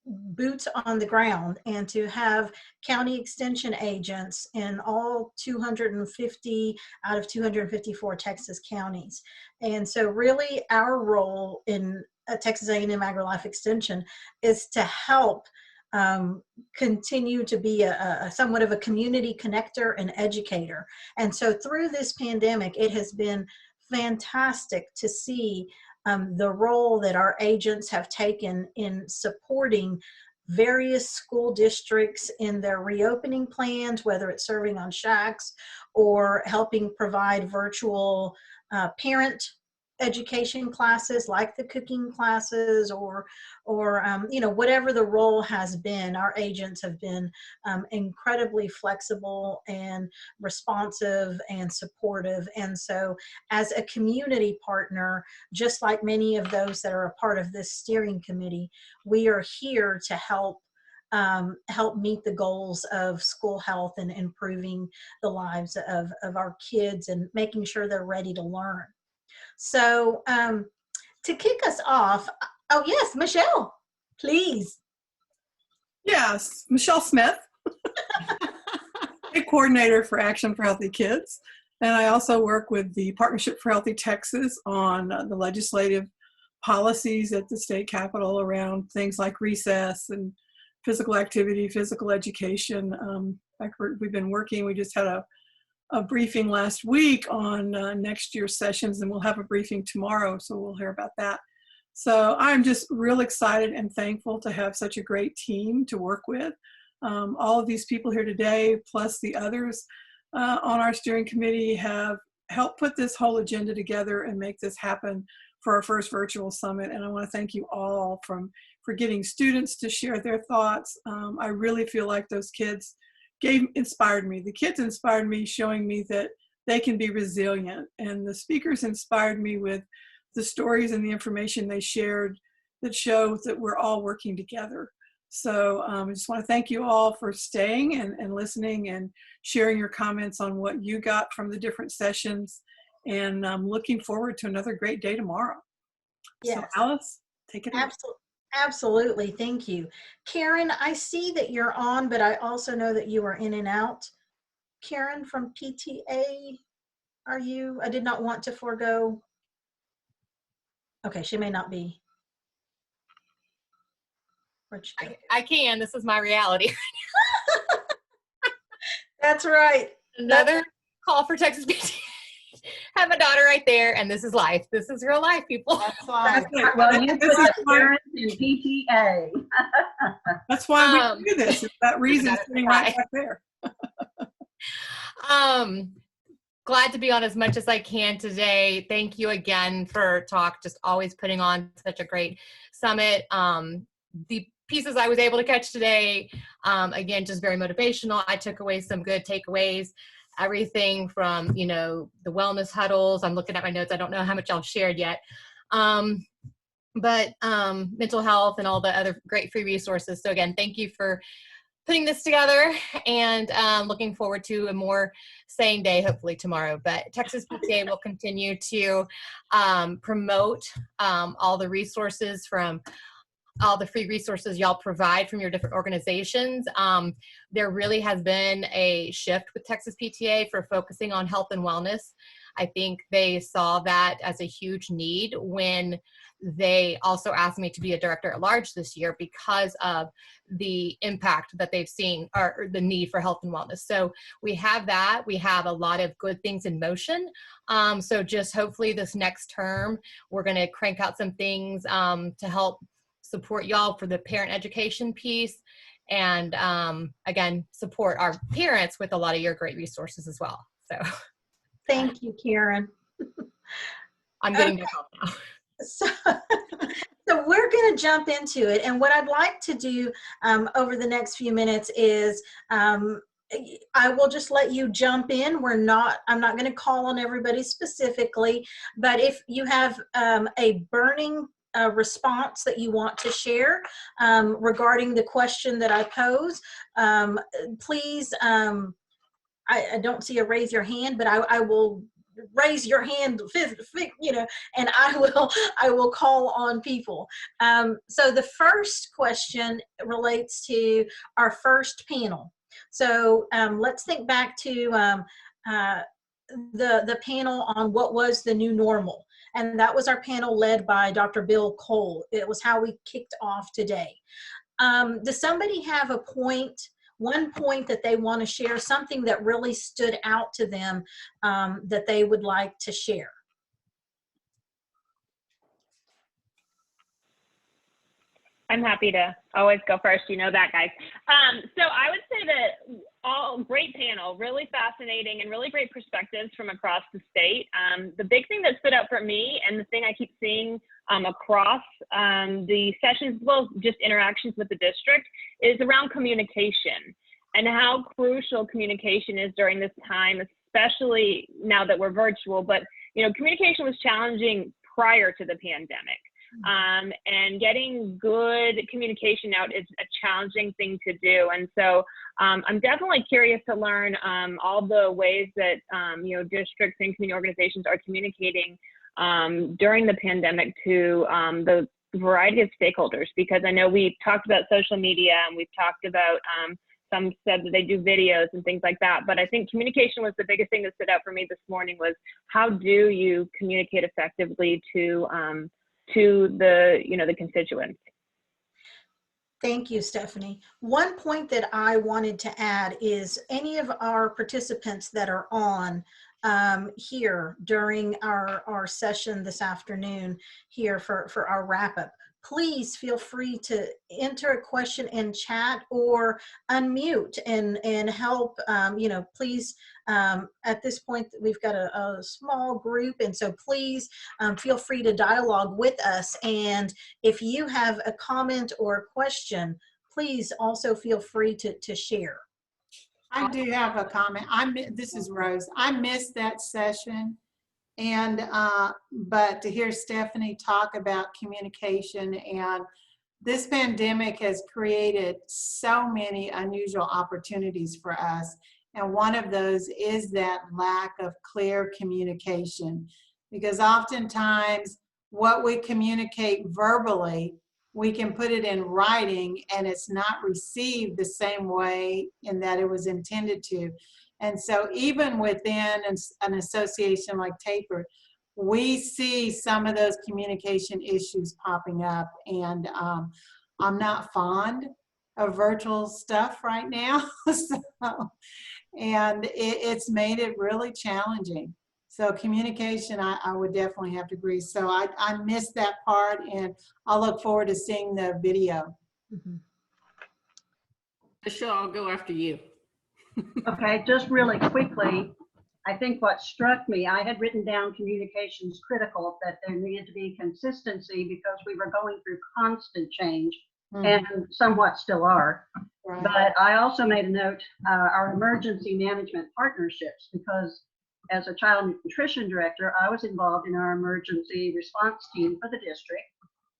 boots on the ground and to have county extension agents in all 250 out of 254 Texas counties. And so really our role in Texas A&M AgriLife Extension is to help continue to be a somewhat of a community connector and educator. And so through this pandemic, it has been fantastic to see the role that our agents have taken in supporting various school districts in their reopening plans, whether it's serving on shacks or helping provide virtual parent education classes like the cooking classes or you know, whatever the role has been. Our agents have been incredibly flexible and responsive and supportive. And so as a community partner, just like many of those that are a part of this steering committee, we are here to help meet the goals of school health and improving the lives of our kids and making sure they're ready to learn. So to kick us off, oh yes, Michelle, please. Yes, Michelle Smith, a coordinator for Action for Healthy Kids. And I also work with the Partnership for Healthy Texas on the legislative policies at the state capitol around things like recess and physical activity, physical education. We've been working, we just had a briefing last week on next year's sessions, and we'll have a briefing tomorrow, so we'll hear about that. So I'm just real excited and thankful to have such a great team to work with. All of these people here today, plus the others on our steering committee, have helped put this whole agenda together and make this happen for our first virtual summit. And I want to thank you all for getting students to share their thoughts. I really feel like those kids inspired me. The kids inspired me, showing me that they can be resilient. And the speakers inspired me with the stories and the information they shared that shows that we're all working together. So I just want to thank you all for staying and listening and sharing your comments on what you got from the different sessions. And I'm looking forward to another great day tomorrow. Yes. So Alice, take it away. Absolutely, thank you. Karen, I see that you're on, but I also know that you are in and out. Karen from PTA, are you? I did not want to forego. Okay, she may not be. I can, this is my reality. That's right. Another call for Texas PTA. Have a daughter right there, and this is life. This is real life, people. That's life. Well, you put Terrence in PTA. That's why we do this. It's that reason sitting right back there. Glad to be on as much as I can today. Thank you again for TAHK, just always putting on such a great summit. The pieces I was able to catch today, again, just very motivational. I took away some good takeaways. Everything from, you know, the wellness huddles. I'm looking at my notes. I don't know how much y'all shared yet. But mental health and all the other great free resources. So again, thank you for putting this together, and looking forward to a more sane day, hopefully tomorrow. But Texas PTA will continue to promote all the resources from all the free resources y'all provide from your different organizations. There really has been a shift with Texas PTA for focusing on health and wellness. I think they saw that as a huge need when they also asked me to be a director at large this year because of the impact that they've seen, or the need for health and wellness. So we have that. We have a lot of good things in motion. So just hopefully this next term, we're going to crank out some things to help support y'all for the parent education piece, and again, support our parents with a lot of your great resources as well. So thank you, Karen. I'm getting back off now. So we're going to jump into it, and what I'd like to do over the next few minutes is I will just let you jump in. I'm not going to call on everybody specifically, but if you have a burning response that you want to share regarding the question that I pose, please, I don't see a raise your hand, but I will raise your hand, and I will call on people. So the first question relates to our first panel. So let's think back to the panel on what was the new normal. And that was our panel led by Dr. Bill Kohl. It was how we kicked off today. Does somebody have one point that they want to share, something that really stood out to them that they would like to share? I'm happy to always go first. You know that, guys. So I would say that all great panel, really fascinating and really great perspectives from across the state. The big thing that stood out for me, and the thing I keep seeing across the sessions, as well as just interactions with the district, is around communication and how crucial communication is during this time, especially now that we're virtual. But, you know, communication was challenging prior to the pandemic. And getting good communication out is a challenging thing to do. And so I'm definitely curious to learn all the ways that, you know, districts and community organizations are communicating during the pandemic to the variety of stakeholders, because I know we've talked about social media and we've talked about some said that they do videos and things like that. But I think communication was the biggest thing that stood out for me this morning, was how do you communicate effectively to the, you know, the constituents. Thank you, Stephanie. One point that I wanted to add is any of our participants that are on here during our session this afternoon here for our wrap up, please feel free to enter a question in chat or unmute and help, you know, please, at this point, we've got a small group, and so please feel free to dialogue with us. And if you have a comment or a question, please also feel free to share. I do have a comment. This is Rose. I missed that session. And but to hear Stephanie talk about communication, and this pandemic has created so many unusual opportunities for us, and one of those is that lack of clear communication, because oftentimes what we communicate verbally, we can put it in writing and it's not received the same way in that it was intended to. And so even within an association like TAHPERD, we see some of those communication issues popping up. And I'm not fond of virtual stuff right now. And it's made it really challenging. So communication, I would definitely have to agree. So I missed that part, and I'll look forward to seeing the video. Michelle, I'll go after you. Okay, just really quickly, I think what struck me, I had written down communications critical, that there needed to be consistency because we were going through constant change and somewhat still are. Right. But I also made a note, our emergency management partnerships, because as a child nutrition director, I was involved in our emergency response team for the district,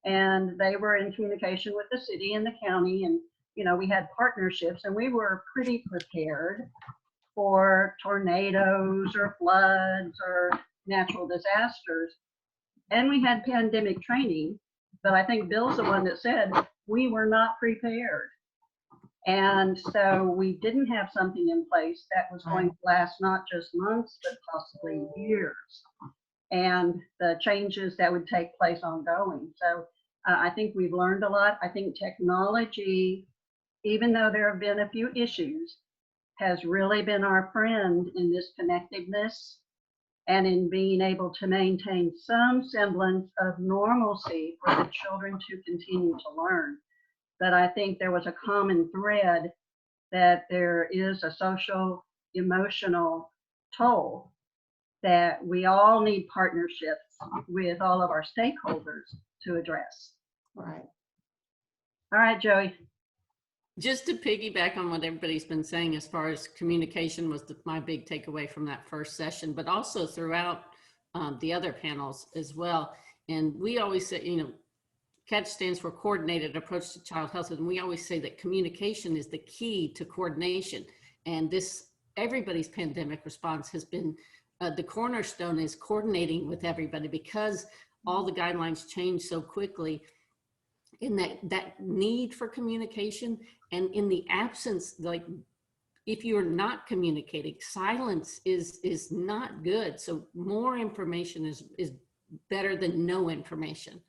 and they were in communication with the city and the county, and you know, we had partnerships, and we were pretty prepared for tornadoes or floods or natural disasters. And we had pandemic training, but I think Bill's the one that said we were not prepared. And so we didn't have something in place that was going to last not just months, but possibly years. And the changes that would take place ongoing. So I think we've learned a lot. I think technology, even though there have been a few issues, has really been our friend in this connectedness and in being able to maintain some semblance of normalcy for the children to continue to learn. But I think there was a common thread that there is a social, emotional toll that we all need partnerships with all of our stakeholders to address. Right. All right, Joey. Just to piggyback on what everybody's been saying as far as communication was my big takeaway from that first session, but also throughout the other panels as well. And we always say, you know, CATCH stands for Coordinated Approach to Child Health. And we always say that communication is the key to coordination. And this, everybody's pandemic response has been, the cornerstone is coordinating with everybody, because all the guidelines change so quickly. In that need for communication, and in the absence, like if you're not communicating, silence is not good. So more information is better than no information.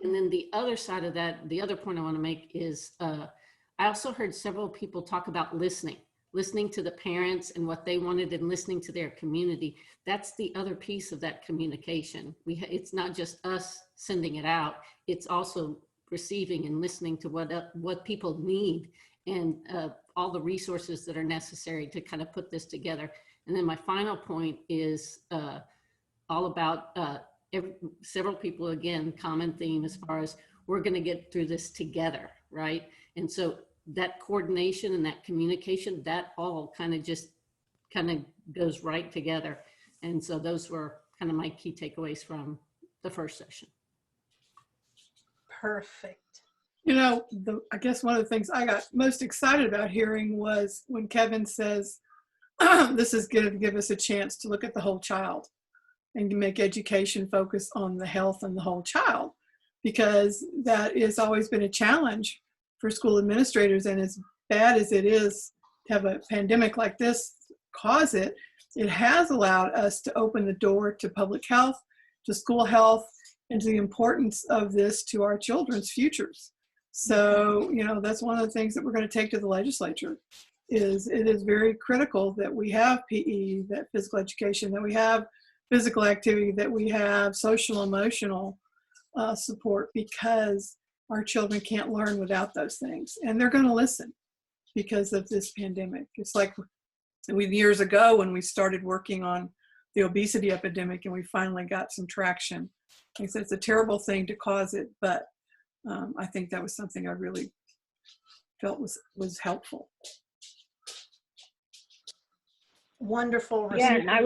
And then the other side of that, the other point I want to make is, I also heard several people talk about listening to the parents and what they wanted, and listening to their community. That's the other piece of that communication. It's not just us sending it out, it's also receiving and listening to what people need, and all the resources that are necessary to kind of put this together. And then my final point is all about several people, again, common theme as far as we're going to get through this together, right? And so that coordination and that communication, that all kind of goes right together. And so those were kind of my key takeaways from the first session. Perfect. You know, I guess one of the things I got most excited about hearing was when Kevin says, this is going to give us a chance to look at the whole child and to make education focus on the health and the whole child, because that has always been a challenge for school administrators. And as bad as it is to have a pandemic like this cause it, it has allowed us to open the door to public health, to school health, and to the importance of this to our children's futures. So, you know, that's one of the things that we're going to take to the legislature. Is it is very critical that we have PE, that physical education, that we have physical activity, that we have social emotional support, because our children can't learn without those things. And they're going to listen because of this pandemic. It's like years ago when we started working on the obesity epidemic and we finally got some traction. Like I said, it's a terrible thing to cause it, but I think that was something I really felt was helpful. Wonderful. Yeah, and I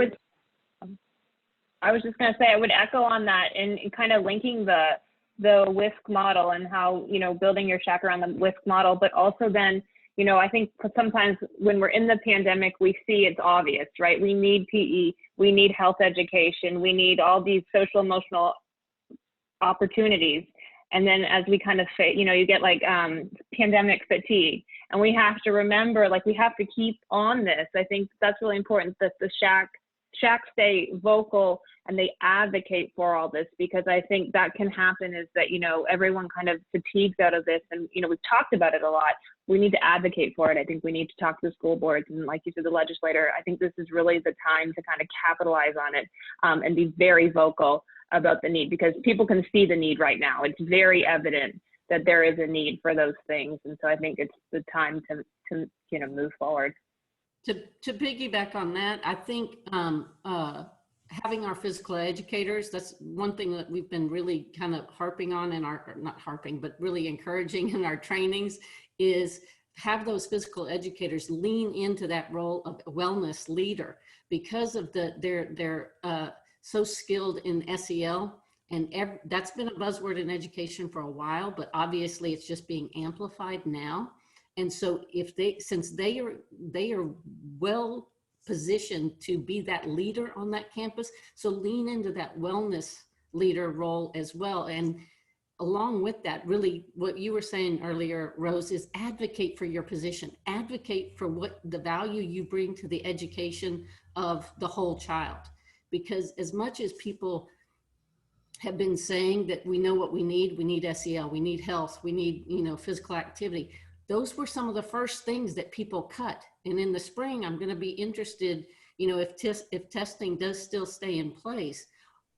was just going to say, I would echo on that, and kind of linking the WISC model and how, you know, building your Shack around the WISC model, but also then, you know, I think sometimes when we're in the pandemic, we see it's obvious, right? We need PE, we need health education, we need all these social emotional opportunities. And then as we kind of say, you know, you get like pandemic fatigue, and we have to remember, like, we have to keep on this. I think that's really important, that the Shack stay vocal and they advocate for all this, because I think that can happen is that, you know, everyone kind of fatigues out of this, and, you know, we've talked about it a lot. We need to advocate for it. I think we need to talk to the school boards, and like you said, the legislator. I think this is really the time to kind of capitalize on it and be very vocal about the need, because people can see the need right now. It's very evident that there is a need for those things. And so I think it's the time to you know, move forward. To piggyback on that, I think having our physical educators, that's one thing that we've been really kind of harping on in our, not harping, but really encouraging in our trainings, is have those physical educators lean into that role of a wellness leader, because of they're so skilled in SEL, and that's been a buzzword in education for a while, but obviously it's just being amplified now. And so since they are well positioned to be that leader on that campus, so lean into that wellness leader role as well. And along with that, really what you were saying earlier, Rose, is advocate for your position, advocate for what the value you bring to the education of the whole child. Because as much as people have been saying that we know what we need SEL, we need health, we need, you know, physical activity. Those were some of the first things that people cut. And in the spring, I'm going to be interested, you know, if testing does still stay in place,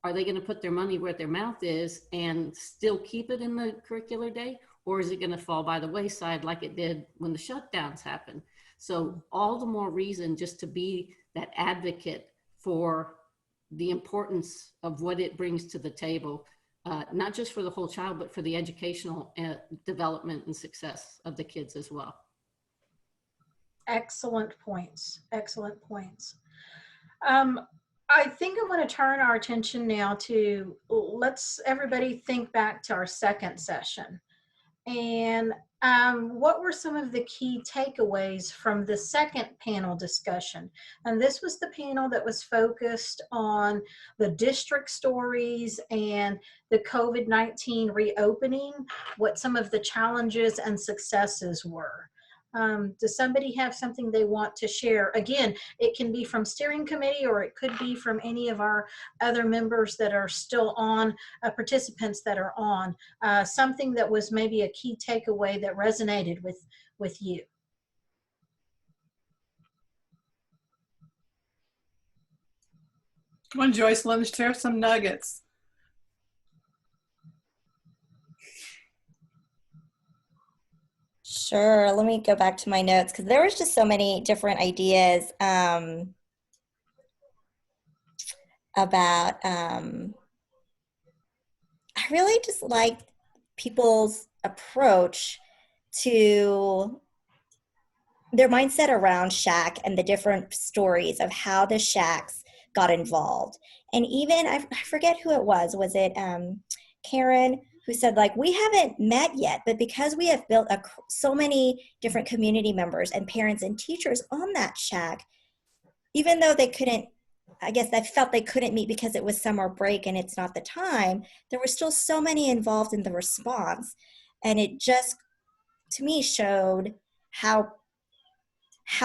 are they going to put their money where their mouth is and still keep it in the curricular day? Or is it going to fall by the wayside like it did when the shutdowns happened? So all the more reason just to be that advocate for the importance of what it brings to the table, not just for the whole child, but for the educational development and success of the kids as well. Excellent points. Excellent points. I think I want to turn our attention now to, let's everybody think back to our second session. And what were some of the key takeaways from the second panel discussion? And this was the panel that was focused on the district stories and the COVID-19 reopening, what some of the challenges and successes were. Does somebody have something they want to share? Again, it can be from steering committee, or it could be from any of our other members that are still on, participants that are on, something that was maybe a key takeaway that resonated with you. Come on, Joyce, let us share some nuggets. Sure, let me go back to my notes because there was just so many different ideas about, I really just liked people's approach to their mindset around SHAC and the different stories of how the SHACs got involved. And even, I forget who it was it Karen, who said, like, we haven't met yet, but because we have built so many different community members and parents and teachers on that SHAC, even though they couldn't, I guess they felt they couldn't meet because it was summer break and it's not the time, there were still so many involved in the response. And it just, to me, showed how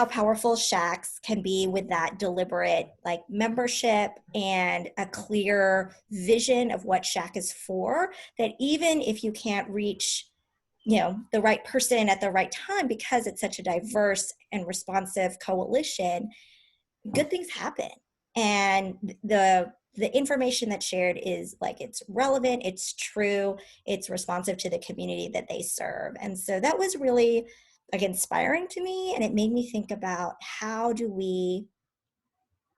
powerful SHACs can be with that deliberate, like, membership and a clear vision of what SHAC is for, that even if you can't reach, the right person at the right time, because it's such a diverse and responsive coalition, good things happen. And the information that's shared is, like, it's relevant, it's true, it's responsive to the community that they serve. And so that was really, like, inspiring to me, and it made me think about how do we,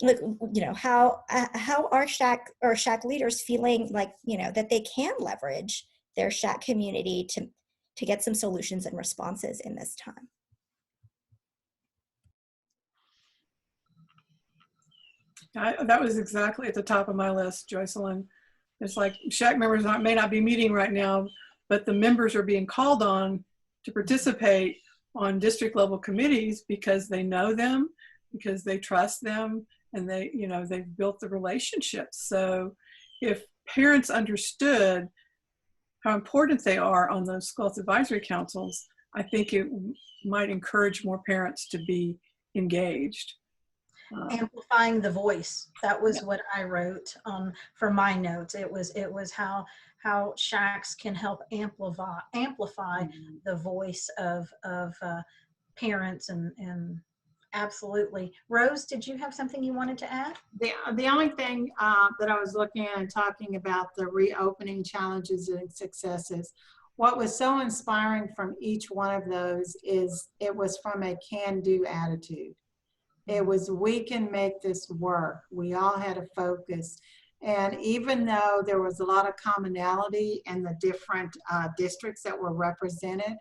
like, how are SHAC leaders feeling like, that they can leverage their SHAC community to get some solutions and responses in this time. That was exactly at the top of my list, Joycelyn. It's like SHAC members may not be meeting right now, but the members are being called on to participate on district level committees because they know them, because they trust them, and they've built the relationships. So if parents understood how important they are on those school health advisory councils, I think it might encourage more parents to be engaged. Amplifying the voice. That was what I wrote for my notes. It was how SHACs can help amplify the voice of parents and absolutely. Rose, did you have something you wanted to add? The only thing that I was looking at and talking about the reopening challenges and successes, what was so inspiring from each one of those is it was from a can-do attitude. It was, we can make this work. We all had a focus. And even though there was a lot of commonality in the different districts that were represented,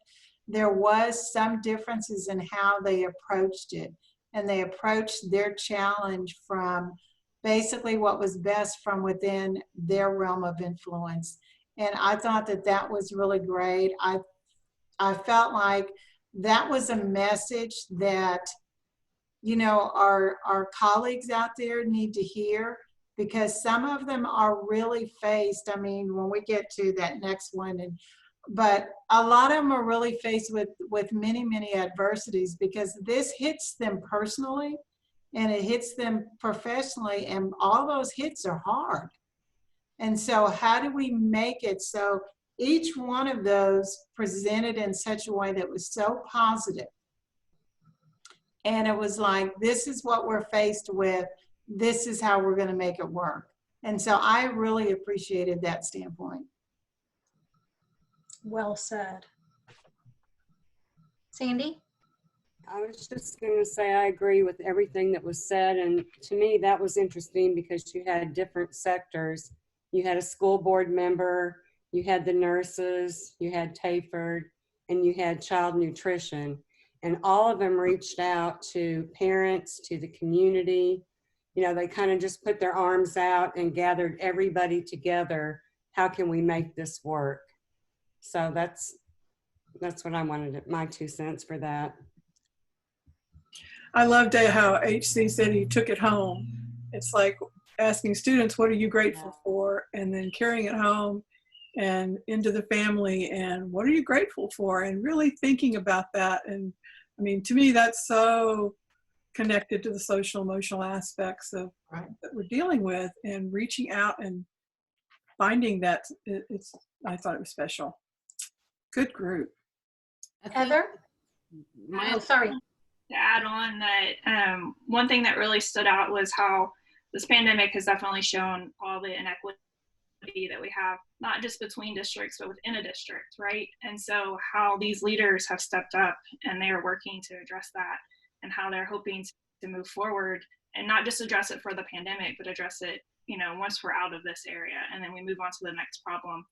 there was some differences in how they approached it. And they approached their challenge from basically what was best from within their realm of influence. And I thought that that was really great. I felt like that was a message that, our colleagues out there need to hear, because some of them are really faced. I mean, when we get to that next one, but a lot of them are really faced with many, many adversities, because this hits them personally and it hits them professionally, and all those hits are hard. And so how do we make it so each one of those presented in such a way that was so positive? And it was like, this is what we're faced with. This is how we're going to make it work. And so I really appreciated that standpoint. Well said. Sandy? I was just going to say I agree with everything that was said. And to me, that was interesting because you had different sectors. You had a school board member, you had the nurses, you had TAHPERD, and you had child nutrition. And all of them reached out to parents, to the community. You know, they kind of just put their arms out and gathered everybody together. How can we make this work? So that's what I wanted, my 2 cents for that. I loved how HC said he took it home. It's like asking students, what are you grateful for? And then carrying it home and into the family, and what are you grateful for? And really thinking about that. And I mean, to me, that's so connected to the social emotional aspects of that we're dealing with, and reaching out and finding that I thought it was special. Good group. Heather? Sorry. To add on that, one thing that really stood out was how this pandemic has definitely shown all the inequity that we have, not just between districts, but within a district, right? And so how these leaders have stepped up and they are working to address that, and how they're hoping to move forward and not just address it for the pandemic, but address it, you know, once we're out of this area, and then we move on to the next problem,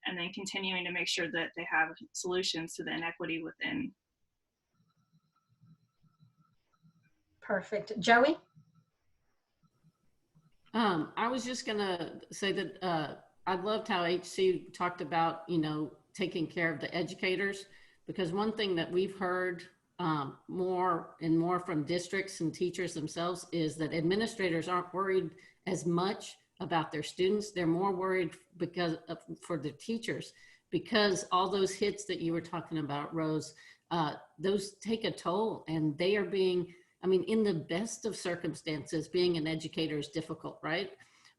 and then continuing to make sure that they have solutions to the inequity within. Perfect. Joey? I was just gonna say that I loved how HC talked about, you know, taking care of the educators, because one thing that we've heard more and more from districts and teachers themselves is that administrators aren't worried as much about their students. They're more worried for the teachers, because all those hits that you were talking about, Rose, those take a toll, and they are being, I mean, in the best of circumstances, being an educator is difficult, right?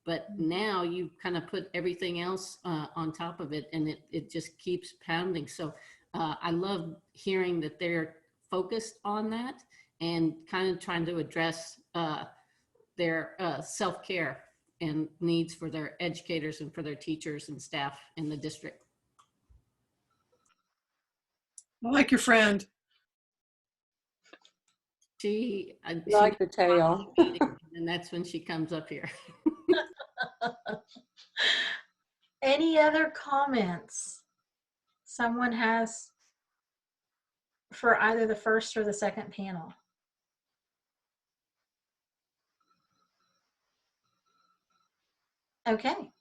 But now you kind of put everything else on top of it, and it just keeps pounding. So I love hearing that they're focused on that and kind of trying to address their self-care and needs for their educators and for their teachers and staff in the district. I like your friend. She like the tail. And that's when she comes up here. Any other comments someone has for either the first or the second panel? Okay.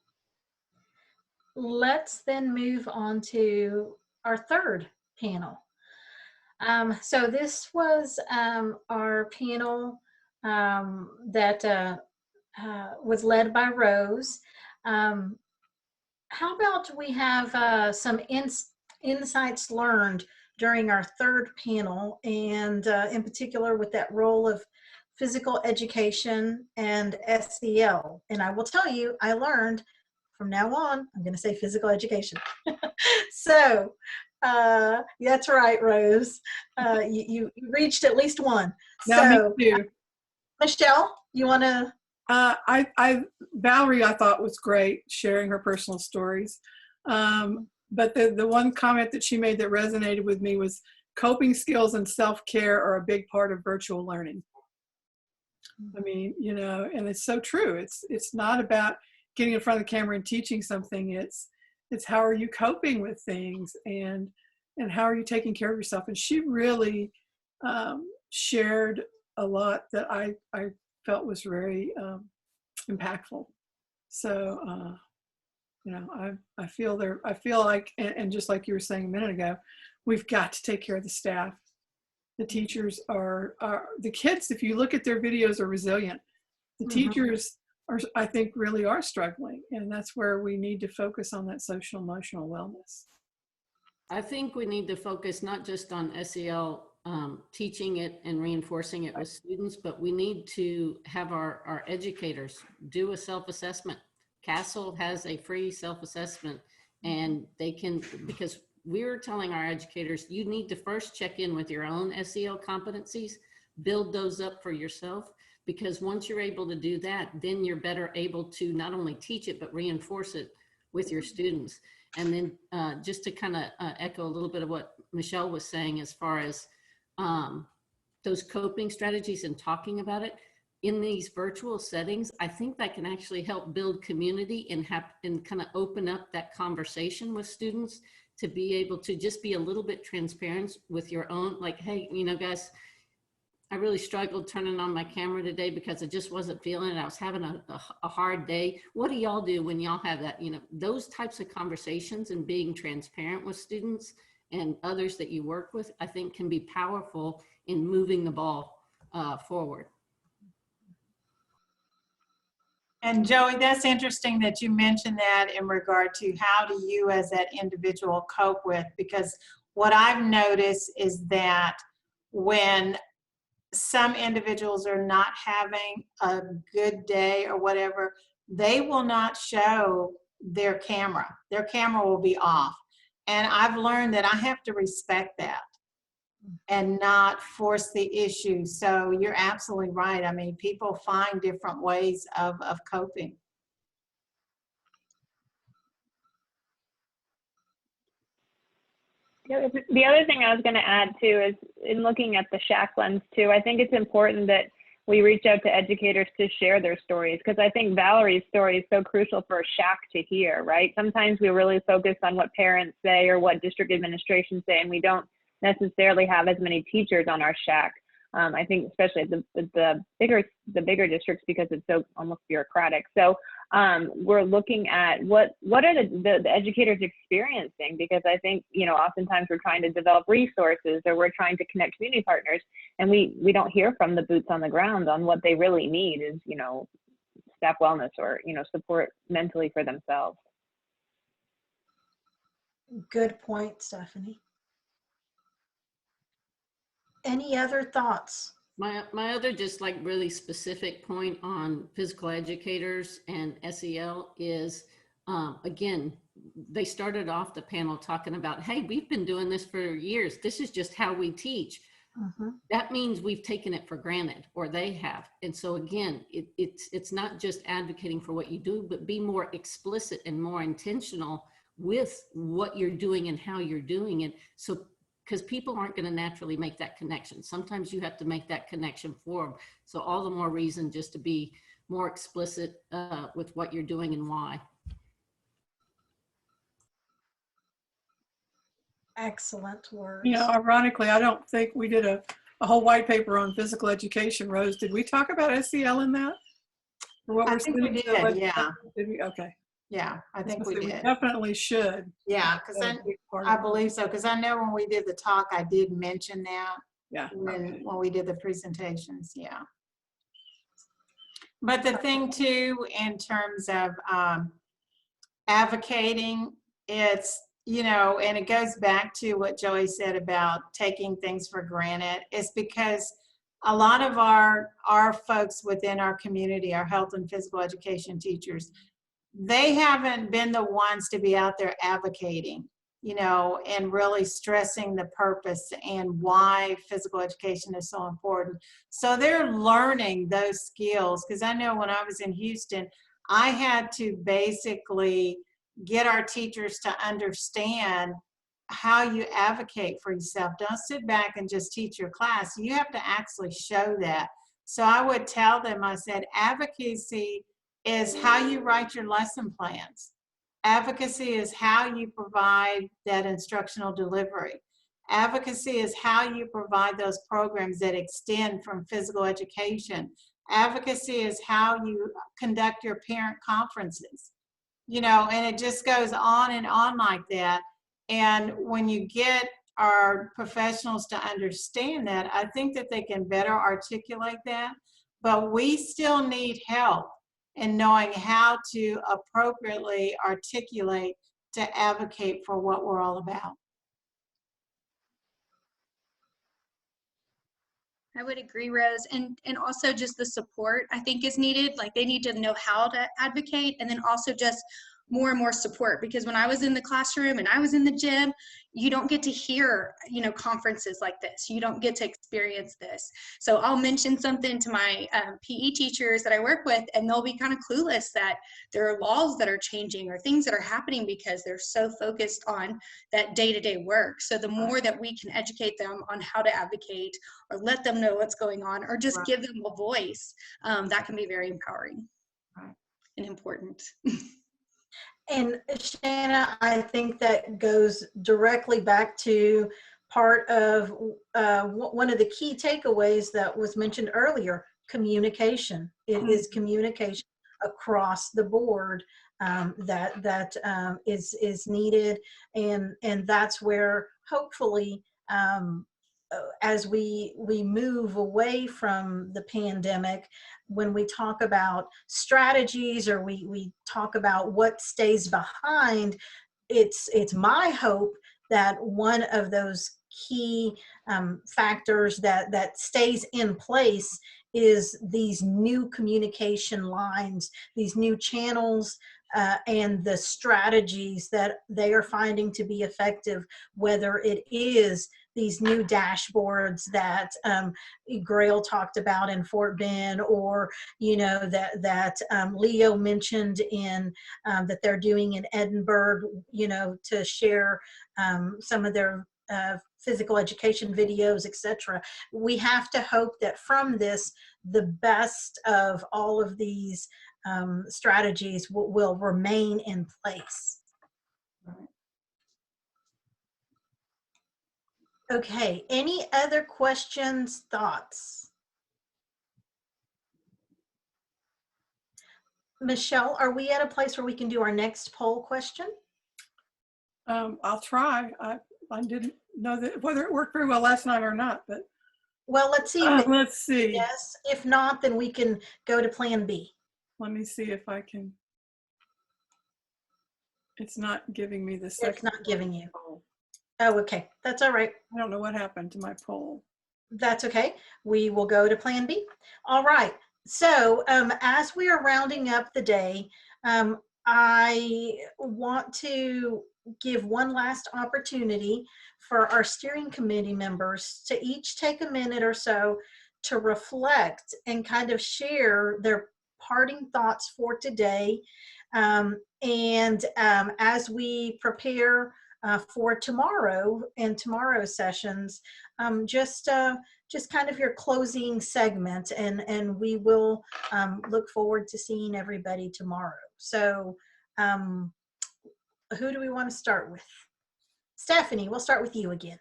Let's then move on to our third panel. So this was our panel that was led by Rose. How about we have some insights learned during our third panel, and in particular with that role of physical education and SEL. And I will tell you, I learned from now on, I'm going to say physical education. So that's right, Rose. You reached at least one. No, me too. Michelle, you want to? Valerie, I thought was great, sharing her personal stories. But the one comment that she made that resonated with me was coping skills and self-care are a big part of virtual learning. I mean, you know, and it's so true. It's not about getting in front of the camera and teaching something. It's how are you coping with things, and how are you taking care of yourself. And she really shared a lot that I felt was very impactful. So, you know, I feel like, and just like you were saying a minute ago, we've got to take care of the staff. The teachers are the kids, if you look at their videos, are resilient. The teachers are, I think, really are struggling. And that's where we need to focus on that social emotional wellness. I think we need to focus not just on SEL, teaching it and reinforcing it with students, but we need to have our educators do a self-assessment. Castle has a free self-assessment, and they can, because we're telling our educators, you need to first check in with your own SEL competencies, build those up for yourself, because once you're able to do that, then you're better able to not only teach it, but reinforce it with your students. And then just to kind of echo a little bit of what Michelle was saying as far as those coping strategies and talking about it in these virtual settings, I think that can actually help build community and kind of open up that conversation with students to be able to just be a little bit transparent with your own, like, hey, you know, guys, I really struggled turning on my camera today because I just wasn't feeling it. I was having a hard day. What do y'all do when y'all have that? You know, those types of conversations and being transparent with students and others that you work with, I think can be powerful in moving the ball forward. And Joey, that's interesting that you mentioned that in regard to how do you as that individual cope with, because what I've noticed is that when some individuals are not having a good day or whatever, they will not show their camera. Their camera will be off. And I've learned that I have to respect that and not force the issue. So you're absolutely right. I mean, people find different ways of coping. The other thing I was going to add too is in looking at the SHAC lens too, I think it's important that we reach out to educators to share their stories, because I think Valerie's story is so crucial for a SHAC to hear, right? Sometimes we really focus on what parents say or what district administrations say, and we don't necessarily have as many teachers on our SHAC. I think especially the bigger districts, because it's so almost bureaucratic. So we're looking at what are the educators experiencing, because I think, you know, oftentimes we're trying to develop resources or we're trying to connect community partners, and we don't hear from the boots on the ground on what they really need is, you know, staff wellness or, you know, support mentally for themselves. Good point, Stephanie. Any other thoughts? My other just like really specific point on physical educators and SEL is, again, they started off the panel talking about, hey, we've been doing this for years. This is just how we teach. That means we've taken it for granted, or they have. And so again, it's not just advocating for what you do, but be more explicit and more intentional with what you're doing and how you're doing it. So because people aren't going to naturally make that connection. Sometimes you have to make that connection for them. So all the more reason just to be more explicit with what you're doing and why. Excellent words. You know, ironically, I don't think we did a whole white paper on physical education. Rose, did we talk about SEL in that? Or what I we're think we did, yeah. Did we? Okay. Yeah, I think we We did. definitely should. Yeah, because I believe so. Because I know when we did the talk, I did mention that. Yeah. When we did the presentations, yeah. But the thing too, in terms of advocating, it's, you know, and it goes back to what Joey said about taking things for granted. It's because a lot of our folks within our community, our health and physical education teachers, they haven't been the ones to be out there advocating, you know, and really stressing the purpose and why physical education is so important. So they're learning those skills, because I know when I was in Houston, I had to basically get our teachers to understand how you advocate for yourself. Don't sit back and just teach your class. You have to actually show that. So I would tell them, I said, advocacy is how you write your lesson plans. Advocacy is how you provide that instructional delivery. Advocacy is how you provide those programs that extend from physical education. Advocacy is how you conduct your parent conferences. You know, and it just goes on and on like that. And when you get our professionals to understand that, I think that they can better articulate that. But we still need help in knowing how to appropriately articulate to advocate for what we're all about. I would agree, Rose, and also just the support I think is needed. Like they need to know how to advocate, and then also just more and more support, because when I was in the classroom and I was in the gym, you don't get to hear, you know, conferences like this. You don't get to experience this. So I'll mention something to my PE teachers that I work with, and they'll be kind of clueless that there are laws that are changing or things that are happening because they're so focused on that day-to-day work. So the more that we can educate them on how to advocate or let them know what's going on or just give them a voice, that can be very empowering and important. And Shanna, I think that goes directly back to part of one of the key takeaways that was mentioned earlier, communication. It is communication across the board that is needed, and that's where hopefully as we move away from the pandemic, when we talk about strategies or we talk about what stays behind, it's my hope that one of those key factors that stays in place is these new communication lines, these new channels, and the strategies that they are finding to be effective, whether it is these new dashboards that Grayle talked about in Fort Bend, or that Leo mentioned in that they're doing in Edinburgh, to share some of their physical education videos, etc. We have to hope that from this, the best of all of these strategies will remain in place. Okay, any other questions, thoughts? Michelle, are we at a place where we can do our next poll question? I'll try. I didn't know that whether it worked very well last night or not, but well, let's see. Let's see. Yes, if not, then we can go to Plan B. Let me see if I can. It's not giving me the second. It's not giving you. Oh, okay. That's all right. I don't know what happened to my poll. That's okay. We will go to Plan B. All right. So as we are rounding up the day, I want to give one last opportunity for our steering committee members to each take a minute or so to reflect and kind of share their parting thoughts for today. And as we prepare for tomorrow and tomorrow's sessions, just kind of your closing segment, and we will look forward to seeing everybody tomorrow. So who do we want to start with? Stephanie, we'll start with you again.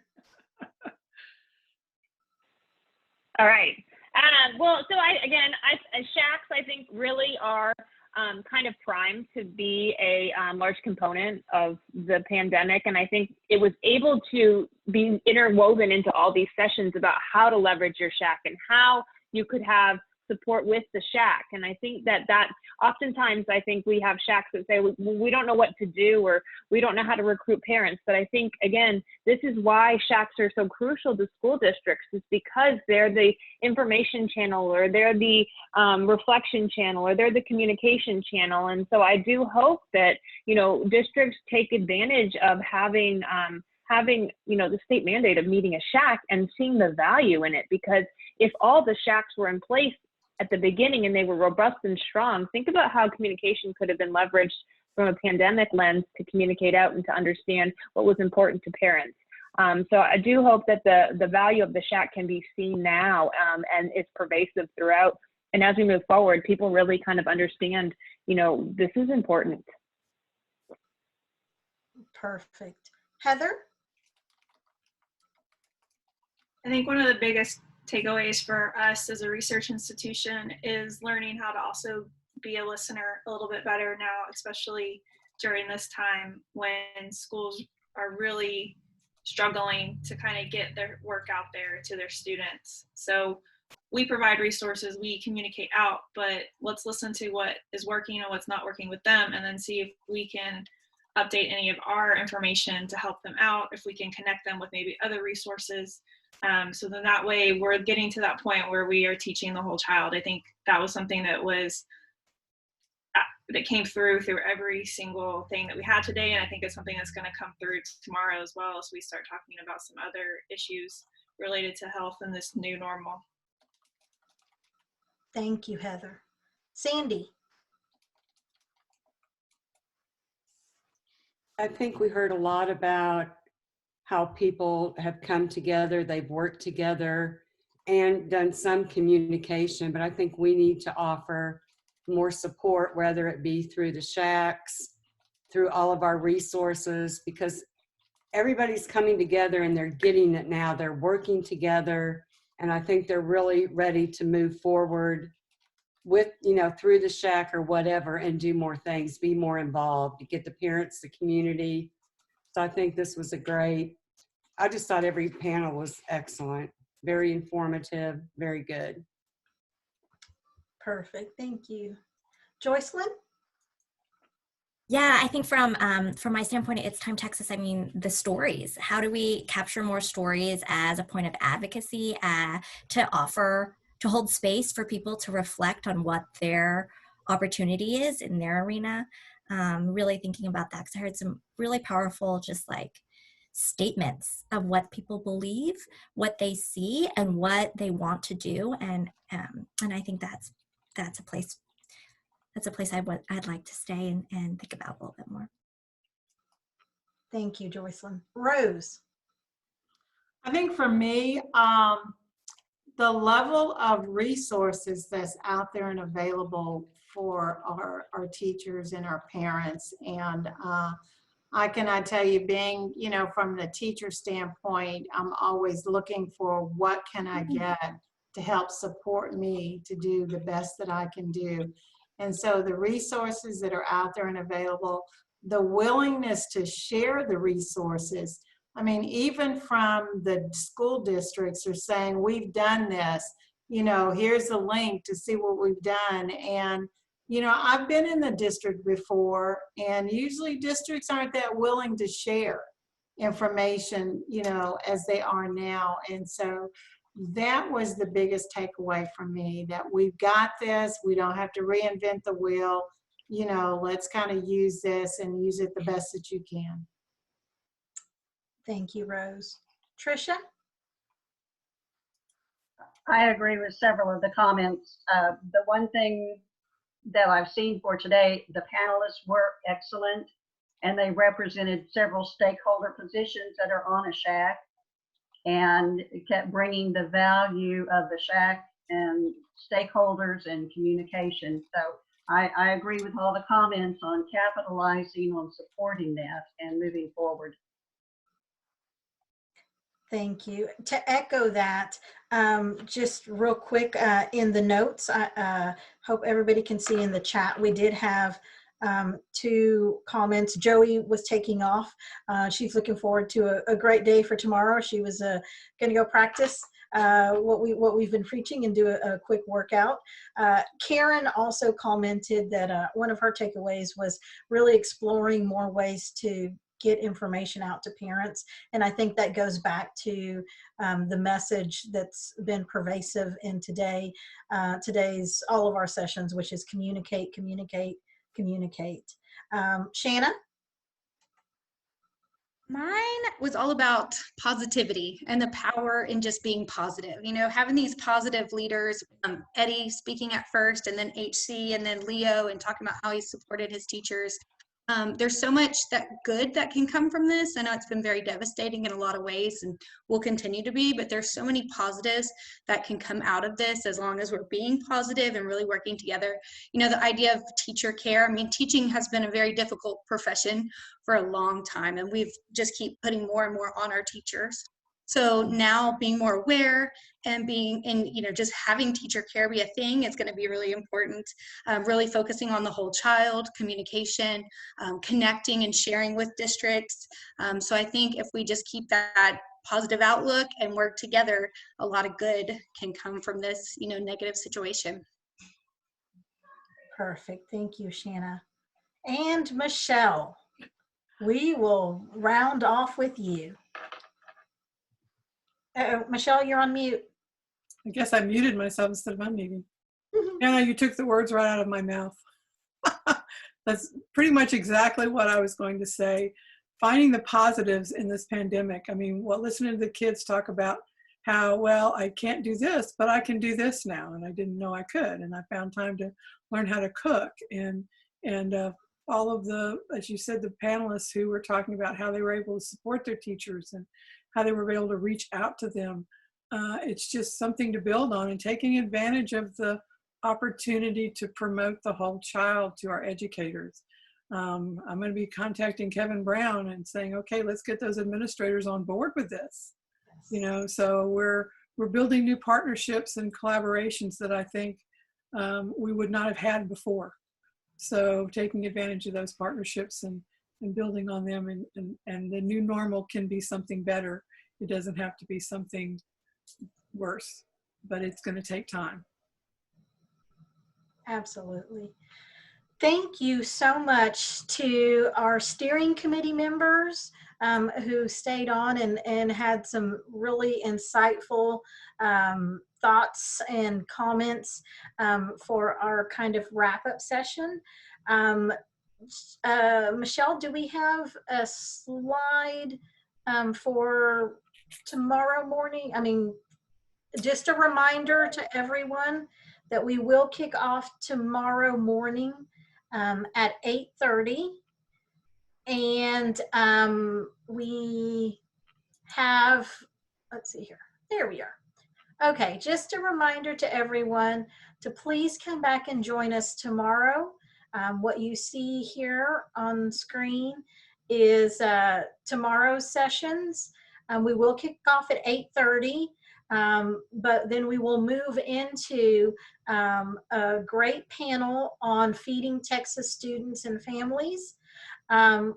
All right. Well, so SHACs, I think, really are kind of primed to be a large component of the pandemic. And I think it was able to be interwoven into all these sessions about how to leverage your SHAC and how you could have support with the SHAC. And I think that oftentimes I think we have SHACs that say, we don't know what to do, or we don't know how to recruit parents. But I think, again, this is why SHACs are so crucial to school districts, is because they're the information channel, or they're the reflection channel, or they're the communication channel. And so I do hope that, districts take advantage of having the state mandate of needing a SHAC and seeing the value in it. Because if all the SHACs were in place at the beginning and they were robust and strong, think about how communication could have been leveraged from a pandemic lens to communicate out and to understand what was important to parents. So I do hope that the value of the SHAC can be seen now and is pervasive throughout. And as we move forward, people really kind of understand, this is important. Perfect. Heather? I think one of the biggest takeaways for us as a research institution is learning how to also be a listener a little bit better now, especially during this time when schools are really struggling to kind of get their work out there to their students. So we provide resources, we communicate out, but let's listen to what is working and what's not working with them, and then see if we can update any of our information to help them out, if we can connect them with maybe other resources. So then that way we're getting to that point where we are teaching the whole child. I think that was something that came through every single thing that we had today. And I think it's something that's going to come through tomorrow as well, as we start talking about some other issues related to health and this new normal. Thank you, Heather. Sandy? I think we heard a lot about how people have come together, they've worked together and done some communication, but I think we need to offer more support, whether it be through the SHACs, through all of our resources, because everybody's coming together and they're getting it now. They're working together, and I think they're really ready to move forward with, you know, through the SHAC or whatever, and do more things, be more involved, to get the parents, the community. So I think this was I just thought every panel was excellent, very informative, very good. Perfect, thank you. Joycelyn? Yeah, I think from my standpoint, It's Time Texas, I mean, the stories. How do we capture more stories as a point of advocacy to hold space for people to reflect on what their opportunity is in their arena? Really thinking about that, because I heard some really powerful, just like statements of what people believe, what they see, and what they want to do. And I think that's a place I'd like to stay and think about a little bit more. Thank you, Joycelyn. Rose? I think for me, the level of resources that's out there and available for our teachers and our parents. And I tell you, being, you know, from the teacher standpoint, I'm always looking for what can I get to help support me to do the best that I can do. And so the resources that are out there and available, the willingness to share the resources. I mean, even from the school districts are saying, we've done this, you know, here's a link to see what we've done. And, you know, I've been in the district before, and usually districts aren't that willing to share information, you know, as they are now. And so that was the biggest takeaway from me, that we've got this, we don't have to reinvent the wheel, you know, let's kind of use this and use it the best that you can. Thank you, Rose. Tricia? I agree with several of the comments. The one thing that I've seen for today, the panelists were excellent, and they represented several stakeholder positions that are on a SHAC, and kept bringing the value of the SHAC and stakeholders and communication. So I agree with all the comments on capitalizing on supporting that and moving forward. Thank you. To echo that, just real quick, in the notes, I hope everybody can see in the chat, we did have 2 comments. Joey was taking off. She's looking forward to a great day for tomorrow. She was going to go practice what we've been preaching and do a quick workout. Karen also commented that one of her takeaways was really exploring more ways to get information out to parents. And I think that goes back to the message that's been pervasive in today's all of our sessions, which is communicate, communicate, communicate. Shanna? Mine was all about positivity and the power in just being positive. You know, having these positive leaders, Eddie speaking at first, and then HC, and then Leo, and talking about how he supported his teachers. There's so much good that can come from this. I know it's been very devastating in a lot of ways and will continue to be, but there's so many positives that can come out of this as long as we're being positive and really working together. You know, the idea of teacher care, I mean, teaching has been a very difficult profession for a long time, and we've just keep putting more and more on our teachers. So now being more aware and just having teacher care be a thing is going to be really important. Really focusing on the whole child, communication, connecting and sharing with districts. So I think if we just keep that positive outlook and work together, a lot of good can come from this, negative situation. Perfect. Thank you, Shanna. And Michelle, we will round off with you. Michelle, you're on mute. I guess I muted myself instead of unmuting. Anna, you took the words right out of my mouth. That's pretty much exactly what I was going to say. Finding the positives in this pandemic. I mean, listening to the kids talk about how, well, I can't do this, but I can do this now, and I didn't know I could. And I found time to learn how to cook. And all of the, as you said, the panelists who were talking about how they were able to support their teachers and how they were able to reach out to them. It's just something to build on, and taking advantage of the opportunity to promote the whole child to our educators. I'm going to be contacting Kevin Brown and saying, okay, let's get those administrators on board with this. You know, so we're building new partnerships and collaborations that I think we would not have had before. So taking advantage of those partnerships and building on them, and the new normal can be something better. It doesn't have to be something worse, but it's going to take time. Absolutely. Thank you so much to our steering committee members who stayed on and had some really insightful thoughts and comments for our kind of wrap-up session. Michelle, do we have a slide for tomorrow morning? I mean, just a reminder to everyone that we will kick off tomorrow morning at 8:30, and we have, let's see here, there we are. Okay, just a reminder to everyone to please come back and join us tomorrow. What you see here on screen is tomorrow's sessions. We will kick off at 8:30. But then we will move into a great panel on feeding Texas students and families.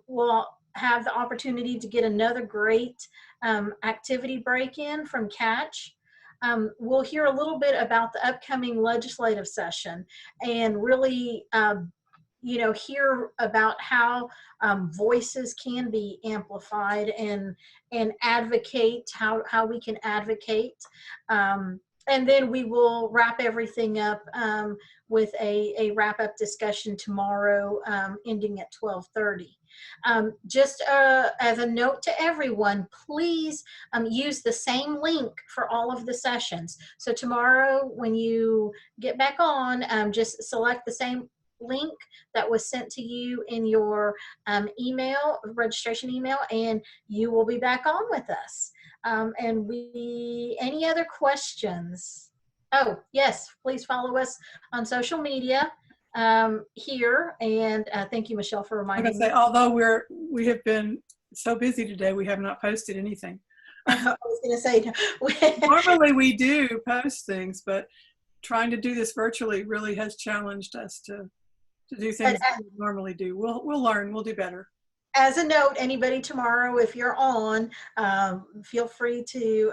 We'll have the opportunity to get another great activity break-in from Catch. We'll hear a little bit about the upcoming legislative session and really you know, hear about how voices can be amplified and advocate, how we can advocate. And then we will wrap everything up with a wrap-up discussion tomorrow, ending at 12:30. Just as a note to everyone, please use the same link for all of the sessions. So tomorrow when you get back on, just select the same link that was sent to you in your email, registration email, and you will be back on with us. And any other questions? Oh, yes, please follow us on social media here. And thank you, Michelle, for reminding me. Although we have been so busy today, we have not posted anything. I was going to say, normally we do post things, but trying to do this virtually really has challenged us to do things that we normally do. We'll learn, we'll do better. As a note, anybody tomorrow, if you're on, feel free to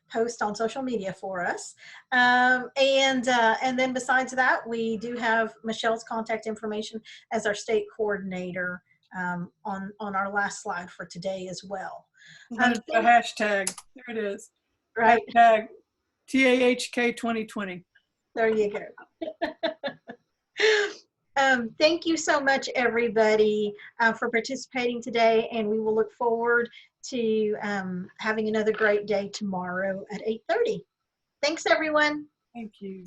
post on social media for us. And then besides that, we do have Michelle's contact information as our state coordinator on our last slide for today as well. The hashtag, there it is. Right. Hashtag TAHK 2020. There you go. Thank you so much, everybody, for participating today, and we will look forward to having another great day tomorrow at 8:30. Thanks, everyone. Thank you.